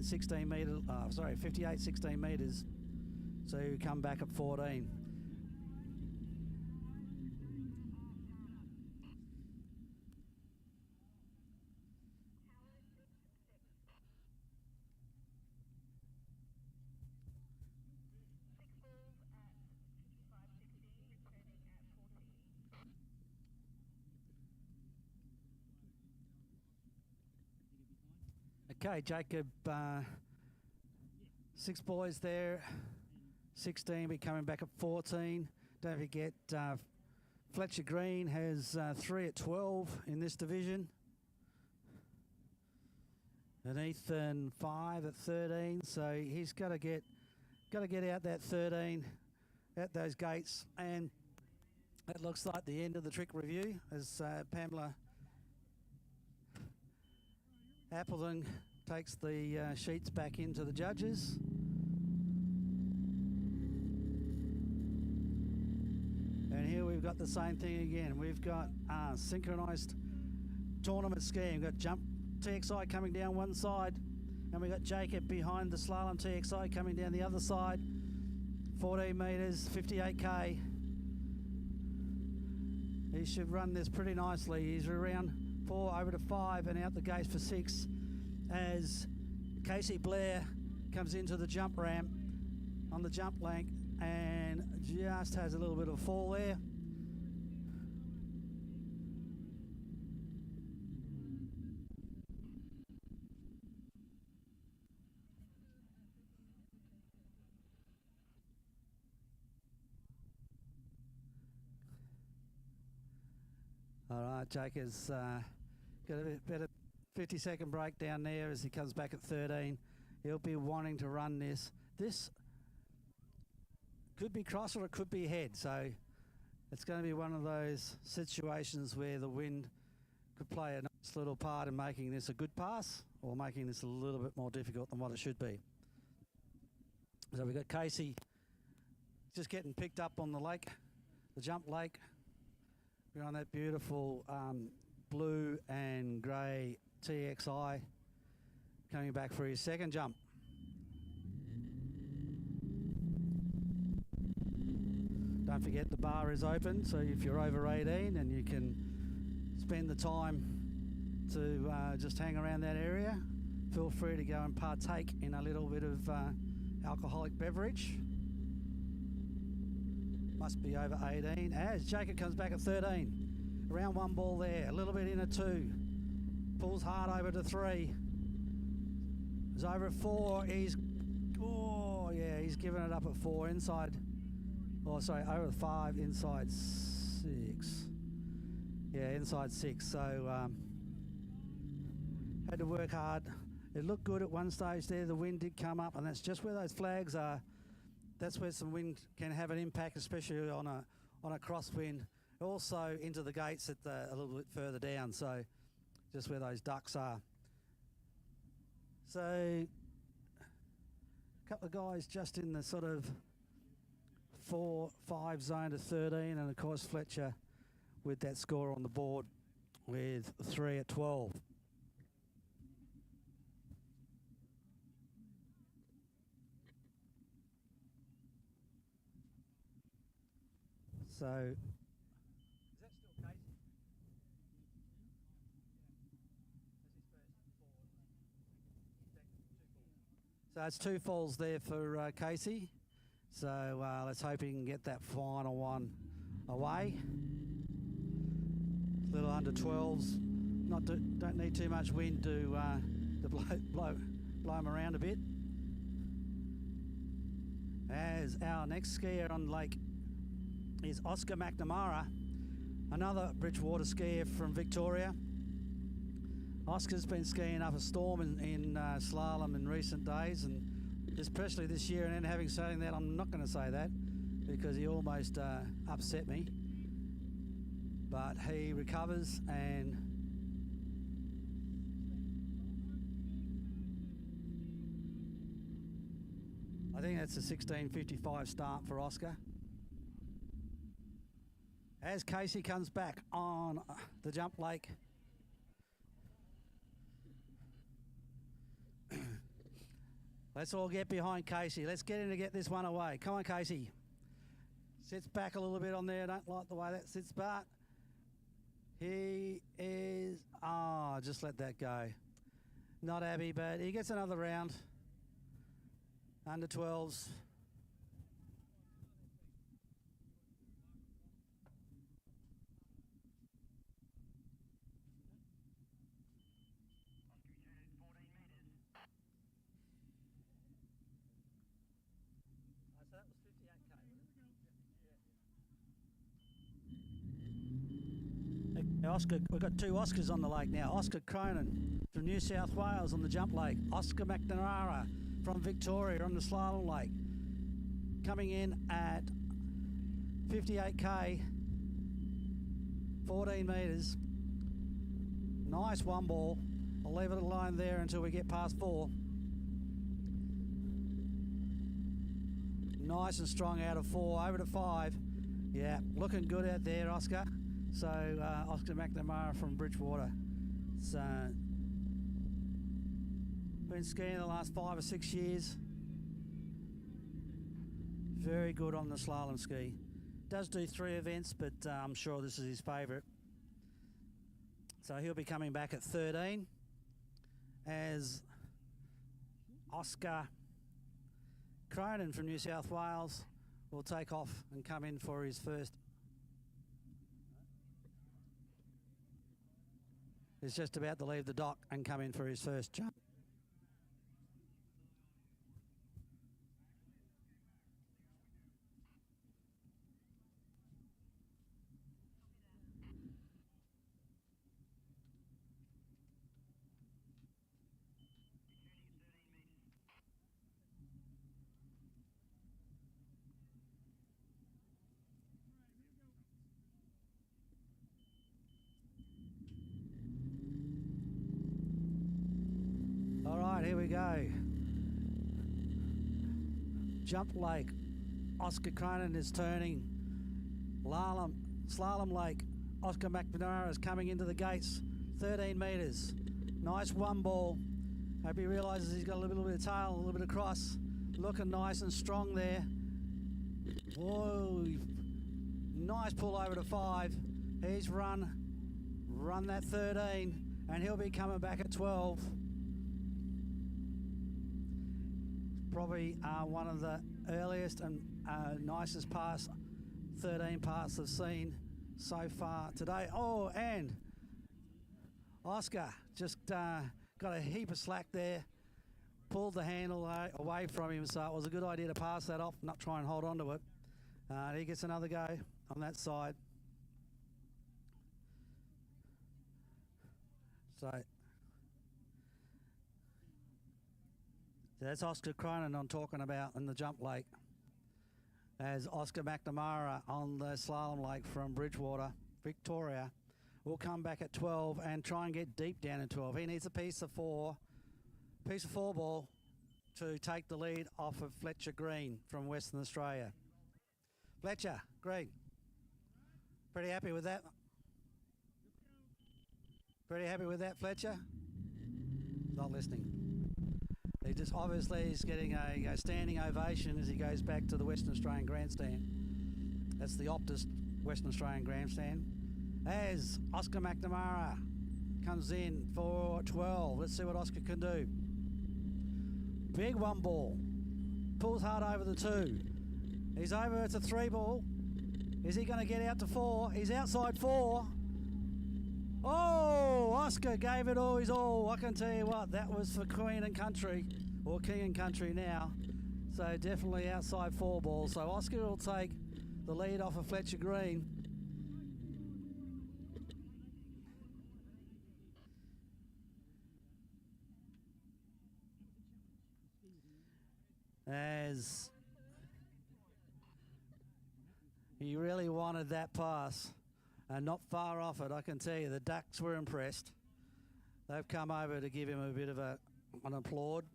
16 metres, 58, 16 metres. So you come back at 14. Okay, Jacob, 6 boys there, 16, be coming back at 14. Don't forget, Fletcher Green has 3 at 12 in this division. And Ethan 5 at 13, so he's got to get out that 13 at those gates, and that looks like the end of the trick review as Pamela Appleton takes the sheets back into the judges. And here we've got the same thing again. We've got synchronised tournament skiing. We've got jump TXI coming down one side, and we've got Jacob behind the slalom TXI coming down the other side. 14 metres, 58k. He should run this pretty nicely. He's around 4 over to 5 and out the gates for 6 as Casey Blair comes into the jump ramp on the jump length and just has a little bit of a fall there. All right, Jake has got a better 50-second break down there as he comes back at 13. He'll be wanting to run this. This could be cross or it could be head, so it's going to be one of those situations where the wind could play a nice little part in making this a good pass or making this a little bit more difficult than what it should be. So we've got Casey just getting picked up on the lake, the jump lake. We're on that beautiful blue and grey TXI coming back for his second jump. Don't forget the bar is open, so if you're over 18 and you can spend the time to just hang around that area, feel free to go and partake in a little bit of alcoholic beverage. Must be over 18 as Jacob comes back at 13. Around 1 ball there, a little bit in at 2. Pulls hard over to 3. He's over at 4. He's giving it up at 4 inside. Oh, sorry, over at 5, inside 6. Yeah, inside 6. So had to work hard. It looked good at one stage there. The wind did come up, and that's just where those flags are. That's where some wind can have an impact, especially on a crosswind. Also into the gates at a little bit further down, so just where those ducks are. So a couple of guys just in the sort of 4-5 zone to 13, and of course Fletcher with that score on the board with 3 at 12. So, is that still Casey? So it's 2 falls there for Casey. So let's hope he can get that final one away. Little under 12s. Don't need too much wind to blow him around a bit. As our next skier on lake is Oscar McNamara, another Bridgewater skier from Victoria. Oscar's been skiing up a storm in slalom in recent days, and especially this year. And then having said that, I'm not going to say that because he almost upset me. but he recovers and I think that's a 16:55 start for Oscar. As Casey comes back on the jump lake. Let's all get behind Casey. Let's get in to get this one away. Come on, Casey. Sits back a little bit on there. Don't like the way that sits, but he is... Oh, just let that go. Not happy, but he gets another round. Under 12s. Oscar, we've got two Oscars on the lake now. Oscar Cronin from New South Wales on the jump lake. Oscar McNamara from Victoria on the slalom lake. Coming in at 58k, 14 metres. Nice one ball. I'll leave it alone there until we get past 4. Nice and strong out of 4, over to 5. Yeah, looking good out there, Oscar. So Oscar McNamara from Bridgewater. So been skiing the last 5 or 6 years. Very good on the slalom ski. Does do 3 events, but I'm sure this is his favourite. So he'll be coming back at 13 as Oscar Cronin from New South Wales will take off and come in for his first. He's just about to leave the dock and come in for his first jump. Here we go. Jump lake. Oscar Cronin is turning. Slalom lake. Oscar McNamara is coming into the gates. 13 metres. Nice one ball. Hope he realises he's got a little bit of tail, a little bit of cross. Looking nice and strong there. Whoa. Nice pull over to 5. He's run that 13, and he'll be coming back at 12. Probably one of the earliest and nicest pass, 13 pass I've seen so far today. Oh, and Oscar just got a heap of slack there, pulled the handle away from him, so it was a good idea to pass that off, not try and hold on to it. He gets another go on that side. So that's Oscar Cronin I'm talking about in the jump lake. As Oscar McNamara on the slalom lake from Bridgewater, Victoria, will come back at 12 and try and get deep down in 12. He needs a piece of 4 ball to take the lead off of Fletcher Green from Western Australia. Fletcher Green, pretty happy with that? Pretty happy with that, Fletcher? Not listening. He just obviously is getting a standing ovation as he goes back to the Western Australian Grandstand. That's the Optus Western Australian Grandstand. As Oscar McNamara comes in for 12. Let's see what Oscar can do. Big one ball. Pulls hard over the 2. He's over to 3 ball. Is he going to get out to 4? He's outside 4. Oh, Oscar gave it all his all. I can tell you what, that was for Queen and Country, or King and Country now. So definitely outside 4 ball. So Oscar will take the lead off of Fletcher Green. As he really wanted that pass. Not far off it, I can tell you. The Ducks were impressed. They've come over to give him a bit of an applaud.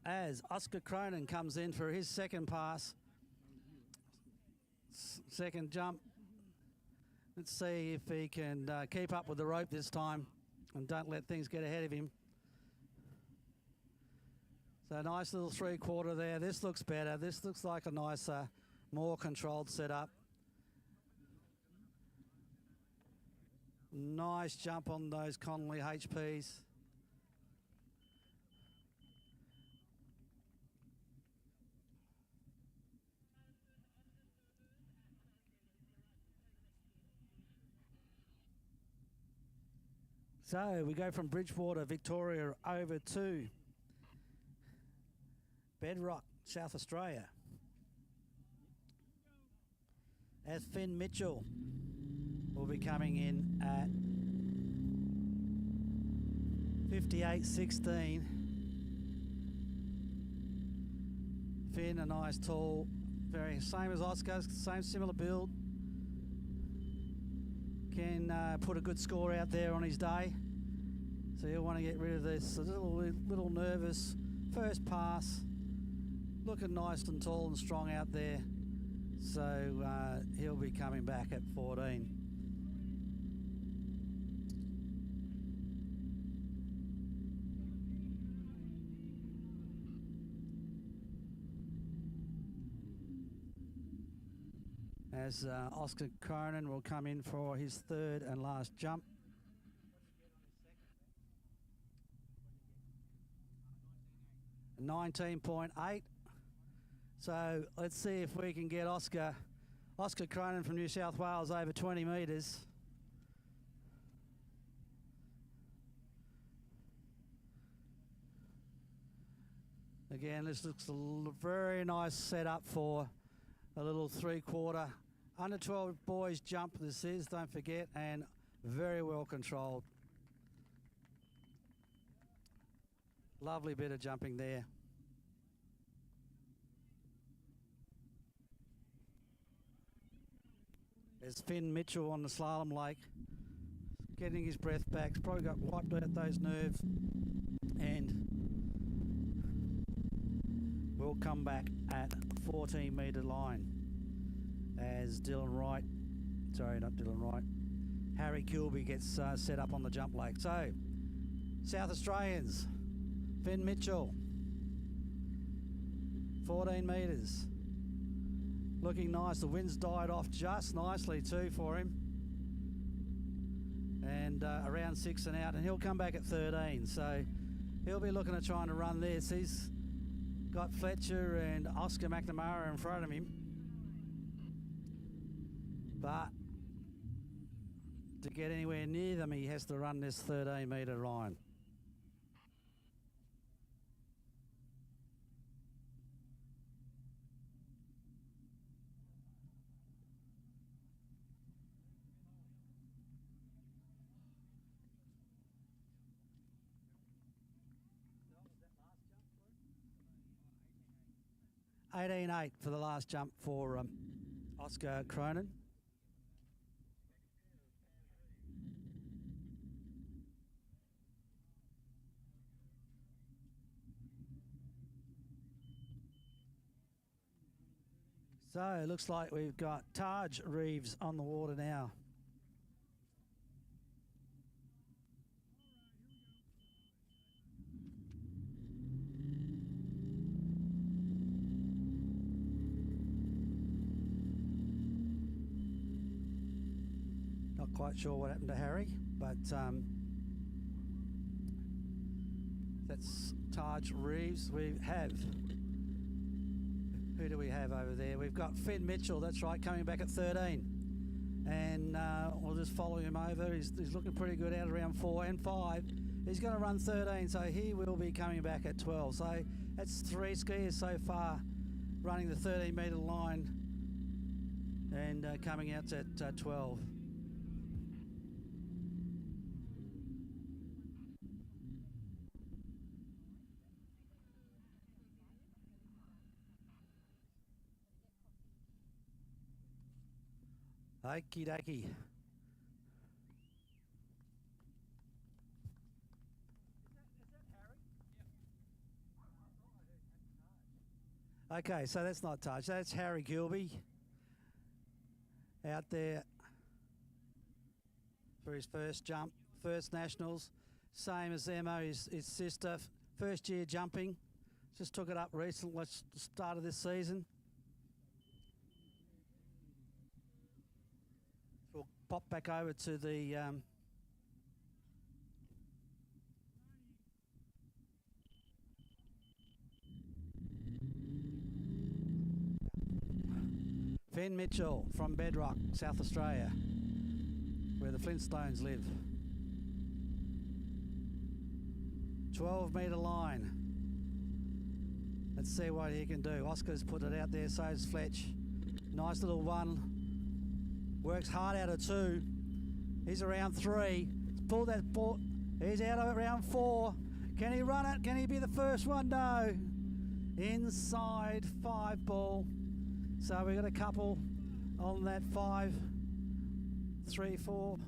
As Oscar Cronin comes in for his second pass. Second jump. Let's see if he can keep up with the rope this time and don't let things get ahead of him. So nice little 3/4 there. This looks better. This looks like a nicer, more controlled setup. Nice jump on those Connolly HPs. So we go from Bridgewater, Victoria, over to Bedrock, South Australia. As Finn Mitchell will be coming in at 58.16. Finn, a nice tall, very same as Oscar, same similar build. Can put a good score out there on his day. So he'll want to get rid of this little nervous first pass. Looking nice and tall and strong out there. So he'll be coming back at 14. As Oscar Cronin will come in for his third and last jump. $19.8. So let's see if we can get Oscar Cronin from New South Wales over 20 metres. Again, this looks a very nice setup for a little 3/4. Under 12 boys jump this is, don't forget, and very well controlled. Lovely bit of jumping there. There's Finn Mitchell on the slalom lake, getting his breath back. He's probably got wiped out those nerves, and will come back at 14-metre line as Harry Kilby gets set up on the jump lake. So, South Australians, Finn Mitchell, 14 metres. Looking nice. The wind's died off just nicely too for him. And around 6 and out, and he'll come back at 13. So he'll be looking at trying to run this. He's got Fletcher and Oscar McNamara in front of him. But to get anywhere near them, he has to run this 13-metre line. $18.8 for the last jump for Oscar Cronin. So it looks like we've got Taj Reeves on the water now. Not quite sure what happened to Harry, but that's Taj Reeves. We have, who do we have over there? We've got Finn Mitchell, that's right, coming back at 13. And we'll just follow him over. He's looking pretty good out around 4 and 5. He's going to run 13, so he will be coming back at 12. So that's 3 skiers so far running the 13-metre line and coming out at 12. Okie dokie. Okay, so that's not touch. That's Harry Gilby out there for his first jump, first nationals. Same as Emma, his sister, first year jumping. Just took it up recently, start of this season. We'll pop back over to the Finn Mitchell from Bedrock, South Australia, where the Flintstones live. 12-metre line. Let's see what he can do. Oscar's put it out there, so's Fletch. Nice little one. Works hard out of 2. He's around 3. Pull that ball. He's out of it, round 4. Can he run it? Can he be the first one? No. Inside 5 ball. So we've got a couple on that 5, 3, 4.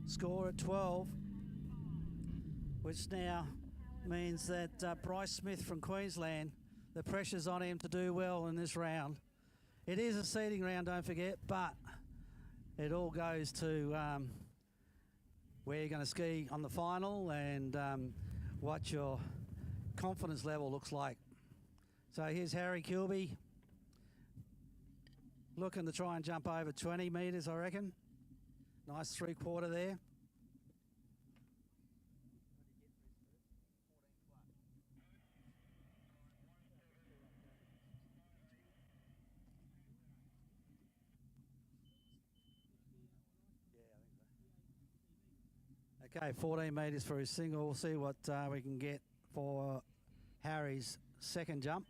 Score at 12, which now means that Bryce Smith from Queensland, the pressure's on him to do well in this round. It is a seeding round, don't forget, but it all goes to where you're going to ski on the final and what your confidence level looks like. So here's Harry Kilby, looking to try and jump over 20 metres, I reckon. Nice 3/4 there. Okay, 14 metres for his single. We'll see what we can get for Harry's second jump.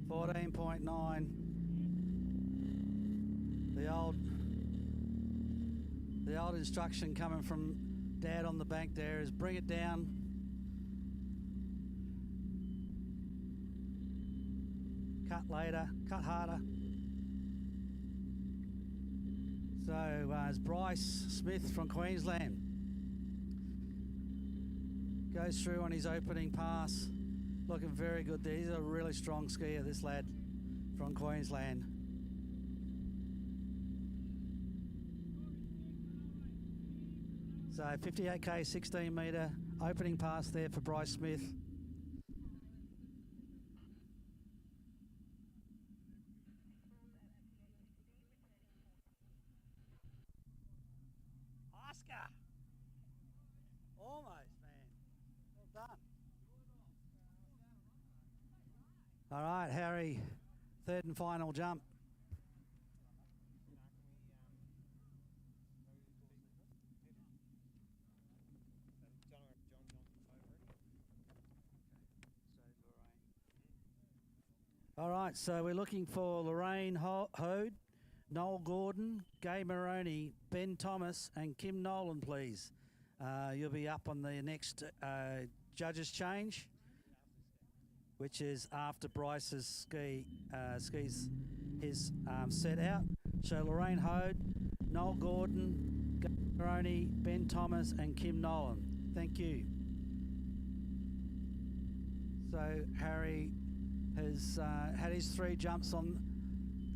.9. The old instruction coming from Dad on the bank there is bring it down. Cut later, cut harder. So as Bryce Smith from Queensland goes through on his opening pass, looking very good there. He's a really strong skier, this lad from Queensland. So 58k, 16-metre opening pass there for Bryce Smith. Oscar! Almost, man. Well done. All right, Harry, third and final jump. All right, so we're looking for Lorraine Hode, Noel Gordon, Gay Maroney, Ben Thomas and Kim Nolan, please. You'll be up on the next judges change, which is after Bryce's skis his set out. So Lorraine Hode, Noel Gordon, Gay Maroney, Ben Thomas and Kim Nolan. Thank you. So Harry has had his 3 jumps on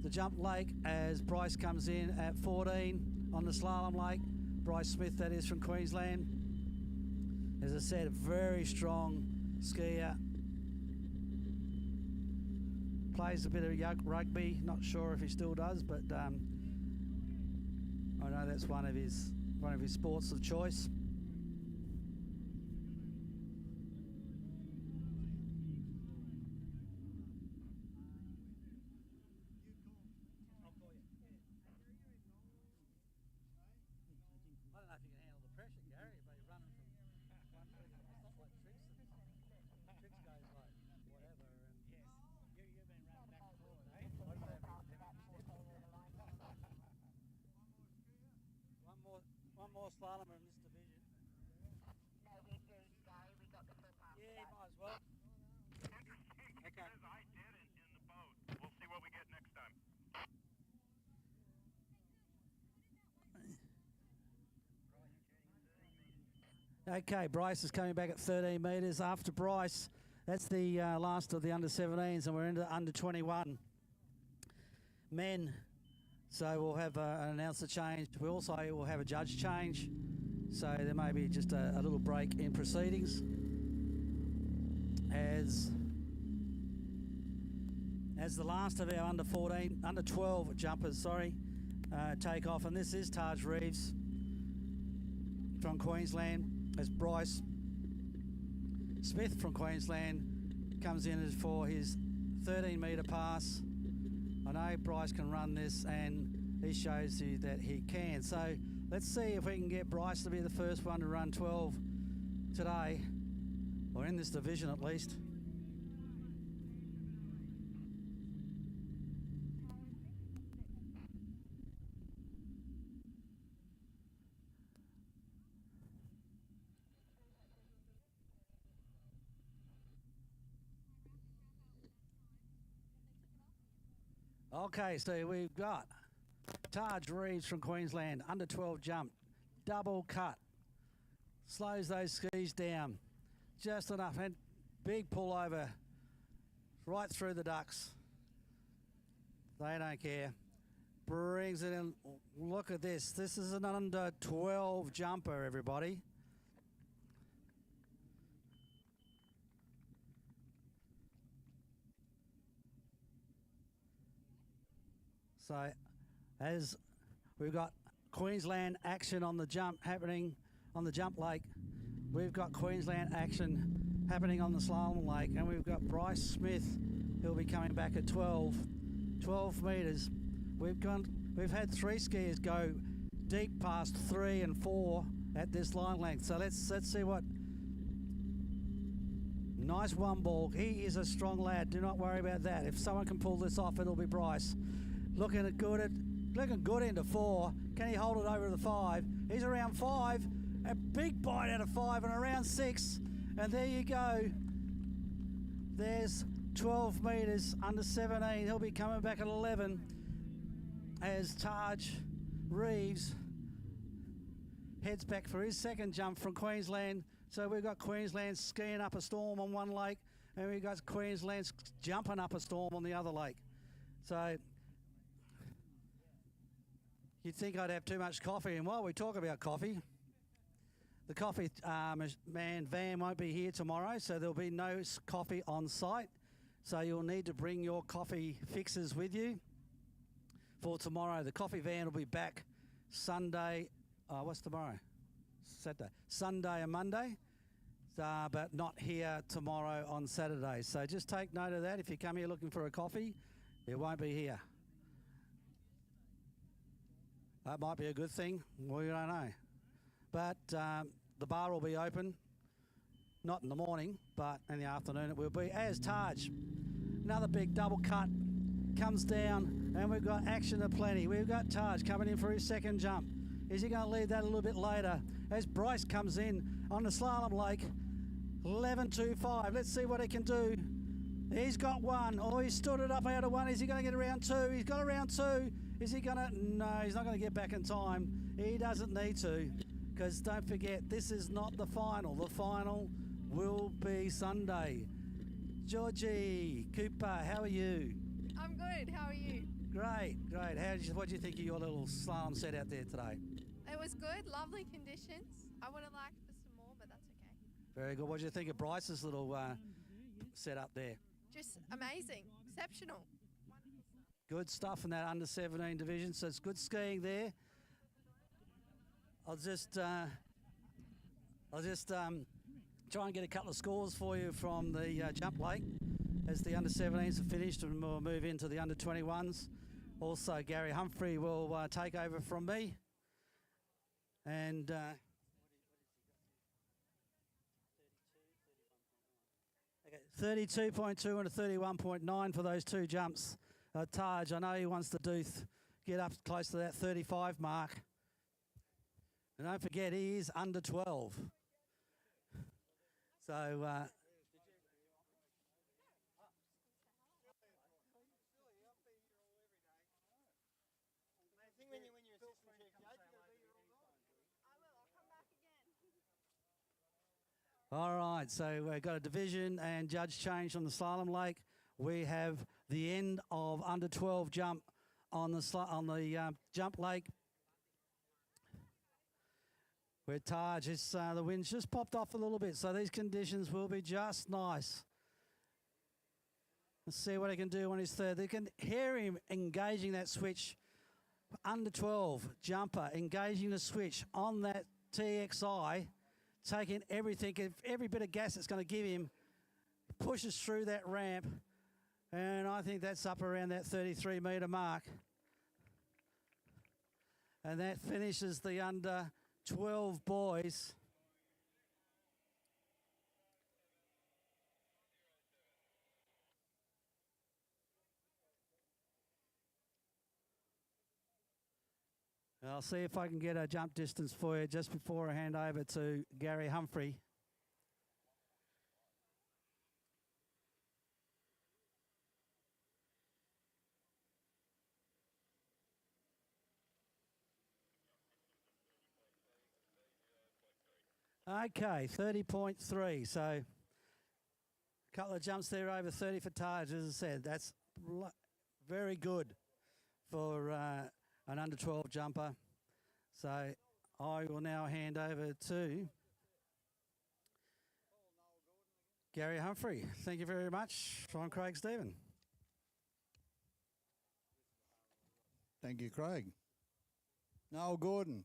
the jump lake as Bryce comes in at 14 on the slalom lake. Bryce Smith, that is, from Queensland. As I said, a very strong skier. Plays a bit of rugby, not sure if he still does, but I know that's one of his sports of choice. One more slalom in this division. Okay, Bryce is coming back at 13 metres. After Bryce, that's the last of the under-17s, and we're into under-21 men. So we'll have an announcer change. We also will have a judge change. So there may be just a little break in proceedings as the last of our under 12 jumpers, take off. And this is Taj Reeves from Queensland, as Bryce Smith from Queensland comes in for his 13-metre pass. I know Bryce can run this, and he shows you that he can. So let's see if we can get Bryce to be the first one to run 12 today, or in this division at least. Okay, so we've got Taj Reeves from Queensland, under 12 jump, double cut, slows those skis down just enough, and big pull over right through the ducks. They don't care. Brings it in. Look at this. This is an under 12 jumper, everybody. So as we've got Queensland action on the jump happening on the jump lake, we've got Queensland action happening on the slalom lake, and we've got Bryce Smith who'll be coming back at 12 metres. We've had 3 skiers go deep past 3 and 4 at this line length. So let's see what. Nice one ball. He is a strong lad. Do not worry about that. If someone can pull this off, it'll be Bryce. Looking good into 4. Can he hold it over the 5? He's around 5. A big bite out of 5 and around 6. And there you go. There's 12 metres under 17. He'll be coming back at 11 as Taj Reeves heads back for his second jump from Queensland. So we've got Queensland skiing up a storm on one lake, and we've got Queensland jumping up a storm on the other lake. So you'd think I'd have too much coffee, and while we talk about coffee, the coffee man van won't be here tomorrow, so there'll be no coffee on site. So you'll need to bring your coffee fixes with you for tomorrow. The coffee van will be back Sunday. What's tomorrow? Saturday. Sunday and Monday, but not here tomorrow on Saturday. So just take note of that. If you come here looking for a coffee, it won't be here. That might be a good thing. We don't know. But the bar will be open, not in the morning, but in the afternoon it will be. As Taj, another big double cut, comes down, and we've got action aplenty. We've got Taj coming in for his second jump. Is he going to leave that a little bit later? As Bryce comes in on the slalom lake, 11.25. Let's see what he can do. He's got 1. Oh, he stood it up out of 1. Is he going to get around 2? He's got around 2. Is he going to? No, he's not going to get back in time. He doesn't need to, because don't forget, this is not the final. The final will be Sunday. Georgie Cooper, how are you? I'm good. How are you? Great. What do you think of your little slalom set out there today? It was good. Lovely conditions. I would have liked for some more, but that's okay. Very good. What do you think of Bryce's little set up there? Just amazing. Exceptional. Good stuff in that under 17 division. So it's good skiing there. I'll just try and get a couple of scores for you from the jump lake as the under 17s are finished, and we'll move into the under 21s. Also, Gary Humphrey will take over from me. And 32.2 and a 31.9 for those 2 jumps. Taj, I know he wants to get up close to that 35 mark. And don't forget, he is under 12. So, I think when you're assistant chief, All right, so we've got a division and judge change on the slalom lake. We have the end of under 12 jump on the jump lake. Where Taj is, the wind's just popped off a little bit, so these conditions will be just nice. Let's see what he can do on his third. They can hear him engaging that switch. Under 12 jumper, engaging the switch on that TXI, taking everything, every bit of gas it's going to give him, pushes through that ramp, and I think that's up around that 33 metre mark. And that finishes the under 12 boys. I'll see if I can get a jump distance for you just before I hand over to Gary Humphrey. Okay, 30.3. So a couple of jumps there over 30 for Taj, as I said. That's very good for an under 12 jumper. So I will now hand over to Gary Humphrey. Thank you very much. I'm Craig Stephen. Thank you, Craig. Noel Gordon.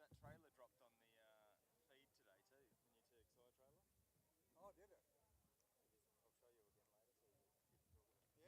That trailer dropped on the feed today too, the new TXI trailer. Oh, did it? I'll show you again later so you get to talk about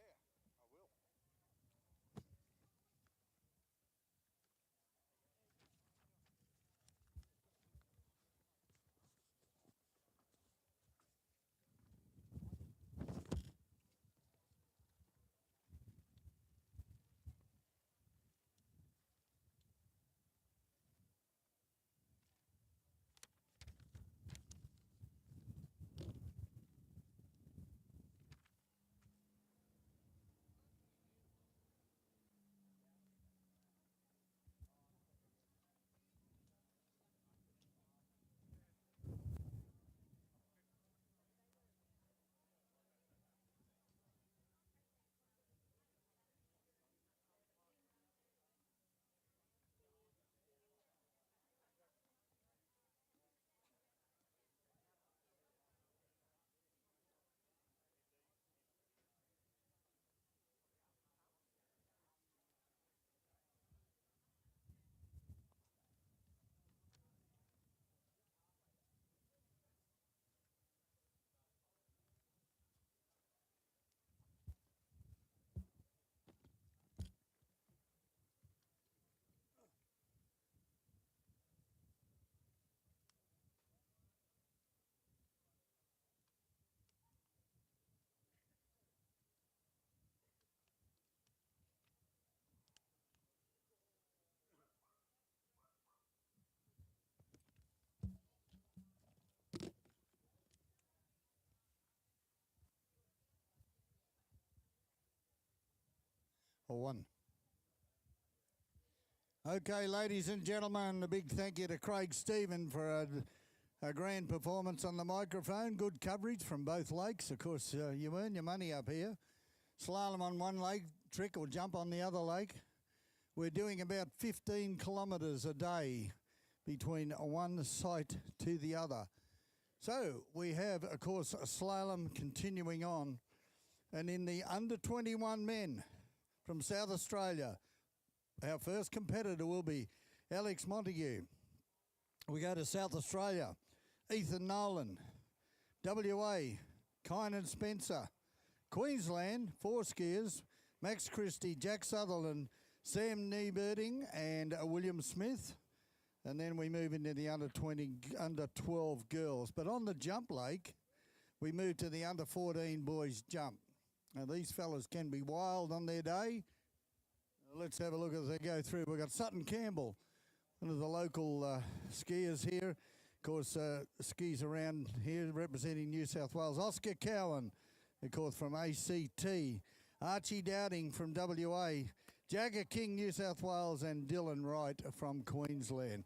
it. Yeah, I will. Or one. Okay, ladies and gentlemen, a big thank you to Craig Stephen for a grand performance on the microphone. Good coverage from both lakes. Of course, you earn your money up here. Slalom on one lake, trick or jump on the other lake. We're doing about 15 kilometres a day between one site to the other. So we have, of course, a slalom continuing on. And in the under 21 men from South Australia, our first competitor will be Alex Montague. We go to South Australia, Ethan Nolan. WA, Kynan Spencer. Queensland, 4 skiers, Max Christie, Jack Sutherland, Sam Niebirding and William Smith. And then we move into the under 12 girls. But on the jump lake, we move to the under 14 boys jump. Now these fellas can be wild on their day. Let's have a look as they go through. We've got Sutton Campbell, one of the local skiers here. Of course, skis around here representing New South Wales. Oscar Cowan, of course, from ACT. Archie Dowding from WA. Jagger King, New South Wales, and Dylan Wright from Queensland.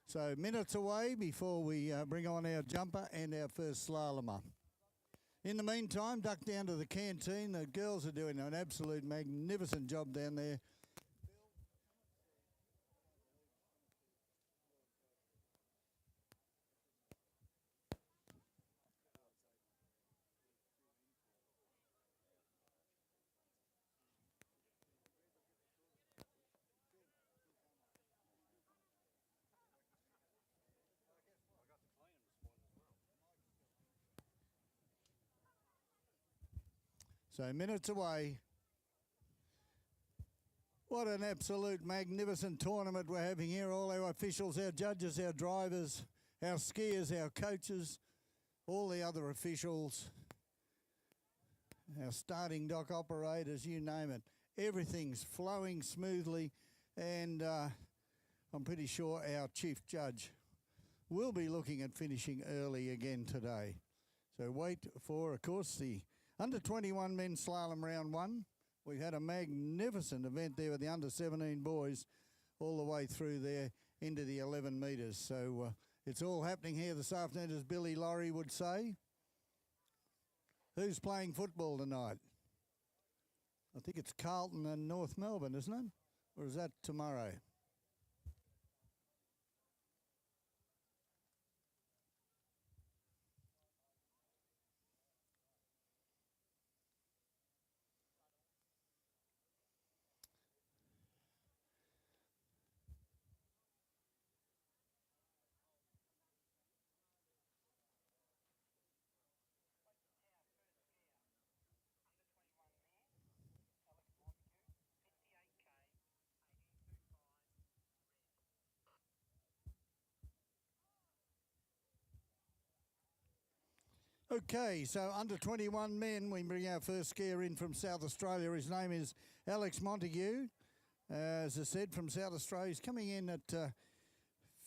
So minutes away before we bring on our jumper and our first slalomer. In the meantime, duck down to the canteen. The girls are doing an absolute magnificent job down there. So minutes away. What an absolute magnificent tournament we're having here. All our officials, our judges, our drivers, our skiers, our coaches, all the other officials, our starting dock operators, you name it. Everything's flowing smoothly, and I'm pretty sure our chief judge will be looking at finishing early again today. So wait for, of course, the under 21 men's slalom round 1. We've had a magnificent event there with the under 17 boys all the way through there into the 11 metres. So it's all happening here this afternoon, as Billy Laurie would say. Who's playing football tonight? I think it's Carlton and North Melbourne, isn't it? Or is that tomorrow? Okay, so under 21 men, we bring our first skier in from South Australia. His name is Alex Montague. As I said, from South Australia. He's coming in at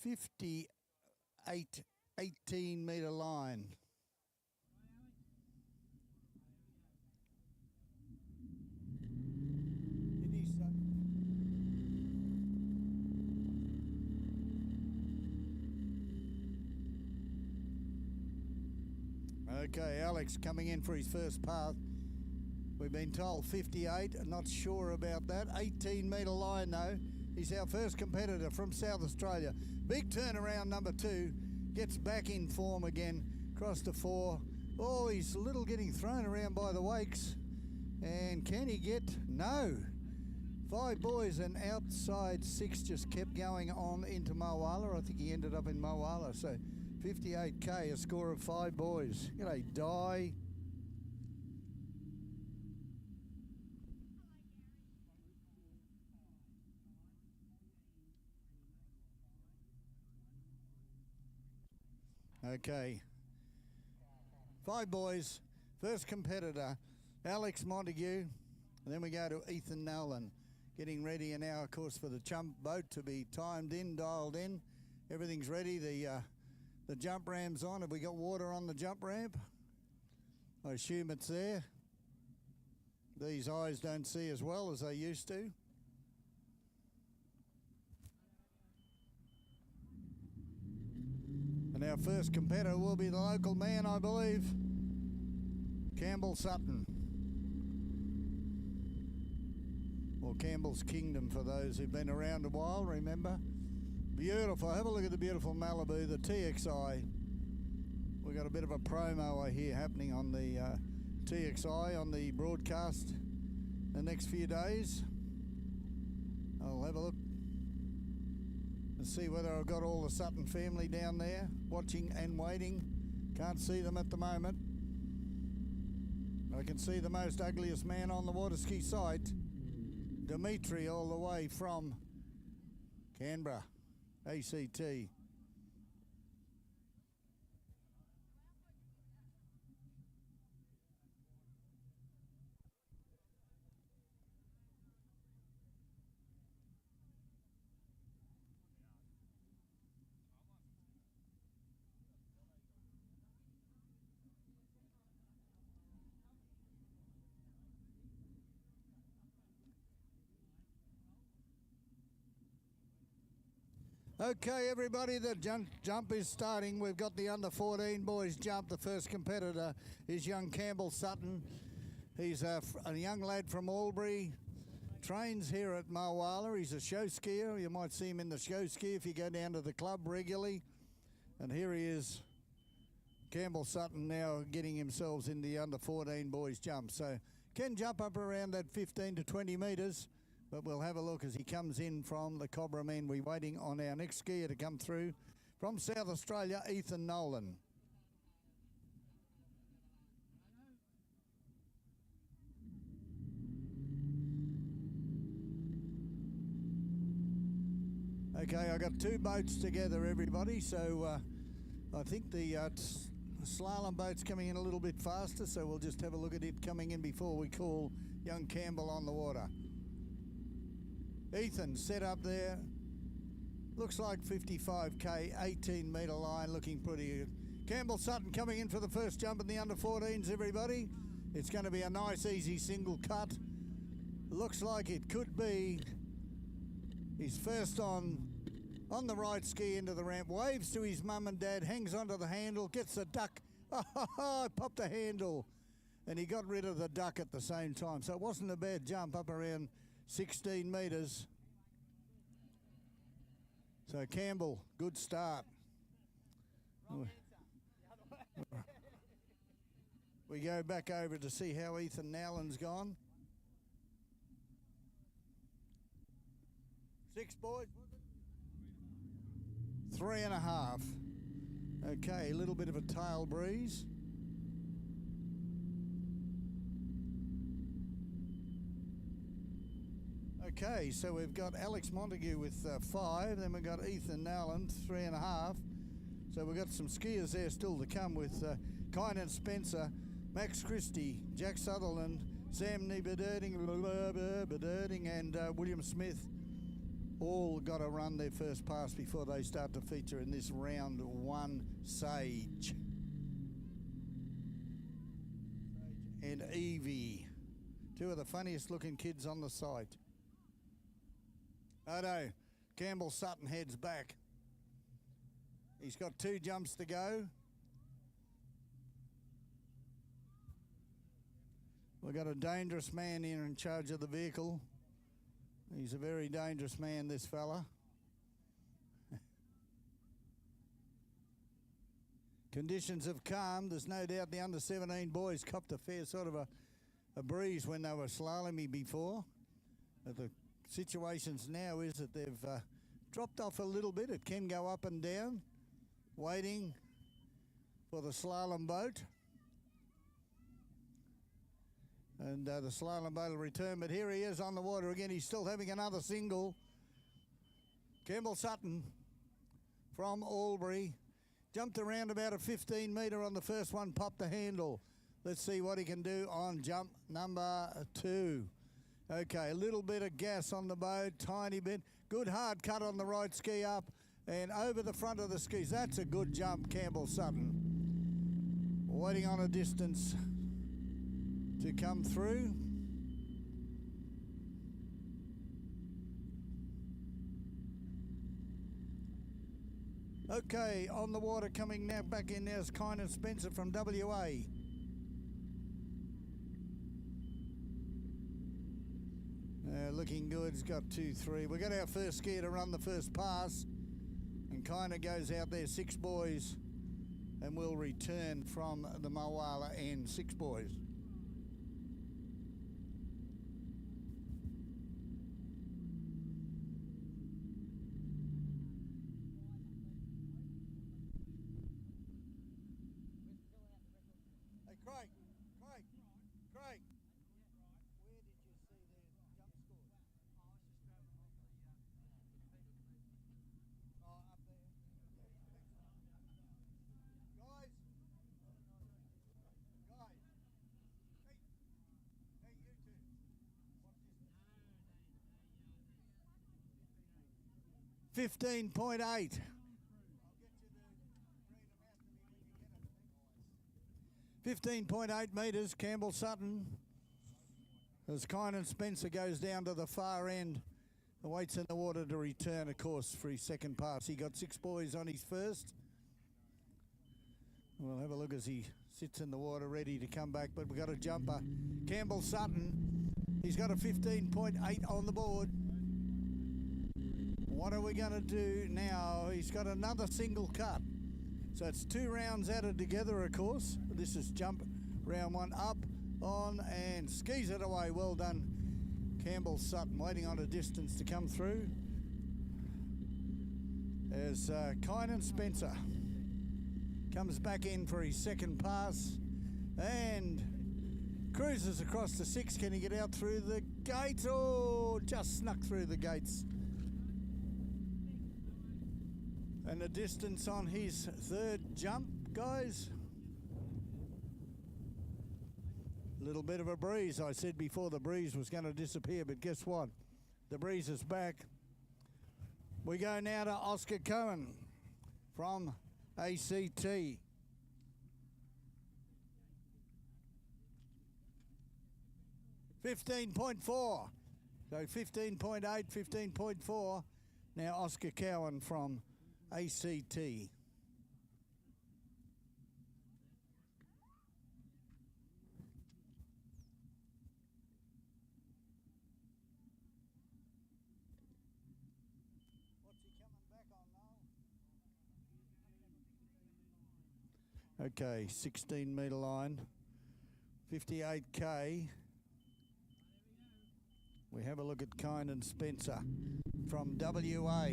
58 18-metre line. Okay, Alex coming in for his first path. We've been told 58, not sure about that. 18-metre line though. He's our first competitor from South Australia. Big turnaround, number 2. Gets back in form again. Cross to 4. Oh, he's a little getting thrown around by the wakes. And can he get? No. 5 boys and outside 6 just kept going on into Mulwala. I think he ended up in Mulwala. So 58k, a score of 5 boys. G'day, Di. Okay. 5 boys. First competitor, Alex Montague. And then we go to Ethan Nolan. Getting ready now, of course, for the jump boat to be timed in, dialed in. Everything's ready. The jump ramp's on. Have we got water on the jump ramp? I assume it's there. These eyes don't see as well as they used to. And our first competitor will be the local man, I believe, Campbell Sutton. Or Campbell's Kingdom for those who've been around a while, remember? Beautiful. Have a look at the beautiful Malibu, the TXI. We've got a bit of a promo here happening on the TXI on the broadcast the next few days. I'll have a look and see whether I've got all the Sutton family down there watching and waiting. Can't see them at the moment. I can see the most ugliest man on the Waterski site, Dimitri, all the way from Canberra, ACT. Okay, everybody, the jump is starting. We've got the under 14 boys jump. The first competitor is young Campbell Sutton. He's a young lad from Albury, trains here at Mulwala. He's a show skier. You might see him in the show ski if you go down to the club regularly. And here he is, Campbell Sutton, now getting himself in the under 14 boys jump. So can jump up around that 15 to 20 metres. But we'll have a look as he comes in from the Cobra Men. We're waiting on our next skier to come through from South Australia, Ethan Nolan. Okay, I got two boats together, everybody. So I think the slalom boat's coming in a little bit faster. So we'll just have a look at it coming in before we call young Campbell on the water. Ethan set up there, looks like 55k, 18 metre line, looking pretty good. Campbell Sutton coming in for the first jump in the under 14s, everybody. It's going to be a nice easy single cut. Looks like it could be his first on the right ski into the ramp, waves to his mum and dad, hangs onto the handle, gets the duck, popped the handle, and he got rid of the duck at the same time. So it wasn't a bad jump, up around 16 metres. So Campbell, good start. We go back over to see how Ethan Nowlan's gone. 6 boys. 3.5. Okay, a little bit of a tail breeze. Okay, so we've got Alex Montague with 5, then we've got Ethan Nowlan, 3.5. So we've got some skiers there still to come with Kynan Spencer, Max Christie, Jack Sutherland, Sam Bederding, and William Smith. All got to run their first pass before they start to feature in this round 1 Sage. And Evie, 2 of the funniest looking kids on the site. Oh no, Campbell Sutton heads back. He's got 2 jumps to go. We've got a dangerous man here in charge of the vehicle. He's a very dangerous man, this fella. Conditions have calmed. There's no doubt the under 17 boys copped a fair sort of a breeze when they were slalomy before. But the situations now is that they've dropped off a little bit. It can go up and down, waiting for the slalom boat. And the slalom boat will return, but here he is on the water again. He's still having another single. Campbell Sutton from Albury jumped around about a 15 metre on the first one, popped the handle. Let's see what he can do on jump number 2. Okay, a little bit of gas on the boat, tiny bit. Good hard cut on the right ski up and over the front of the skis. That's a good jump, Campbell Sutton. Waiting on a distance to come through. Okay, on the water coming now back in now is Kynan Spencer from WA. Looking good, he's got 2-3. We've got our first skier to run the first pass, and Kynan goes out there, 6 boys, and we'll return from the Mulwala end, 6 boys. Hey, Craig. 15.8. 15.8 metres, Campbell Sutton. As Kynan Spencer goes down to the far end, waits in the water to return, of course, for his second pass. He got 6 buoys on his first. We'll have a look as he sits in the water ready to come back, but we've got a jumper. Campbell Sutton, he's got a 15.8 on the board. What are we going to do now? He's got another single cut. So it's 2 rounds added together, of course. This is jump round 1, up, on, and skis it away. Well done, Campbell Sutton, waiting on a distance to come through. As Kynan Spencer comes back in for his second pass and cruises across the 6. Can he get out through the gates? Oh, just snuck through the gates. And the distance on his third jump, guys. A little bit of a breeze. I said before the breeze was going to disappear, but guess what? The breeze is back. We go now to Oscar Cohen from ACT. 15.4. So 15.8, 15.4. Now Oscar Cowan from ACT. Okay, 16 metre line, 58k. We have a look at Kynan Spencer from WA.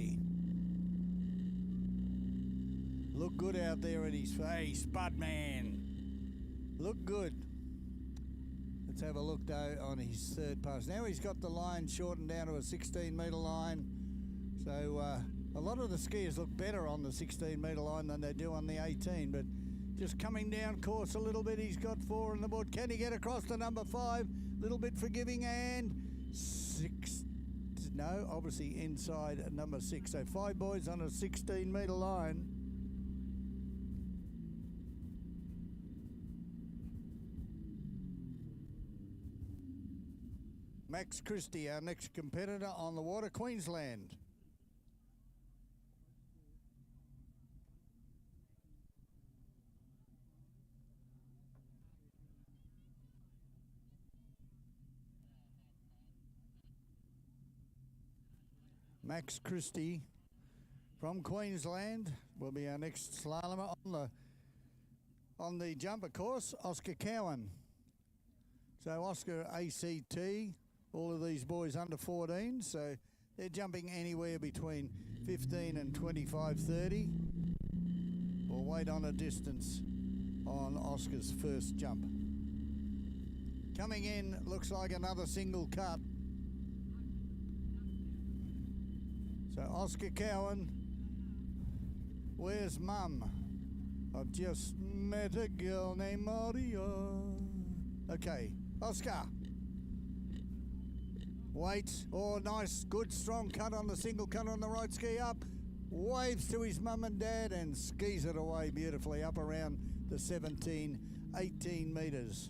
Look good out there at his face, Budman. Look good. Let's have a look though on his third pass. Now he's got the line shortened down to a 16 metre line. So a lot of the skiers look better on the 16 metre line than they do on the 18, but just coming down course a little bit. He's got 4 on the board. Can he get across to number 5? Little bit forgiving, and 6. No, obviously inside at number 6. So 5 boys on a 16 metre line. Max Christie, our next competitor on the water, Queensland. Max Christie from Queensland will be our next slalomer on the jumper course. Oscar Cowan. So Oscar ACT, all of these boys under 14, so they're jumping anywhere between 15 and 25-30. We'll wait on a distance on Oscar's first jump. Coming in, looks like another single cut. So Oscar Cowan, where's Mum? I've just met a girl named Maria. Okay, Oscar. Wait, oh nice, good strong cut on the single cut on the right ski up. Waves to his mum and dad and skis it away beautifully up around the 17, 18 metres.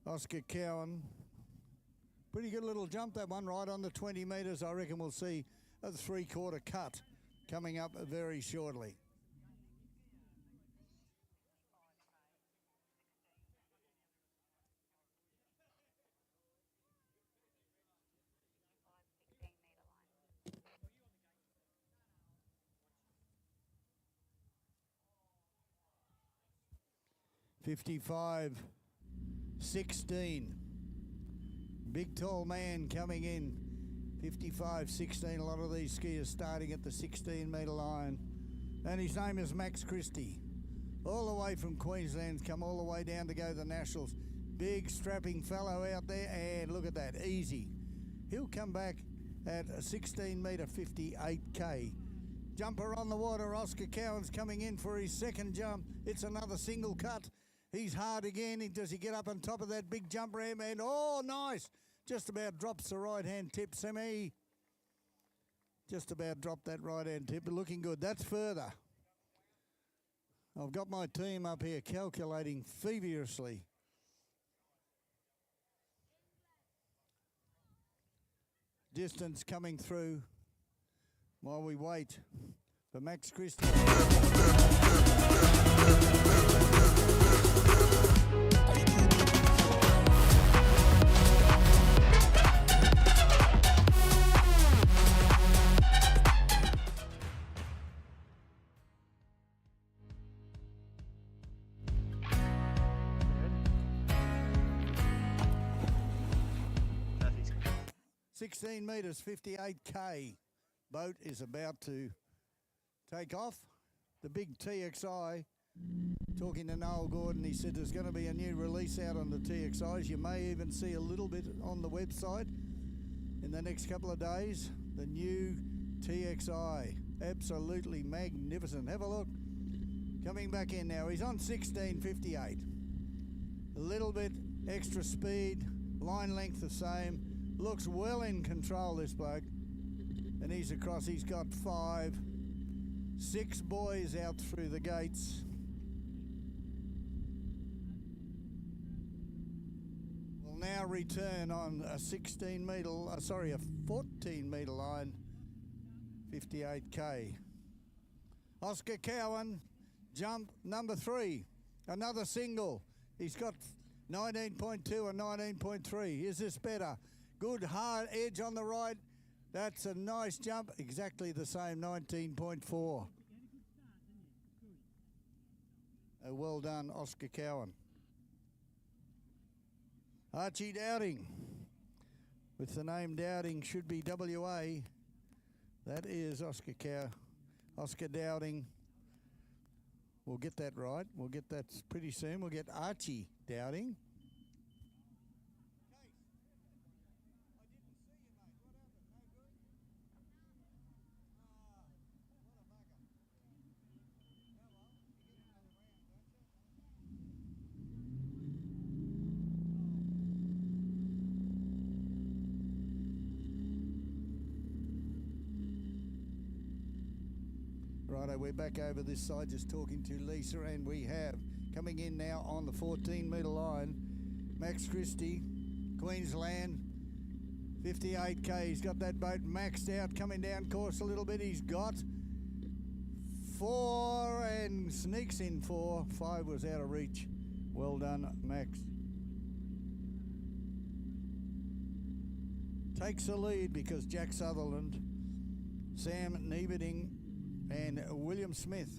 Oscar Cowan. Pretty good little jump, that one, right on the 20 metres. I reckon we'll see a 3/4 cut coming up very shortly. 55-16. Big tall man coming in. 55-16. A lot of these skiers starting at the 16-metre line. And his name is Max Christie. All the way from Queensland, come all the way down to go to the Nationals. Big strapping fellow out there, and look at that, easy. He'll come back at a 16-metre 58K. Jumper on the water, Oscar Cowan's coming in for his second jump. It's another single cut. He's hard again. Does he get up on top of that big jump ramp? And oh, nice. Just about drops the right-hand tip, Semi. Just about dropped that right-hand tip, but looking good. That's further. I've got my team up here calculating feverishly. Distance coming through while we wait for Max Christie. 16 metres, 58K. Boat is about to take off. The big TXI, talking to Noel Gordon, he said there's going to be a new release out on the TXIs. You may even see a little bit on the website in the next couple of days. The new TXI, absolutely magnificent. Have a look. Coming back in now. He's on 16.58. A little bit extra speed, line length the same. Looks well in control, this bloke. And he's across. He's got 6 boys out through the gates. Will now return on a 14-metre line, 58K. Oscar Cowan, jump number 3. Another single. He's got 19.2 and 19.3. Is this better? Good hard edge on the right. That's a nice jump. Exactly the same, 19.4. Oh, well done, Oscar Cowan. Archie Dowding. With the name Dowding, should be WA. That is Oscar Dowding. We'll get that right. We'll get that pretty soon. We'll get Archie Dowding. Righto, we're back over this side just talking to Lisa, and we have coming in now on the 14-metre line, Max Christie, Queensland, 58K. He's got that boat maxed out, coming down course a little bit. He's got 4 and sneaks in 4. 5 was out of reach. Well done, Max. Takes the lead because Jack Sutherland, Sam Nieberding, and William Smith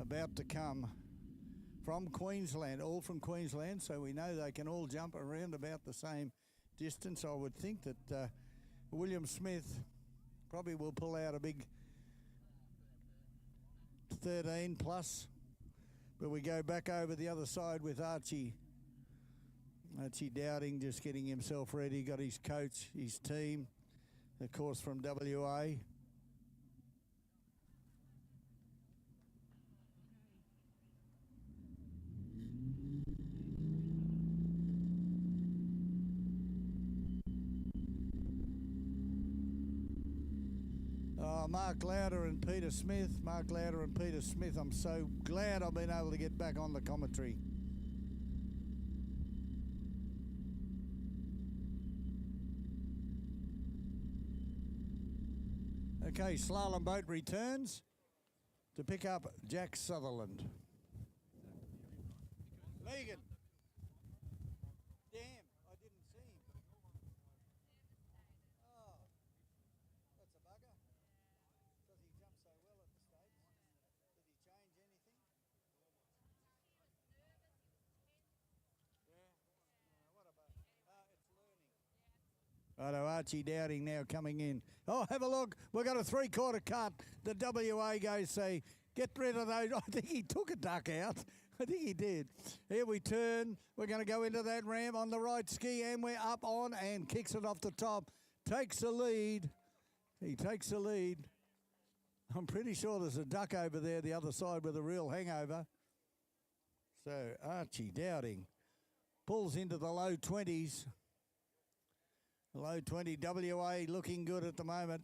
about to come from Queensland, all from Queensland, so we know they can all jump around about the same distance. I would think that William Smith probably will pull out a big 13 plus, but we go back over the other side with Archie Dowding just getting himself ready, got his coach, his team, of course from WA. Mark Lauder and Peter Smith. I'm so glad I've been able to get back on the commentary. Okay, slalom boat returns to pick up Jack Sutherland. Megan. Damn, I didn't see him. Oh, that's a bugger. Does he jump so well at the States? Did he change anything? Righto, Archie Dowding now coming in. Oh, have a look. We've got a 3/4 cut. The WA guys say, get rid of those. I think he took a duck out. I think he did. Here we turn. We're going to go into that ramp on the right ski, and we're up on and kicks it off the top. Takes the lead. He takes the lead. I'm pretty sure there's a duck over there the other side with a real hangover. So Archie Dowding pulls into the low 20s. Low 20 WA looking good at the moment.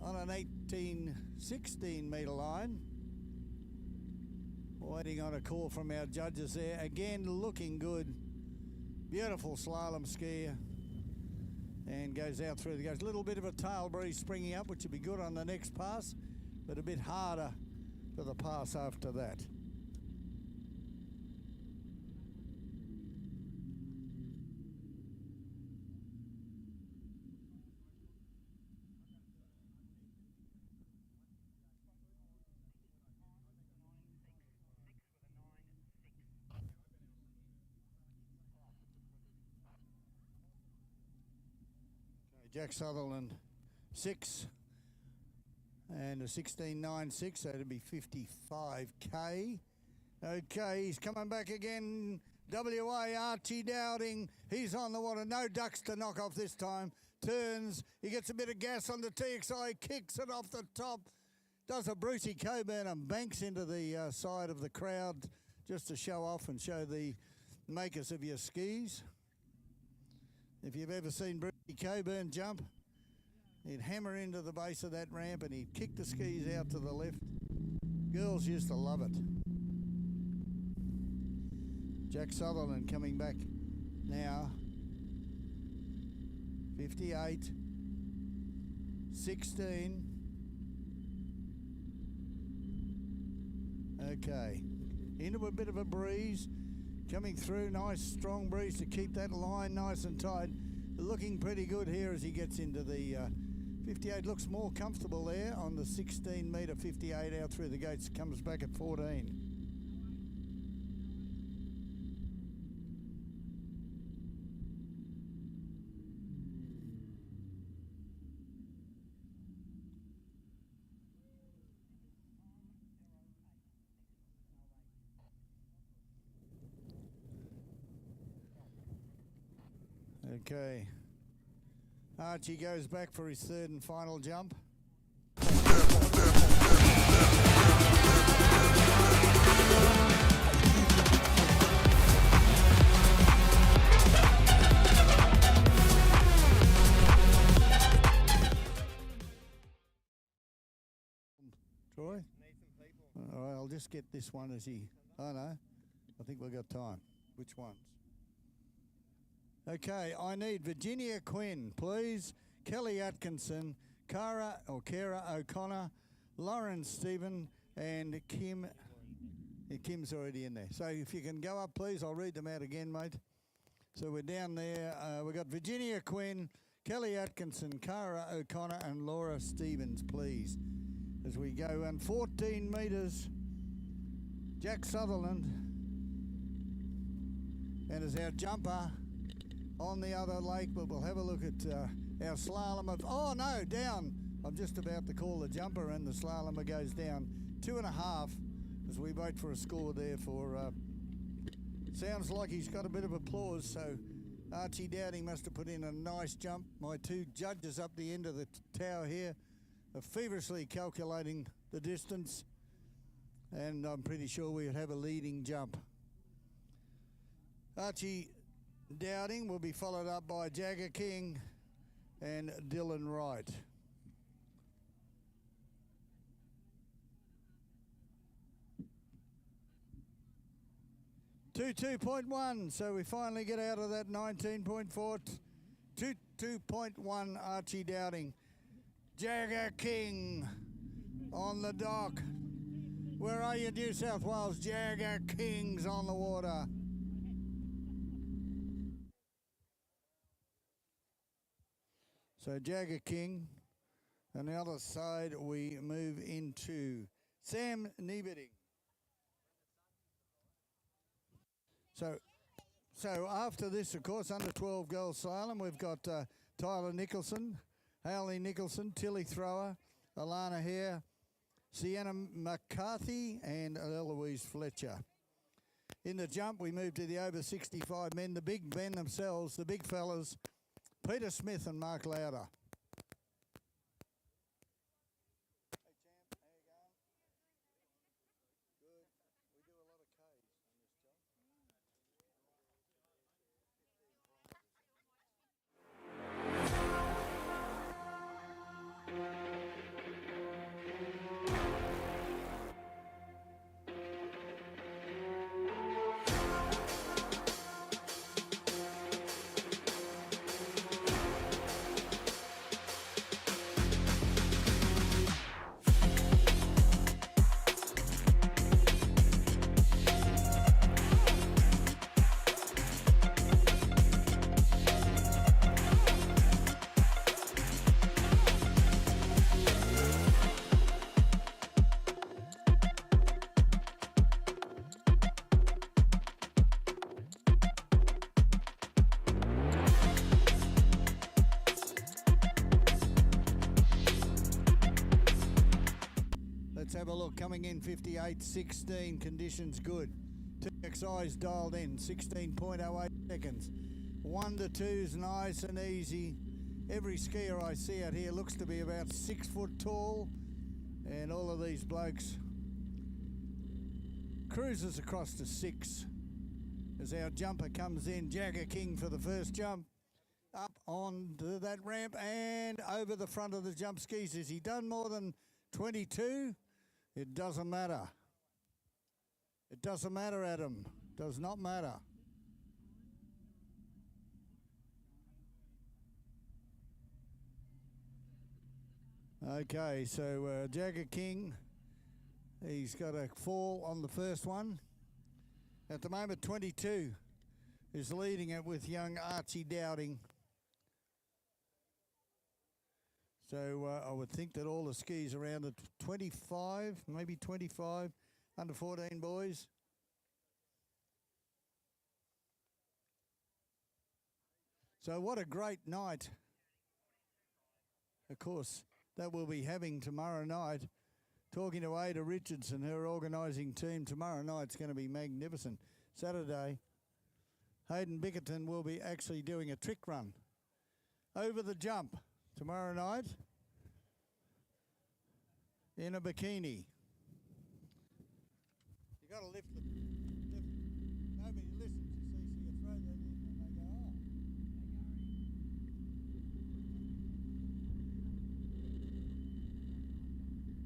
On an 16 metre line. Waiting on a call from our judges there. Again, looking good. Beautiful slalom skier. And goes out through the goes. A little bit of a tail breeze springing up, which would be good on the next pass, but a bit harder for the pass after that. Jack Sutherland 6 and a 16.96, so it'd be 55k. Okay, he's coming back again. WA Archie Dowding, he's on the water. No ducks to knock off this time. Turns, he gets a bit of gas on the TXI, kicks it off the top. Does a Brucey Coburn and banks into the side of the crowd just to show off and show the makers of your skis. If you've ever seen Brucey Coburn jump, he'd hammer into the base of that ramp and he'd kick the skis out to the left. Girls used to love it. Jack Sutherland coming back now. 58, 16. Okay, into a bit of a breeze. Coming through, nice strong breeze to keep that line nice and tight. Looking pretty good here as he gets into the 58. Looks more comfortable there on the 16 metre 58 out through the gates. Comes back at 14. Okay. Archie goes back for his third and final jump. Troy? All right, I'll just get this one as he... Oh, no. I think we've got time. Which ones? Okay, I need Virginia Quinn, please. Kelly Atkinson, Kara O'Connor, Lauren Stephen, and Kim. Yeah, Kim's already in there. So if you can go up, please, I'll read them out again, mate. So we're down there. We've got Virginia Quinn, Kelly Atkinson, Kara O'Connor, and Laura Stevens, please. As we go, and 14 metres, Jack Sutherland. And as our jumper on the other lake, but we'll have a look at our slalom of, oh no, down. I'm just about to call the jumper and the slalomer goes down 2.5 as we wait for a score there for, sounds like he's got a bit of applause, so Archie Dowding must have put in a nice jump. My two judges up the end of the tower here are feverishly calculating the distance, and I'm pretty sure we'd have a leading jump. Archie Dowding will be followed up by Jagger King and Dylan Wright. 2.1, so we finally get out of that 19.4. 2.1 Archie Dowding. Jagger King on the dock. Where are you, New South Wales? Jagger King's on the water. So Jagger King. On the other side, we move into Sam Nieberding. So after this, of course, under 12 Gold Slalom, we've got Tyler Nicholson, Hayley Nicholson, Tilly Thrower, Alana Hare, Sienna McCarthy and Eloise Fletcher. In the jump, we move to the over 65 men, the big men themselves, the big fellas, Peter Smith and Mark Lauder. Let's have a look. Coming in 58.16, conditions good. TXI's dialed in, 16.08 seconds. 1 to 2's nice and easy. Every skier I see out here looks to be about 6 foot tall, and all of these blokes cruises across to 6 as our jumper comes in. Jagger King for the first jump. Up onto that ramp and over the front of the jump skis. Has he done more than 22? It doesn't matter. It doesn't matter, Adam. Does not matter. Okay, so Jagger King, he's got a fall on the first one. At the moment, 22 is leading it with young Archie Dowding. So I would think that all the skis around the 25, maybe 25, under 14 boys. So what a great night. Of course, that we'll be having tomorrow night. Talking to Ada Richardson, her organising team, tomorrow night's going to be magnificent. Saturday, Hayden Bickerton will be actually doing a trick run over the jump tomorrow night in a bikini. You got to lift. Nobody listens, you see, so you throw that in and they go,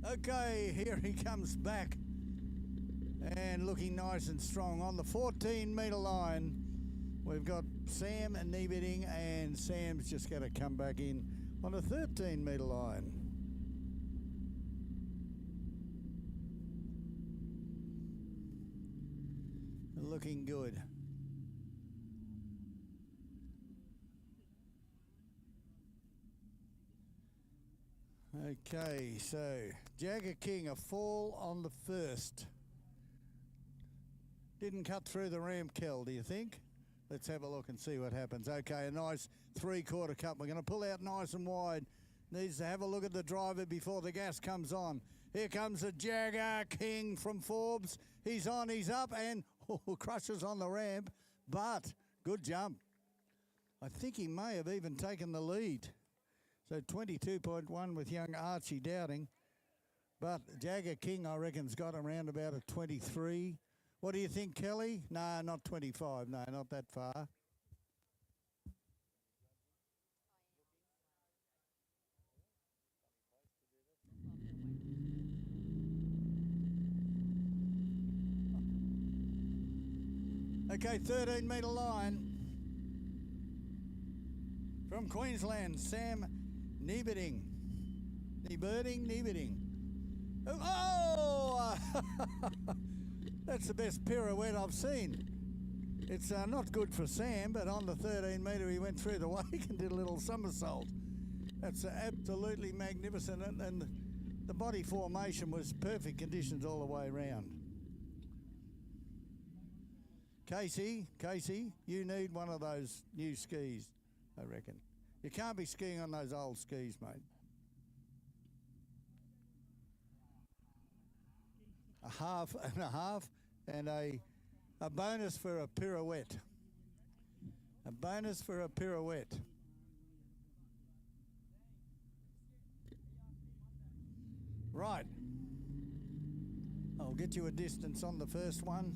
oh. Okay, here he comes back and looking nice and strong on the 14-metre line. We've got Sam Nieberding, and Sam's just going to come back in on a 13-metre line. Looking good. Okay, so Jagger King, a fall on the first. Didn't cut through the ramp, Kel, do you think? Let's have a look and see what happens. Okay, a nice 3/4 cut. We're going to pull out nice and wide. Needs to have a look at the driver before the gas comes on. Here comes the Jagger King from Forbes. He's on, he's up, and crushes on the ramp, but good jump. I think he may have even taken the lead. So 22.1 with young Archie Dowding. But Jagger King, I reckon's got around about a 23. What do you think, Kelly? No, not 25. No, not that far. Okay, 13 metre line. From Queensland, Sam Nieberding. Oh! That's the best pirouette I've seen. It's not good for Sam, but on the 13 metre he went through the wake and did a little somersault. That's absolutely magnificent, and the body formation was perfect conditions all the way around. Casey, you need one of those new skis, I reckon. You can't be skiing on those old skis, mate. A half and a bonus for a pirouette. A bonus for a pirouette. Right. I'll get you a distance on the first one.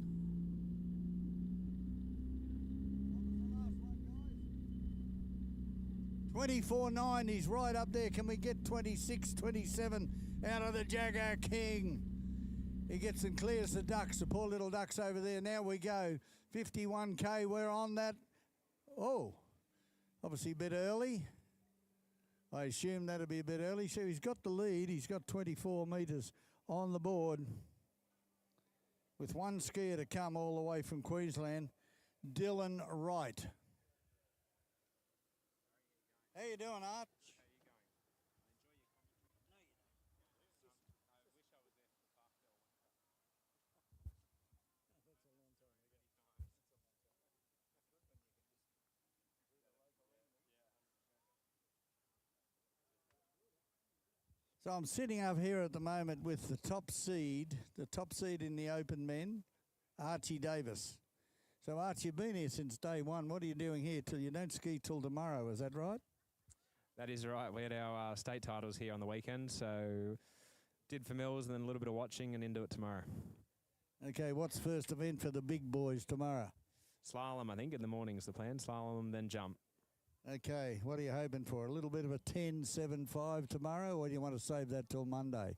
24.9, he's right up there. Can we get 26, 27 out of the Jagger King? He gets and clears the ducks, the poor little ducks over there. Now we go. 51K, we're on that. Oh, obviously a bit early. I assume that'll be a bit early. So he's got the lead. He's got 24 metres on the board. With one skier to come all the way from Queensland, Dylan Wright. How you doing, Art? So I'm sitting up here at the moment with the top seed in the open men, Archie Davis. So Archie, you've been here since day one. What are you doing here till you don't ski till tomorrow? Is that right? That is right. We had our state titles here on the weekend, so did for Mills and then a little bit of watching and into it tomorrow. Okay, what's first event for the big boys tomorrow? Slalom, I think, in the morning is the plan. Slalom, then jump. Okay, what are you hoping for? A little bit of a 10.75 tomorrow, or do you want to save that till Monday?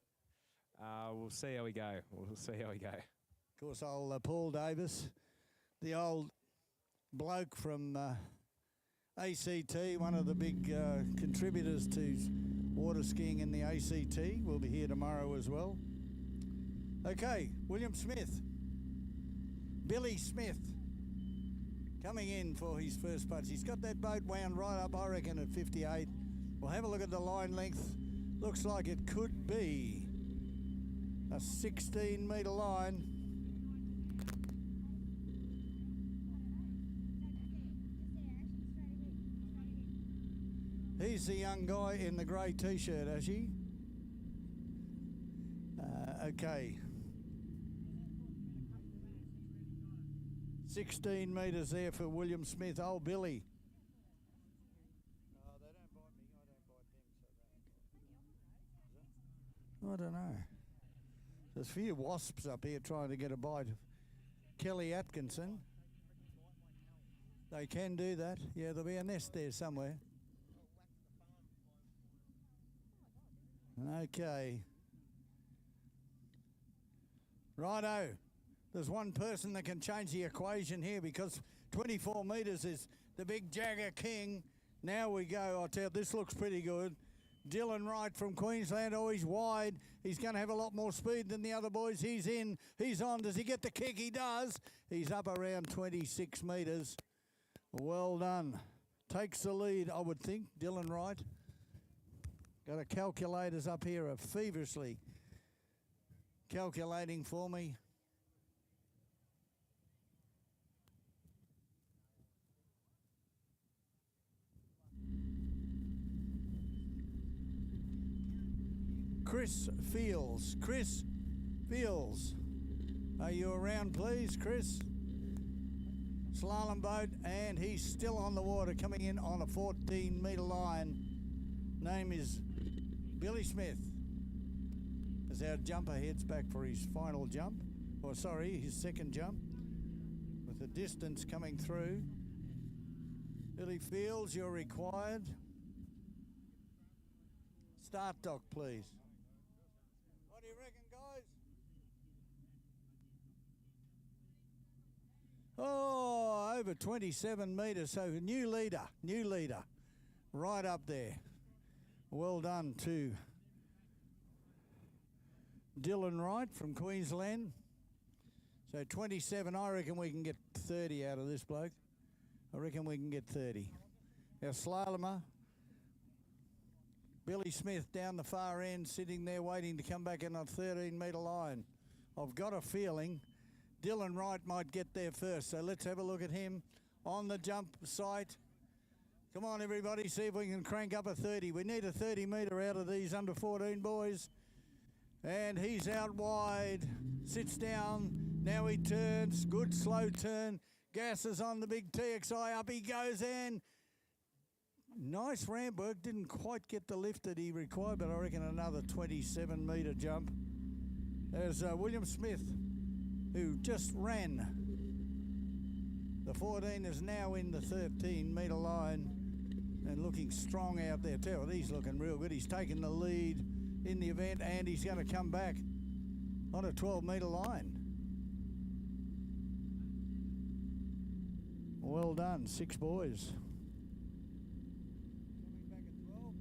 We'll see how we go. Of course, old Paul Davis, the old bloke from ACT, one of the big contributors to water skiing in the ACT, will be here tomorrow as well. Okay, William Smith. Billy Smith coming in for his first punch. He's got that boat wound right up, I reckon, at 58. We'll have a look at the line length. Looks like it could be a 16-metre line. He's the young guy in the grey T-shirt, Ashy. Okay. 16 metres there for William Smith. Oh, Billy. No, they don't bite me. I don't bite them, so they don't. I don't know. There's a few wasps up here trying to get a bite of Kelly Atkinson. They can do that. Yeah, there'll be a nest there somewhere. Okay. Righto. There's one person that can change the equation here because 24 metres is the big Jagger King. Now we go. I'll tell you, this looks pretty good. Dylan Wright from Queensland, always wide. He's going to have a lot more speed than the other boys. He's in. He's on. Does he get the kick? He does. He's up around 26 metres. Well done. Takes the lead, I would think, Dylan Wright. Got our calculators up here are feverishly calculating for me. Chris Fields. Are you around, please, Chris? Slalom boat, and he's still on the water, coming in on a 14-metre line. Name is Billy Smith. As our jumper heads back for his final jump, or sorry, his second jump, with the distance coming through. Billy Fields, you're required. Start dock, please. What do you reckon, guys? Oh, over 27 metres. So new leader, right up there. Well done to Dylan Wright from Queensland. So 27, I reckon we can get 30 out of this bloke. I reckon we can get 30. Our slalomer, Billy Smith down the far end, sitting there waiting to come back in on 13-metre line. I've got a feeling Dylan Wright might get there first, so let's have a look at him on the jump site. Come on, everybody, see if we can crank up a 30. We need a 30-metre out of these under 14 boys. And he's out wide, sits down, now he turns, good slow turn, gasses on the big TXI, up he goes, and nice ramp work, didn't quite get the lift that he required, but I reckon another 27-metre jump. There's William Smith, who just ran. The 14 is now in the 13-metre line and looking strong out there too. He's looking real good. He's taken the lead in the event, and he's going to come back on a 12-metre line. Well done, 6 boys. Coming back at 12.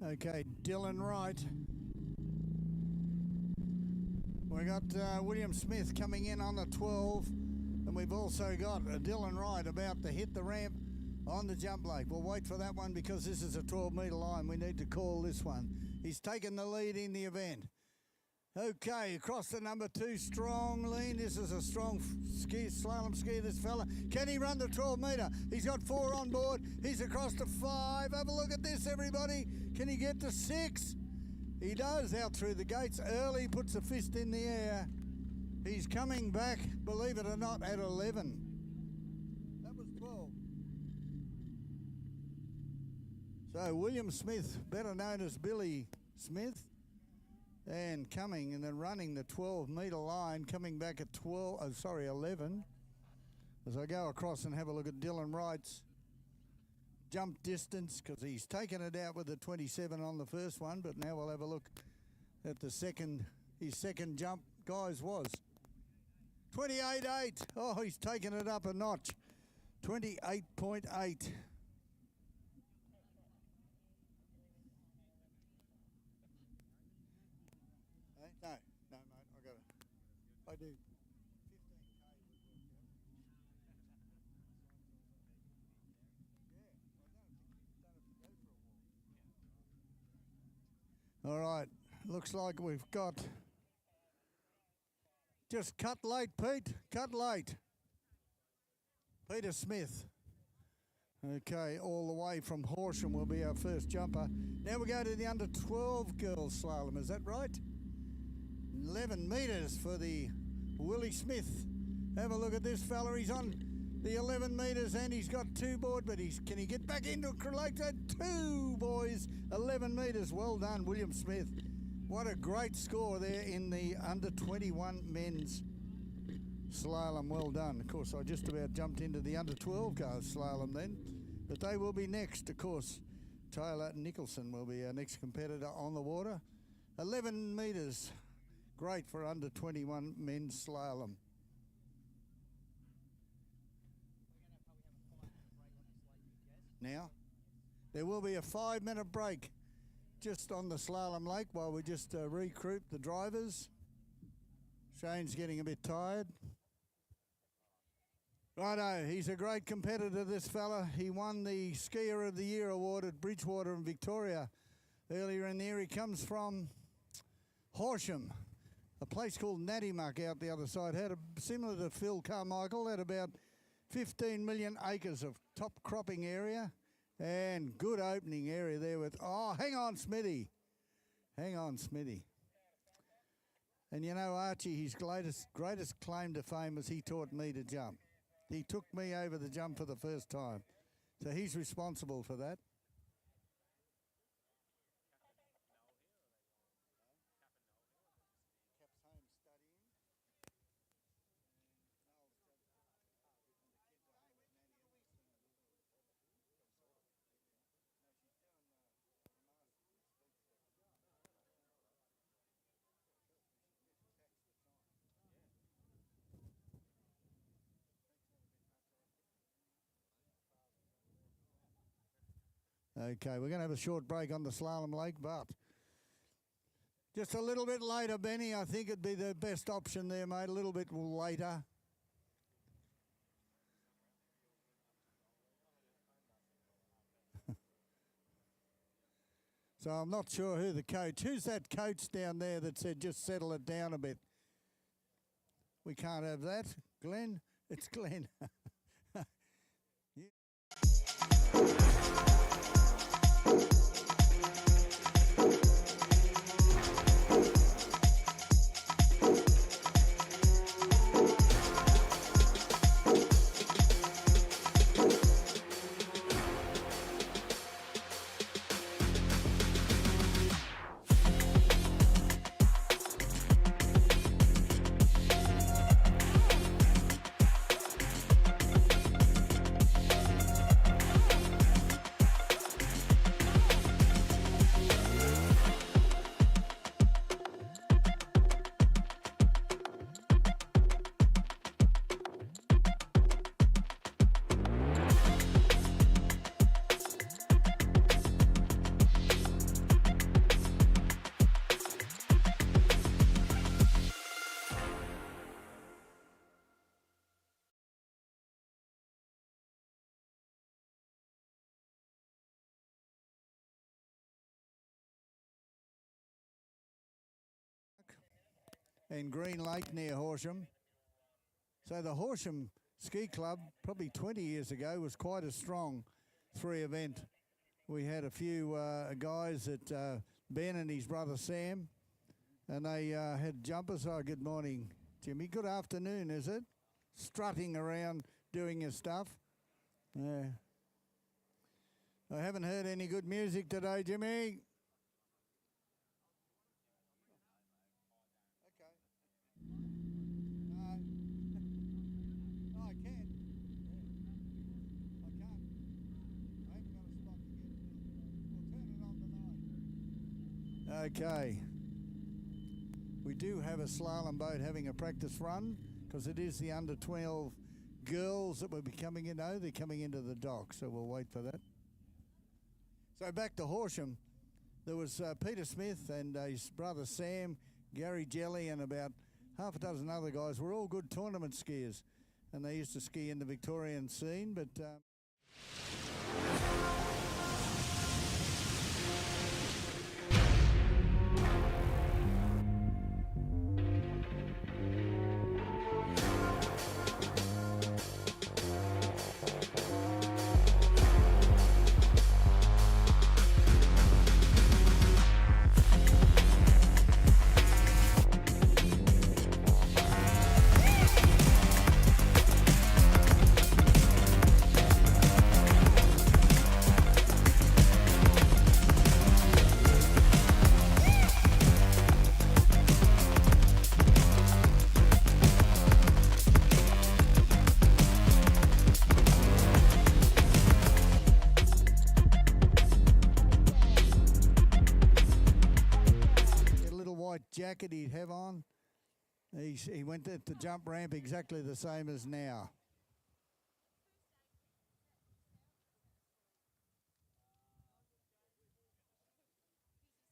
Okay, Dylan Wright. We got William Smith coming in on the 12, and we've also got Dylan Wright about to hit the ramp on the jump lake. We'll wait for that one because this is a 12-metre line. We need to call this one. He's taken the lead in the event. Okay, across the number 2, strong lean. This is a strong slalom ski, this fella. Can he run the 12-metre? He's got 4 on board. He's across to 5. Have a look at this, everybody. Can he get to 6? He does, out through the gates early, puts a fist in the air. He's coming back, believe it or not, at 11. That was 12. So William Smith, better known as Billy Smith, and coming and then running the 12-metre line, coming back at 11. As I go across and have a look at Dylan Wright's jump distance, because he's taken it out with the 27 on the first one, but now we'll have a look at the second, his second jump, guys, was 28.8. Oh, he's taken it up a notch. 28.8. No, mate, I got it. I do. 15K would work out. All right, looks like we've got just cut late, Pete. Cut late. Peter Smith. Okay, all the way from Horsham will be our first jumper. Now we go to the under 12 girls slalom. Is that right? 11 metres for the Willie Smith. Have a look at this fella. He's on the 11 metres and he's got 2 board, but can he get back into Crelator? 2 boys, 11 metres. Well done, William Smith. What a great score there in the under 21 men's slalom. Well done. Of course, I just about jumped into the under 12 girls slalom then, but they will be next. Of course, Taylor Nicholson will be our next competitor on the water. 11 metres. Great for under 21 men's slalom. Now, there will be a 5-minute break just on the slalom lake while we just recruit the drivers. Shane's getting a bit tired. Righto, he's a great competitor, this fella. He won the Skier of the Year award at Bridgewater in Victoria earlier in the year. He comes from Horsham, a place called Nattymuck out the other side. Had similar to Phil Carmichael, had about 15 million acres of top cropping area and good opening area there with, oh, hang on, Smithy. Hang on, Smithy. And you know, Archie, his greatest claim to fame was he taught me to jump. He took me over the jump for the first time. So he's responsible for that. Okay, we're going to have a short break on the slalom lake, but just a little bit later, Benny. I think it'd be the best option there, mate. A little bit later. So I'm not sure who the coach. Who's that coach down there that said just settle it down a bit? We can't have that. Glenn? It's Glenn. And Green Lake near Horsham. So the Horsham Ski Club, probably 20 years ago, was quite a strong three event. We had a few guys that Ben and his brother Sam, and they had jumpers. Oh, good morning, Jimmy. Good afternoon, is it? Strutting around doing your stuff. Yeah. I haven't heard any good music today, Jimmy. Okay, we do have a slalom boat having a practice run because it is the under 12 girls that will be coming in. Oh, they're coming into the dock, so we'll wait for that. So back to Horsham, there was Peter Smith and his brother Sam, Gary Jelly, and about half a dozen other guys. Were all good tournament skiers, and they used to ski in the Victorian scene, but jacket he'd have on. He went at the jump ramp exactly the same as now.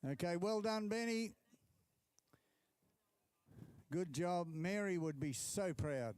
Okay, well done, Benny. Good job. Mary would be so proud.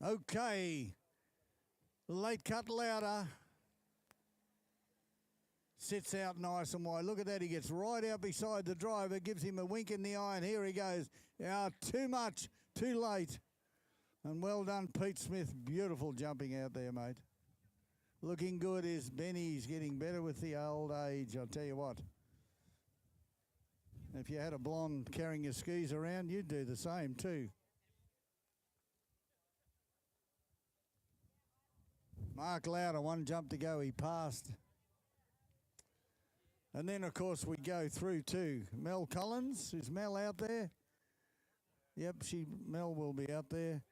Okay. Late cut louder. Sits out nice and wide. Look at that. He gets right out beside the driver, gives him a wink in the eye, and here he goes. Too much, too late. And well done, Pete Smith. Beautiful jumping out there, mate. Looking good is Benny. He's getting better with the old age, I'll tell you what. If you had a blonde carrying your skis around, you'd do the same too. Mark Lauder, one jump to go. He passed. And then, of course, we go through to Mel Collins. Is Mel out there? Yep, Mel will be out there.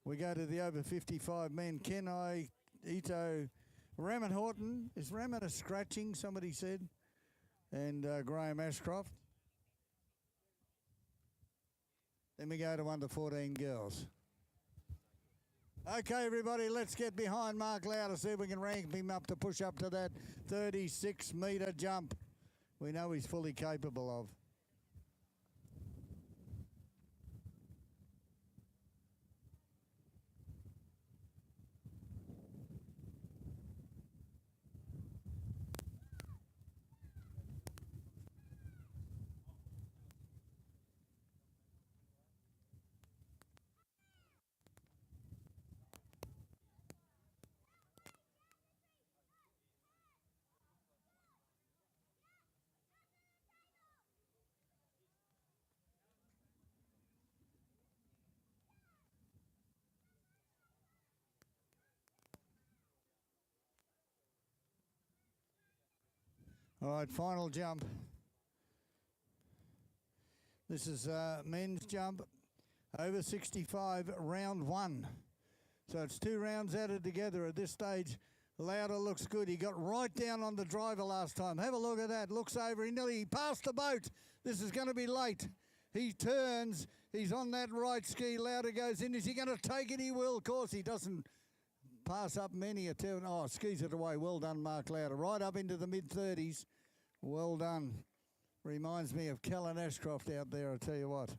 We go to the over 55 men. Kenai, Ito, Raman Horton. Is Raman a scratching, somebody said? And Graham Ashcroft. Then we go to under 14 girls. Okay, everybody, let's get behind Mark Lauder, see if we can rank him up to push up to that 36-metre jump we know he's fully capable of. All right, final jump. This is men's jump, over 65, round one. So it's 2 rounds added together at this stage. Lauder looks good. He got right down on the driver last time. Have a look at that. Looks over. He passed the boat. This is going to be late. He turns. He's on that right ski. Lauder goes in. Is he going to take it? He will. Of course, he doesn't pass up many a turn. Oh, skis it away. Well done, Mark Lauder. Right up into the mid-30s. Well done. Reminds me of Kellen Ashcroft out there, I tell you what.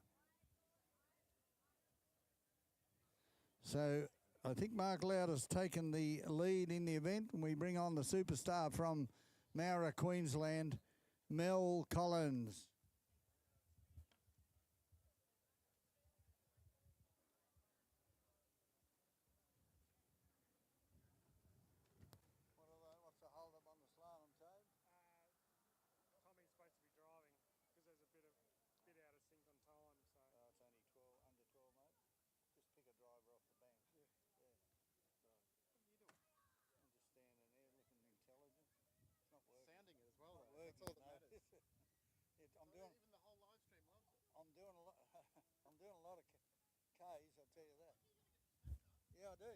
So I think Mark Lauder's taken the lead in the event, and we bring on the superstar from Mara, Queensland, Mel Collins. What's the hold up on the slalom, Toad? Tommy's supposed to be driving because there's a bit out of sync on time. So it's only 12, under 12, mate. Just pick a driver off the bank. Yeah. Right. What are you doing? I'm just standing there looking intelligent. It's not working. Sounding it as well, Not though. working, That's all that no. matters. I'm doing. Even the whole live stream loves it. I'm doing a lot. I'm doing a lot of K's. I'll tell you that. Yeah, I do.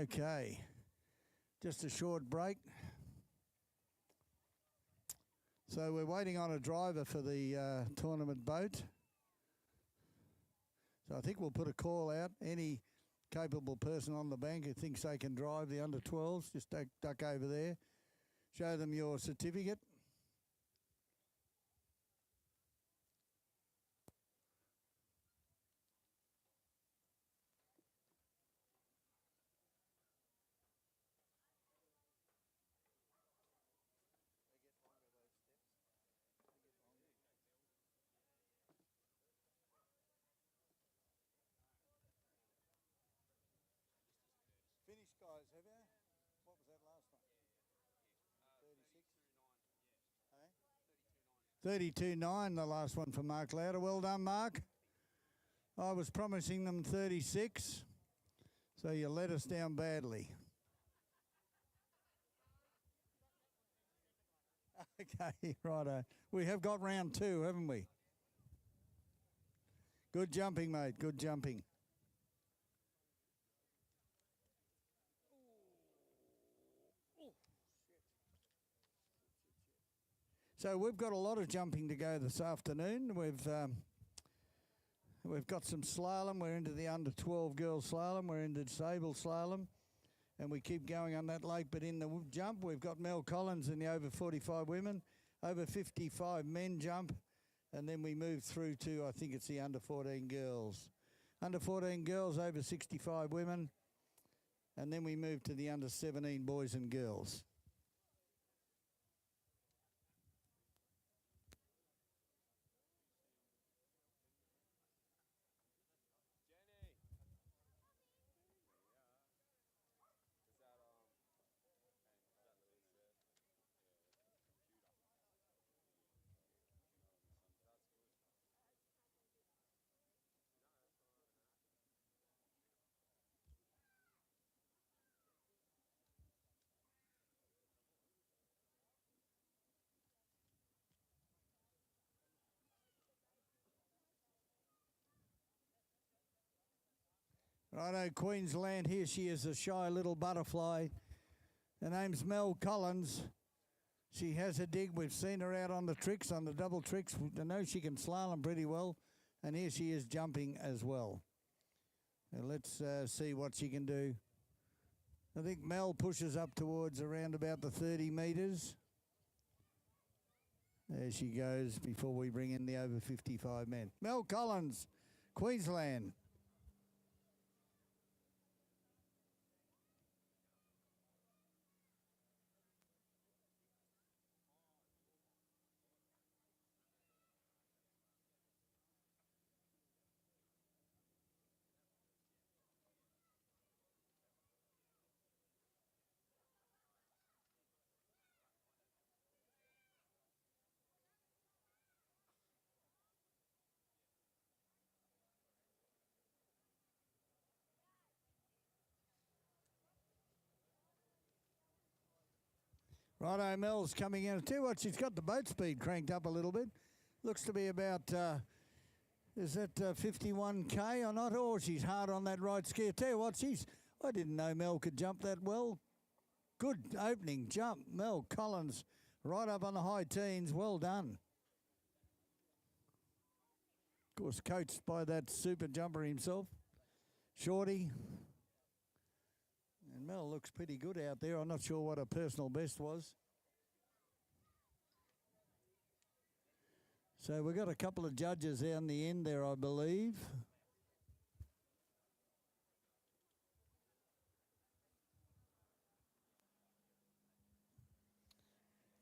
Okay. Just a short break. So we're waiting on a driver for the tournament boat. So I think we'll put a call out. Any capable person on the bank who thinks they can drive the under 12s, just duck over there. Show them your certificate. Finished, guys, have you? What was that last one? 36? 32.9, the last one for Mark Lauder. Well done, Mark. I was promising them 36, so you let us down badly. Okay, righto. We have got round 2, haven't we? Good jumping, mate. Good jumping. So we've got a lot of jumping to go this afternoon. We've got some slalom. We're into the under 12 girls slalom. We're into disabled slalom, and we keep going on that lake. But in the jump, we've got Mel Collins in the over 45 women, over 55 men jump, and then we move through to, I think it's the under 14 girls. under 14 girls, over 65 women. And then we move to the under 17 boys and girls. Righto, Queensland, here she is, a shy little butterfly. Her name's Mel Collins. She has a dig. We've seen her out on the tricks, on the double tricks. I know she can slalom pretty well. And here she is jumping as well. Now let's see what she can do. I think Mel pushes up towards around about the 30 metres. There she goes before we bring in the over 55 men. Mel Collins, Queensland. Righto, Mel's coming in. I tell you what, she's got the boat speed cranked up a little bit. Looks to be about, is that 51k or not? Oh, she's hard on that right ski. I tell you what, I didn't know Mel could jump that well. Good opening jump. Mel Collins right up on the high teens. Well done. Of course, coached by that super jumper himself, Shorty. And Mel looks pretty good out there. I'm not sure what her personal best was. So we've got a couple of judges down the end there, I believe.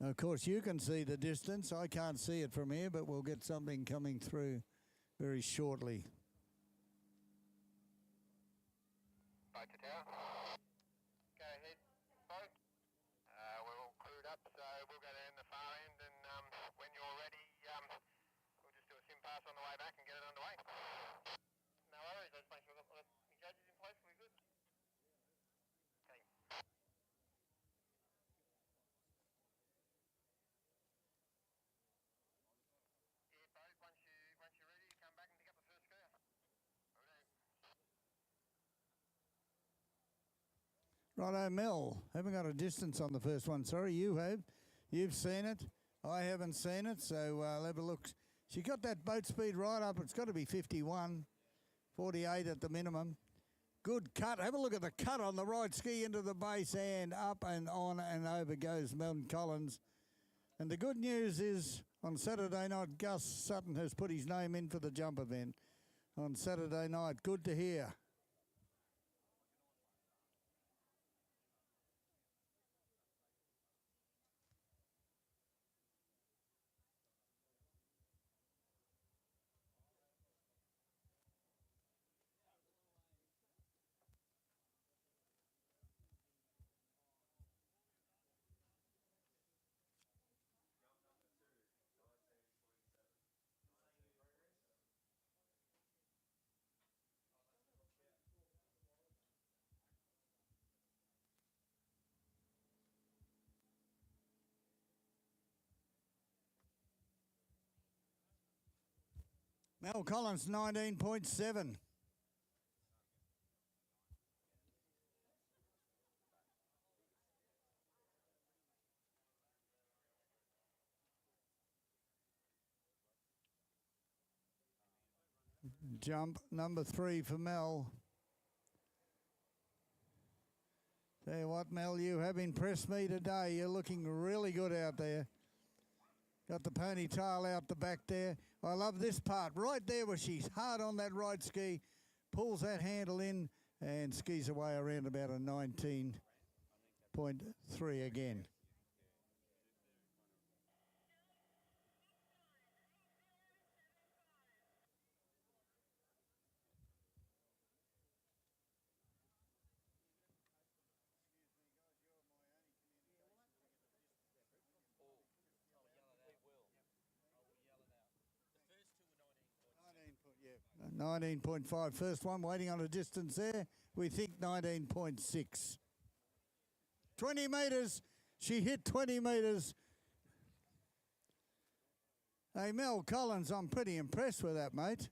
Now, of course, you can see the distance. I can't see it from here, but we'll get something coming through very shortly. Boat to tower. Go ahead, boat. We're all crewed up, so we'll go down the far end, and when you're ready, we'll just do a sim pass on the way back and get it underway. No worries, let's make sure we've got the judges in place. We're good. Okay. Yeah, boat. Once you're ready, come back and pick up the first skier. Righto, Mel. Haven't got a distance on the first one. Sorry, you have. You've seen it. I haven't seen it, so I'll have a look. She got that boat speed right up. It's got to be 51, 48 at the minimum. Good cut. Have a look at the cut on the right ski into the base and up and on and over goes Mel Collins. And the good news is on Saturday night, Gus Sutton has put his name in for the jump event on Saturday night. Good to hear. Mel Collins, 19.7. Jump number 3 for Mel. Tell you what, Mel, you have impressed me today. You're looking really good out there. Got the ponytail out the back there. I love this part right there where she's hard on that right ski. pulls that handle in and skis away around about a 19.3 again. The first two were 19.6. 19.5. First one waiting on a distance there. We think 19.6. 20 metres. She hit 20 metres. Hey, Mel Collins, I'm pretty impressed with that, mate.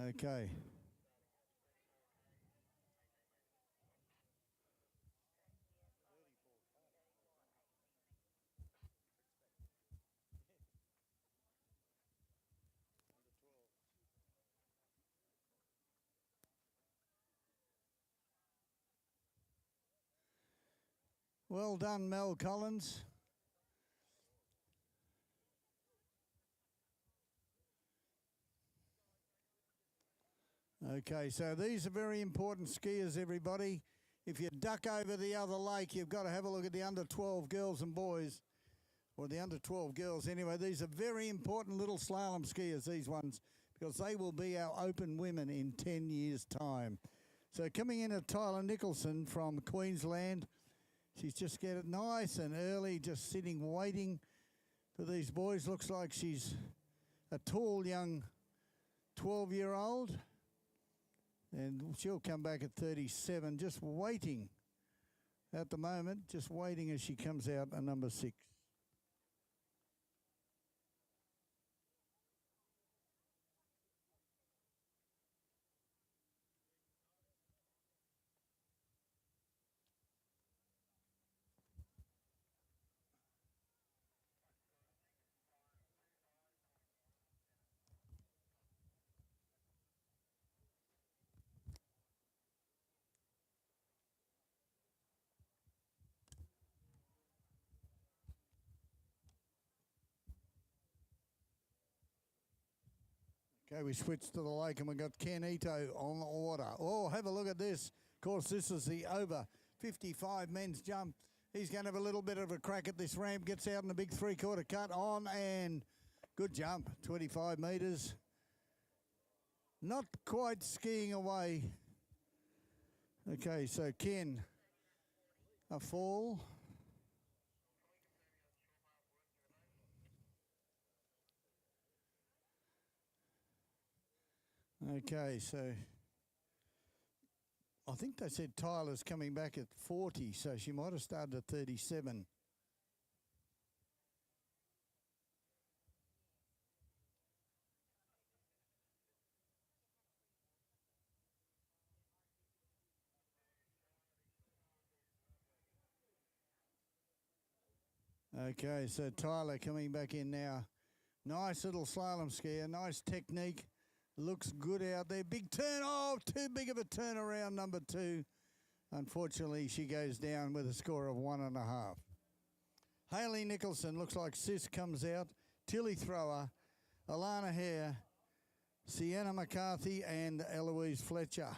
Okay. Well done, Mel Collins. Okay, so these are very important skiers, everybody. If you duck over the other lake, you've got to have a look at the under 12 girls and boys, or the under 12 girls anyway. These are very important little slalom skiers, these ones, because they will be our open women in 10 years' time. So coming in at Tyler Nicholson from Queensland. She's just get it nice and early, just sitting, waiting for these boys. Looks like she's a tall young 12-year-old. And she'll come back at 37, just waiting at the moment, just waiting as she comes out at number 6. Okay, we switched to the lake and we got Ken Ito on the water. Oh, have a look at this. Of course, this is the over 55 men's jump. He's going to have a little bit of a crack at this ramp. Gets out in the big three-quarter cut on and good jump, 25 metres. Not quite skiing away. Okay, so Ken, a fall. Okay, so I think they said Tyler's coming back at 40, so she might have started at 37. Okay, so Tyler coming back in now. Nice little slalom skier, nice technique. Looks good out there. Big turn. Oh, too big of a turnaround, number 2. Unfortunately, she goes down with a score of 1.5. Hayley Nicholson, looks like Sis comes out. Tilly Thrower, Alana Hare, Sienna McCarthy and Eloise Fletcher.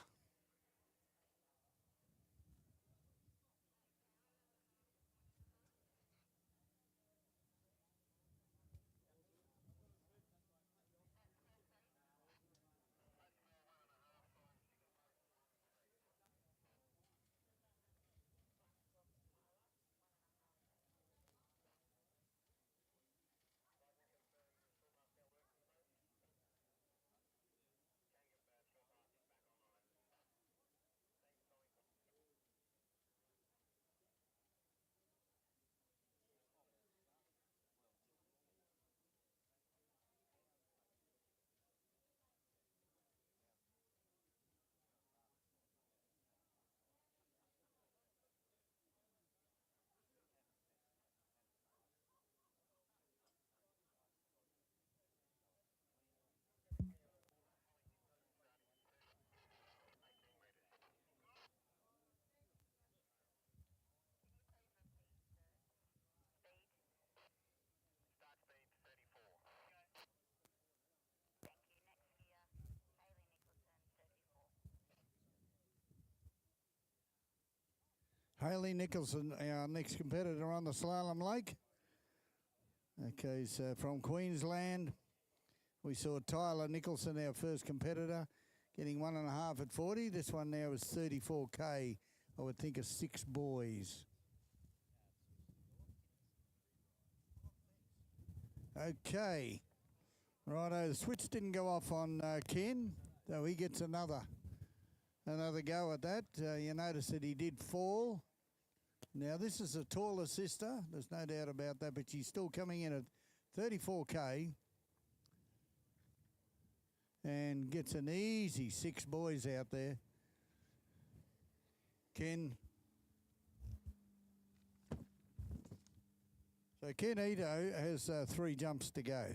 Hayley Nicholson, our next competitor on the slalom lake. Okay, so from Queensland, we saw Tyler Nicholson, our first competitor, getting 1.5 at 40. This one now is 34K, I would think, of 6 boys. Okay. Righto, the switch didn't go off on Ken, so he gets another go at that. You notice that he did fall. Now, this is a taller sister. There's no doubt about that, but she's still coming in at 34K and gets an easy 6 boys out there. Ken. So Ken Ito has 3 jumps to go.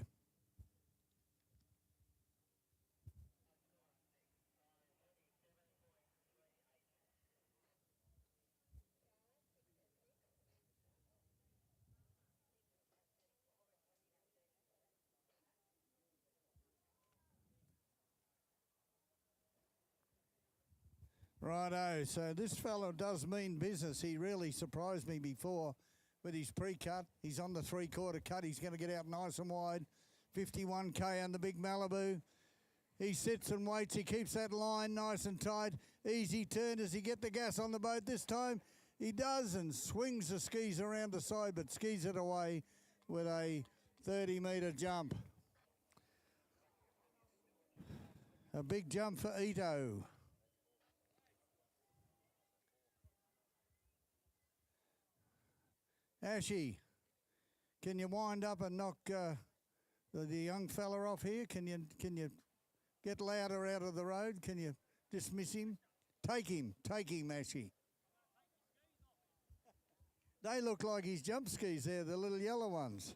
Righto, so this fellow does mean business. He really surprised me before with his pre-cut. He's on the 3/4 cut. He's going to get out nice and wide. 51K on the big Malibu. He sits and waits. He keeps that line nice and tight. Easy turn. Does he get the gas on the boat this time? He does, and swings the skis around the side, but skis it away with a 30-metre jump. A big jump for Ito. Ashy, can you wind up and knock the young fella off here? Can you get louder out of the road? Can you dismiss him? Take him, Ashy. They look like his jump skis there, the little yellow ones.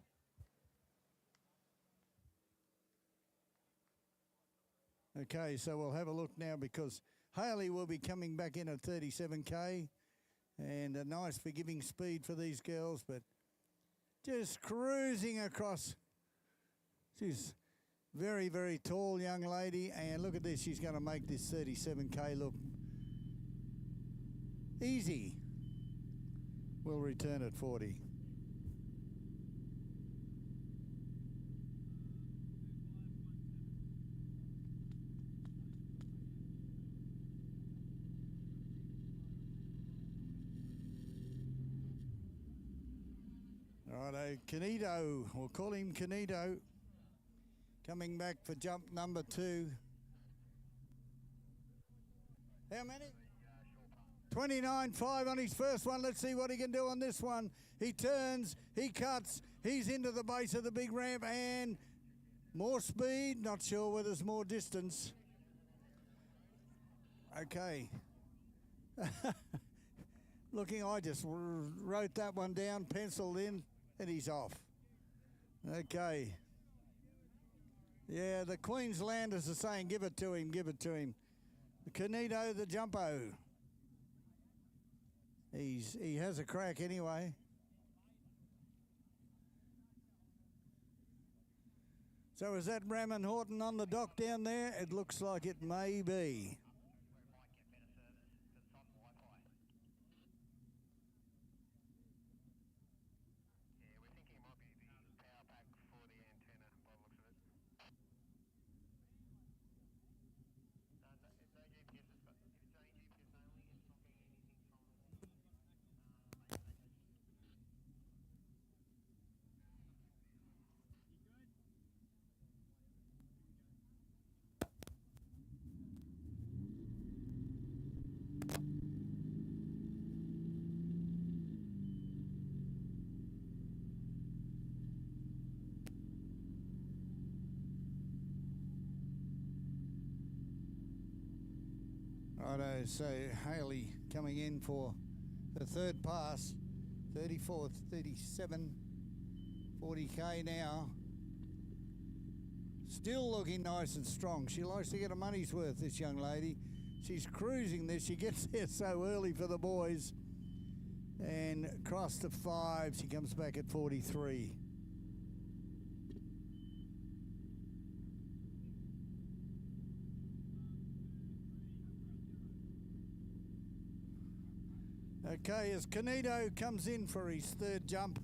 Okay, so we'll have a look now because Haley will be coming back in at 37K. And a nice forgiving speed for these girls, but just cruising across. She's very, very tall young lady, and look at this. She's going to make this 37K look easy. We'll return at 40. Righto, Canito, we'll call him Canito, coming back for jump number 2. How many? 29.5 on his first one. Let's see what he can do on this one. He turns, he cuts, he's into the base of the big ramp, and more speed, not sure whether there's more distance. Okay. Looking, I just wrote that one down, penciled in, and he's off. Okay. Yeah, the Queenslanders are saying, give it to him, give it to him. Canito, the jumpo. He has a crack anyway. So is that Raman Horton on the dock down there? It looks like it may be. Righto, so Haley coming in for the third pass, 34, 37, 40K now. Still looking nice and strong. She likes to get her money's worth, this young lady. She's cruising this. She gets there so early for the boys. And across to 5, she comes back at 43. Okay, as Canito comes in for his third jump.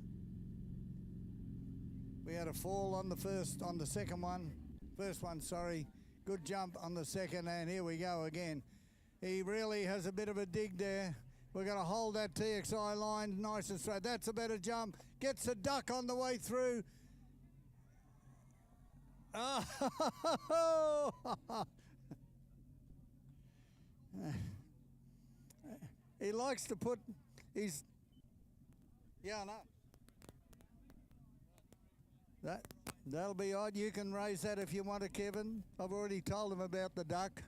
We had a fall on the second one. First one, sorry. Good jump on the second, and here we go again. He really has a bit of a dig there. We're going to hold that TXI line nice and straight. That's a better jump. Gets a duck on the way through. Oh! He likes to put his... Yeah, I know. That'll be odd. You can raise that if you want to, Kevin. I've already told him about the duck.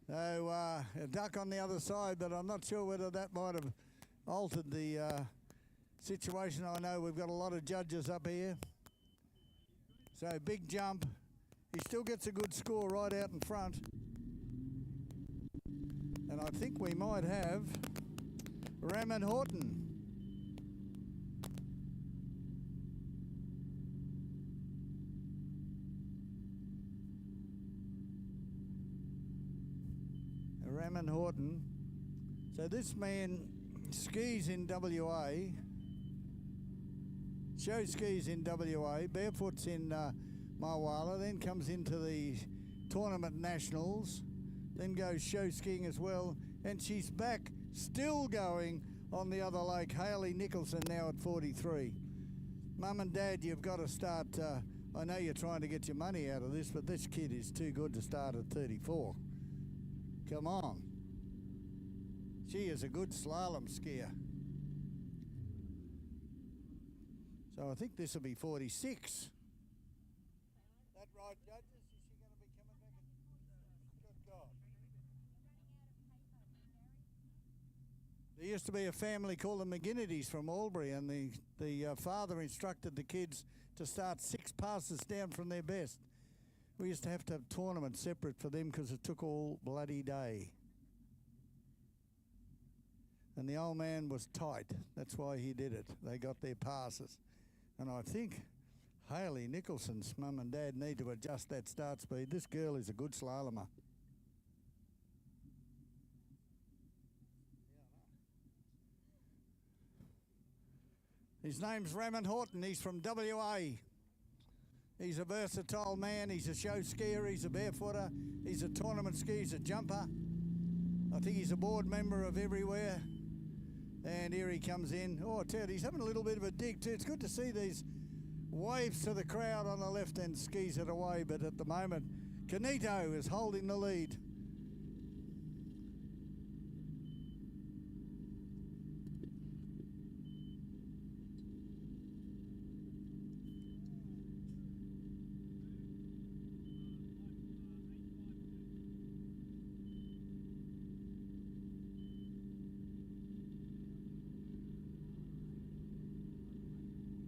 So a duck on the other side, but I'm not sure whether that might have altered the situation. I know we've got a lot of judges up here. So big jump. He still gets a good score right out in front. And I think we might have Raman Horton. Raman Horton. So this man skis in WA, show skis in WA, barefoots in Mulwala, then comes into the tournament nationals, then goes show skiing as well, and she's back still going on the other lake. Hayley Nicholson now at 43. Mum and Dad, you've got to start, I know you're trying to get your money out of this, but this kid is too good to start at 34. Come on. She is a good slalom skier. So I think this will be 46. That right, judges? Is she going to be coming back? Good God. There used to be a family called the McGinnitys from Albury, and the father instructed the kids to start 6 passes down from their best. We used to have tournaments separate for them because it took all bloody day. And the old man was tight. That's why he did it. They got their passes. And I think Hayley Nicholson's mum and dad need to adjust that start speed. This girl is a good slalomer. His name's Raman Horton. He's from WA. He's a versatile man. He's a show skier. He's a barefooter. He's a tournament skier. He's a jumper. I think he's a board member of everywhere. And here he comes in. Oh, I tell you, he's having a little bit of a dig too. It's good to see these waves to the crowd on the left and skis it away. But at the moment, Canito is holding the lead.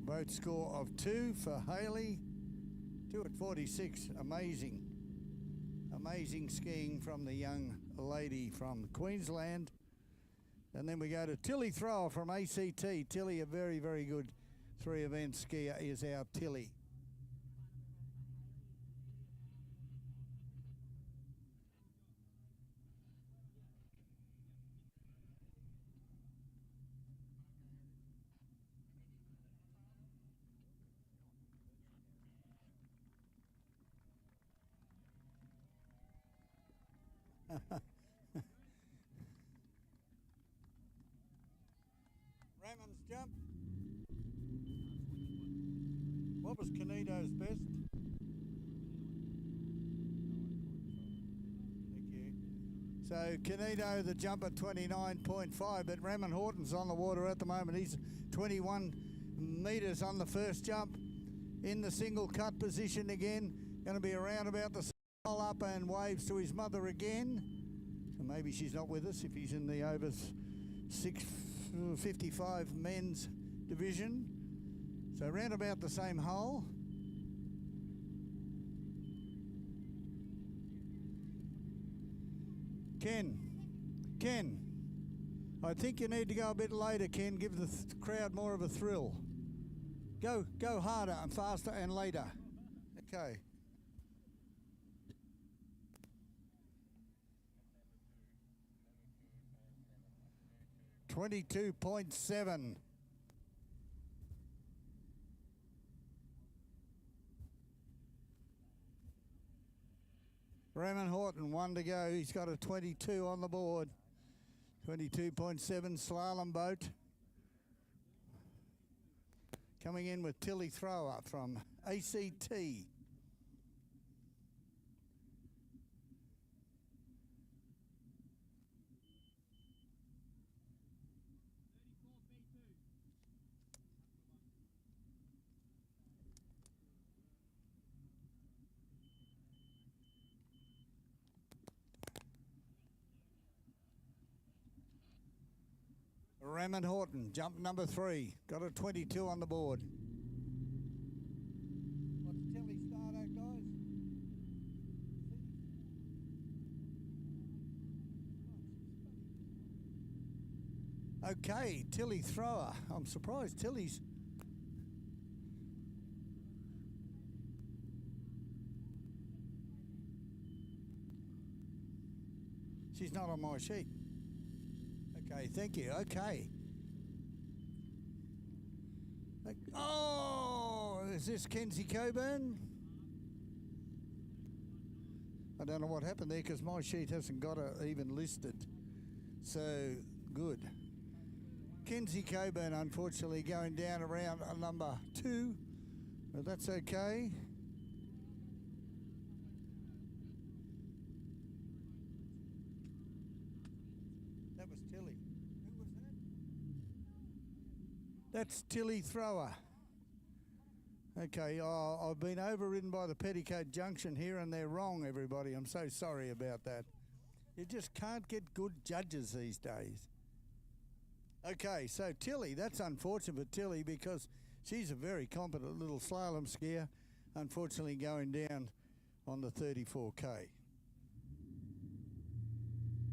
Boat score of 2 for Hayley, 2 at 46. Amazing. Amazing skiing from the young lady from Queensland. And then we go to Tilly Thrower from ACT. Tilly, a very, very good 3-event skier, is our Tilly. Raman's jump. What was Canito's best? Thank you. So Canito, the jump at 29.5, but Raman Horton's on the water at the moment. He's 21 metres on the first jump in the single cut position again. Going to be around about the roll up and waves to his mother again. So maybe she's not with us if he's in the over 55 men's division. So around about the same hole. Ken, I think you need to go a bit later, Ken. Give the crowd more of a thrill. Go harder and faster and later. Okay. 22.7. Raymond Horton, 1 to go. He's got a 22 on the board. 22.7 slalom boat. Coming in with Tilly Thrower from ACT. Raymond Horton, jump number 3. Got a 22 on the board. What's Tilly start at, guys? Okay, Tilly Thrower. I'm surprised Tilly's... She's not on my sheet. Okay, thank you. Okay. Oh, is this Kenzie Coburn? I don't know what happened there because my sheet hasn't got her even listed. So, good. Kenzie Coburn, unfortunately, going down around number 2. But that's okay. That was Tilly. Who was that? That's Tilly Thrower. Okay, I've been overridden by the Petticoat Junction here and they're wrong, everybody. I'm so sorry about that. You just can't get good judges these days. Okay, so Tilly, that's unfortunate for Tilly because she's a very competent little slalom skier, unfortunately going down on the 34K.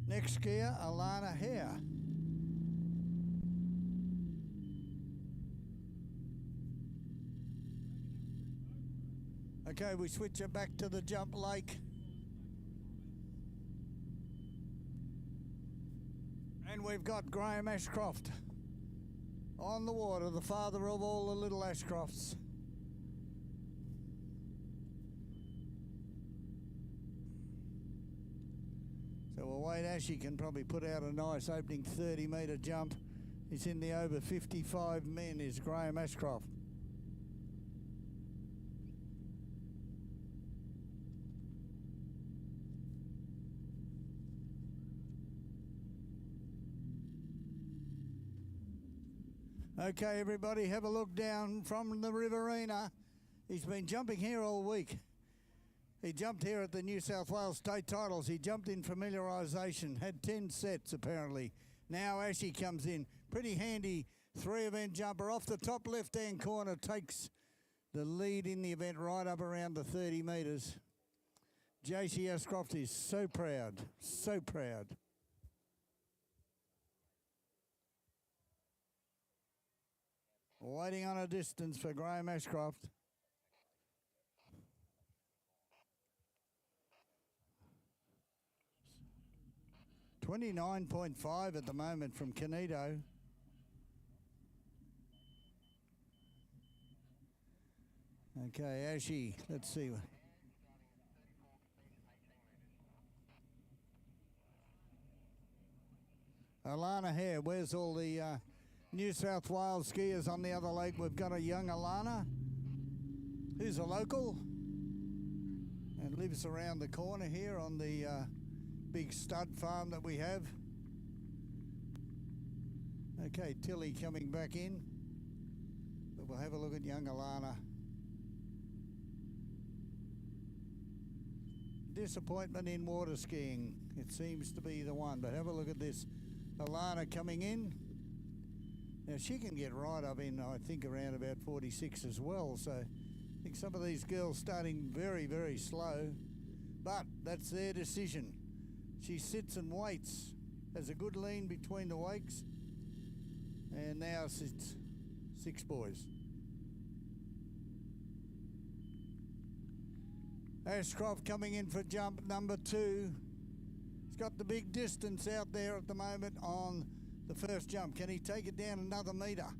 Next skier, Alana Hare. Okay, we switch it back to the jump lake. And we've got Graham Ashcroft on the water, the father of all the little Ashcrofts. So we'll wait. Ashy can probably put out a nice opening 30-metre jump. He's in the over 55 men, is Graham Ashcroft. Okay, everybody, have a look down from the Riverina. He's been jumping here all week. He jumped here at the New South Wales State Titles. He jumped in familiarisation, had 10 sets apparently. Now Ashy comes in. Pretty handy 3-event jumper off the top left-hand corner, takes the lead in the event right up around the 30 metres. JC Ashcroft is so proud, so proud. Waiting on a distance for Graham Ashcroft. $29.5 at the moment from Canito. Okay, Ashy, let's see. Alana Hare, where's all the New South Wales skiers on the other lake? We've got a young Alana, who's a local and lives around the corner here on the big stud farm that we have. Okay, Tilly coming back in, but we'll have a look at young Alana. Disappointment in water skiing, it seems to be the one, but have a look at this. Alana coming in. Now she can get right up in, I think, around about 46 as well, so I think some of these girls starting very, very slow, but that's their decision. She sits and waits, has a good lean between the wakes, and now sits 6 boys. Ashcroft coming in for jump number 2. He's got the big distance out there at the moment on the first jump. Can he take it down another metre?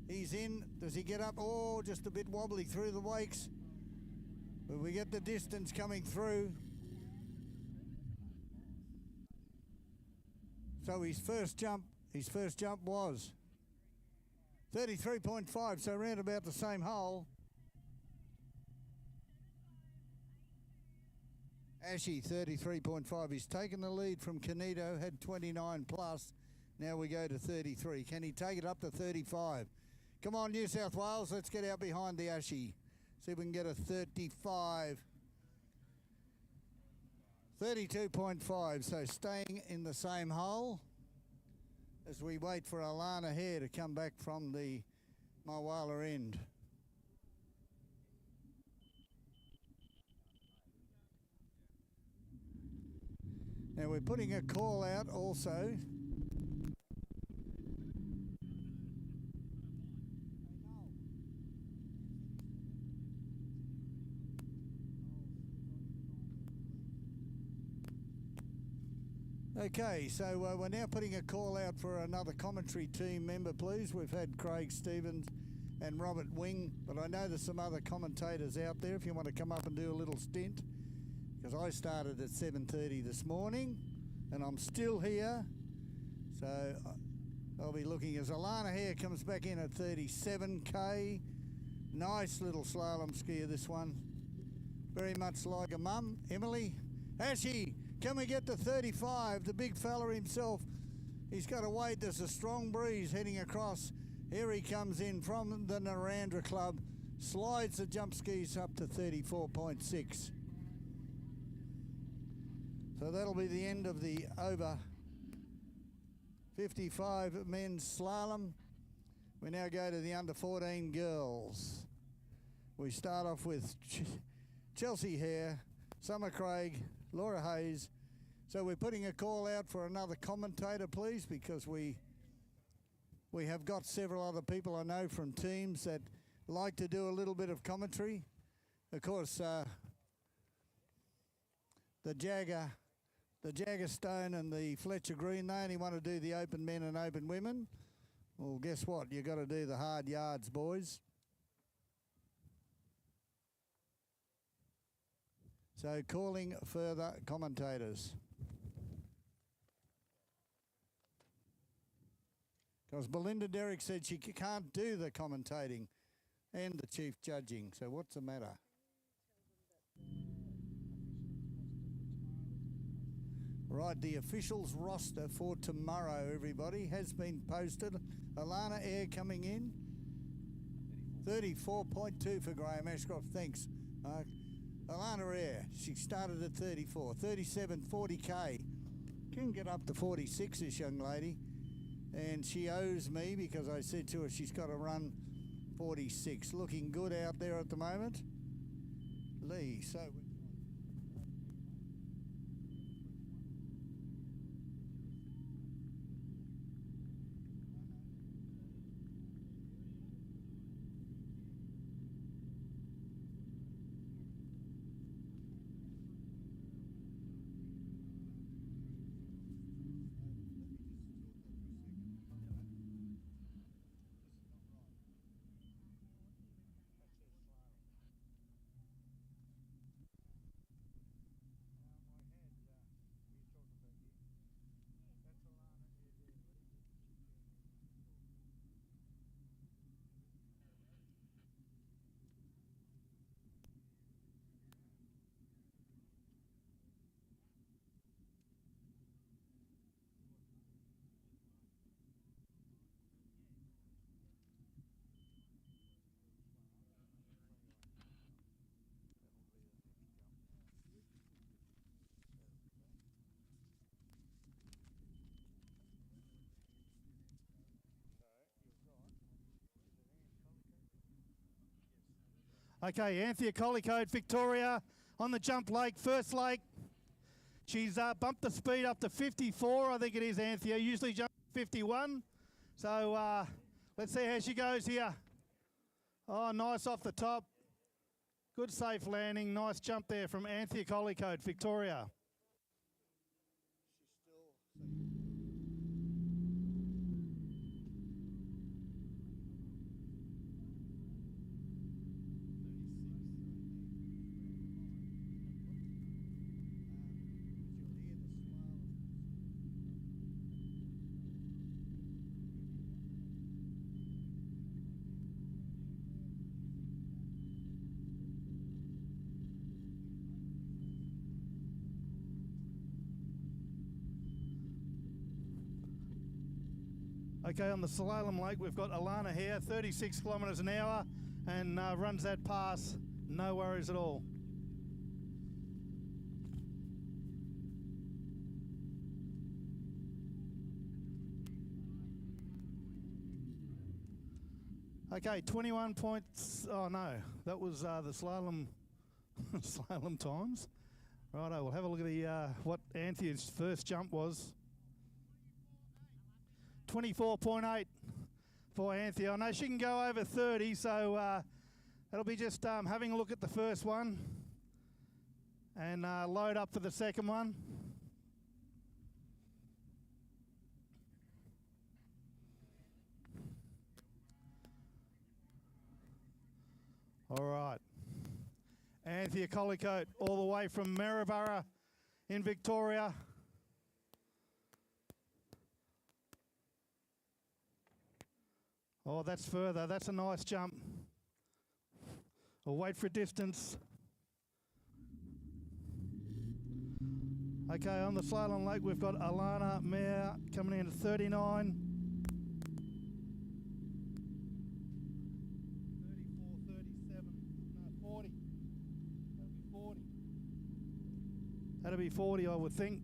He's in. Does he get up? Oh, just a bit wobbly through the wakes. But we get the distance coming through. So his first jump was 33.5, so round about the same hole. Ashy, 33.5. He's taken the lead from Canito, had 29 plus. Now we go to 33. Can he take it up to 35? Come on, New South Wales, let's get out behind the Ashy. See if we can get a 35. 32.5, so staying in the same hole as we wait for Alana Hare to come back from the Mulwala end. Now we're putting a call out also. Okay, so we're now putting a call out for another commentary team member, please. We've had Craig Stevens and Robert Wing, but I know there's some other commentators out there if you want to come up and do a little stint, because I started at 7:30 this morning and I'm still here. So I'll be looking as Alana Hare comes back in at 37k. Nice little slalom skier, this one. Very much like a mum. Emily, Ashy, can we get to 35? The big fella himself. He's got to wait. There's a strong breeze heading across. Here he comes in from the Narandra Club. Slides the jump skis up to 34.6. So that'll be the end of the over 55 men's slalom. We now go to the under 14 girls. We start off with Chelsea Hare, Summer Craig, Laura Hayes. So we're putting a call out for another commentator, please, because we have got several other people I know from teams that like to do a little bit of commentary. Of course, the Jagger Stone and the Fletcher Green, they only want to do the open men and open women. Well, guess what? You've got to do the hard yards, boys. So calling further commentators. Because Belinda Derrick said she can't do the commentating and the chief judging. So what's the matter? Right, the officials roster for tomorrow, everybody, has been posted. Alana Hare coming in. 34.2 for Graham Ashcroft. Thanks, Mark. Alana Hare, she started at 34. 37, 40k. Can get up to 46, this young lady. And she owes me because I said to her she's got to run 46. Looking good out there at the moment. Lee, so... Okay, Anthea Collicoat, Victoria, on the jump lake, first lake. She's bumped the speed up to 54, I think it is, Anthea. Usually jumps 51. So let's see how she goes here. Oh, nice off the top. Good safe landing. Nice jump there from Anthea Collicoat, Victoria. Okay, on the slalom lake, we've got Alana here, 36 kilometres an hour, and runs that pass, no worries at all. Okay, 21 points. Oh no, that was the slalom slalom times. Righto, we'll have a look at the what Anthea's first jump was. 24.8 for Anthea. I know she can go over 30, so that'll be just having a look at the first one and load up for the second one. All right. Anthea Collicoat all the way from Maryborough in Victoria. Oh, that's further. That's a nice jump. We'll wait for distance. Okay, on the slalom lake, we've got Alana Mayer coming in at 39. 34, 37, no, 40. That'll be 40. That'll be 40, I would think.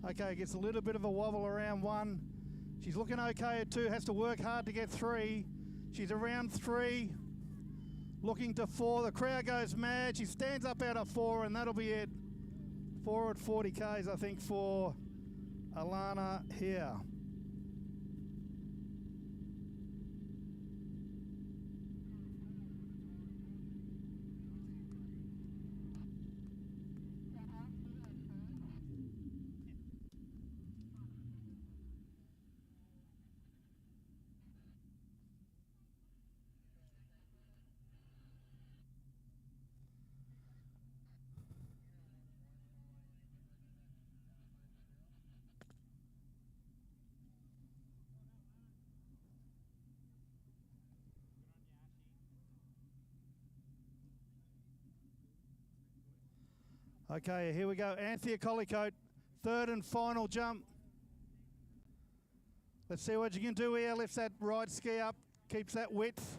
Okay, gets a little bit of a wobble around 1. She's looking okay at 2, has to work hard to get 3. She's around 3, looking to 4. The crowd goes mad. She stands up out of 4, and that'll be it. 4 at 40 Ks, I think, for Alana here. Okay, here we go. Anthea Collicoat, third and final jump. Let's see what you can do here. Lifts that right ski up, keeps that width.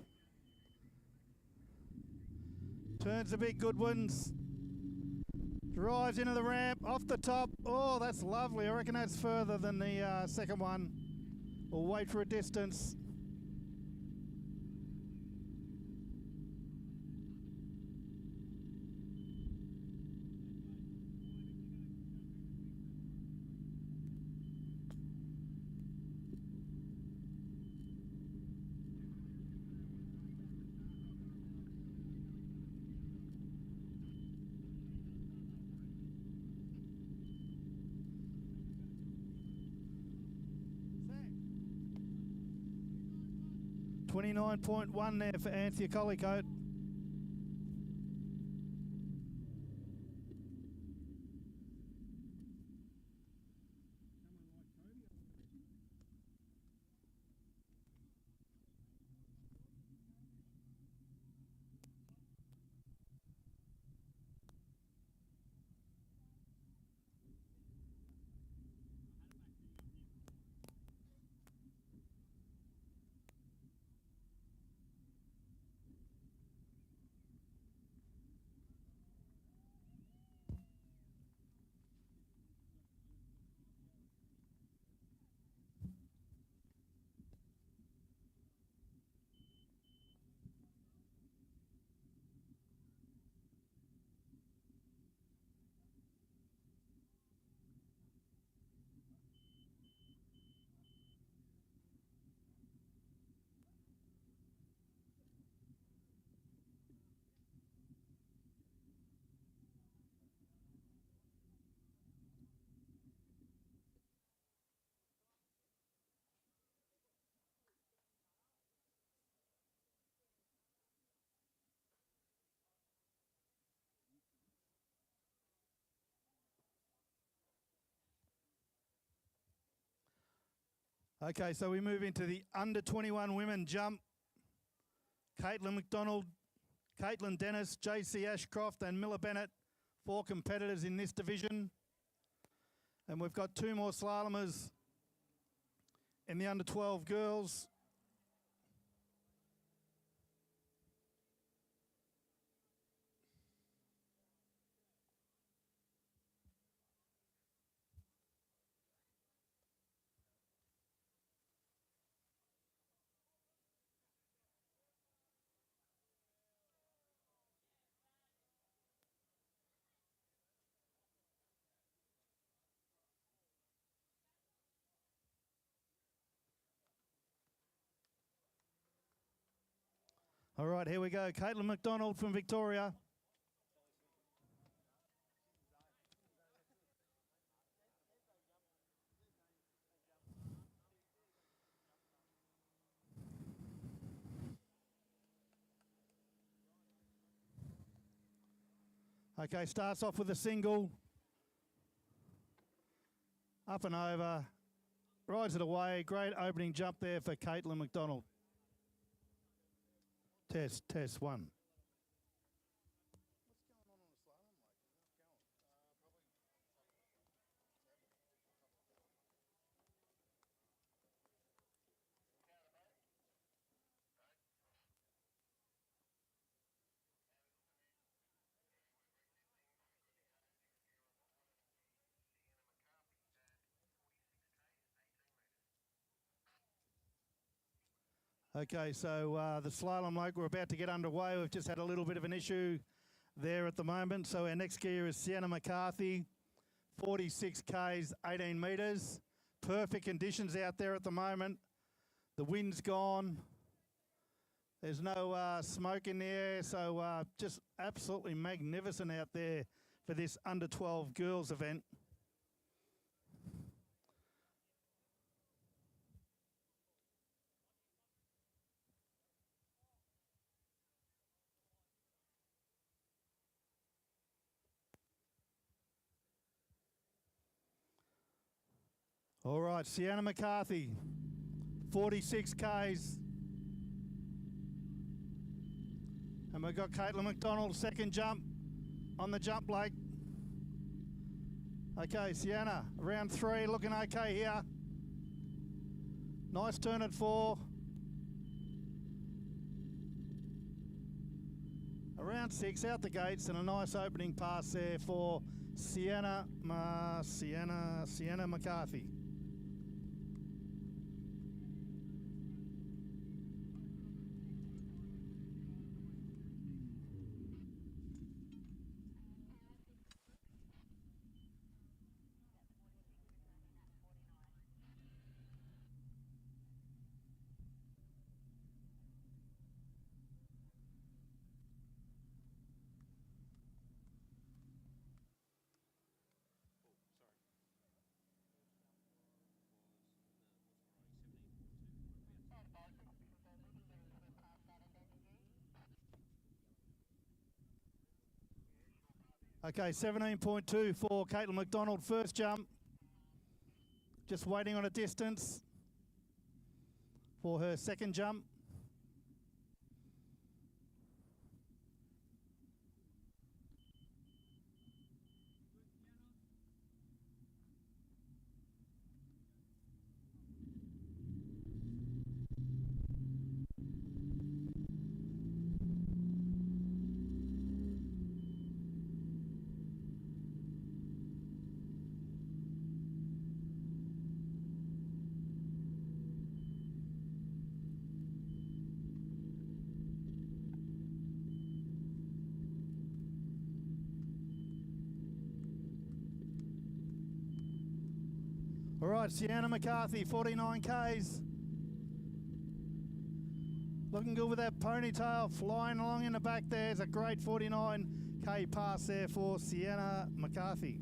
Turns the big good ones. Drives into the ramp, off the top. Oh, that's lovely. I reckon that's further than the second one. We'll wait for a distance. .1 there for Anthea Collicoat. Okay, so we move into the under 21 women jump. Caitlin McDonald, Caitlin Dennis, JC Ashcroft and Miller Bennett, 4 competitors in this division. And we've got 2 more slalomers in the under 12 girls. All right, here we go. Caitlin McDonald from Victoria. Okay, starts off with a single. Up and over. Rides it away. Great opening jump there for Caitlin McDonald. Test, one. Okay, so the slalom lake, we're about to get underway. We've just had a little bit of an issue there at the moment. So our next skier is Sienna McCarthy, 46 Ks, 18 metres. Perfect conditions out there at the moment. The wind's gone. There's no smoke in the air, so just absolutely magnificent out there for this under 12 girls event. All right, Sienna McCarthy, 46 Ks. And we've got Caitlin McDonald, second jump on the jump lake. Okay, Sienna, round 3, looking okay here. Nice turn at 4. Around 6, out the gates, and a nice opening pass there for Sienna McCarthy. Okay, 17.2 for Caitlin McDonald, first jump. Just waiting on a distance for her second jump. All right, Sienna McCarthy, 49 Ks. Looking good with that ponytail flying along in the back there. It's a great 49K pass there for Sienna McCarthy.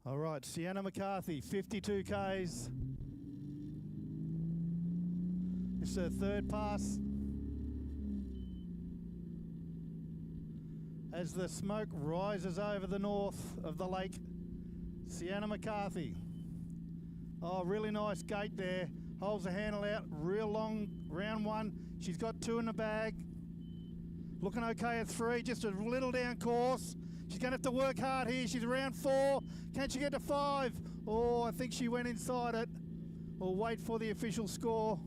All right, Sienna McCarthy, 52 Ks. It's her third pass. As the smoke rises over the north of the lake, Sienna McCarthy. Oh, really nice gate there. Holds the handle out, real long, round one. She's got 2 in the bag. Looking okay at 3, just a little down course. She's going to have to work hard here. She's around 4. Can she get to 5? Oh, I think she went inside it. We'll wait for the official score.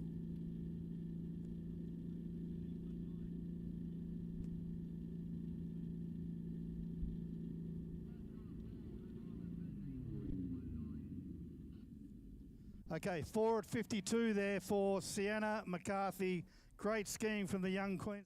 Okay, 4 at 52 there for Sienna McCarthy. Great skiing from the young Queen.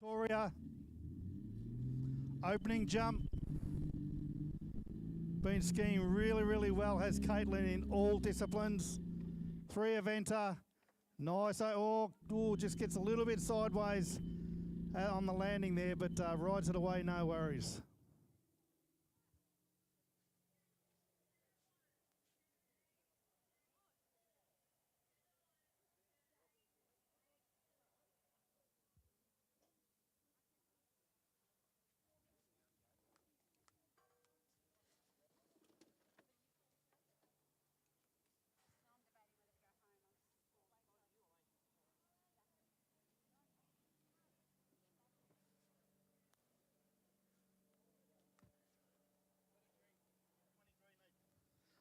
Victoria, opening jump. Been skiing really, really well, has Caitlin in all disciplines. 3 eventer, nice. Oh, just gets a little bit sideways on the landing there, but rides it away, no worries.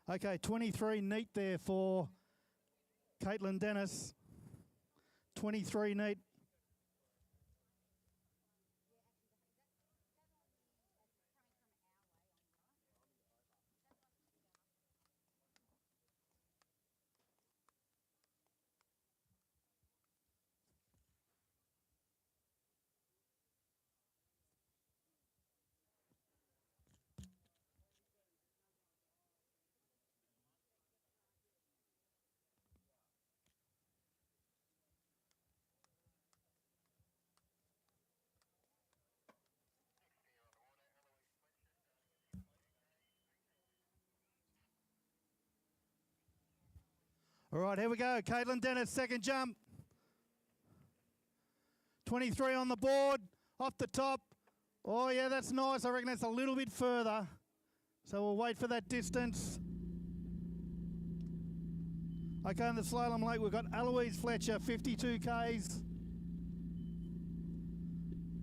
Okay, 23 neat there for Caitlin Dennis. 23 neat. All right, here we go. Caitlin Dennis, second jump. 23 on the board, off the top. Oh, yeah, that's nice. I reckon that's a little bit further. So we'll wait for that distance. Okay, in the slalom lake, we've got Eloise Fletcher, 52 Ks.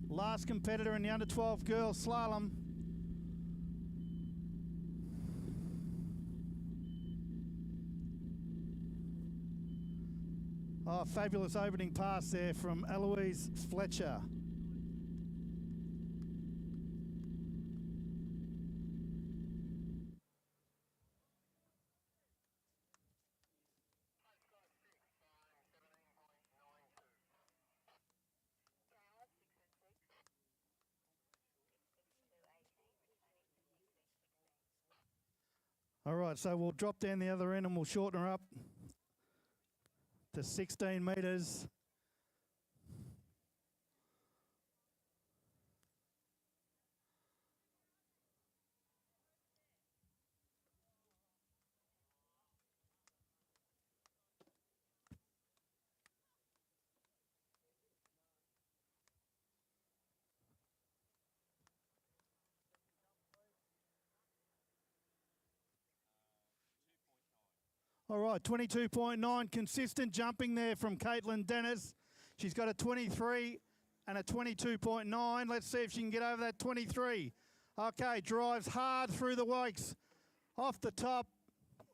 Last competitor in the under 12 girls slalom. Oh, fabulous opening pass there from Eloise Fletcher. All right, so we'll drop down the other end and we'll shorten her up to 16 metres. All right, 22.9, consistent jumping there from Caitlin Dennis. She's got a 23 and a 22.9. Let's see if she can get over that 23. Okay, drives hard through the wakes. Off the top.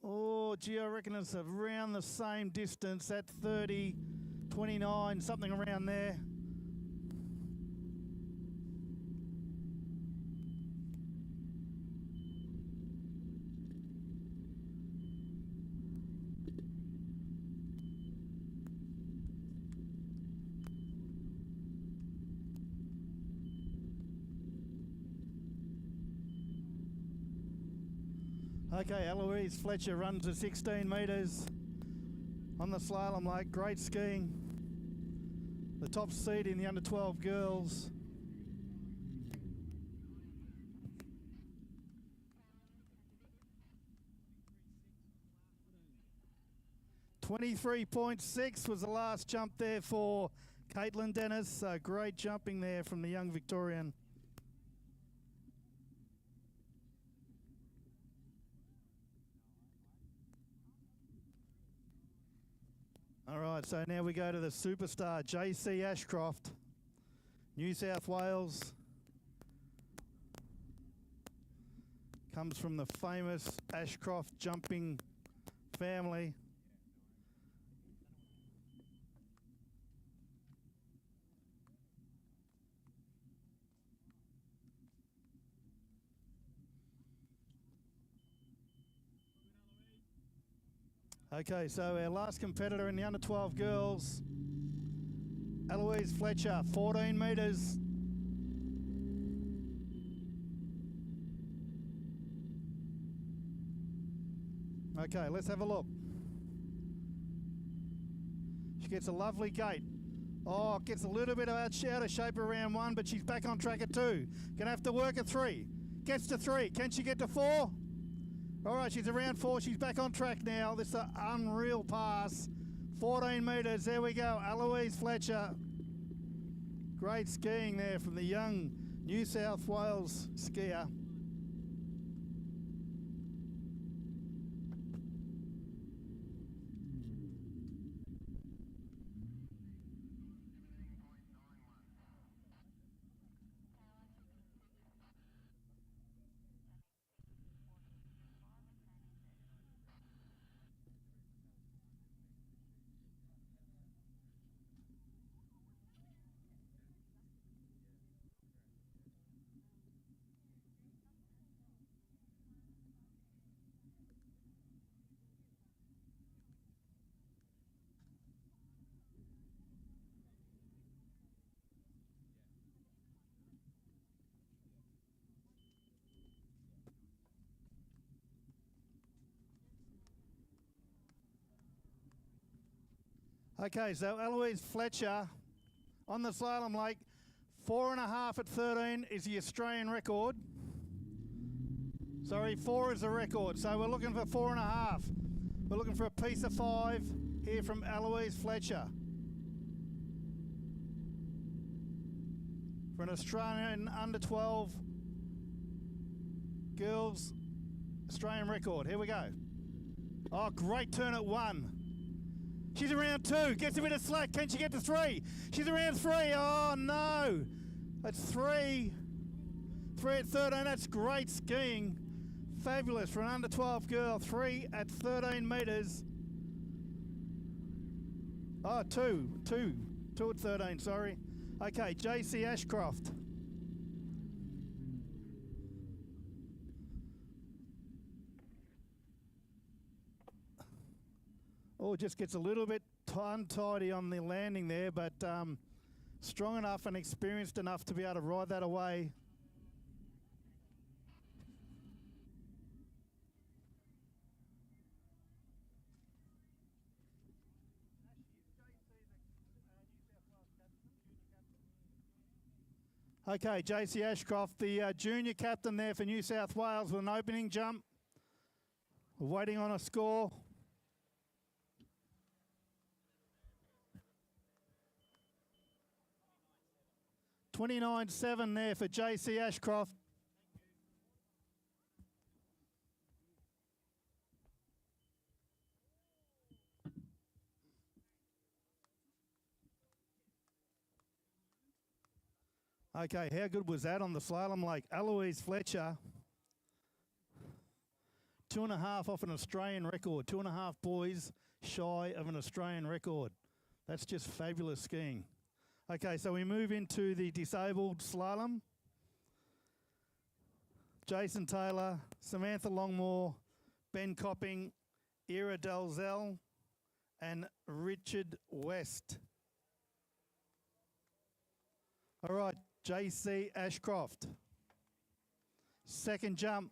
Oh, gee, I reckon it's around the same distance, at 30, 29, something around there. Okay, Eloise Fletcher runs the 16 metres on the slalom lake. Great skiing. The top seed in the under 12 girls. .23.6 was the last jump there for Caitlin Dennis. So great jumping there from the young Victorian. All right, so now we go to the superstar, JC Ashcroft, New South Wales. Comes from the famous Ashcroft jumping family. Okay, so our last competitor in the under 12 girls, Eloise Fletcher, 14 metres. Okay, let's have a look. She gets a lovely gate. Oh, gets a little bit out of shape around 1, but she's back on track at 2. Gonna have to work at 3. Gets to 3. Can she get to 4? All right, she's around 4. She's back on track now. This is an unreal pass. 14 metres. There we go. Eloise Fletcher. Great skiing there from the young New South Wales skier. Okay, so Eloise Fletcher on the slalom lake, 4.5 at 13 is the Australian record. Sorry, 4 is the record, so we're looking for 4.5. We're looking for a piece of 5 here from Eloise Fletcher. For an Australian under 12 girls Australian record. Here we go. Oh, great turn at 1. She's around 2, gets a bit of slack. Can she get to 3? She's around 3. Oh no, that's 3. 3 at 13, that's great skiing. Fabulous for an under 12 girl. 3 at 13 metres. Oh, 2 at 13, sorry. Okay, JC Ashcroft. Oh, just gets a little bit untidy on the landing there, but strong enough and experienced enough to be able to ride that away. Okay, JC Ashcroft, the junior captain there for New South Wales with an opening jump. We're waiting on a score. .29.7 there for JC Ashcroft. Okay, how good was that on the slalom lake? Eloise Fletcher, 2.5 off an Australian record. 2.5 boys shy of an Australian record. That's just fabulous skiing. Okay, so we move into the disabled slalom. Jason Taylor, Samantha Longmore, Ben Copping, Ira Dalzell, and Richard West. All right, JC Ashcroft. Second jump.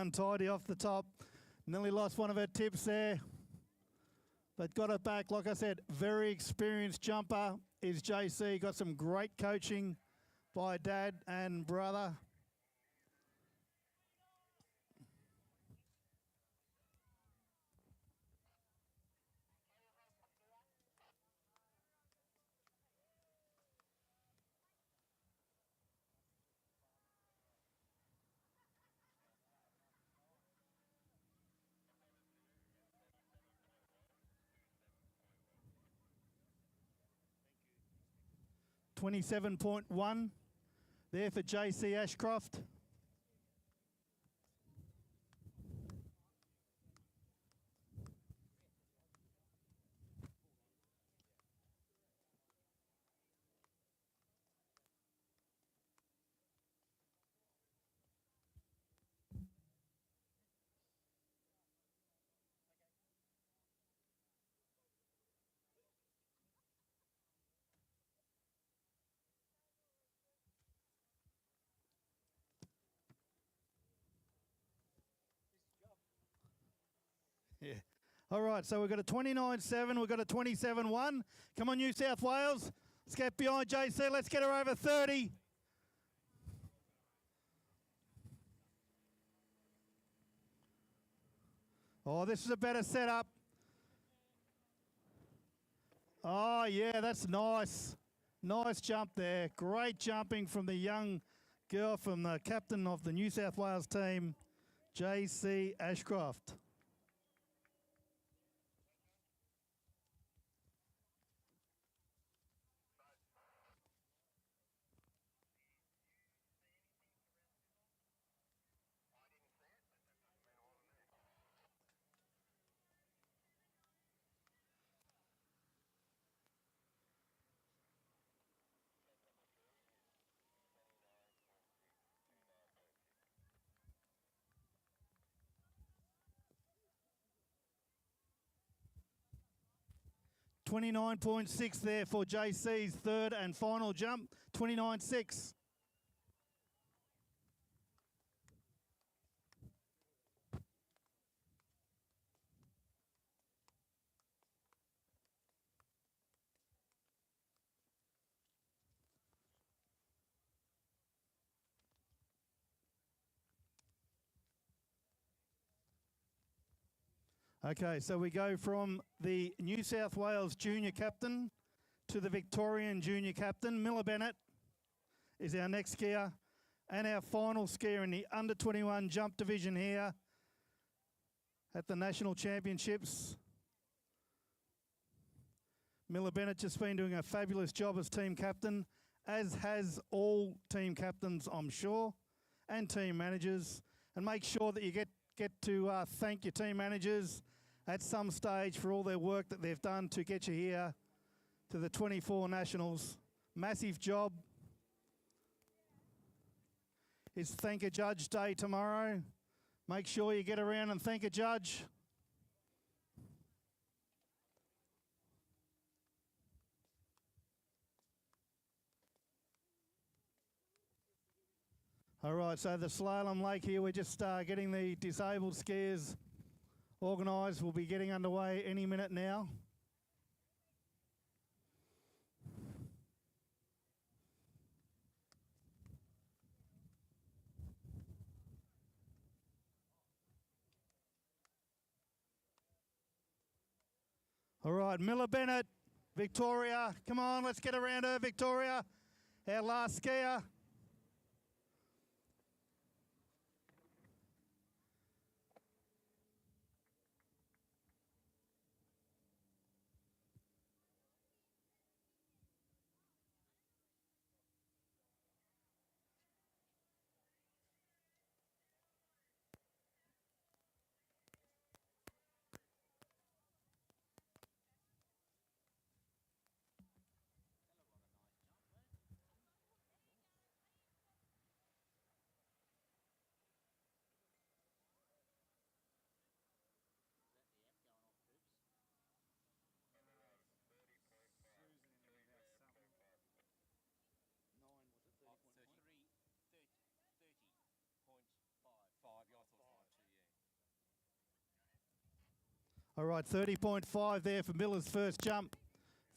untidy off the top. Nearly lost one of her tips there, but got it back. Like I said, very experienced jumper is JC. Got some great coaching by dad and brother. $27.1 there for JC Ashcroft. Yeah. All right, so we've got a 29.7, we've got a 27.1. Come on, New South Wales. Let's get behind JC. Let's get her over 30. Oh, this is a better setup. Oh, yeah, that's nice. Nice jump there. Great jumping from the young girl, from the captain of the New South Wales team, JC Ashcroft. $29.6 there for JC's third and final jump. 29.6. Okay, so we go from the New South Wales junior captain to the Victorian junior captain. Miller Bennett is our next skier, and our final skier in the under 21 jump division here at the National Championships. Miller Bennett just been doing a fabulous job as team captain, as has all team captains, I'm sure, and team managers. And make sure that you get to thank your team managers at some stage for all their work that they've done to get you here to the 24 Nationals. Massive job. It's Thank a Judge Day tomorrow. Make sure you get around and thank a judge. All right, so the slalom lake here, we're just getting the disabled skiers organised. We'll be getting underway any minute now. All right, Miller Bennett, Victoria. Come on, let's get around her, Victoria. Our last skier. All right, 30.5 there for Miller's first jump.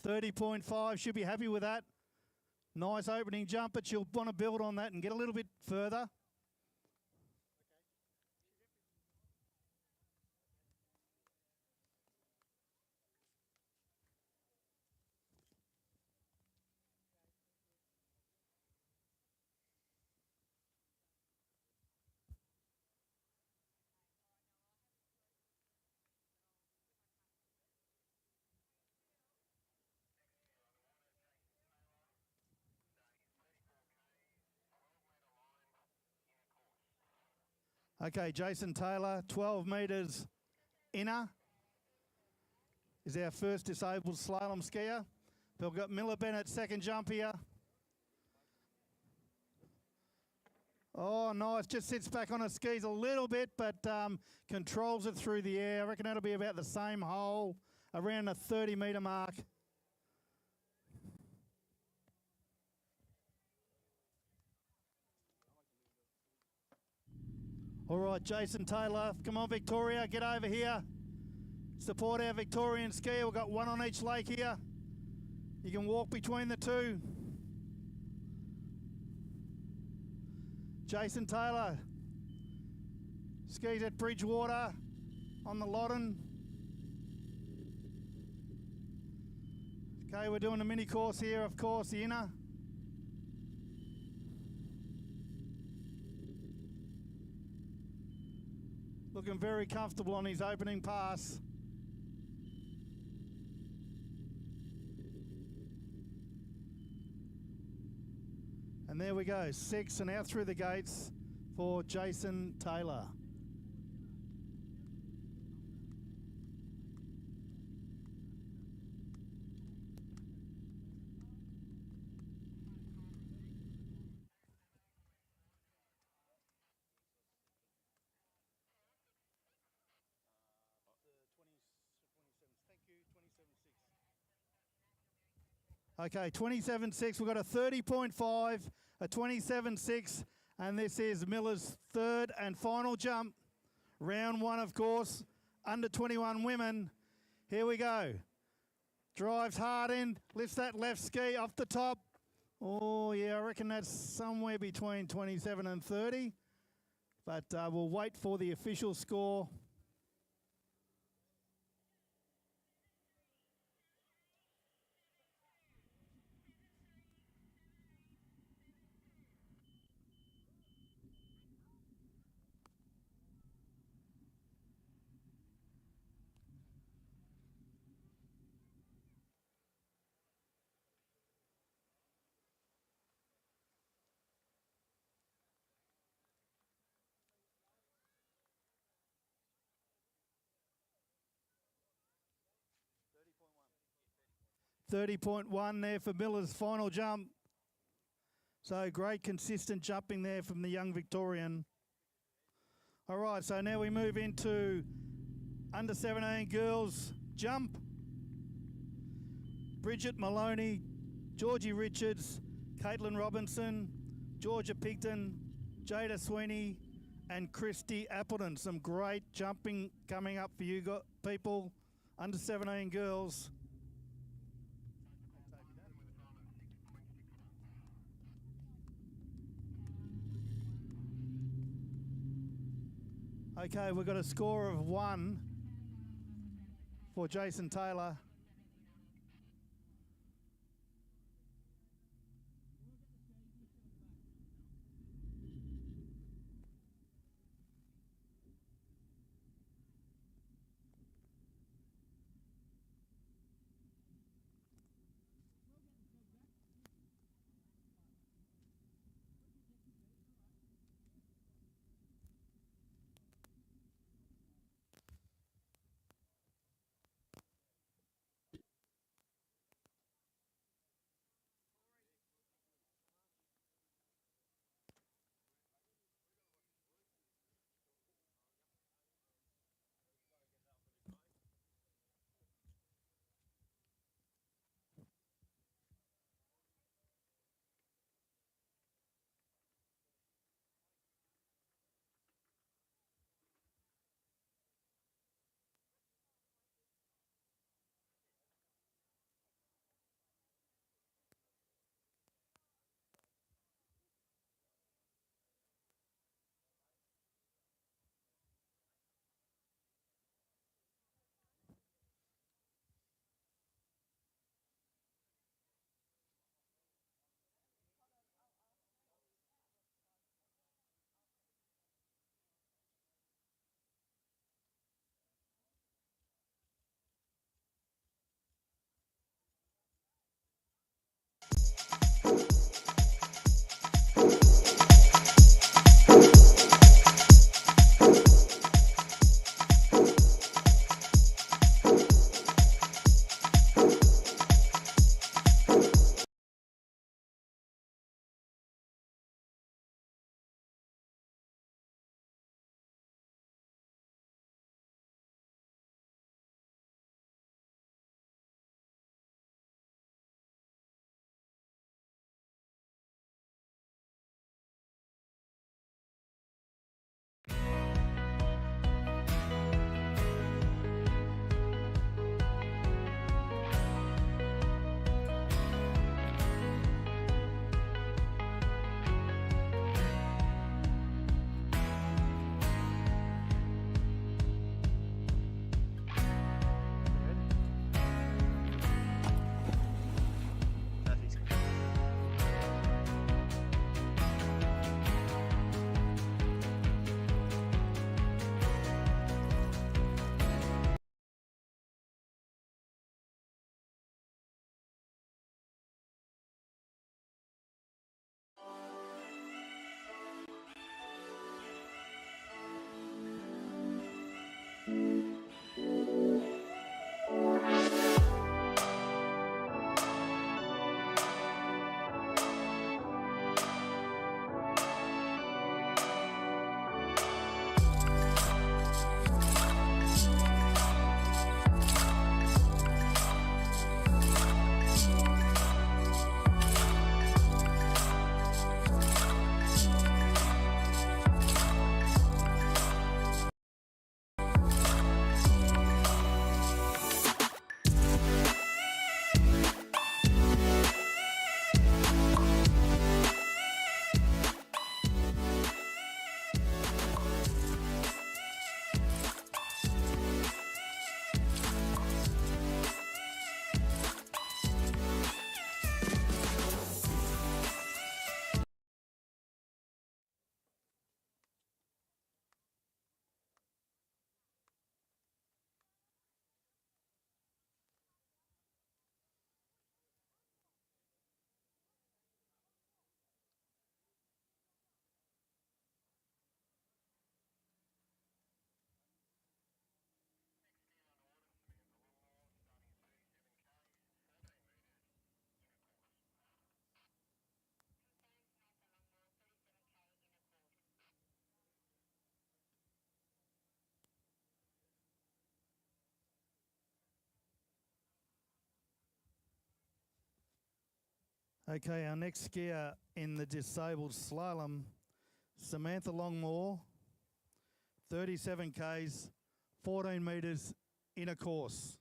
30.5, should be happy with that. Nice opening jump, but she'll want to build on that and get a little bit further. Okay, Jason Taylor, 12 metres inner, is our first disabled slalom skier. We've got Miller Bennett, second jump here. Oh, nice, just sits back on her skis a little bit, but controls it through the air. I reckon that'll be about the same hole, around the 30-metre mark. All right, Jason Taylor, come on, Victoria, get over here. Support our Victorian skier. We've got one on each lake here. You can walk between the two. Jason Taylor skis at Bridgewater on the Loddon. Okay, we're doing a mini course here, of course, the inner. Looking very comfortable on his opening pass. And there we go, 6 and out through the gates for Jason Taylor. Okay, 27.6. We've got a 30.5, a 27.6, and this is Miller's third and final jump. Round one, of course, under 21 women. Here we go. Drives hard in, lifts that left ski off the top. Oh, yeah, I reckon that's somewhere between 27 and 30. But we'll wait for the official score. .1 there for Miller's final jump. So great consistent jumping there from the young Victorian. All right, so now we move into under 17 girls jump. Bridget Maloney, Georgie Richards, Caitlin Robinson, Georgia Pigton, Jada Sweeney, and Christy Appleton. Some great jumping coming up for you people. Under 17 girls. Okay, we've got a score of 1 for Jason Taylor. Okay, our next skier in the disabled slalom, Samantha Longmore, 37 Ks, 14 metres inner course.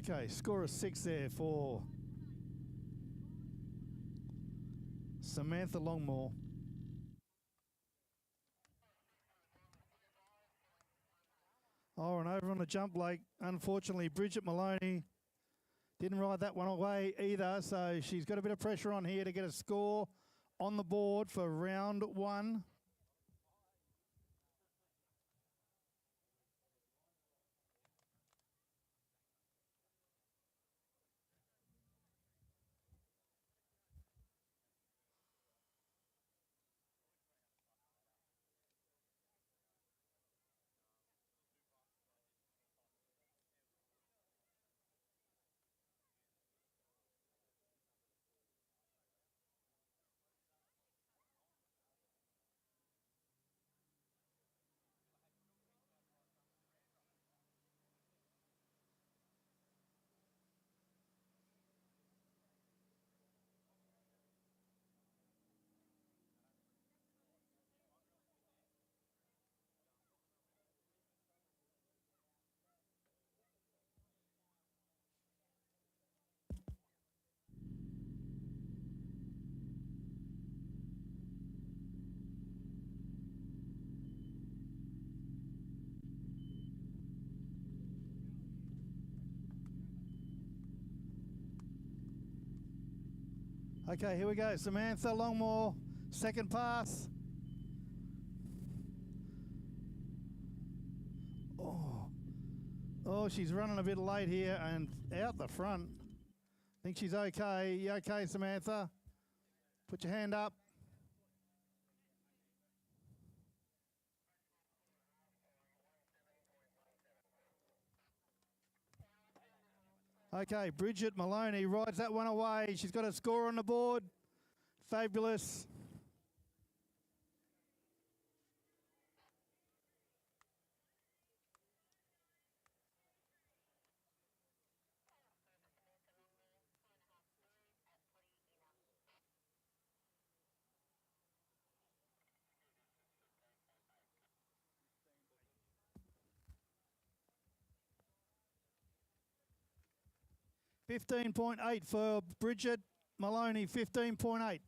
Okay, score of 6 there for Samantha Longmore. Oh, and over on the jump lake, unfortunately, Bridget Maloney didn't ride that one away either, so she's got a bit of pressure on here to get a score on the board for round 1. Okay, here we go. Samantha Longmore, second pass. Oh, she's running a bit late here and out the front. I think she's okay. You okay, Samantha? Put your hand up. Okay, Bridget Maloney rides that one away. She's got a score on the board. Fabulous. $15.8 for Bridget Maloney, 15.8.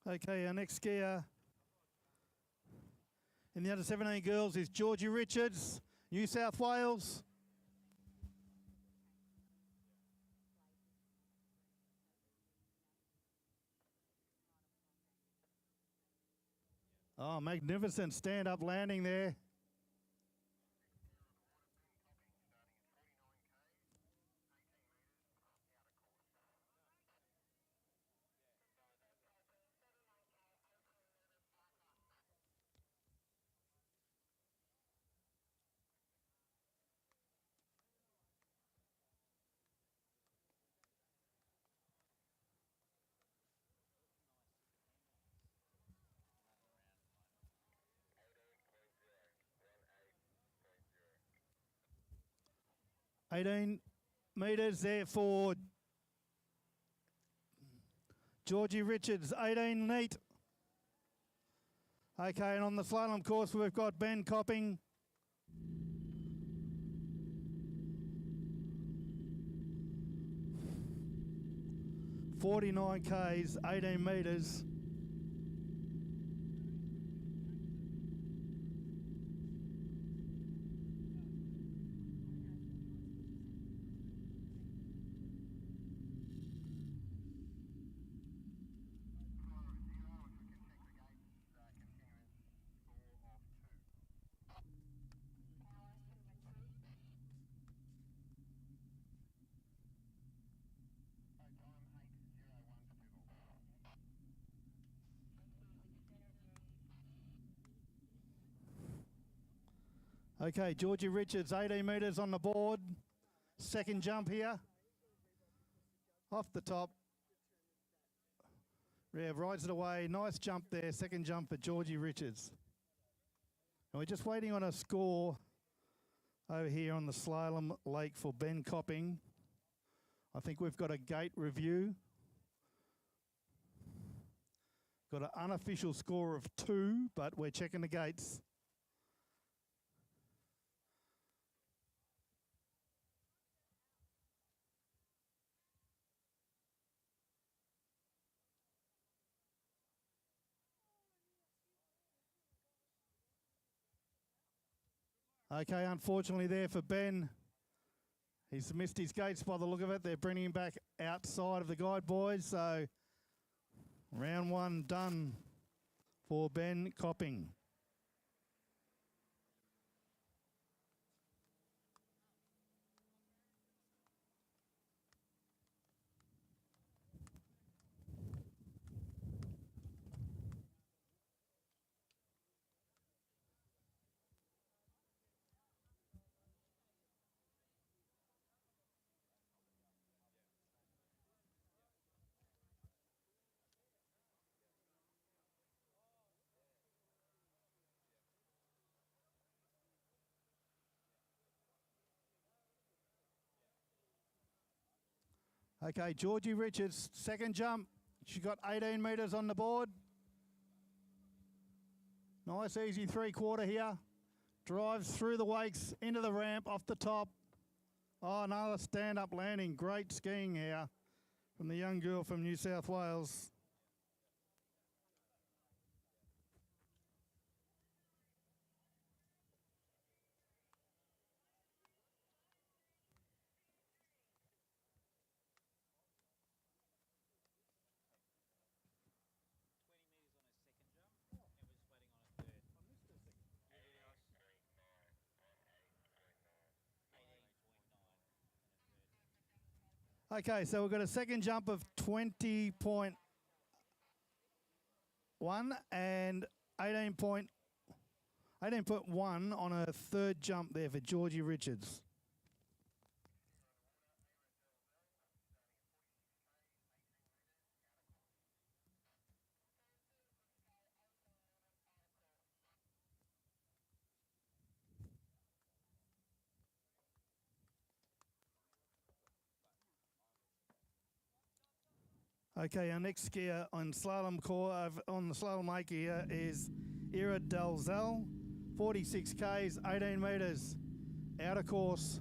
Okay, our next skier in the under 17 girls is Georgie Richards, New South Wales. Oh, magnificent stand-up landing there. $18 metres there for Georgie Richards, 18 neat. Okay, and on the slalom course we've got Ben Copping. $49 Ks, 18 metres. Okay, Georgie Richards, 18 metres on the board. Second jump here. Off the top. Yeah, rides it away. Nice jump there. Second jump for Georgie Richards. And we're just waiting on a score over here on the slalom lake for Ben Copping. I think we've got a gate review. Got an unofficial score of 2, but we're checking the gates. Okay, unfortunately there for Ben. He's missed his gates by the look of it. They're bringing him back outside of the guide boys. So round 1 done for Ben Copping. Okay, Georgie Richards, second jump. She got 18 metres on the board. Nice easy 3/4 here. Drives through the wakes, into the ramp, off the top. Oh, another stand-up landing. Great skiing here from the young girl from New South Wales. Okay, so we've got a second jump of 20.1 and 18.1 on a third jump there for Georgie Richards. Okay, our next skier on slalom on the slalom lake here is Ira Dalzell, 46 Ks, 18 metres, out of course.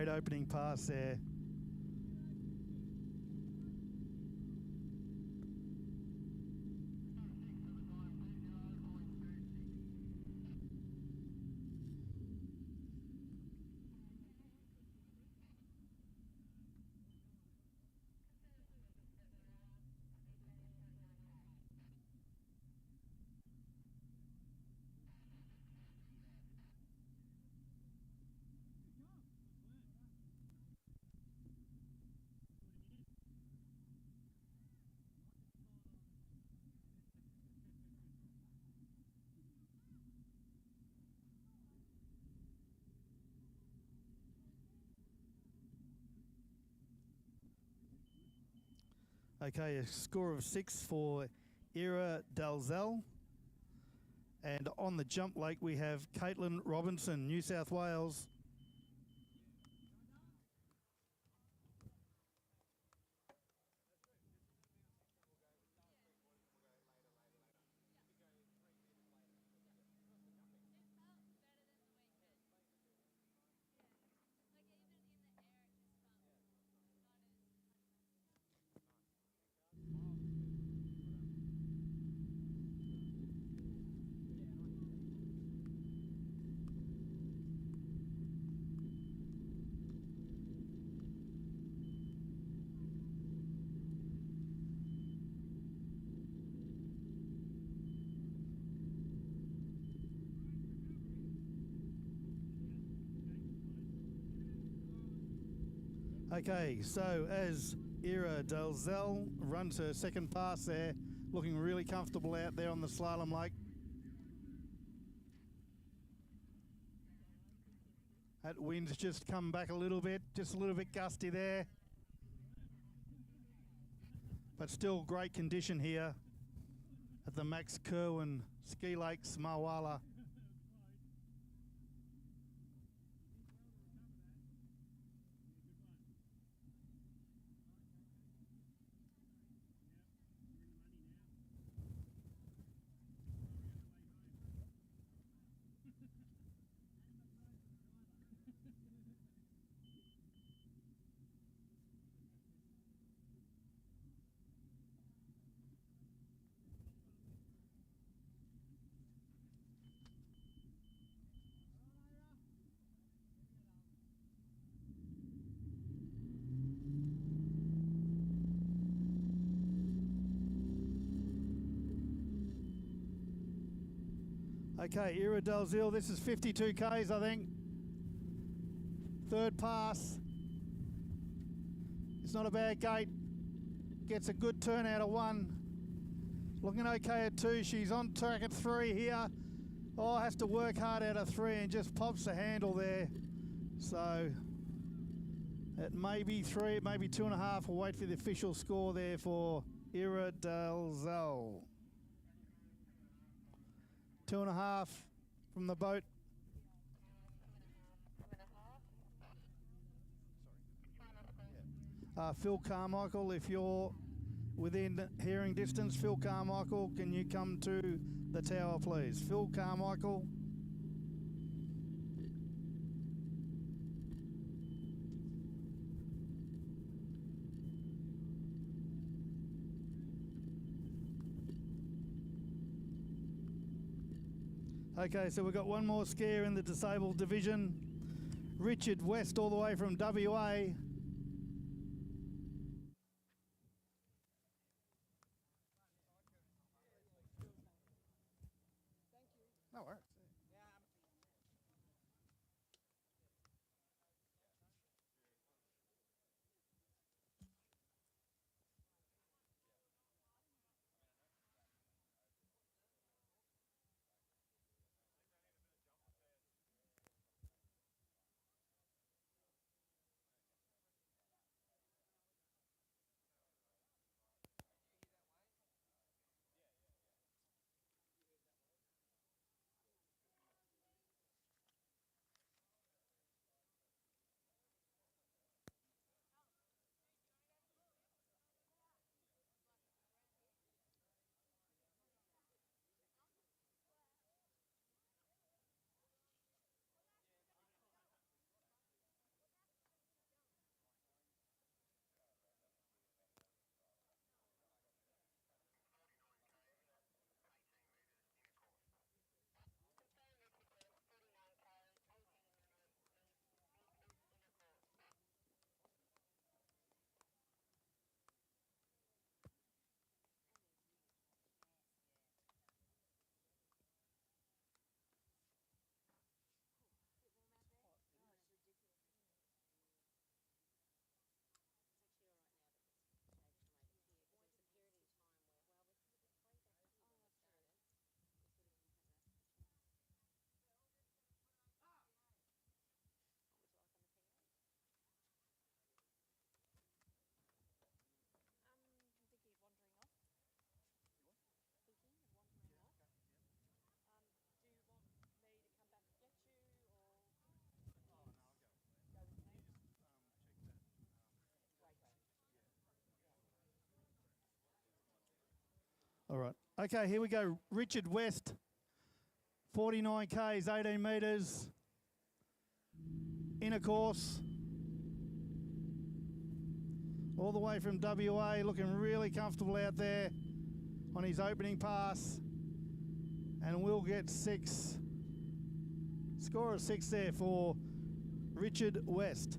great opening pass there. Okay, a score of 6 for Ira Dalzell. And on the jump lake, we have Caitlin Robinson, New South Wales. Okay, so as Ira Dalzell runs her second pass there, looking really comfortable out there on the slalom lake. That wind's just come back a little bit gusty there. But still great condition here at the Max Kirwan Ski Lakes, Mulwala. Okay, Ira Dalzell, this is 52 Ks, I think. Third pass. It's not a bad gate. Gets a good turn out of 1. Looking okay at 2. She's on track at 3 here. Oh, has to work hard out of 3 and just pops the handle there. So it may be 3, it may be 2.5. We'll wait for the official score there for Ira Dalzell. 2.5 from the boat. Phil Carmichael, if you're within hearing distance, Phil Carmichael, can you come to the tower, please? Phil Carmichael. Okay, so we've got one more skier in the disabled division. Richard West, all the way from WA. No worries. All right. Okay, here we go. Richard West, 49 Ks, 18 metres. Inner course. All the way from WA, looking really comfortable out there on his opening pass. And we'll get 6. Score of 6 there for Richard West.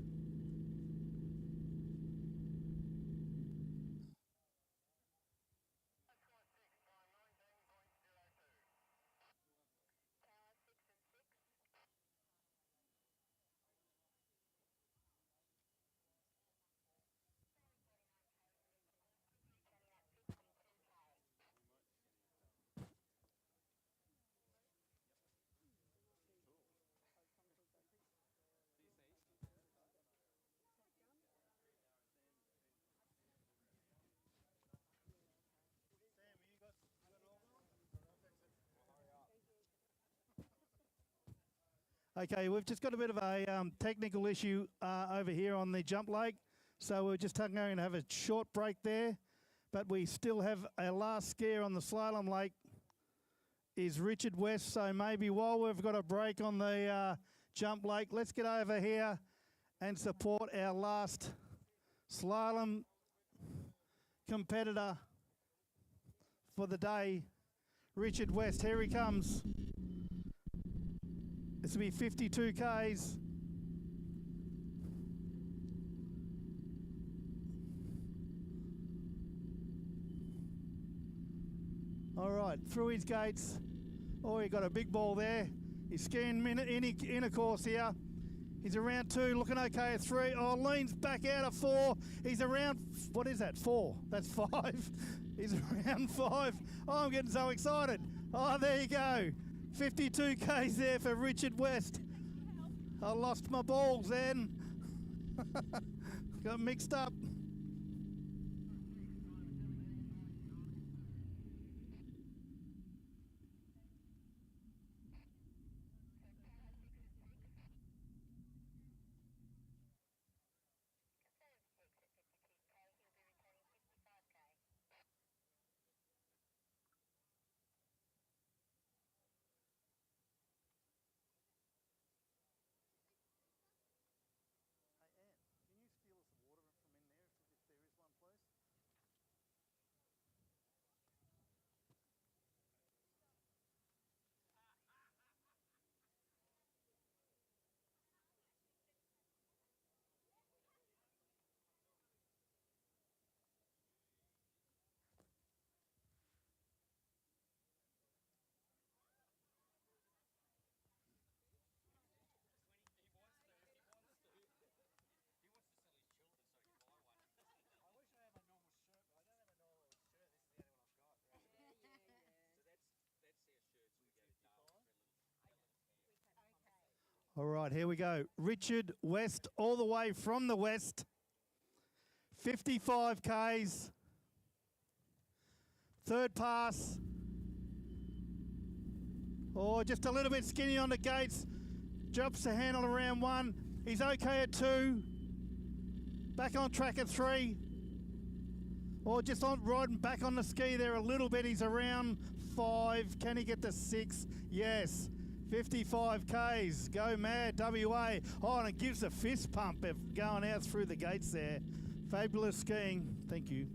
Okay, we've just got a bit of a technical issue over here on the jump lake. So we're just going to have a short break there. But we still have our last skier on the slalom lake is Richard West. So maybe while we've got a break on the jump lake, let's get over here and support our last slalom competitor for the day, Richard West. Here he comes. This will be 52 Ks. All right, through his gates. Oh, he got a big ball there. He's skiing inner course here. He's around 2, looking okay at 3. Oh, leans back out at 4. He's around, what is that, 4? That's 5. He's around 5. Oh, I'm getting so excited. Oh, there you go. 52 Ks there for Richard West. I lost my balls then. Got mixed up. All right, here we go. Richard West, all the way from the west. 55 Ks. Third pass. Oh, just a little bit skinny on the gates. Drops the handle around 1. He's okay at 2. Back on track at 3. Or just on riding back on the ski there a little bit. He's around 5. Can he get to 6? Yes. 55 Ks. Go mad, WA. Oh, and it gives a fist pump of going out through the gates there. Fabulous skiing. Thank you.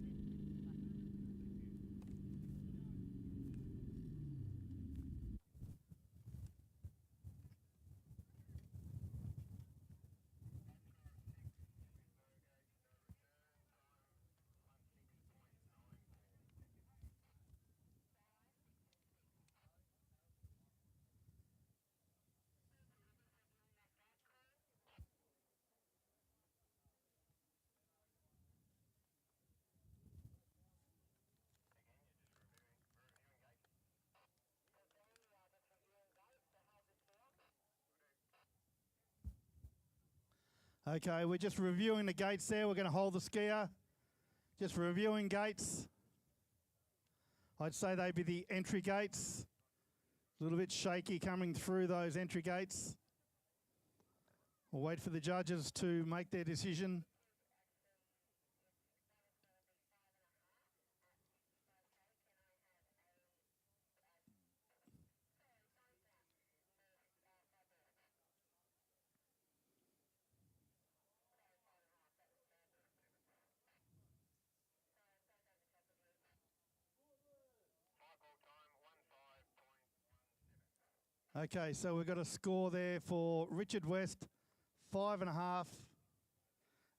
Okay, we're just reviewing the gates there. We're going to hold the skier. Just reviewing gates. I'd say they'd be the entry gates. A little bit shaky coming through those entry gates. We'll wait for the judges to make their decision. Okay, so we've got a score there for Richard West, 5.5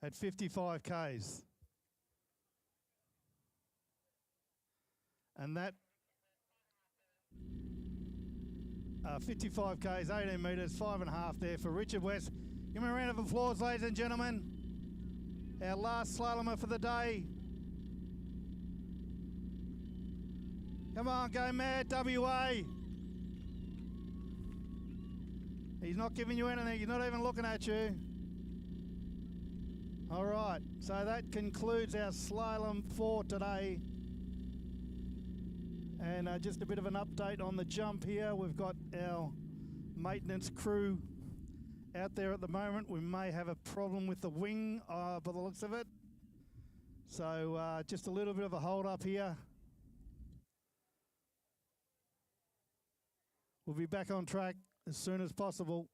at 55 Ks. And that 55 Ks, 18 metres, 5.5 there for Richard West. Give me a round of applause, ladies and gentlemen. Our last slalomer for the day. Come on, go mad, WA. He's not giving you anything. He's not even looking at you. All right, so that concludes our slalom for today. And just a bit of an update on the jump here. We've got our maintenance crew out there at the moment. We may have a problem with the wing by the looks of it. So just a little bit of a hold up here. We'll be back on track as soon as possible.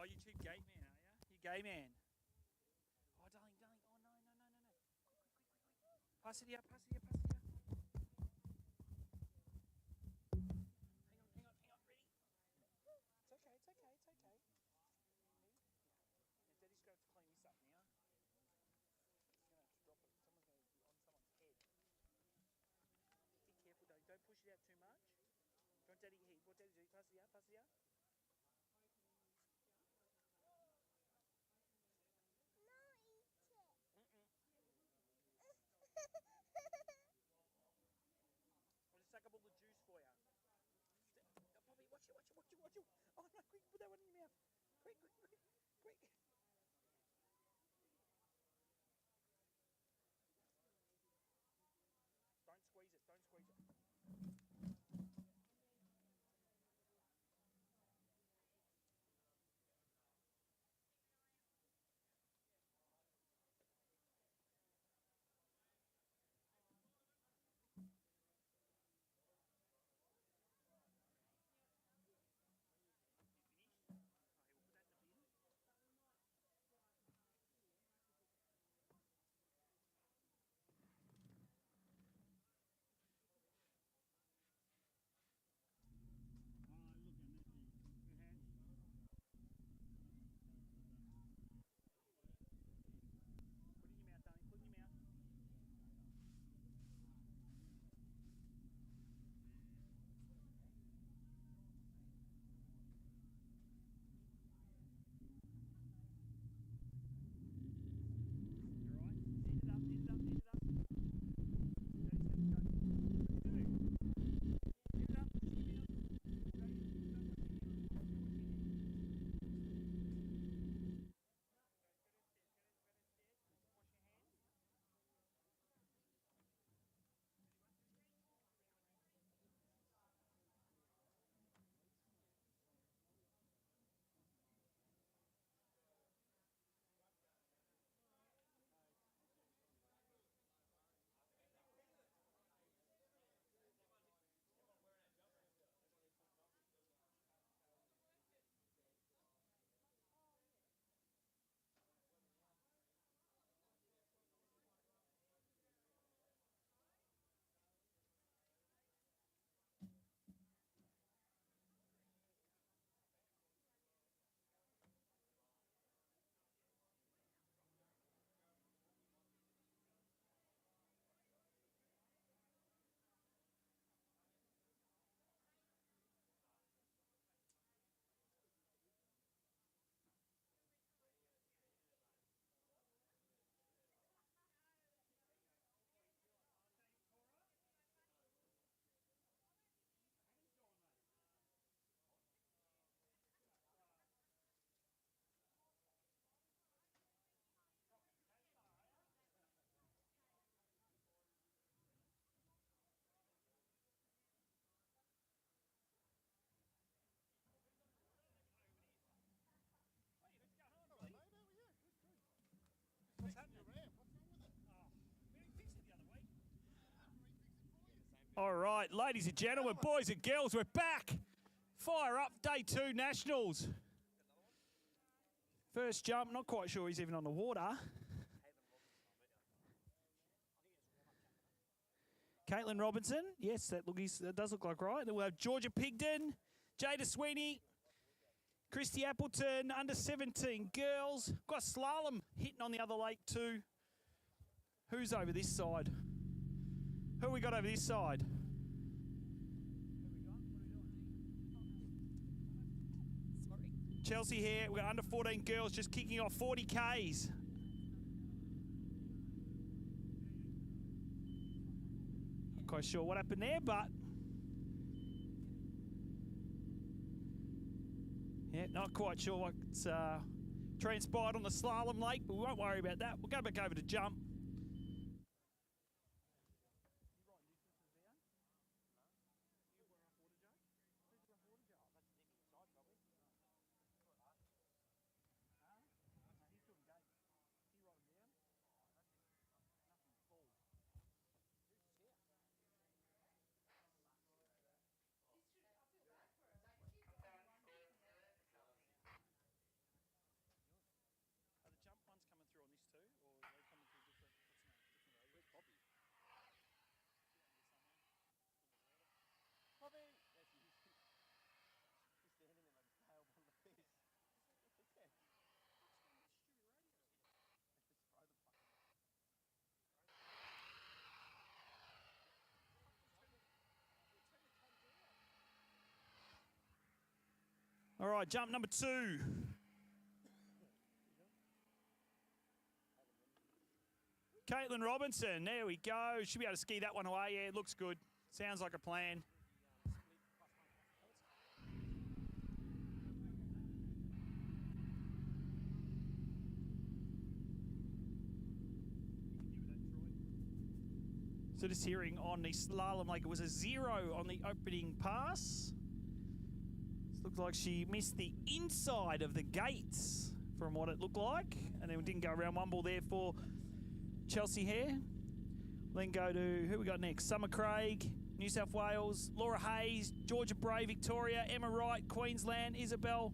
Oh, you cheap gate man, are you? You gay man. Oh, darling. Oh, no. Quick. Pass it here. Hang on. Ready? It's okay. Now, Daddy's going to clean this up now. He's going to have to drop it. Someone's going to be on someone's head. Be careful, don't push it out too much. Do you want Daddy here? What Daddy do? Pass it out. I'll just suck up all the juice for you. Bobby, watch it. Oh, no, quick, put that one in your mouth. Quick. Don't squeeze it. What's happening? All right, ladies and gentlemen, boys and girls, we're back. Fire up, day 2 Nationals. First jump, not quite sure he's even on the water. Caitlin Robinson, yes, that does look like right. Then we'll have Georgia Pigden, Jada Sweeney, Christy Appleton, under 17 girls. Got slalom hitting on the other lake too. Who's over this side? Who we got over this side? Chelsea here. We've got under 14 girls just kicking off 40 Ks. Not quite sure what happened there, but yeah, not quite sure what's transpired on the slalom lake, but we won't worry about that. We'll go back over to jump. All right, jump number 2. Caitlin Robinson, there we go. Should be able to ski that one away. Yeah, it looks good. Sounds like a plan. So just hearing on the slalom lake, it was a 0 on the opening pass. It looked like she missed the inside of the gates from what it looked like. And then we didn't go around one ball there for Chelsea Hare. Then go to, who we got next? Summer Craig, New South Wales, Laura Hayes, Georgia Bray, Victoria, Emma Wright, Queensland, Isabel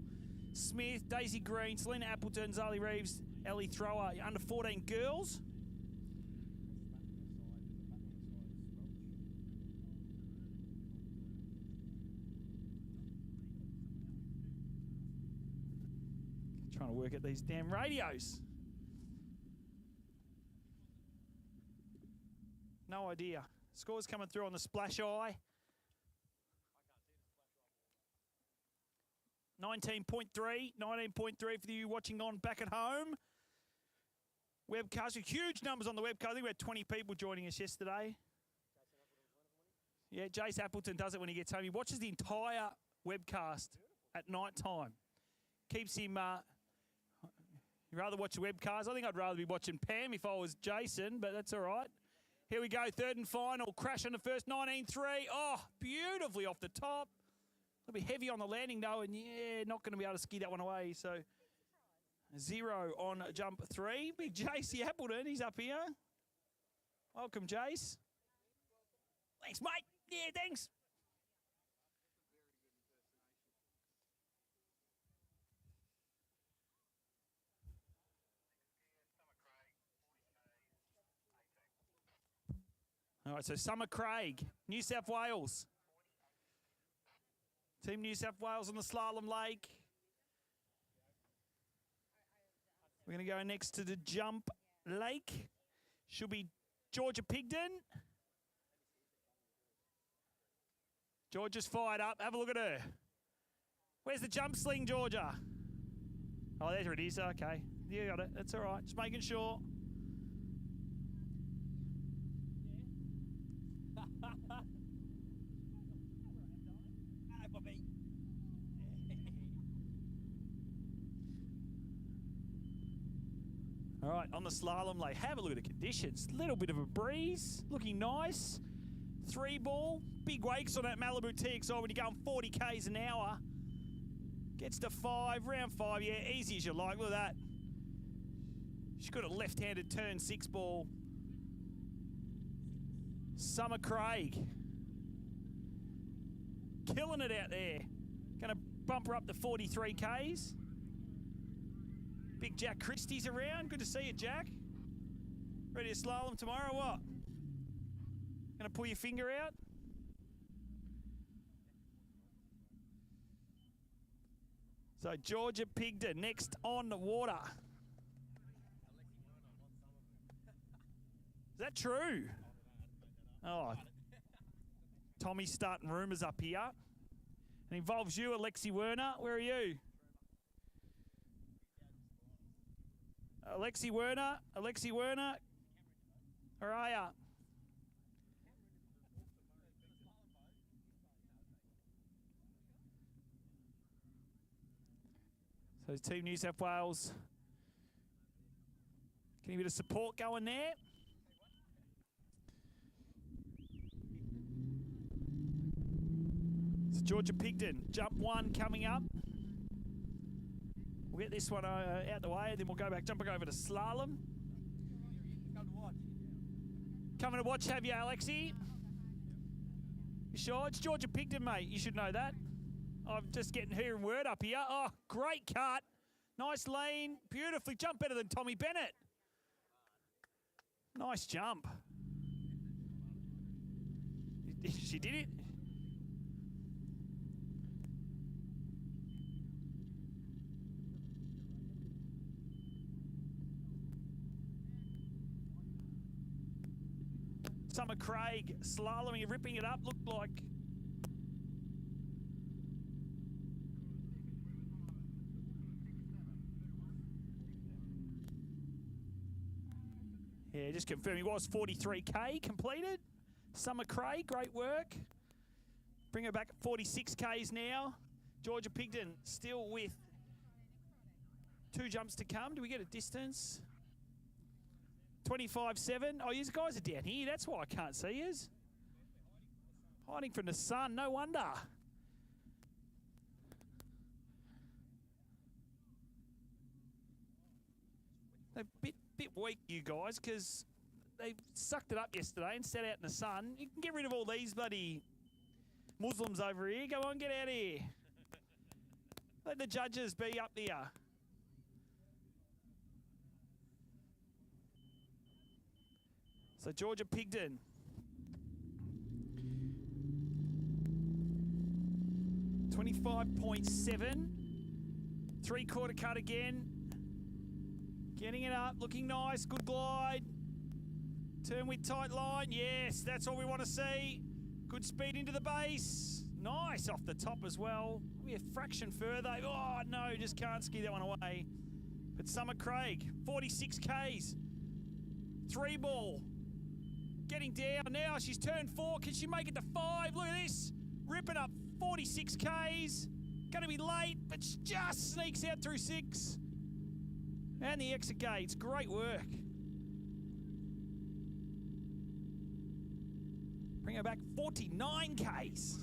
Smith, Daisy Green, Selena Appleton, Zali Reeves, Ellie Thrower, under 14 girls. Trying to work at these damn radios. No idea. Scores coming through on the splash eye. 19.3, 19.3 for you watching on back at home. Webcast, huge numbers on the webcast. I think we had 20 people joining us yesterday. Yeah, Jace Appleton does it when he gets home. He watches the entire webcast at night time. Keeps him... You'd rather watch the webcast. I think I'd rather be watching Pam if I was Jason, but that's all right. Here we go, third and final. Crash on the first, 19.3. Oh, beautifully off the top. It'll be heavy on the landing, though, and yeah, not going to be able to ski that one away. So 0 on jump 3. Big Jace Appleton, he's up here. Welcome, Jace. Thanks, mate. Yeah, thanks. All right, so Summer Craig, New South Wales. Team New South Wales on the slalom lake. We're going to go next to the jump lake. Should be Georgia Pigden. Georgia's fired up. Have a look at her. Where's the jump sling, Georgia? Oh, there it is. Okay. You got it. That's all right. Just making sure. All right, on the slalom lake, have a look at the conditions. Little bit of a breeze, looking nice. 3 ball, big wakes on that Malibu TXI when you're going 40 k's an hour. Gets to 5, round 5, yeah, easy as you like. Look at that. She's got a left-handed turn 6 ball. Summer Craig. Killing it out there. Going to bump her up to 43 k's. Big Jack Christie's around. Good to see you, Jack. Ready to slalom tomorrow or what? Gonna pull your finger out? So Georgia Pigden next on the water. Is that true? Oh, Tommy's starting rumours up here. It involves you, Alexi Werner. Where are you? Alexi Werner, where are ya? So Team New South Wales getting a bit of support going there. So Georgia Pigden, jump 1 coming up. We'll get this one out the way, and then we'll go back, jump back over to slalom. Coming to watch, have you, Alexi? You sure? It's Georgia Pigden, mate. You should know that. I'm just hearing word up here. Oh, great cut. Nice lean. Beautifully. Jump better than Tommy Bennett. Nice jump. She did it. Summer Craig slaloming, ripping it up, looked like. Yeah, just confirming, it was 43k completed. Summer Craig, great work. Bring her back at 46k's now. Georgia Pigden still with 2 jumps to come. Do we get a distance? 25.7. Oh, you guys are down here. That's why I can't see you. Hiding from the sun. No wonder. They're a bit weak, you guys, because they sucked it up yesterday and sat out in the sun. You can get rid of all these bloody Muslims over here. Go on, get out of here. Let the judges be up there. So Georgia Pigden. .7. 3/4 cut again. Getting it up, looking nice, good glide. Turn with tight line, yes, that's all we want to see. Good speed into the base. Nice off the top as well. We're a fraction further. Oh, no, just can't ski that one away. But Summer Craig, 46k's. 3 ball. Getting down now, she's turned 4. Can she make it to 5? Look at this. Ripping up 46k's. Going to be late, but she just sneaks out through 6. And the exit gates, great work. Bring her back 49k's.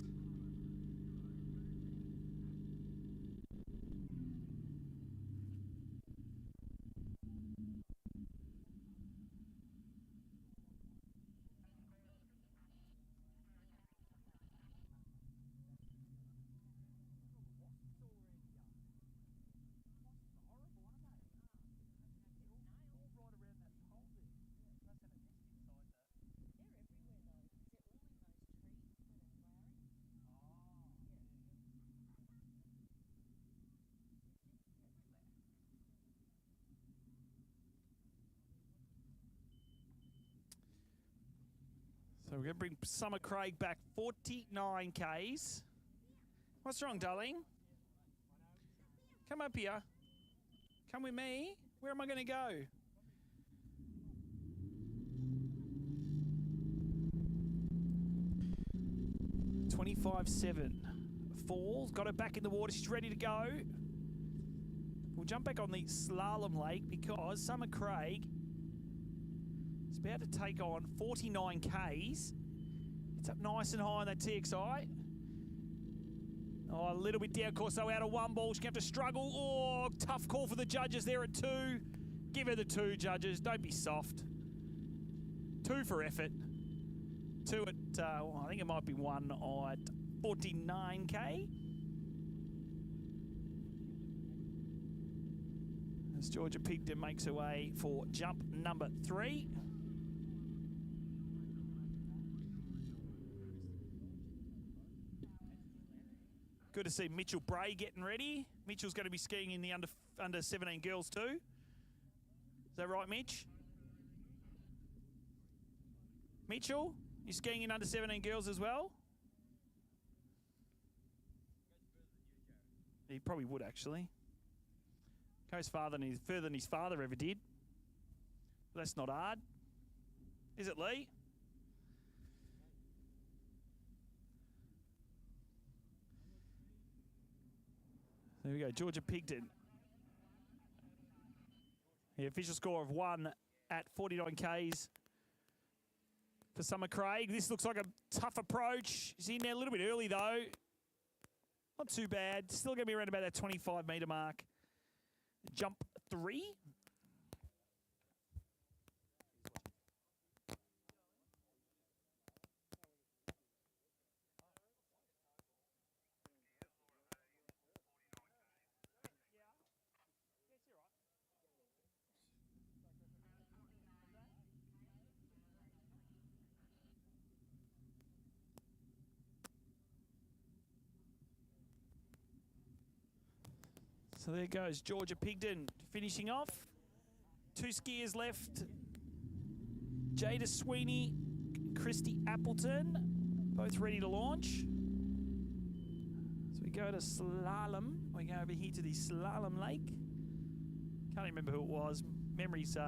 So we're going to bring Summer Craig back 49k's. What's wrong, darling? Come up here. Come with me. Where am I going to go? .7. Falls. Got her back in the water. She's ready to go. We'll jump back on the slalom lake because Summer Craig is about to take on 49k's. It's up nice and high on that TXI. Oh, a little bit down course though, out of 1 ball. She's going to have to struggle. Oh, tough call for the judges there at 2. Give her the 2, judges. Don't be soft. 2 for effort. 2 at, well, I think it might be 1 at 49k. As Georgia Pigden makes her way for jump number 3. Good to see Mitchell Bray getting ready. Mitchell's going to be skiing in the under 17 girls too. Is that right, Mitch? Mitchell, you skiing in under 17 girls as well? He probably would actually. Goes further than his father ever did. But that's not hard. Is it, Lee? There we go, Georgia Pigden. The official score of 1 at 49k's for Summer Craig. This looks like a tough approach. She's in there a little bit early though. Not too bad. Still going to be around about that 25-metre mark. Jump 3. So there goes Georgia Pigden finishing off. 2 skiers left. Jada Sweeney, Christy Appleton, both ready to launch. So we go to slalom. We go over here to the slalom lake. Can't remember who it was. Memories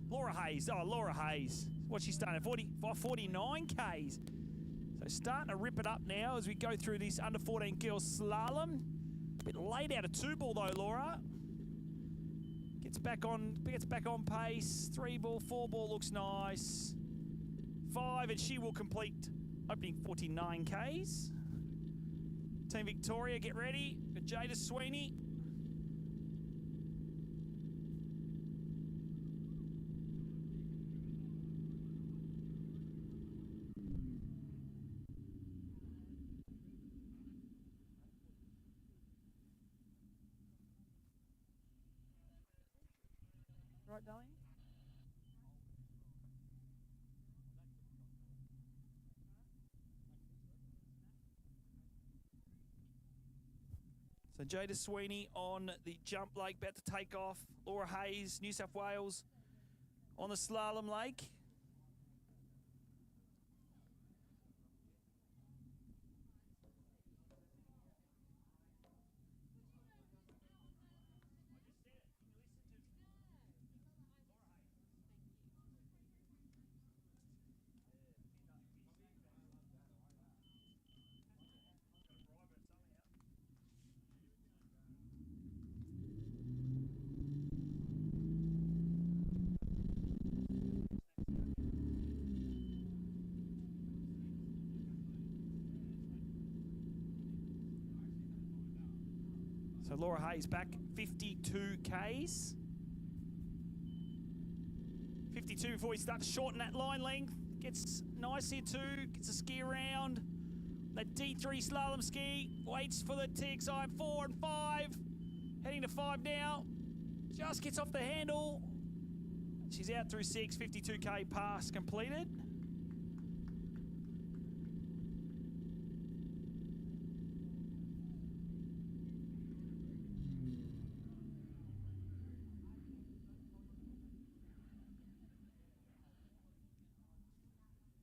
Laura Hayes. Oh, Laura Hayes. What's she starting at? 49 Ks. So starting to rip it up now as we go through this under 14 girls slalom. A bit late out of 2 ball though, Laura. Gets back on pace. 3 ball, 4 ball looks nice. 5 and she will complete opening 49 Ks. Team Victoria, get ready. Got Jada Sweeney. Right, darling? So Jada Sweeney on the jump lake, about to take off. Laura Hayes, New South Wales, on the slalom lake. So Laura Hayes back 52 Ks. 52 before he starts to shorten that line length. Gets nice here too, gets a ski around. That D3 slalom ski, waits for the TXI 4 and 5. Heading to 5 now. Just gets off the handle. She's out through 6, 52K pass completed.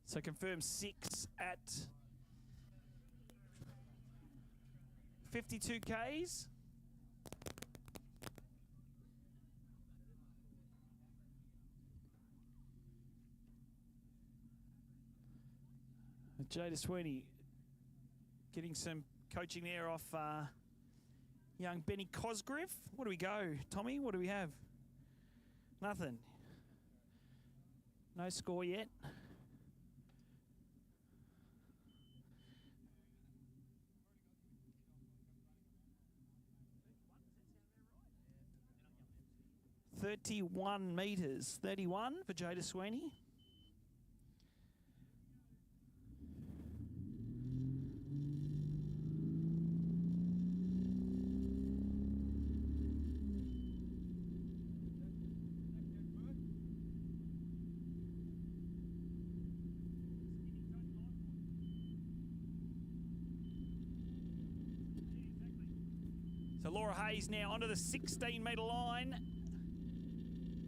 So confirm 6 at 52 Ks. Jada Sweeney getting some coaching there off young Benny Cosgriff. What do we go, Tommy? What do we have? Nothing. No score yet. .31 metres. 31 for Jada Sweeney. So Laura Hayes now onto the 16-metre line.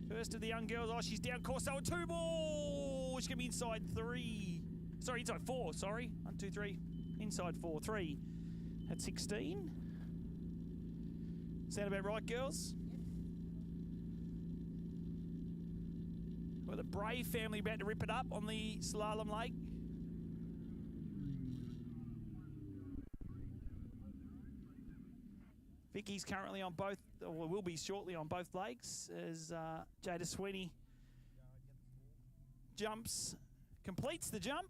First of the young girls. Oh, she's down course. So a 2 ball. She's going to be inside 3. Sorry, inside 4. Sorry. 1, 2, 3. Inside 4. 3 at 16. Sound about right, girls? Well, the Brave family about to rip it up on the slalom lake. Vicky's currently on both, or will be shortly on both lakes, as Jada Sweeney completes the jump.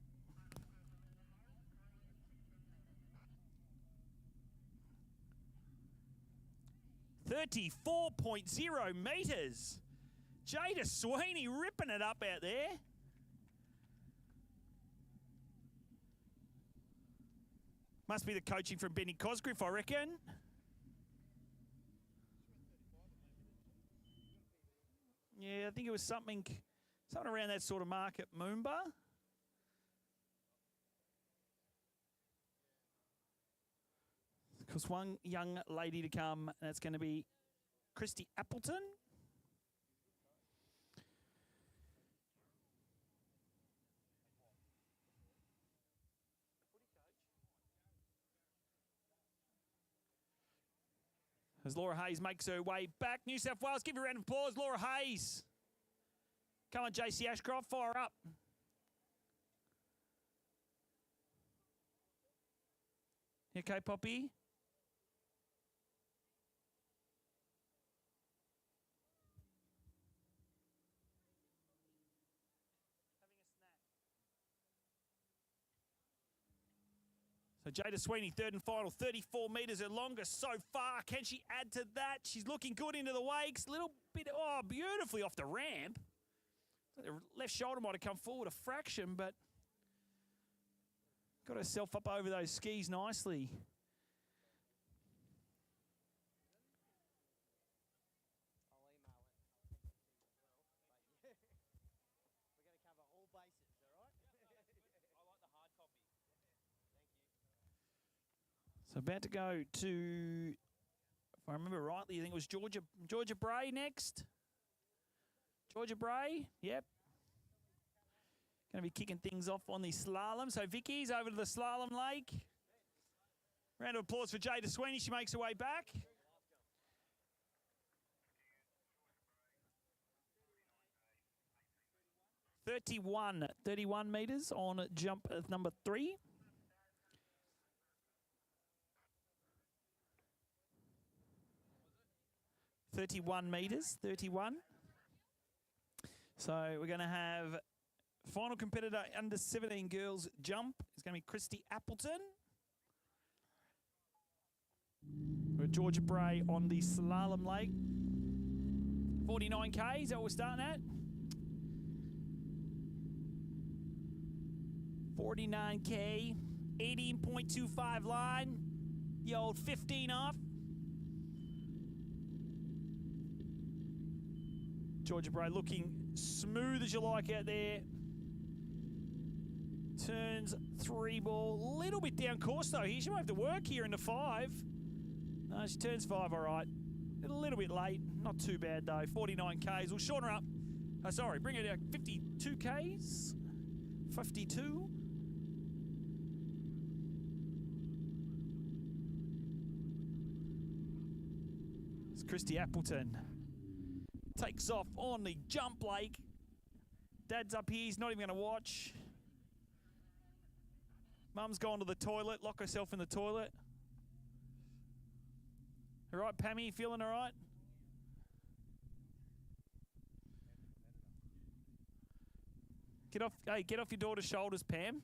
.34 metres. Jada Sweeney ripping it up out there. Must be the coaching from Benny Cosgriff, I reckon. Yeah, I think it was something around that sort of mark at Moomba. Because one young lady to come, and that's going to be Christy Appleton. As Laura Hayes makes her way back. New South Wales, give her a round of applause, Laura Hayes. Come on, JC Ashcroft, fire up. You okay, Poppy? So Jada Sweeney, third and final, 34 metres her longest so far. Can she add to that? She's looking good into the wakes. Little bit, oh, beautifully off the ramp. Her left shoulder might have come forward a fraction, but got herself up over those skis nicely. So about to go to, if I remember rightly, I think it was Georgia Bray next. Georgia Bray, yep. Going to be kicking things off on the slalom. So Vicky's over to the slalom lake. Round of applause for Jada Sweeney. She makes her way back. Thirty-one metres on jump number 3. .31 metres, 31. So we're going to have final competitor under 17 girls jump. It's going to be Christy Appleton. We're Georgia Bray on the slalom lake. 49K, is that what we're starting at? 49K, 18.25 line. The old 15 off. Georgia Bray looking smooth as you like out there. Turns 3 ball. A little bit down course though here. She might have to work here in the 5. No, she turns 5 all right. A little bit late. Not too bad though. 49Ks. We'll shorten her up. Oh, sorry, bring it out. 52Ks. 52. It's Christy Appleton. Takes off on the jump lake. Dad's up here, he's not even going to watch. Mum's gone to the toilet, lock herself in the toilet. All right, Pammy, feeling all right? Get off your daughter's shoulders, Pam.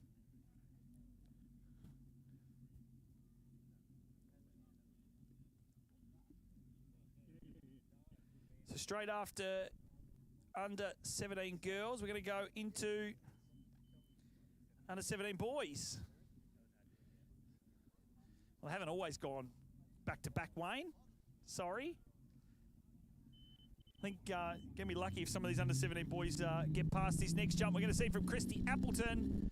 So straight after under 17 girls, we're going to go into under 17 boys. Well, I haven't always gone back to back, Wayne. Sorry. I think going to be lucky if some of these under 17 boys get past this next jump. We're going to see from Christy Appleton.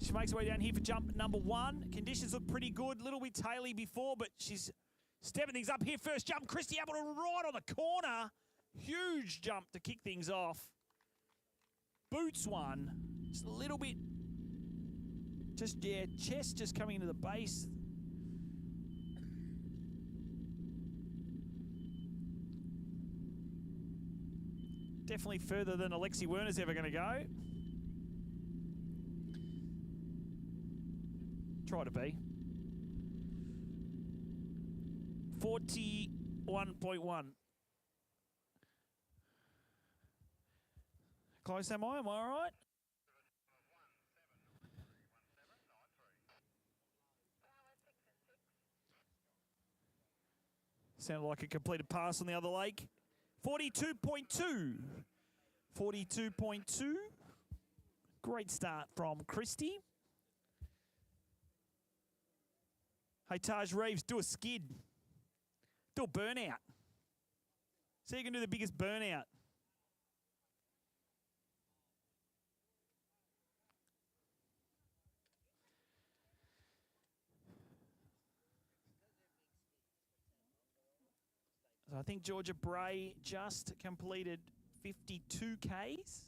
She makes her way down here for jump number 1. Conditions look pretty good. Little bit taily before, but she's stepping things up here. First jump, Christy Appleton right on the corner. Huge jump to kick things off. Boots one. Just a little bit. Just, yeah, chest just coming into the base. Definitely further than Alexi Werner's ever going to go. Try to be. 41.1. Close am I? Am I all right? Sounded like a completed pass on the other leg. 42.2. 42.2. Great start from Christy. Hey, Taj Reeves, do a skid. Do a burnout. See you can do the biggest burnout. So I think Georgia Bray just completed 52Ks.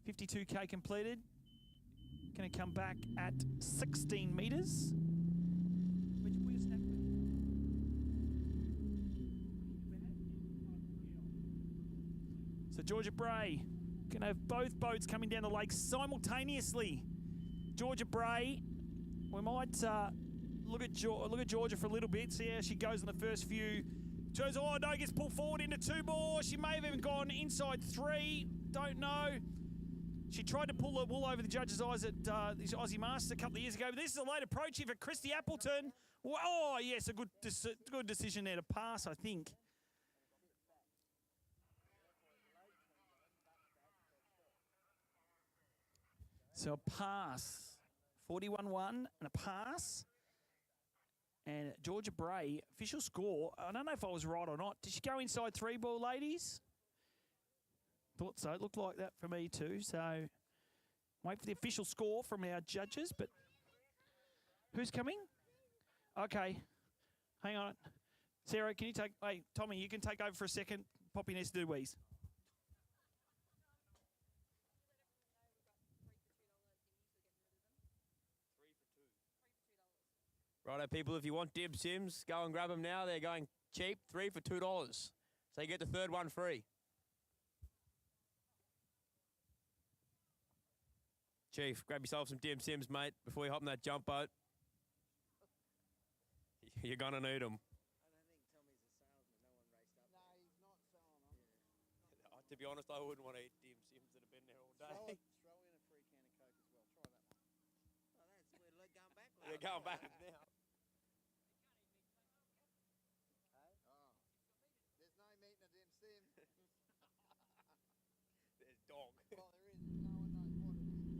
52K completed. Going to come back at 16 metres. So Georgia Bray Going to have both boats coming down the lake simultaneously. Georgia Bray, we might look at Georgia for a little bit, see how she goes in the first few. Goes, oh no, gets pulled forward into 2 more. She may have even gone inside 3. Don't know. She tried to pull the wool over the judges' eyes at the Aussie Masters a couple of years ago. But this is a late approach here for Christy Appleton. Oh yes, a good decision there to pass, I think. So a pass, 41-1 and a pass. And Georgia Bray, official score, I don't know if I was right or not. Did she go inside 3 ball, ladies? Thought so. It looked like that for me too. So wait for the official score from our judges. But who's coming? Okay. Hang on. Sarah, can you take... Hey, Tommy, you can take over for a second. Poppy needs to do wheeze. Righto, people, if you want Dib Sims, go and grab them now. They're going cheap, 3 for $2. So you get the third one free. Chief, grab yourself some Dib Sims, mate, before you hop in that jump boat. You're going to need them. To be honest, I wouldn't want to eat Dim Sims that have been there all day. Throw in a free can of Coke as well. Try that one. Oh, that's we're going back. They're going back now. There's no meat in a dim sim. There's dog. Well, there is. No one knows what it is.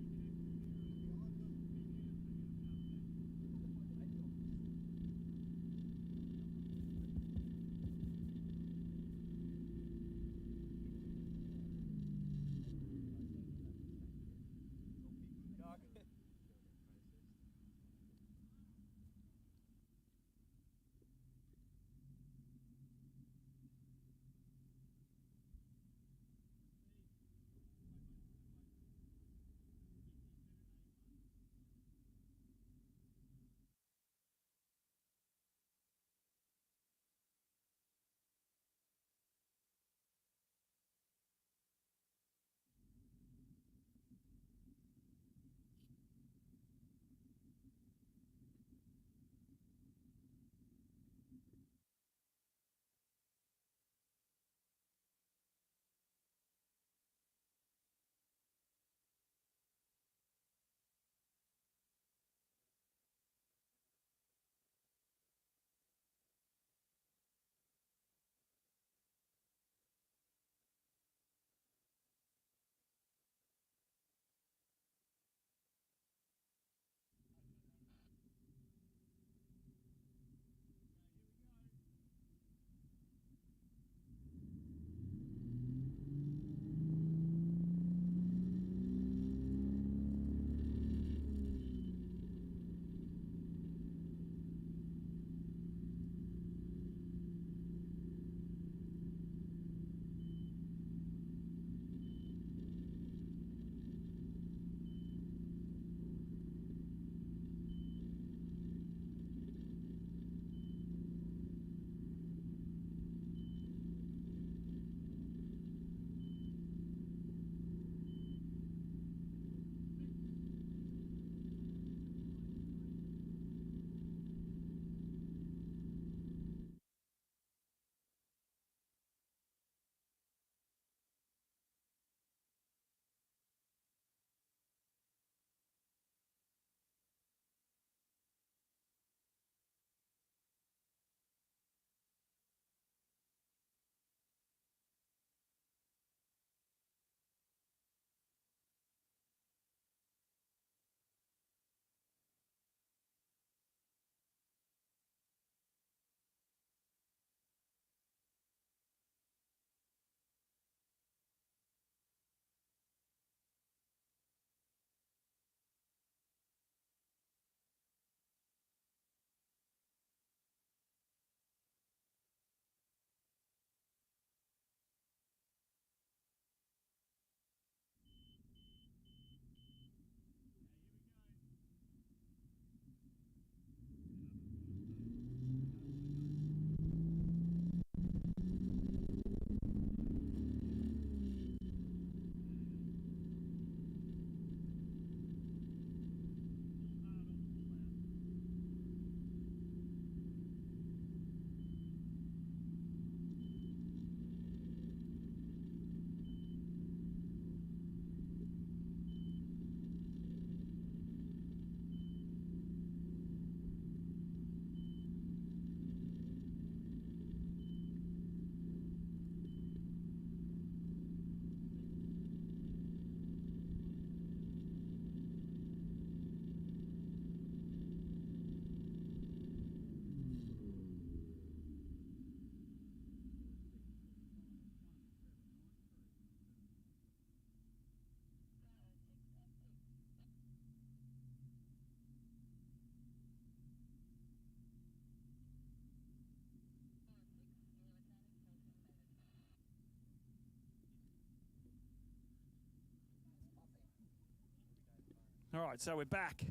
All right, so we're back.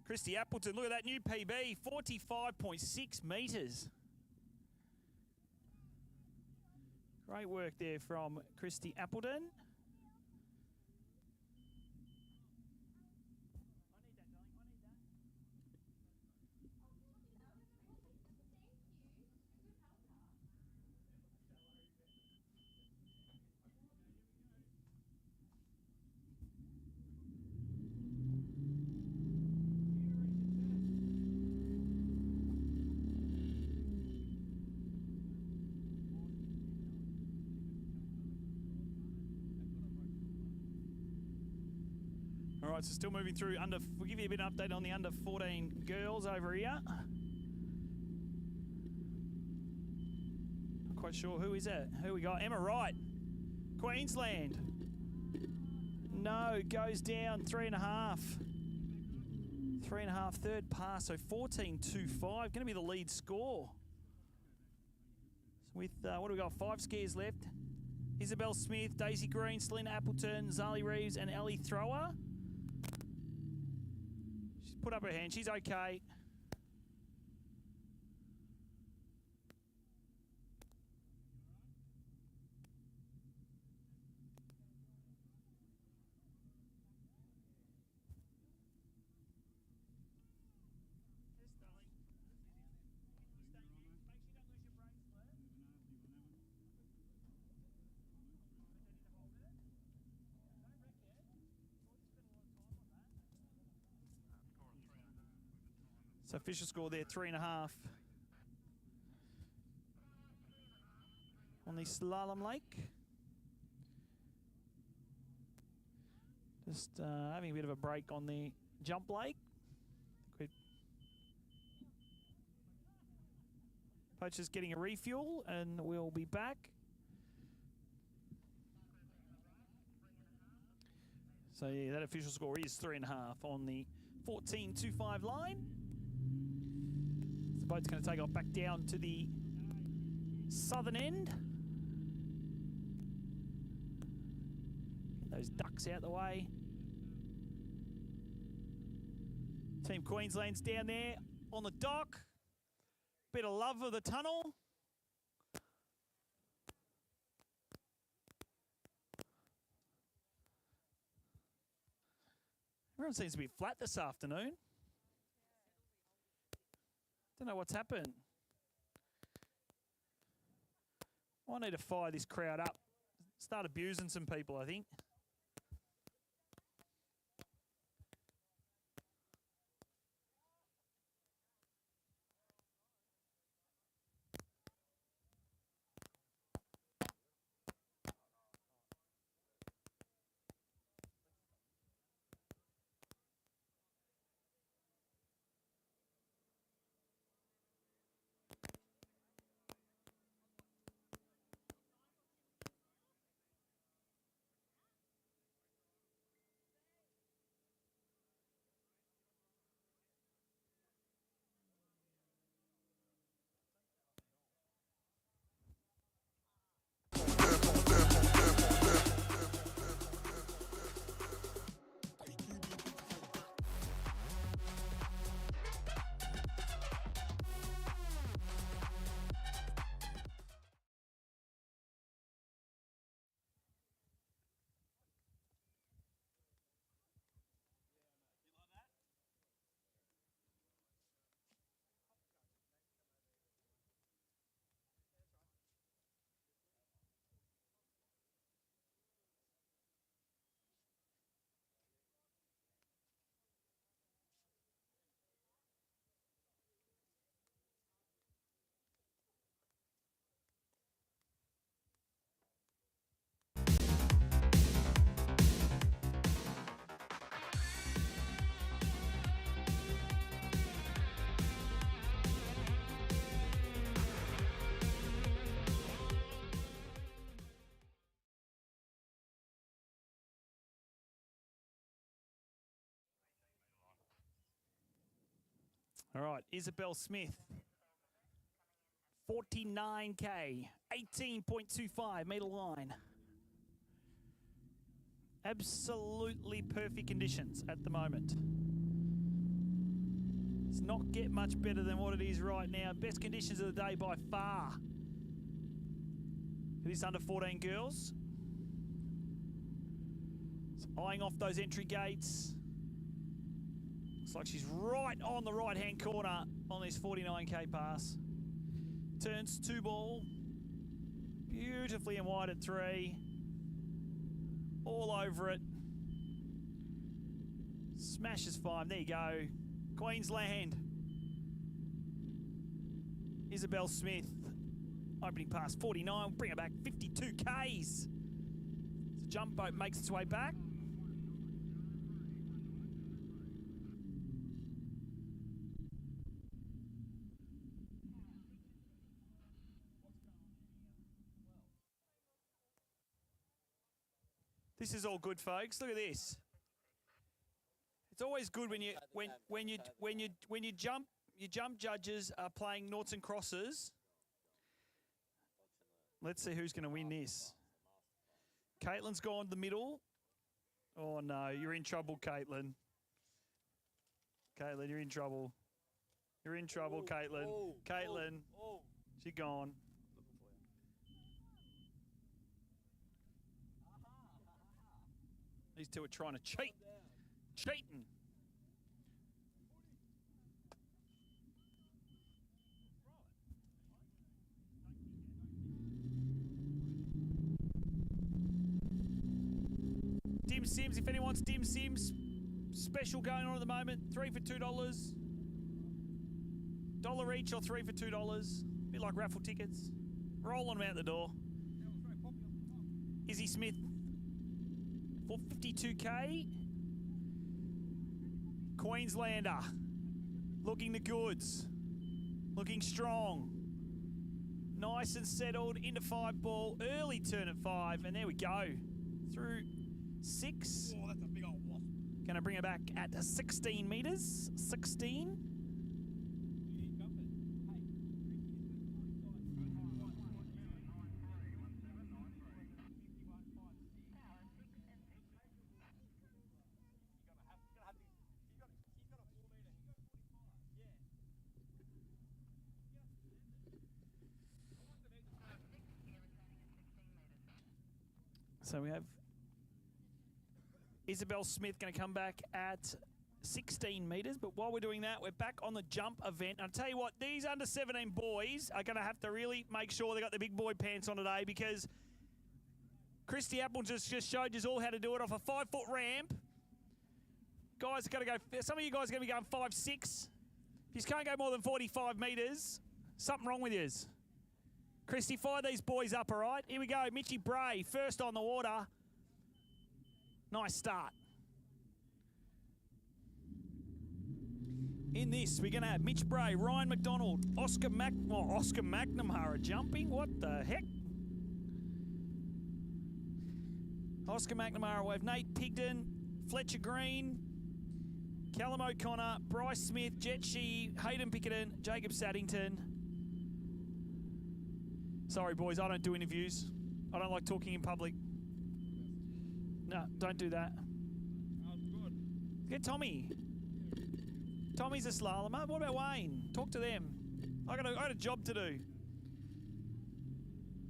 Christy Appleton, look at that new PB, 45.6 metres. Great work there from Christy Appleton. All right, so still moving through under. We'll give you a bit of update on the under 14 girls over here. Not quite sure who is it. Who we got? Emma Wright, Queensland. No, goes down 3.5. 3.5, third pass, so 14.25. Going to be the lead score. With what do we got? 5 skiers left. Isabel Smith, Daisy Green, Selena Appleton, Zali Reeves, and Ellie Thrower. She's put up her hand. She's okay. So official score there, 3.5. On the slalom lake. Just having a bit of a break on the jump lake. Poacher's getting a refuel and we'll be back. So yeah, that official score is 3.5 on the 14.25 line. The boat's going to take off back down to the southern end. Get those ducks out the way. Team Queensland's down there on the dock. Bit of love of the tunnel. Everyone seems to be flat this afternoon. Don't know what's happened. I need to fire this crowd up. Start abusing some people, I think. All right, Isabel Smith, 49K, 18.25 metre line. Absolutely perfect conditions at the moment. It's not get much better than what it is right now. Best conditions of the day by far. For this under 14 girls. It's eyeing off those entry gates. Looks like she's right on the right-hand corner on this 49k pass. Turns 2 ball. Beautifully and wide at 3. All over it. Smashes 5. There you go. Queensland. Isabel Smith. Opening pass 49. Bring her back 52 Ks. The jump boat makes its way back. This is all good, folks. Look at this. It's always good when you jump judges are playing noughts and crosses. Let's see who's going to win this. Caitlin's gone to the middle. Oh no, you're in trouble, Caitlin. Caitlin, you're in trouble. You're in trouble, Caitlin. Caitlin, she's gone. These two are trying to cheat. Cheating. Dim Sims, if anyone wants Dim Sims, special going on at the moment. 3 for $2. $1 each or 3 for $2. A bit like raffle tickets. Rolling them out the door. Izzy Smith for 52k. Queenslander looking the goods, looking strong, nice and settled into 5 ball, early turn at 5, and there we go through 6. Oh, that's a big old wasp. Gonna bring it back at 16 meters. 16. So we have Isabel Smith going to come back at 16 metres. But while we're doing that, we're back on the jump event. I'll tell you what, these under 17 boys are going to have to really make sure they got the big boy pants on today, because Christy Apple just showed you all how to do it off a 5-foot ramp. Guys are going to go, some of you guys are going to be going 5'6". If you can't go more than 45 metres, something wrong with yous. Christy, fire these boys up, all right? Here we go. Mitchy Bray, first on the water. Nice start. In this, we're going to have Mitch Bray, Ryan McDonald, Oscar McNamara jumping. What the heck? Oscar McNamara, we have Nate Pigden, Fletcher Green, Callum O'Connor, Bryce Smith, Jet Shee, Hayden Pickerton, Jacob Saddington. Sorry, boys, I don't do interviews. I don't like talking in public. No, don't do that. Get Tommy. Tommy's a slalomer. What about Wayne? Talk to them. I got a job to do.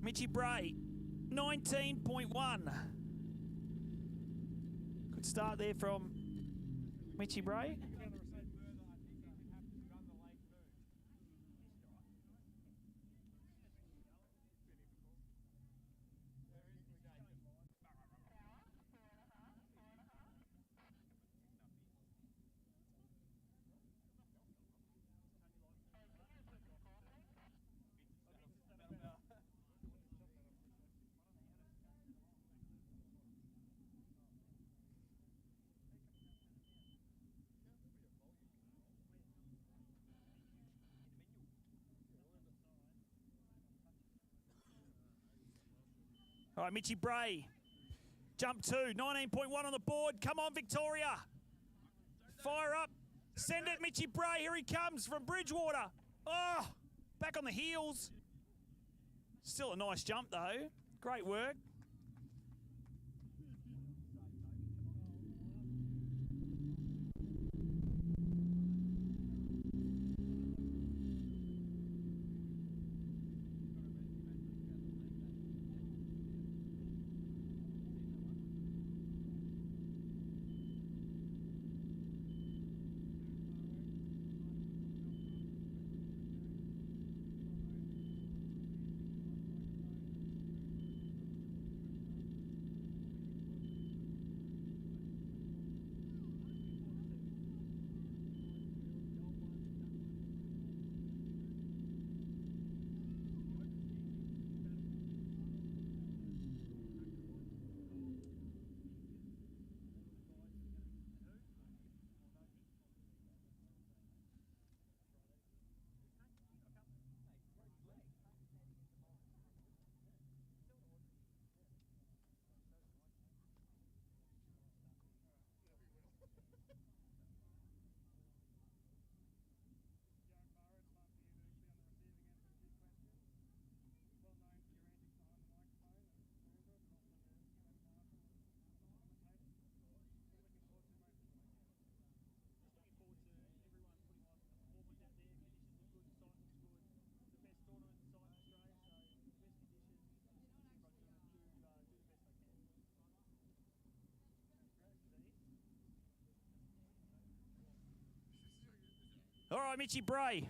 Mitchy Bray, 19.1. Good start there from Mitchy Bray. All right, Mitchy Bray, jump 2, 19.1 on the board. Come on, Victoria. Fire up. Send it, Mitchy Bray. Here he comes from Bridgewater. Oh, back on the heels. Still a nice jump, though. Great work. try, Mitchy Bray.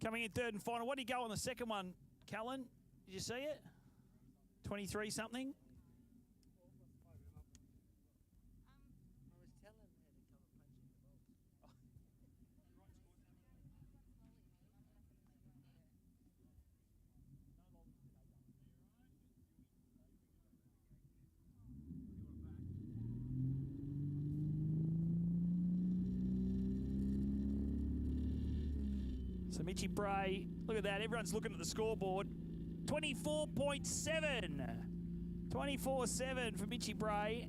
Coming in third and final. What did he go on the second one, Callan? Did you see it? 23 something? So Mitchy Bray, look at that. Everyone's looking at the scoreboard. 24.7. 24.7 for Mitchy Bray.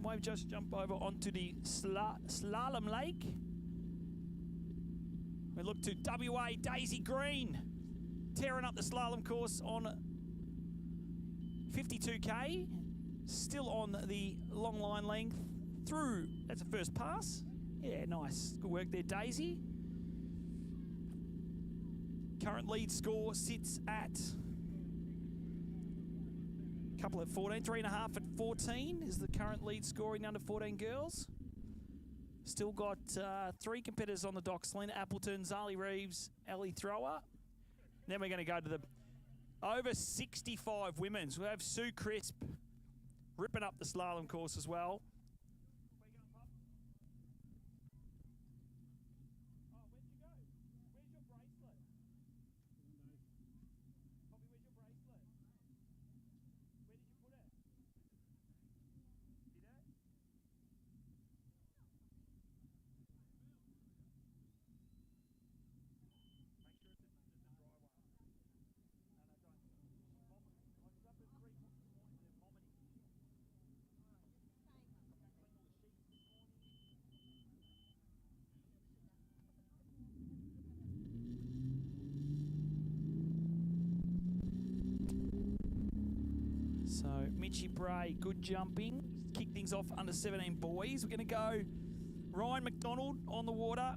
Might just jump over onto the slalom lake. We look to WA Daisy Green, tearing up the slalom course on 52k. Still on the long line length through. That's a first pass. Yeah, nice. Good work there, Daisy. Current lead score sits at a couple at 14, 3.5 at 14 is the current lead score in under 14 girls. Still got 3 competitors on the dock: Selena Appleton, Zali Reeves, Ellie Thrower. Then we're going to go to the over 65 women's. We have Sue Crisp ripping up the slalom course as well. So Mitchy Bray, good jumping. Kick things off under 17 boys. We're going to go Ryan McDonald on the water.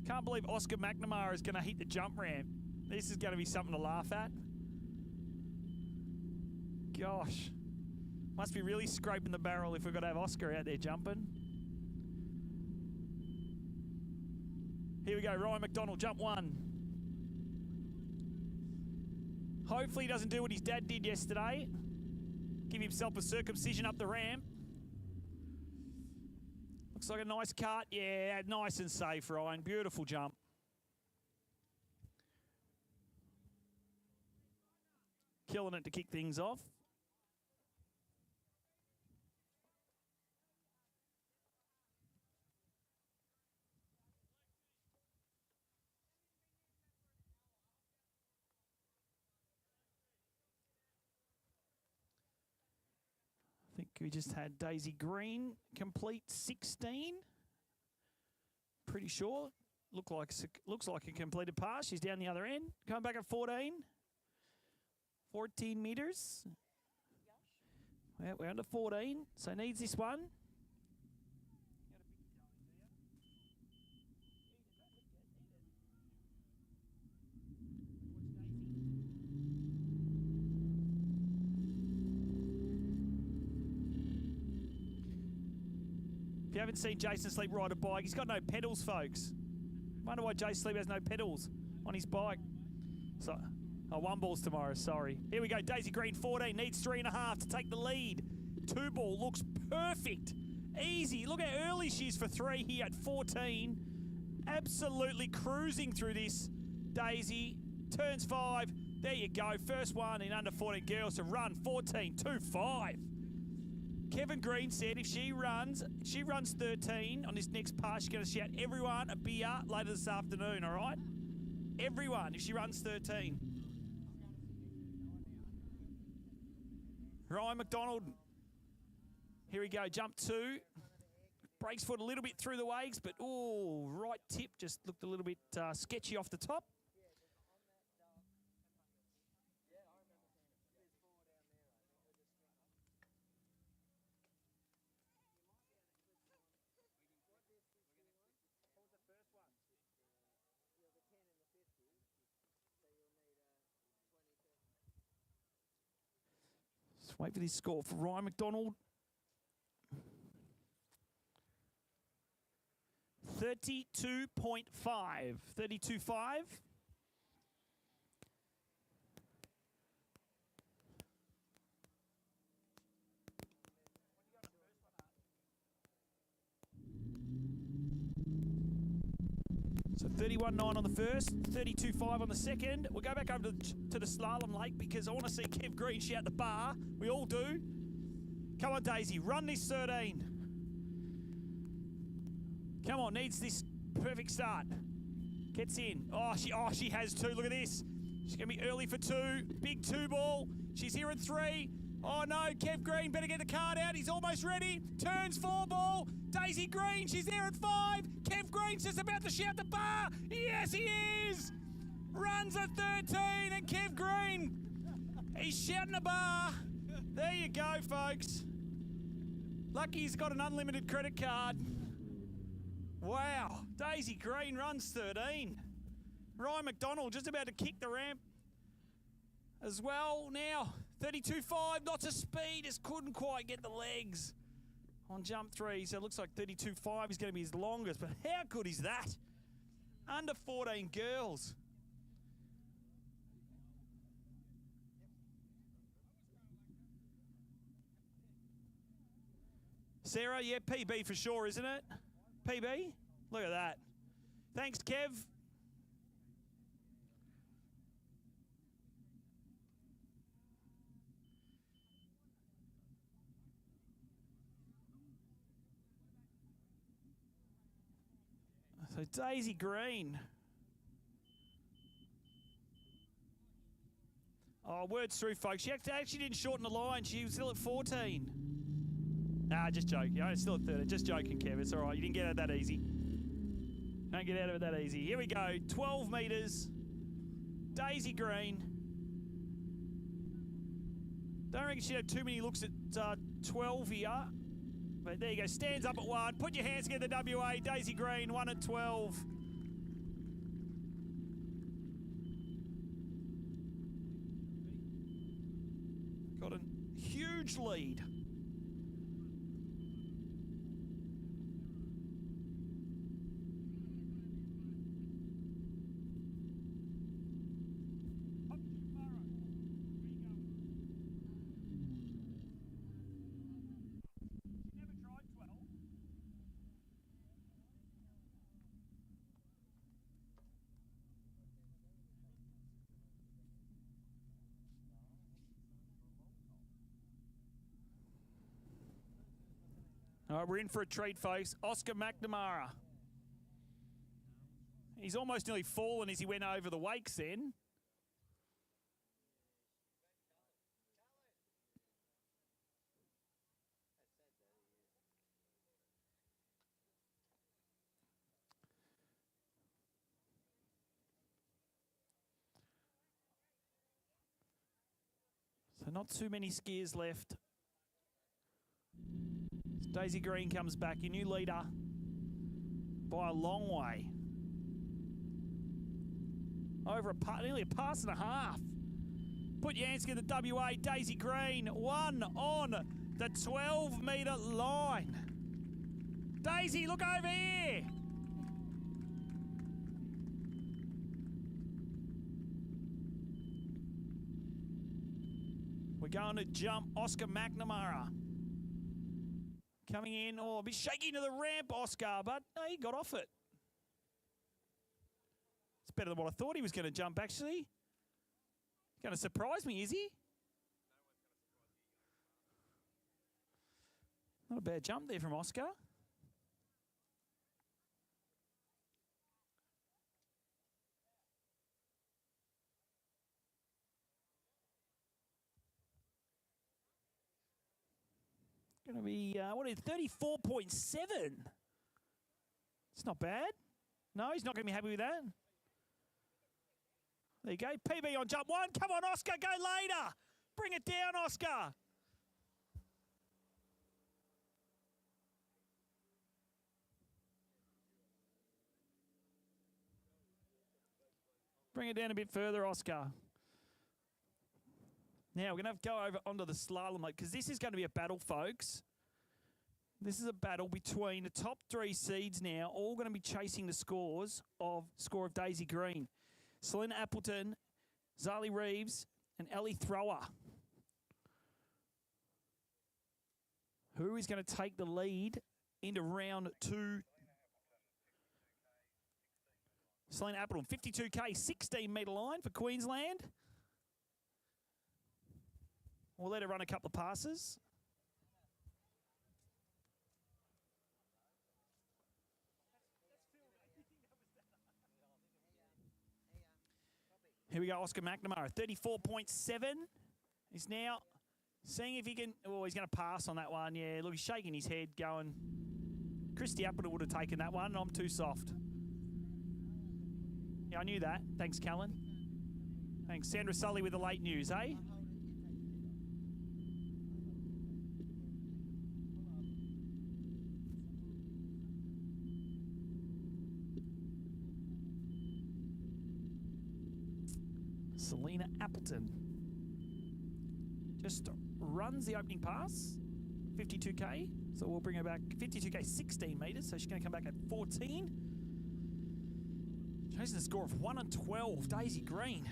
Can't believe Oscar McNamara is going to hit the jump ramp. This is going to be something to laugh at. Gosh. Must be really scraping the barrel if we've got to have Oscar out there jumping. Here we go, Ryan McDonald, jump 1. Hopefully he doesn't do what his dad did yesterday. Give himself a circumcision up the ramp. Looks like a nice cut. Yeah, nice and safe, Ryan. Beautiful jump. Killing it to kick things off. I think we just had Daisy Green complete 16. Pretty sure. Looks like a completed pass. She's down the other end. Coming back at 14. 14 metres. Well, we're under 14, so needs this one. If you haven't seen Jason Sleep ride a bike, he's got no pedals, folks. Wonder why Jason Sleep has no pedals on his bike. So, oh, 1 ball's tomorrow, sorry. Here we go, Daisy Green, 14, needs 3.5 to take the lead. 2 ball looks perfect. Easy. Look how early she is for 3 here at 14. Absolutely cruising through this, Daisy. Turns 5. There you go. First one in under 14 girls to run 14.25. Kevin Green said if she runs 13 on this next pass, she's going to shout everyone a beer later this afternoon, all right? Everyone, if she runs 13. Ryan McDonald. Here we go, jump 2. Breaks foot a little bit through the waves, but oh, right tip just looked a little bit sketchy off the top. Wait for this score for Ryan McDonald. 32.5. 32.5. So 31.9 on the first, 32.5 on the second. We'll go back over to the slalom lake because I want to see Kev Green shout the bar. We all do. Come on, Daisy, run this 13. Come on, needs this perfect start. Gets in. Oh, she has two. Look at this. She's going to be early for two. Big two ball. She's here at three. Oh, no. Kev Green better get the card out. He's almost ready. Turns four ball. Daisy Green, she's there at five. Kev Green's just about to shout the bar. Yes, he is. Runs at 13 and Kev Green. He's shouting the bar. There you go, folks. Lucky he's got an unlimited credit card. Wow. Daisy Green runs 13. Ryan McDonald just about to kick the ramp as well now. 32.5, lots of speed, just couldn't quite get the legs on jump three. So it looks like 32.5 is going to be his longest, but how good is that? Under 14 girls. Sarah, yeah, PB for sure, isn't it? PB? Look at that. Thanks, Kev. So Daisy Green. Oh, words through, folks. She actually didn't shorten the line. She was still at 14. Nah, just joking. I'm still at 30. Just joking, Kev. It's all right. You didn't get out of that easy. Don't get out of it that easy. Here we go. 12 metres. Daisy Green. Don't reckon she'd have too many looks at 12 here. But there you go. Stands up at 1. Put your hands together, WA. Daisy Green, 1 at 12. Got a huge lead. All right, we're in for a treat, folks. Oscar McNamara. He's almost nearly fallen as he went over the wakes then. So not too many skiers left. Daisy Green comes back, your new leader, by a long way. Over nearly a pass and a half. Put your hands together, WA. Daisy Green, 1 on the 12-metre line. Daisy, look over here. We're going to jump Oscar McNamara. Coming in, a bit shaky into the ramp, Oscar, but no, he got off it. It's better than what I thought he was going to jump, actually. Going to surprise me, is he? Not a bad jump there from Oscar. Going to be, 34.7? It's not bad. No, he's not going to be happy with that. There you go. PB on jump 1. Come on, Oscar, go later. Bring it down, Oscar. Bring it down a bit further, Oscar. Now, we're going to go over onto the slalom lake because this is going to be a battle, folks. This is a battle between the top 3 seeds now, all going to be chasing the score of Daisy Green. Selena Appleton, Zali Reeves, and Ellie Thrower. Who is going to take the lead into round 2? Selena Appleton, 52K, 16-metre line for Queensland. We'll let her run a couple of passes. Here we go, Oscar McNamara, 34.7. He's now seeing if he can... Oh, he's going to pass on that one. Yeah, look, he's shaking his head going... Christy Appleton would have taken that one, and I'm too soft. Yeah, I knew that. Thanks, Callan. Thanks. Sandra Sully with the late news, eh? Selena Appleton just runs the opening pass, 52K. So we'll bring her back, 52K, 16 metres. So she's going to come back at 14. Chasing a score of 1 and 12, Daisy Green.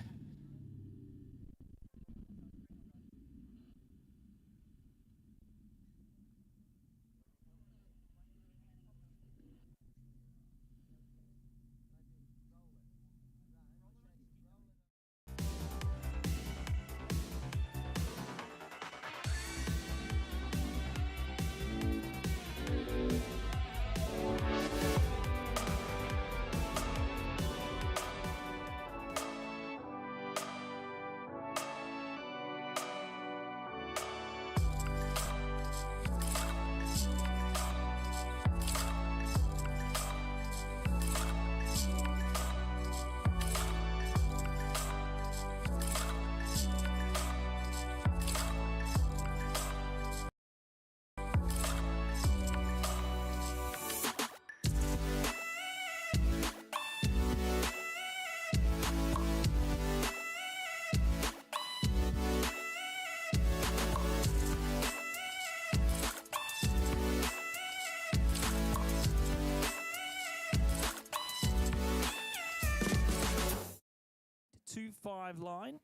Line.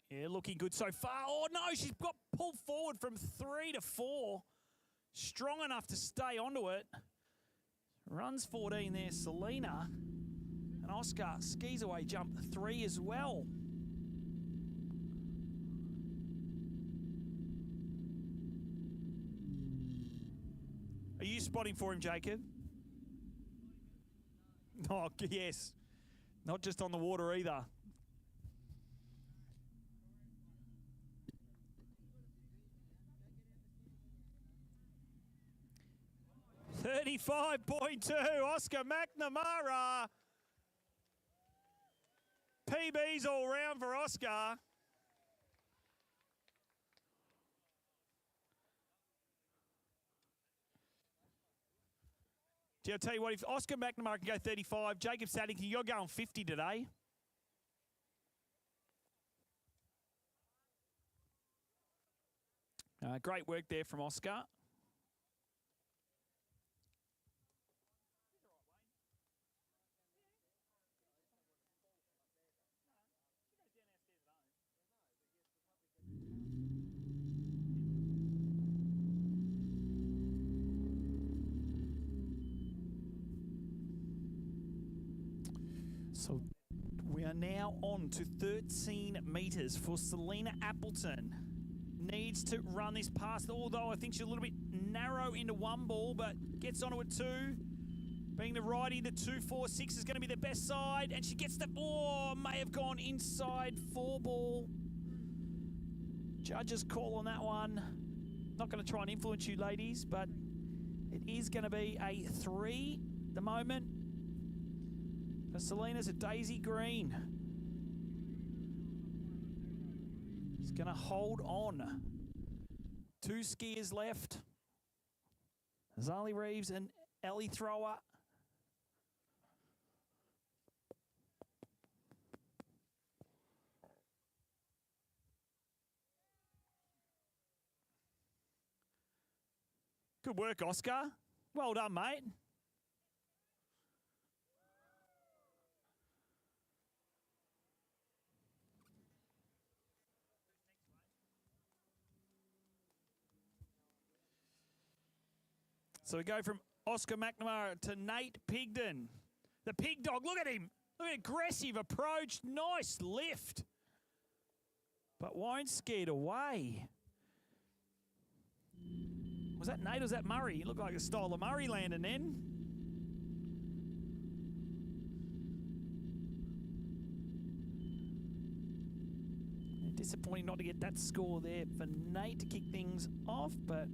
Yeah, looking good so far. Oh, no, she's got pulled forward from 3 to 4. Strong enough to stay onto it. Runs 14 there, Selena. And Oscar skis away, jump 3 as well. Are you spotting for him, Jacob? Oh, yes. Not just on the water either. $35.2, Oscar McNamara. PBs all round for Oscar. I'll tell you what, if Oscar McNamara can go 35, Jacob Saddington, you're going 50 today. Great work there from Oscar. So we are now on to 13 metres for Selena Appleton. Needs to run this past, although I think she's a little bit narrow into 1 ball, but gets onto a 2. Being the righty, the 2.46 is going to be the best side, and she gets the, may have gone inside 4 ball. Judge's call on that one. Not going to try and influence you ladies, but it is going to be a 3 at the moment. For Selena's a Daisy Green. He's going to hold on. 2 skiers left. Zali Reeves and Ellie Thrower. Good work, Oscar. Well done, mate. So we go from Oscar McNamara to Nate Pigden. The pig dog, look at him. Look at aggressive approach. Nice lift. But won't scared away. Was that Nate or was that Murray? It looked like a style of Murray landing then. Disappointing not to get that score there for Nate to kick things off, but...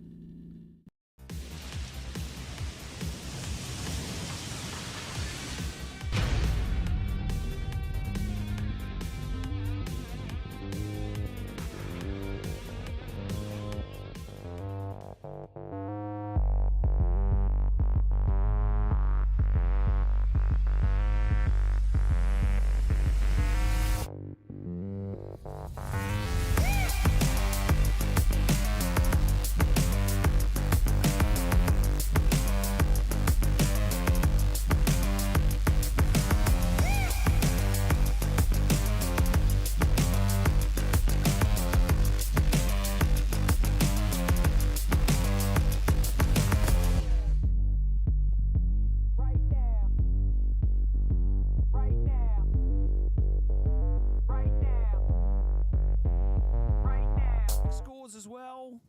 Scores as well.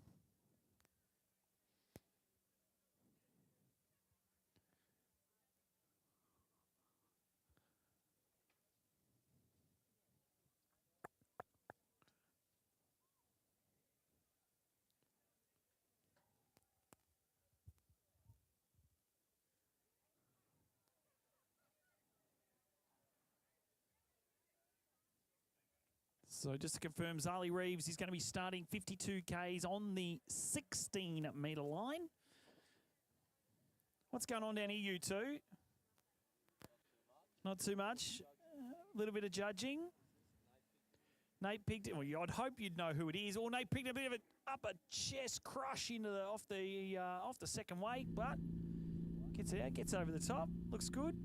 So just to confirm, Zali Reeves is going to be starting 52 Ks on the 16-metre line. What's going on down here, you two? Not too much. A little bit of judging. Nate Pigden. Well, I'd hope you'd know who it is. Or Nate Pigden, a bit of an upper chest crush into the off the second weight, but gets it out, gets over the top. Looks good.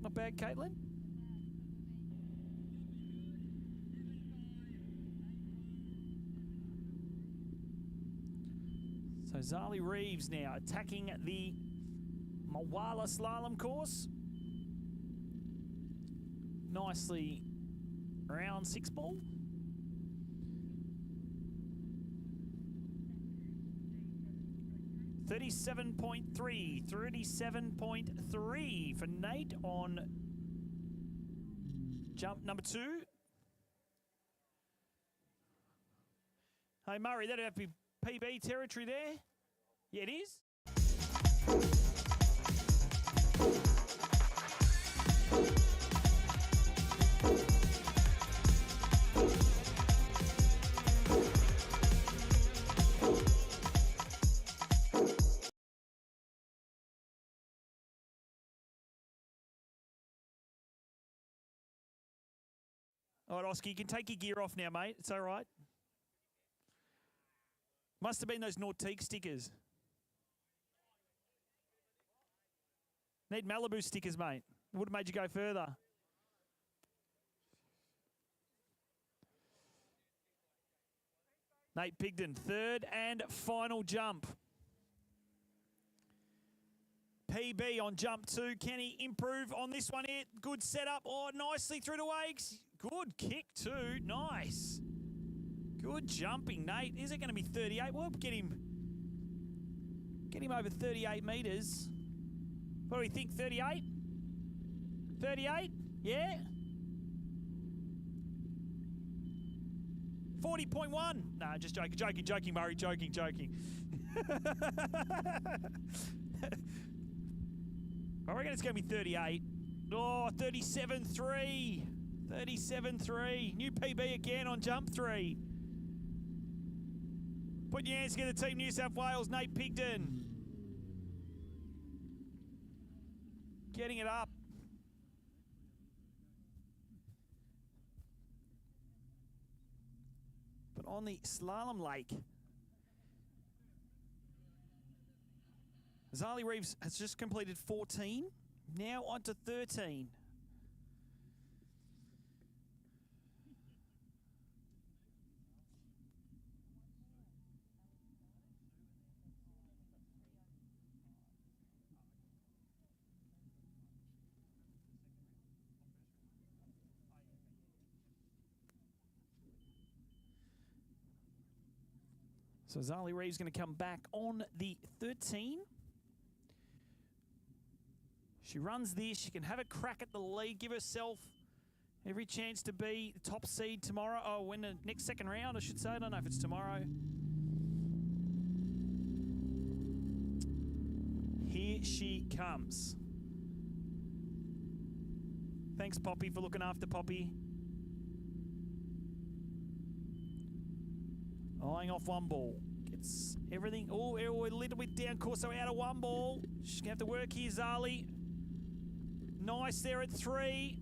Not bad, Caitlin. So Zali Reeves now attacking the Mulwala slalom course. Nicely round 6 ball. .37.3 for Nate on jump number 2. Hey Murray, that'd have to be PB territory there. Yeah, it is. All right, Oscar, you can take your gear off now, mate. It's all right. Must have been those Nautique stickers. Need Malibu stickers, mate. Would have made you go further. Nate Pigden, third and final jump. PB on jump 2. Can he improve on this one here? Good setup. Oh, nicely through the wakes. Good kick too. Nice. Good jumping, Nate. Is it going to be 38? Well, get him over 38 metres. What do we think, 38? 38? Yeah? 40.1. Nah, just joking, Murray, joking. I reckon it's going to be 38. Oh, 37.3. 37.3. New PB again on jump 3. Put your hands together, Team New South Wales, Nate Pigden. Getting it up. But on the slalom lake, Zali Reeves has just completed 14. Now on to 13. So Zali Reeves going to come back on the 13. She runs this. She can have a crack at the lead, give herself every chance to be the top seed tomorrow. Oh, win the next second round, I should say. I don't know if it's tomorrow. Here she comes. Thanks, Poppy, for looking after Poppy. Eyeing off one ball. Gets everything. Oh, a little bit down course, so out of one ball. She's going to have to work here, Zali. Nice there at 3.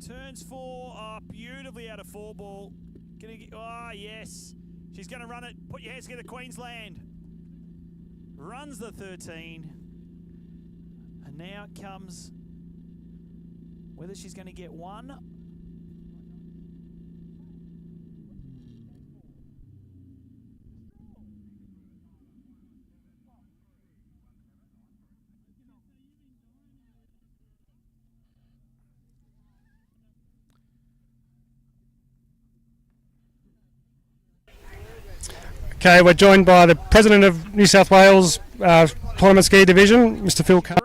Turns 4. Oh, beautifully out of 4 ball. Gonna get, oh, yes. She's going to run it. Put your hands together, Queensland. Runs the 13. And now comes whether she's going to get 1. Okay, we're joined by the President of New South Wales Tournament Ski Division, Mr. Phil Carr.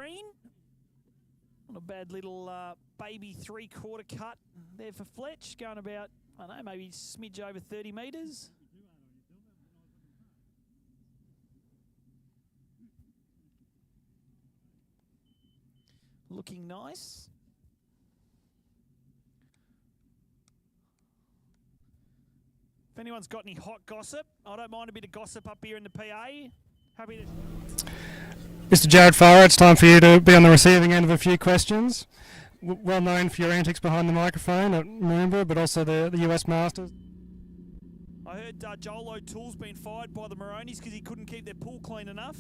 Not a bad little baby 3/4 cut there for Fletch, going about, I don't know, maybe smidge over 30 metres. Looking nice. If anyone's got any hot gossip, I don't mind a bit of gossip up here in the PA. Happy to... Mr. Jared Farrar, it's time for you to be on the receiving end of a few questions. Well known for your antics behind the microphone at Moomba, but also the US Masters. I heard Joel O'Toole's been fired by the Maronis because he couldn't keep their pool clean enough.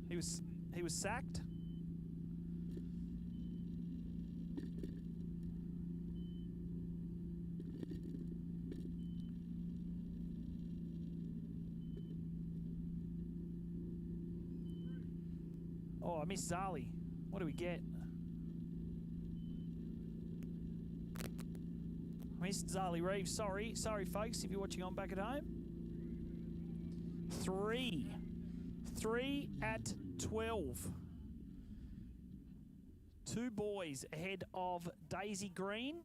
He was sacked. Oh, I missed Zali. What do we get? I missed Zali Reeves. Sorry, folks, if you're watching on back at home. 3 at 12. 2 boys ahead of Daisy Green.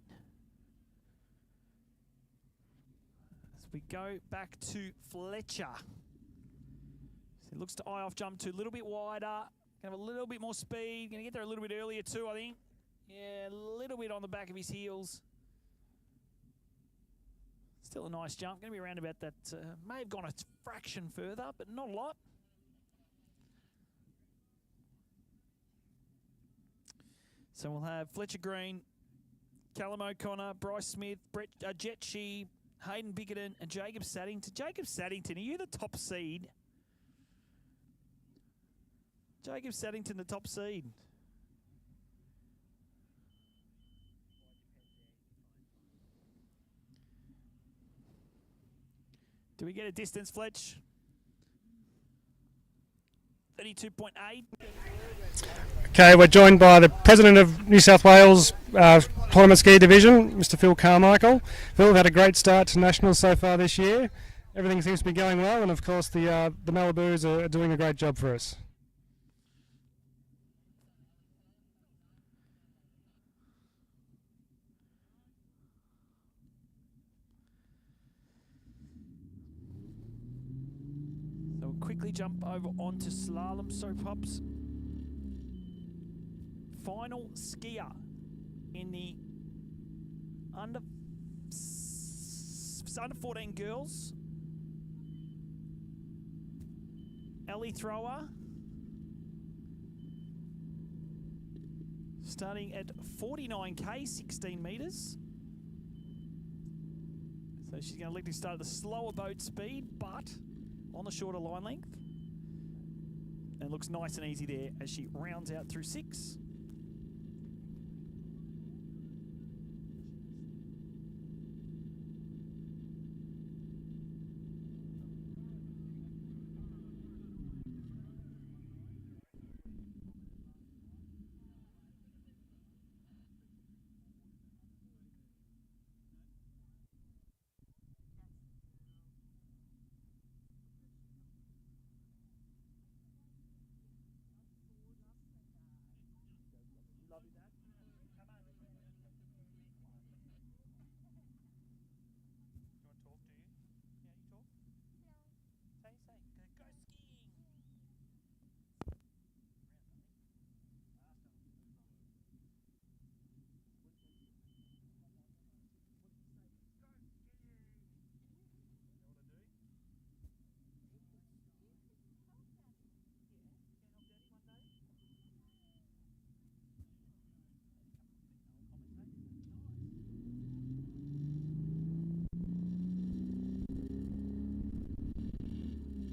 As we go back to Fletcher. So it looks to eye off jump 2, a little bit wider. Gonna have a little bit more speed. Gonna get there a little bit earlier too, I think. Yeah, a little bit on the back of his heels. Still a nice jump. Gonna be around about that. May have gone a fraction further, but not a lot. So we'll have Fletcher Green, Callum O'Connor, Bryce Smith, Jet Shee, Hayden Bickerton, and Jacob Saddington. Jacob Saddington, are you the top seed? Jacob Saddington, the top seed. Do we get a distance, Fletch? 32.8. Okay, we're joined by the President of New South Wales Tournament Ski Division, Mr. Phil Carmichael. Phil, we've had a great start to Nationals so far this year. Everything seems to be going well, and of course the Maliboos are doing a great job for us. So we'll quickly jump over onto slalom, so pups. Final skier in the under 14 girls. Ellie Thrower. Starting at 49k, 16 metres. So she's going to likely start at the slower boat speed, but on the shorter line length. And looks nice and easy there as she rounds out through 6.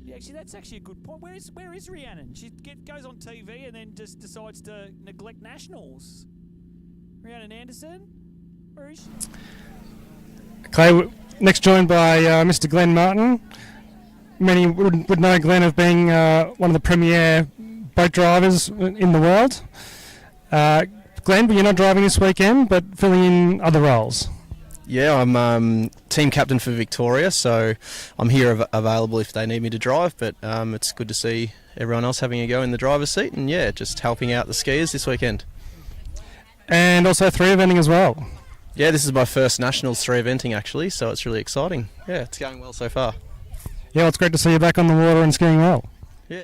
Yeah, actually, that's actually a good point. Where is Rhiannon? She goes on TV and then just decides to neglect nationals. Rhiannon Anderson, where is she? Okay, next joined by Mr. Glenn Martin. Many would know Glenn of being one of the premier boat drivers in the world. Glenn, but you're not driving this weekend, but filling in other roles. Yeah, I'm team captain for Victoria, so I'm here available if they need me to drive, but it's good to see everyone else having a go in the driver's seat, and yeah, just helping out the skiers this weekend. And also 3-eventing as well. Yeah, this is my first Nationals 3-eventing actually, so it's really exciting. Yeah, it's going well so far. Yeah, well, it's great to see you back on the water and skiing well. Yeah.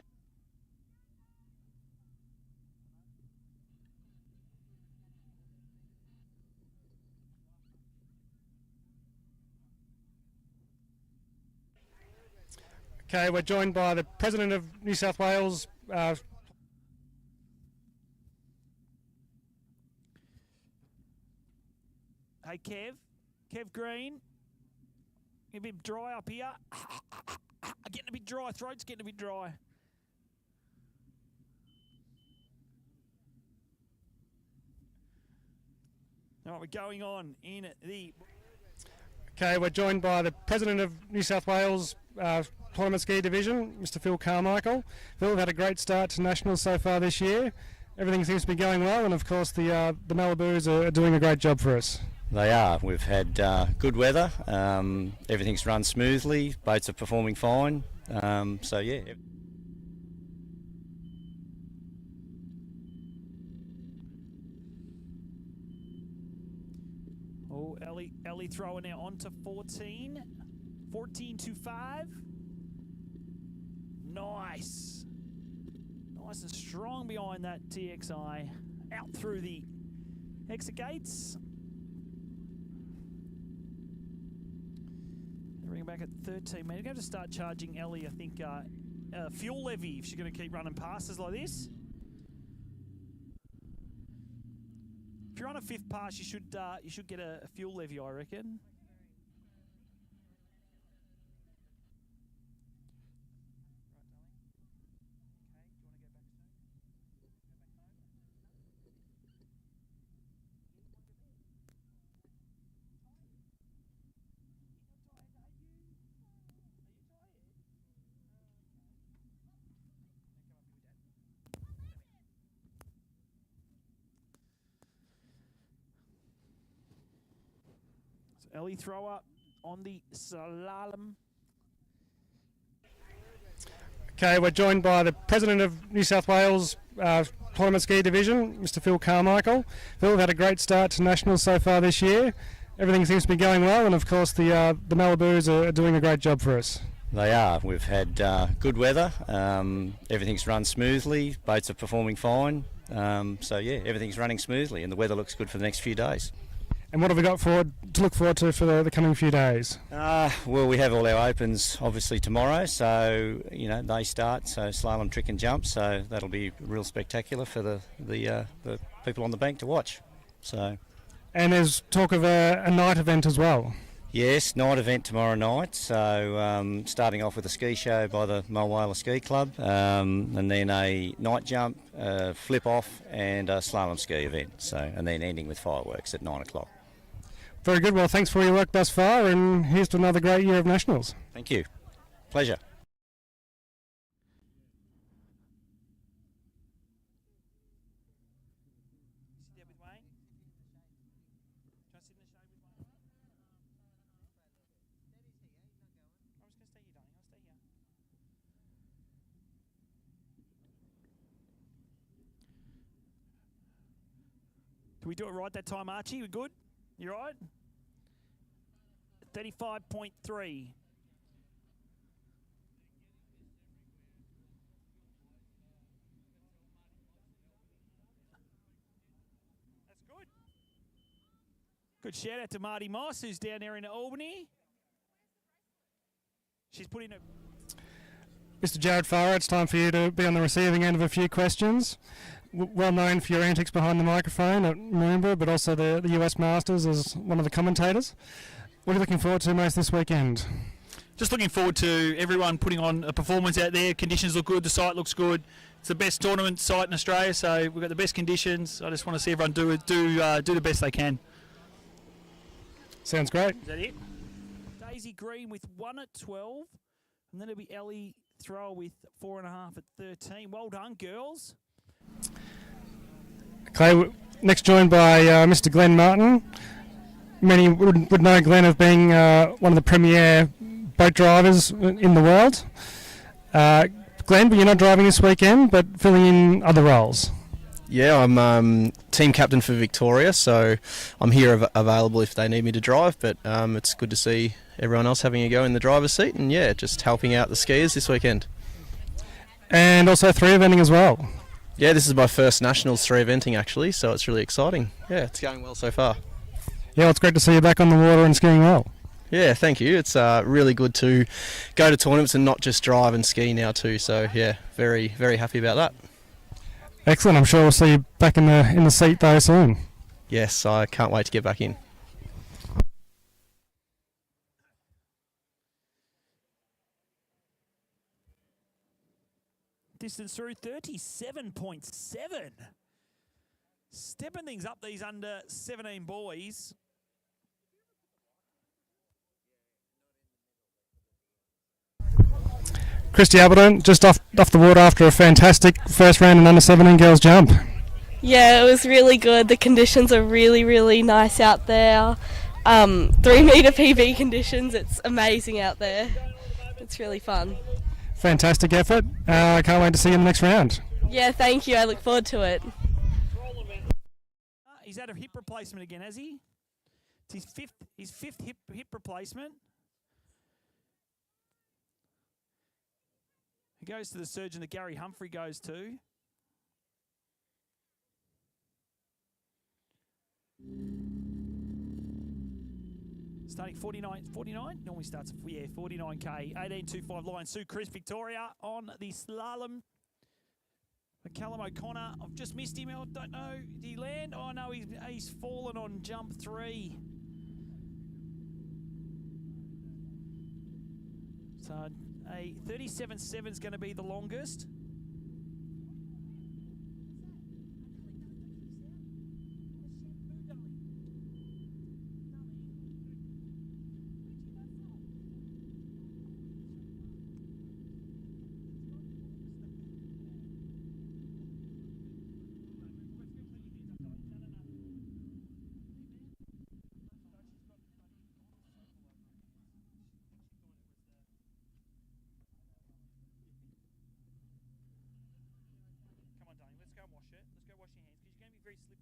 Okay, we're joined by the President of New South Wales. Hey, Kev Green. A bit dry up here. Getting a bit dry. Throat's getting a bit dry. All right, we're going on in the... Okay, we're joined by the President of New South Wales Tournament Ski Division, Mr. Phil Carmichael. Phil, we've had a great start to Nationals so far this year. Everything seems to be going well, and of course the Maliboos are doing a great job for us. They are. We've had good weather. Everything's run smoothly. Boats are performing fine. So yeah. Oh, Ellie throwing now on to 14. 14-5. Nice. Nice and strong behind that TXI. Out through the exit gates. Bring it back at 13. Man, you're going to start charging Ellie, I think, fuel levy if she's going to keep running passes like this. If you're on a 5th pass, you should get a fuel levy, I reckon. Ellie thrower on the slalom. Okay, we're joined by the President of New South Wales Tournament Ski Division, Mr. Phil Carmichael. Phil, we've had a great start to Nationals so far this year. Everything seems to be going well, and of course the Maliboos are doing a great job for us. They are. We've had good weather. Everything's run smoothly. Boats are performing fine. So yeah, everything's running smoothly, and the weather looks good for the next few days. And what have we got to look forward to for the coming few days? Well, we have all our opens obviously tomorrow, so you know they start. So slalom, trick, and jump. So that'll be real spectacular for the people on the bank to watch. So. And there's talk of a night event as well. Yes, night event tomorrow night. So starting off with a ski show by the Mulwala Ski Club, and then a night jump, flip off, and a slalom ski event. So and then ending with fireworks at 9 o'clock. Very good. Well, thanks for your work thus far, and here's to another great year of nationals. Thank you. Pleasure. Did we do it right that time, Archie? We good? You right? 35.3. That's good. Good shout out to Marty Moss, who's down there in Albany. She's put in a... Mr. Jared Farrar, it's time for you to be on the receiving end of a few questions. Well known for your antics behind the microphone at Moomba, but also the US Masters as one of the commentators. What are you looking forward to most this weekend? Just looking forward to everyone putting on a performance out there. Conditions look good, the site looks good. It's the best tournament site in Australia, so we've got the best conditions. I just want to see everyone do the best they can. Sounds great. Is that it? Daisy Green with 1 at 12, and then it'll be Ellie Thrower with 4.5 at 13. Well done, girls. Okay, next joined by Mr. Glenn Martin. Many would know Glenn of being one of the premier boat drivers in the world. Glenn, but you're not driving this weekend, but filling in other roles. Yeah, I'm team captain for Victoria, so I'm here available if they need me to drive, but it's good to see everyone else having a go in the driver's seat, and yeah, just helping out the skiers this weekend. And also 3 eventing as well. Yeah, this is my first Nationals 3 eventing actually, so it's really exciting. Yeah, it's going well so far. Yeah, well, it's great to see you back on the water and skiing well. Yeah, thank you. It's really good to go to tournaments and not just drive and ski now too, so yeah, very, very happy about that. Excellent. I'm sure we'll see you back in the seat though soon. Yes, I can't wait to get back in. Distance through 37.7. Stepping things up, these under 17 boys. Christy Appleton, just off the water after a fantastic first round in under 17 girls jump. Yeah, it was really good. The conditions are really, really nice out there. 3-metre PB conditions, it's amazing out there. It's really fun. Fantastic effort. I can't wait to see you in the next round. Yeah, thank you. I look forward to it. He's had a hip replacement again, has he? It's his fifth hip replacement. He goes to the surgeon that Gary Humphrey goes to. Starting 49, normally starts, 49k, 18.25 line. Sue Chris Victoria on the slalom. Callum O'Connor, I've just missed him, I don't know, did he land? Oh no, he's fallen on jump 3. So a 37.7 is going to be the longest. Very slippery here.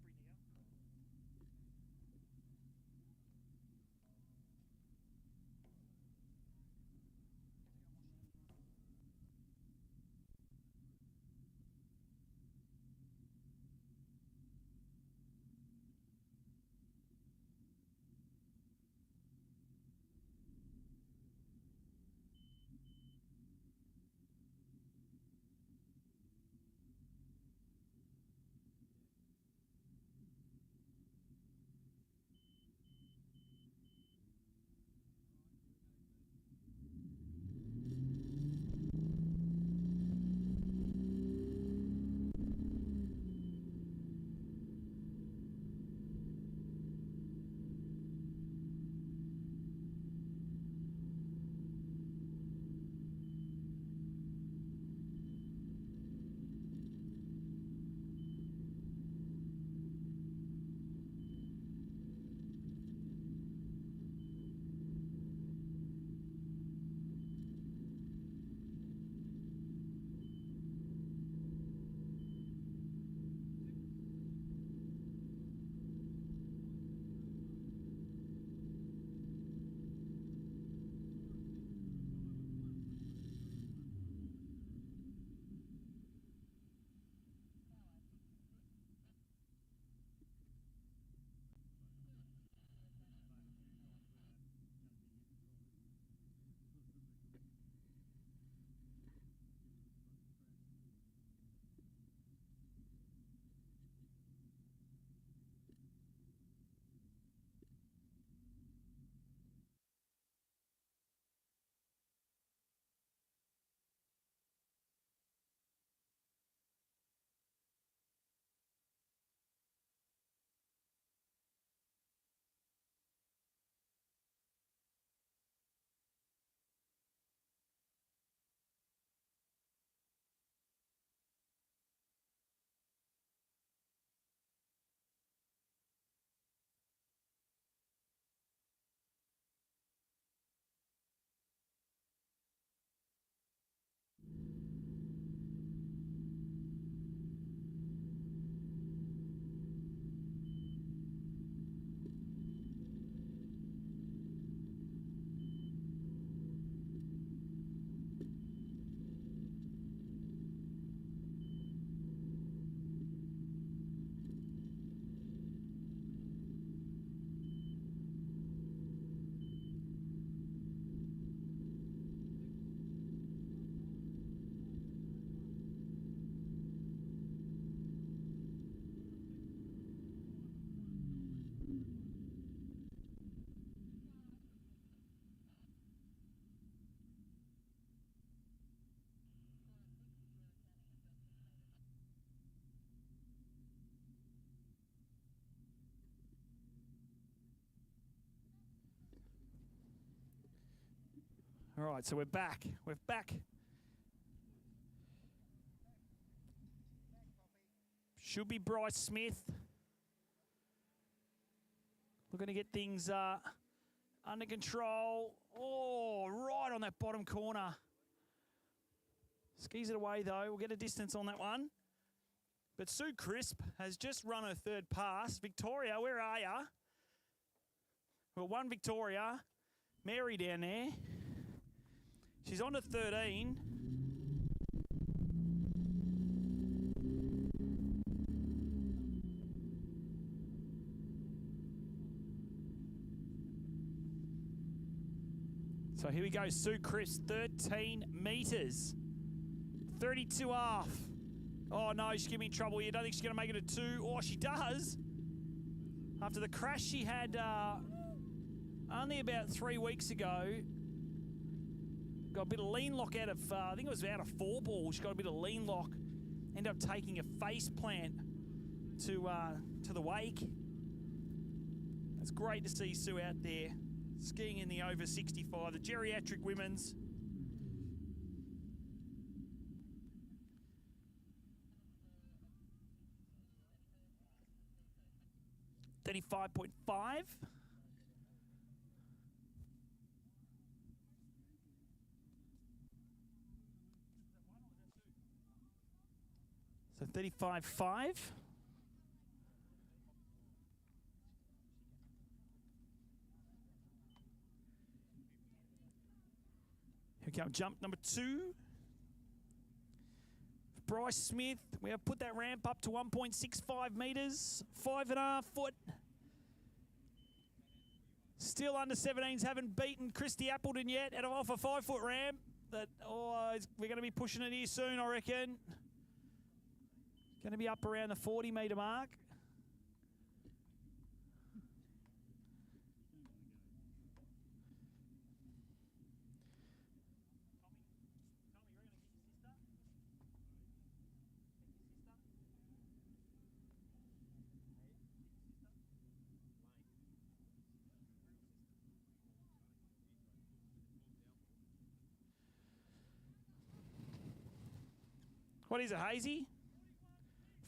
All right, so we're back. We're back. Should be Bryce Smith. Looking to get things under control. Oh, right on that bottom corner. Skis it away, though. We'll get a distance on that one. But Sue Crisp has just run her third pass. Victoria, where are you? Well, one Victoria. Mary down there. She's on to 13. So here we go, Sue Crisp, 13 metres. 32 half. Oh no, she's giving me trouble here. Don't think she's going to make it a 2. Oh, she does. After the crash she had only about 3 weeks ago. Got a bit of lean lock out of, I think it was out of 4 ball. She got a bit of lean lock. Ended up taking a face plant to the wake. It's great to see Sue out there skiing in the over 65, the geriatric women's. $35.5. So 35.5. Here we go, jump number 2. Bryce Smith, we have put that ramp up to 1.65 metres, 5.5 foot. Still under 17s, haven't beaten Christy Appleton yet at off a 5 foot ramp. That we're going to be pushing it here soon, I reckon. Going to be up around the 40 metre mark. What is it, Hazy?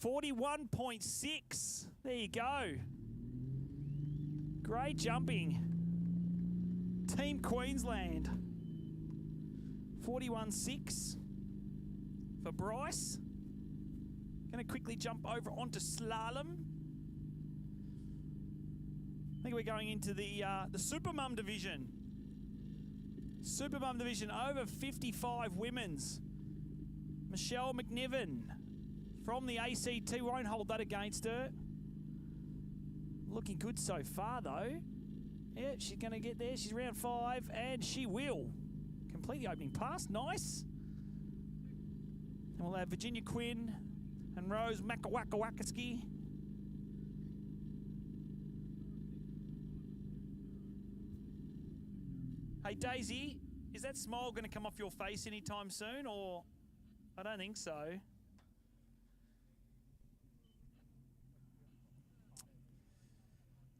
41.6. There you go. Great jumping. Team Queensland. 41.6 for Bryce. Going to quickly jump over onto slalom. I think we're going into the Super Mum division. Super Mum division over 55 women's. Michelle McNiven from the ACT, won't hold that against her. Looking good so far, though. Yeah, she's going to get there. She's round 5, and she will. Complete the opening pass. Nice. And we'll have Virginia Quinn and Rose Waterski. Hey, Daisy, is that smile going to come off your face anytime soon, or... I don't think so.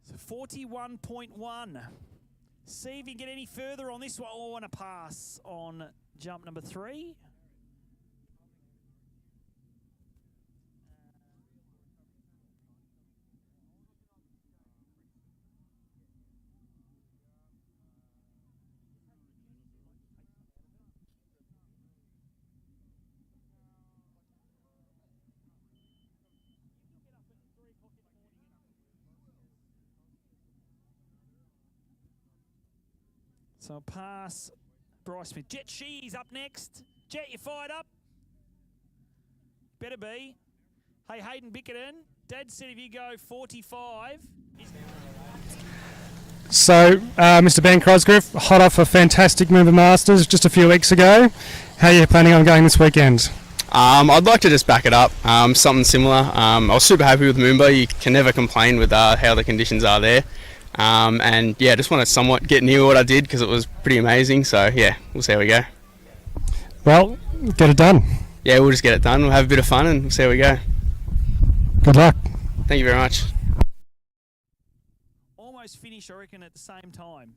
So 41.1. See if you can get any further on this one. Oh, and a pass on jump number 3. So pass Bryce Smith. Jet Shee's up next. Jet, you fired up? Better be. Hey, Hayden Bickerton. Dad said if you go 45... So, Mr. Ben Crosgriff, hot off a fantastic Moomba Masters just a few weeks ago. How are you planning on going this weekend? I'd like to just back it up, something similar. I was super happy with Moomba. You can never complain with how the conditions are there. And yeah, just want to somewhat get near what I did because it was pretty amazing. So yeah, we'll see how we go. Well, get it done. Yeah, we'll just get it done. We'll have a bit of fun and we'll see how we go. Good luck. Thank you very much. Almost finished, I reckon, at the same time.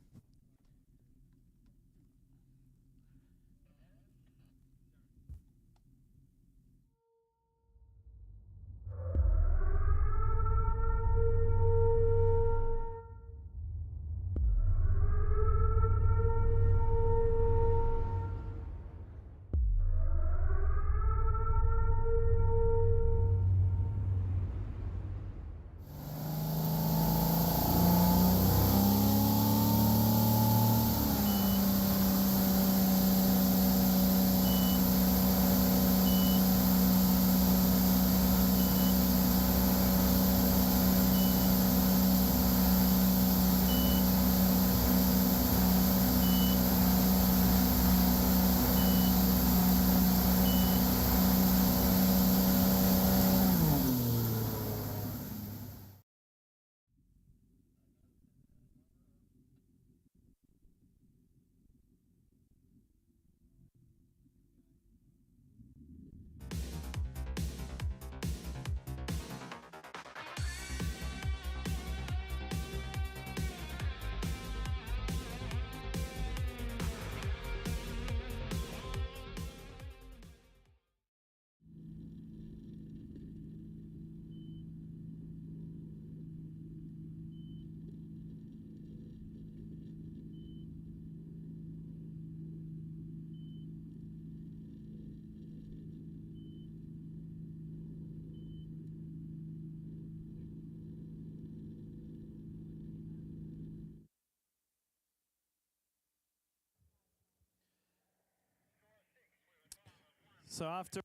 So after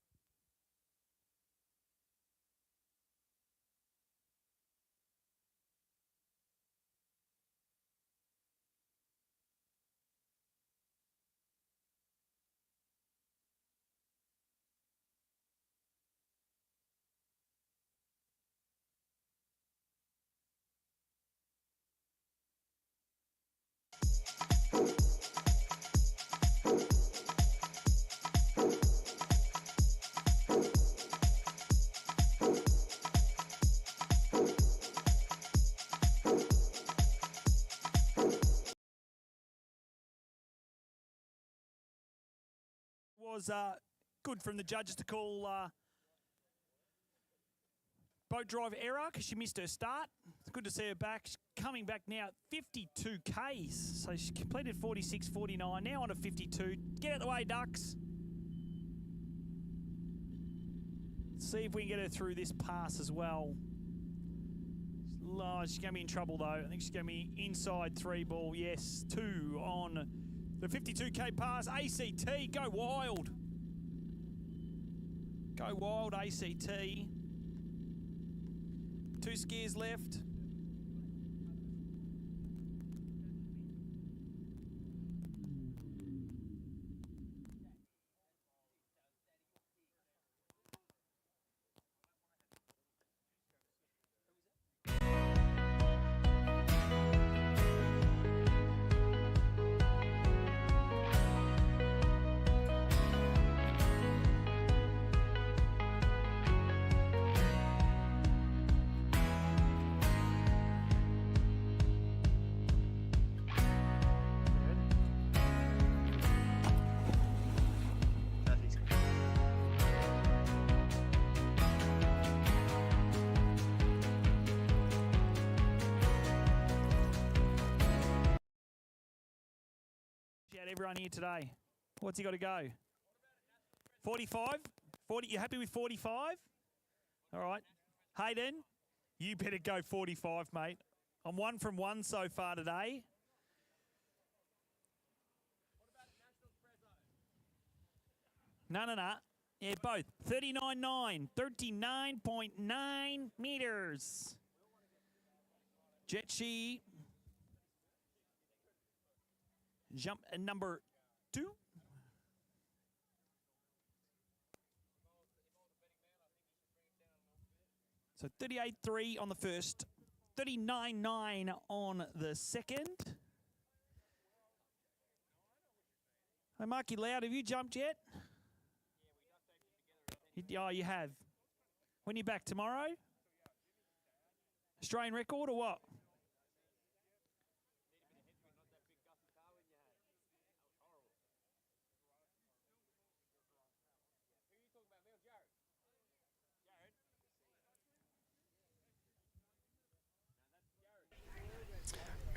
was good from the judges to call boat drive error because she missed her start. It's good to see her back. She's coming back now at 52 Ks. So she completed 46.49, now on to 52. Get out the way, Ducks. Let's see if we can get her through this pass as well. She's going to be in trouble though. I think she's going to be inside 3 ball. Yes, 2 on the 52K pass. ACT, go wild. Go wild, ACT. 2 skiers left. Everyone here today. What's he got to go? 45? 40? You happy with 45? All right. Hayden, you better go 45, mate. I'm 1 from 1 so far today. No. Yeah, both. 39.9. 39.9 meters. Jetshi. Jump number 2. So 38.3 on the first, 39.9 on the second. Hey, Marky Loud, have you jumped yet? Oh, you have. When are you back, tomorrow? Australian record or what?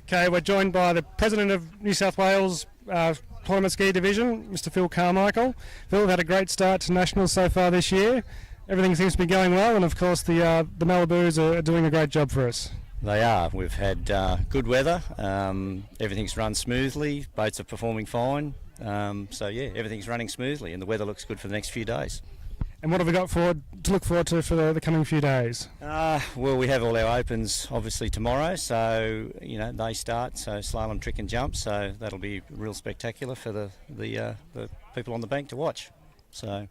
Okay, we're joined by the President of New South Wales Tournament Ski Division, Mr. Phil Carmichael. Phil, we've had a great start to Nationals so far this year. Everything seems to be going well, and of course the Maliboos are doing a great job for us. They are. We've had good weather. Everything's run smoothly. Boats are performing fine. So yeah, everything's running smoothly, and the weather looks good for the next few days. And what have we got to look forward to for the coming few days? Well, we have all our opens obviously tomorrow, so you know they start. So slalom, trick, and jump. So that'll be real spectacular for the people on the bank to watch. So.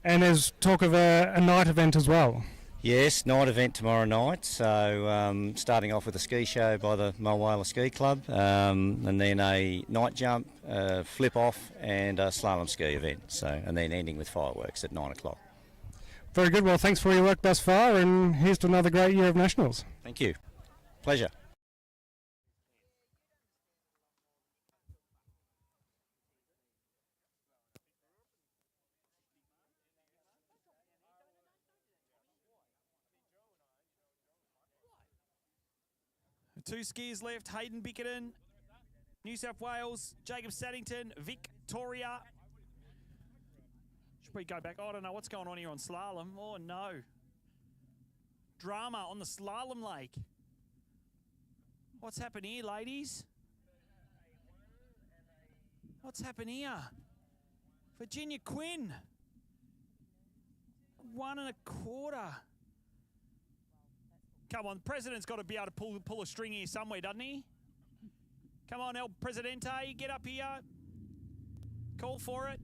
And there's talk of a night event as well. Yes, night event tomorrow night. So starting off with a ski show by the Mulwala Ski Club, and then a night jump, flip off, and a slalom ski event. So and then ending with fireworks at 9 o'clock. Very good. Well, thanks for your work thus far, and here's to another great year of Nationals. Thank you. Pleasure. Two skiers left. Hayden Bickerton, New South Wales. Jacob Saddington, Victoria. Should we go back? I don't know what's going on here on slalom. Oh, no. Drama on the slalom lake. What's happened here, ladies? What's happened here? Virginia Quinn. 1 1/4. Come on, the president's got to be able to pull a string here somewhere, doesn't he? Come on, El Presidente, get up here. Call for it.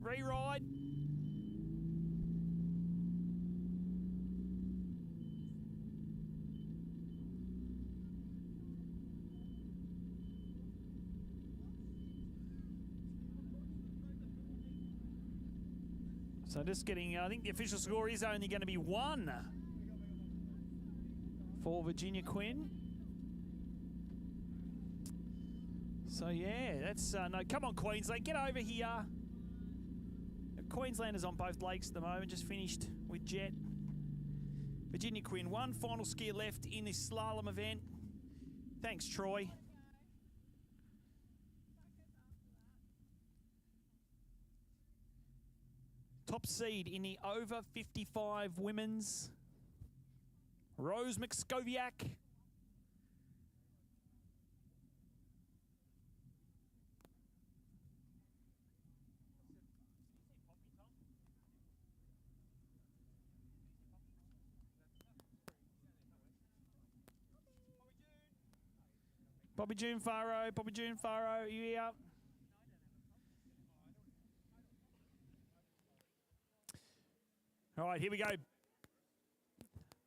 Re-ride. So just getting, I think the official score is only going to be 1 for Virginia Quinn. So yeah, that's, no, come on Queensland, get over here. Queenslanders on both lakes at the moment, just finished with Jet. Virginia Quinn, 1 final skier left in this slalom event. Thanks, Troy. Top seed in the over 55 women's, Rose McSkowiak. Bobby June Faro, you here? All right, here we go.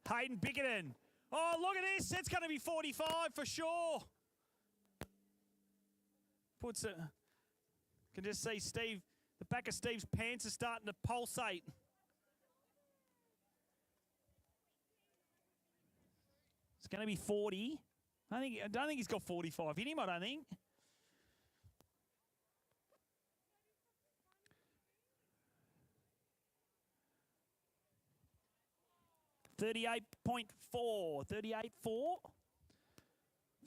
Hayden Bickerton. Oh, look at this. It's going to be 45 for sure. Puts it. Can just see Steve, the back of Steve's pants are starting to pulsate. It's going to be 40. I don't think he's got 45 in him, I don't think. 38.4, 38.4.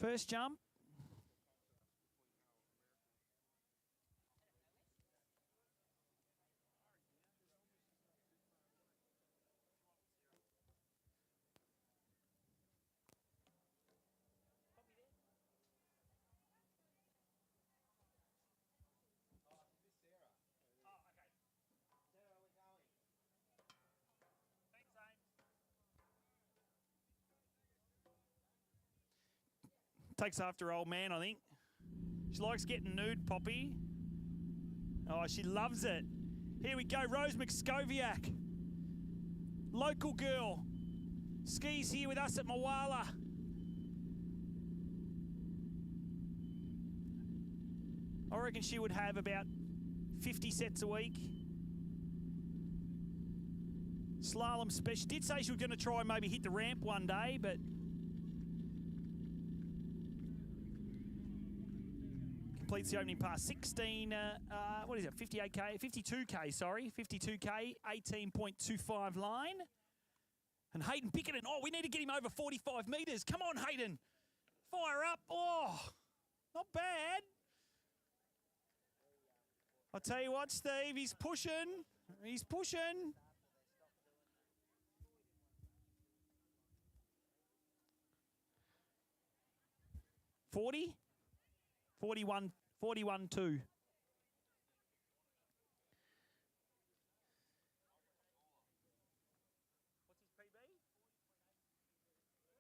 First jump. Takes after old man, I think. She likes getting nude, Poppy. Oh, she loves it. Here we go, Rose McSkowiak. Local girl. Skis here with us at Mulwala. I reckon she would have about 50 sets a week. Slalom special. Did say she was going to try and maybe hit the ramp one day, but completes the opening pass. 16, what is it, 58K, 52K, sorry, 52K, 18.25 line. And Hayden Bickerton, oh, we need to get him over 45 metres. Come on, Hayden. Fire up. Oh, not bad. I'll tell you what, Steve, he's pushing. He's pushing. $40? 41, 41.2. What's his PB?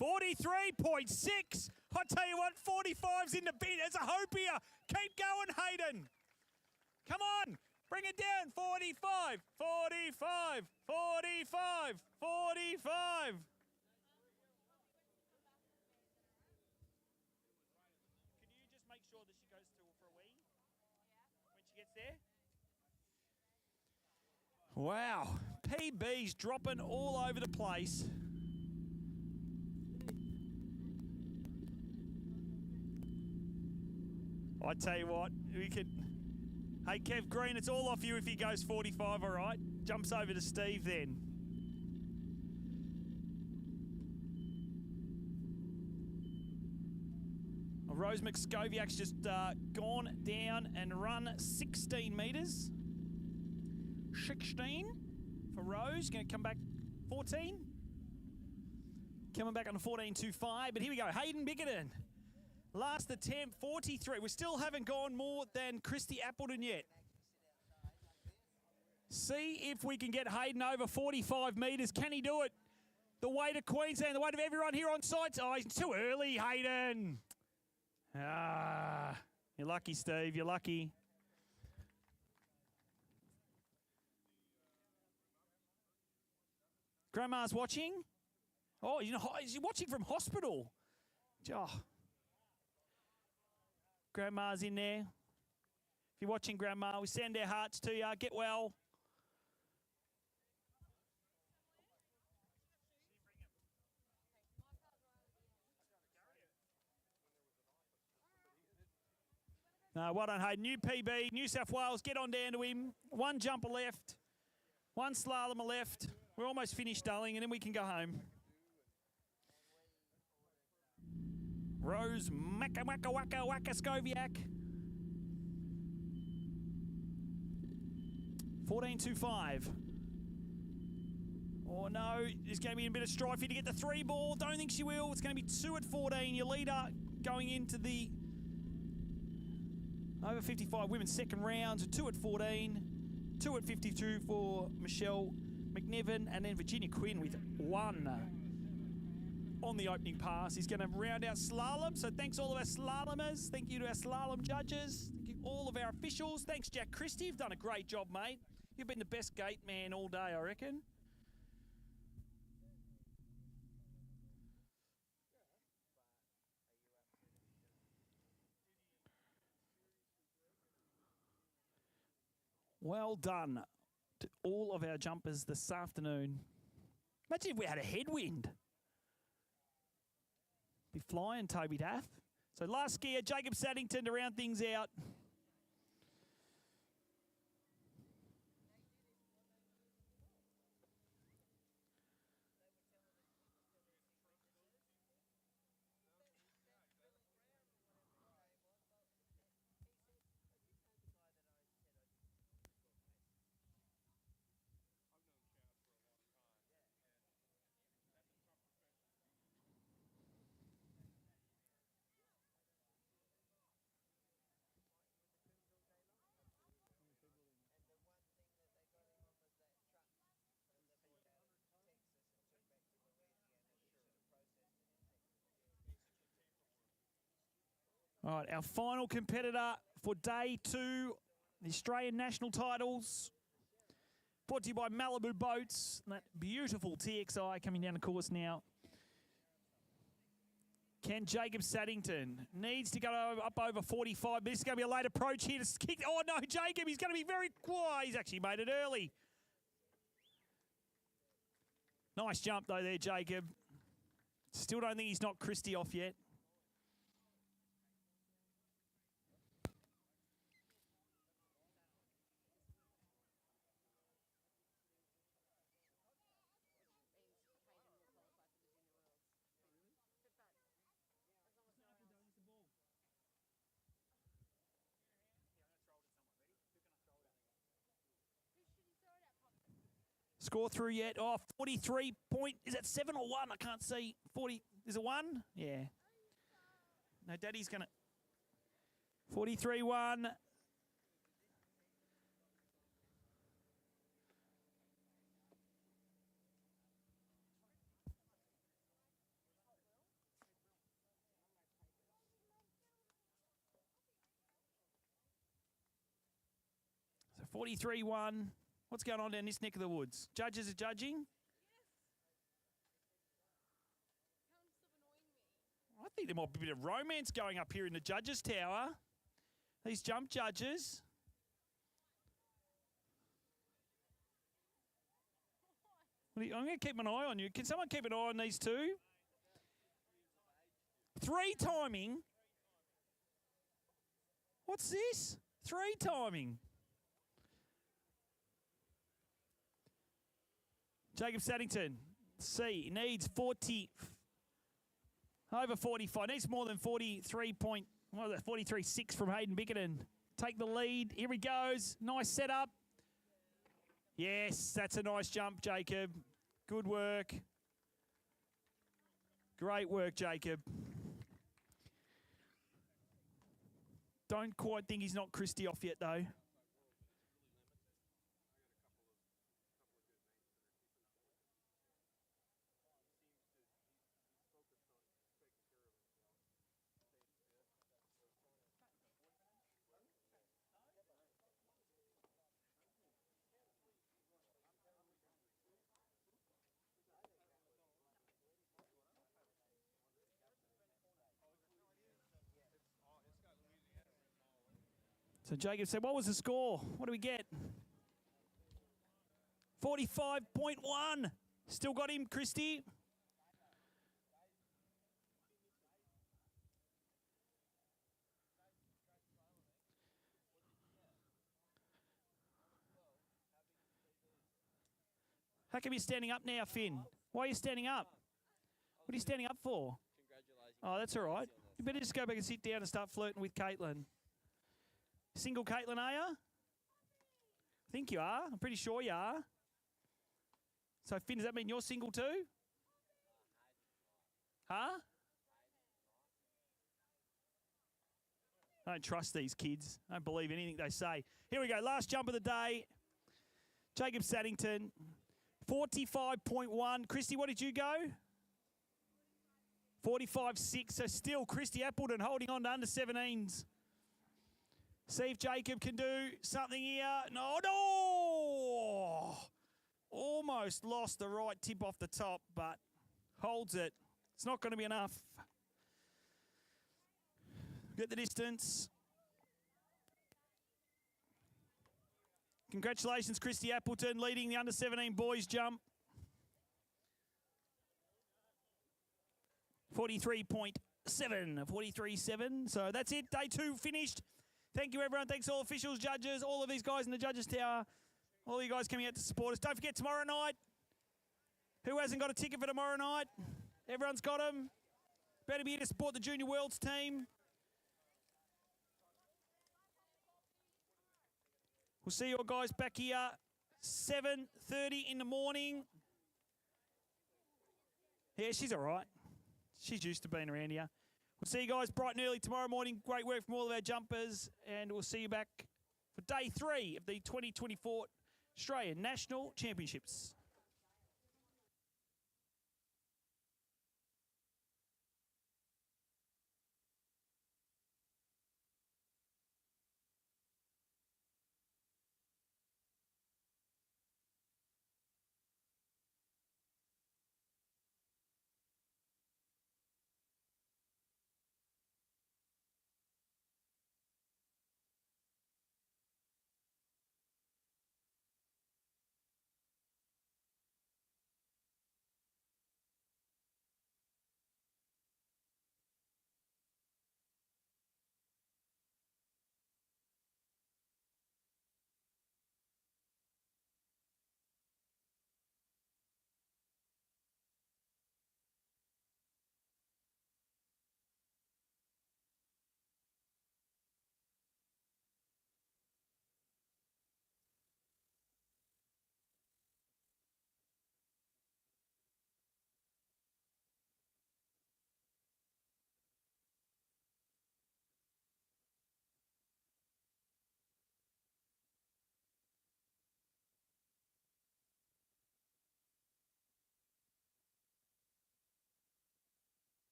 43.6. I tell you what, 45's in the bin. There's a hope here. Keep going, Hayden. Come on. Bring it down. 45, 45, 45, 45. Make sure that she goes to for a wee when she gets there. Wow, PB's dropping all over the place. I tell you what, we could. Hey, Kev Green, it's all off you if he goes 45, all right? Jumps over to Steve then. Rose McSkowiak's just gone down and run 16 metres. 16 for Rose. Going to come back 14. Coming back on a 14.25. But here we go. Hayden Bickerton. Last attempt, 43. We still haven't gone more than Christy Appleton yet. See if we can get Hayden over 45 metres. Can he do it? The weight of Queensland, the weight of everyone here on site. Oh, he's too early, Hayden. Ah, you're lucky, Steve. You're lucky. Grandma's watching. Oh, you know, he's watching from hospital. Oh. Grandma's in there. If you're watching, Grandma, we send our hearts to you. Get well. No, well done, Hayden. New PB, New South Wales, get on down to him. One jumper left, one slalom left. We're almost finished, darling, and then we can go home. Rose Macca Wacka Wacka Wacka Skoviak. 14.25. Oh no, there's going to be a bit of strife here to get the 3 ball. Don't think she will. It's going to be 2 at 14. Your leader going into the over 55 women's second round. 2 at 14. 2 at 52 for Michelle McNiven. And then Virginia Quinn with 1 on the opening pass. He's going to round out slalom. So thanks all of our slalomers. Thank you to our slalom judges. Thank you all of our officials. Thanks, Jack Christie. You've done a great job, mate. You've been the best gate man all day, I reckon. Well done to all of our jumpers this afternoon. Imagine if we had a headwind. Be flying, Toby Daff. So last skier, Jacob Saddington to round things out. All right, our final competitor for day 2, the Australian national titles. Brought to you by Malibu Boats. And that beautiful TXI coming down the course now. Can Jacob Saddington needs to go up over 45. This is going to be a late approach here to kick. Oh, no, Jacob, he's going to be very quiet. He's actually made it early. Nice jump, though, there, Jacob. Still don't think he's knocked Christie off yet. Score through yet? Oh, 43 point. Is that 7 or 1? I can't see. 40. Is it 1? Yeah. No, Daddy's going to. 43-1. So 43-1. What's going on down this neck of the woods? Judges are judging? I think there might be a bit of romance going up here in the judges' tower. These jump judges. I'm going to keep an eye on you. Can someone keep an eye on these two? 3 timing. What's this? 3 timing. Jacob Saddington, C, needs 40, over 45, needs more than 43.6 from Hayden Bickerton. Take the lead, here he goes, nice setup. Yes, that's a nice jump, Jacob. Good work. Great work, Jacob. Don't quite think he's knocked Christie off yet, though. So Jacob said, what was the score? What do we get? 45.1. Still got him, Christy. How come you're standing up now, Finn? Why are you standing up? What are you standing up for? Oh, that's all right. You better just go back and sit down and start flirting with Caitlin. Single Caitlin, are you? I think you are. I'm pretty sure you are. So, Finn, does that mean you're single too? Huh? I don't trust these kids. I don't believe anything they say. Here we go. Last jump of the day. Jacob Saddington, 45.1. Christy, what did you go? 45.6. So still Christy Appleton holding on to under 17s. See if Jacob can do something here. No. Almost lost the right tip off the top, but holds it. It's not going to be enough. Get the distance. Congratulations, Christy Appleton, leading the under-17 boys jump. 43.7, 43.7. So that's it. Day 2 finished. Thank you, everyone. Thanks all officials, judges, all of these guys in the judges' tower. All you guys coming out to support us. Don't forget tomorrow night. Who hasn't got a ticket for tomorrow night? Everyone's got them. Better be here to support the Junior Worlds team. We'll see you guys back here 7:30 in the morning. Yeah, she's all right. She's used to being around here. We'll see you guys bright and early tomorrow morning. Great work from all of our jumpers. And we'll see you back for day 3 of the 2024 Australian National Championships.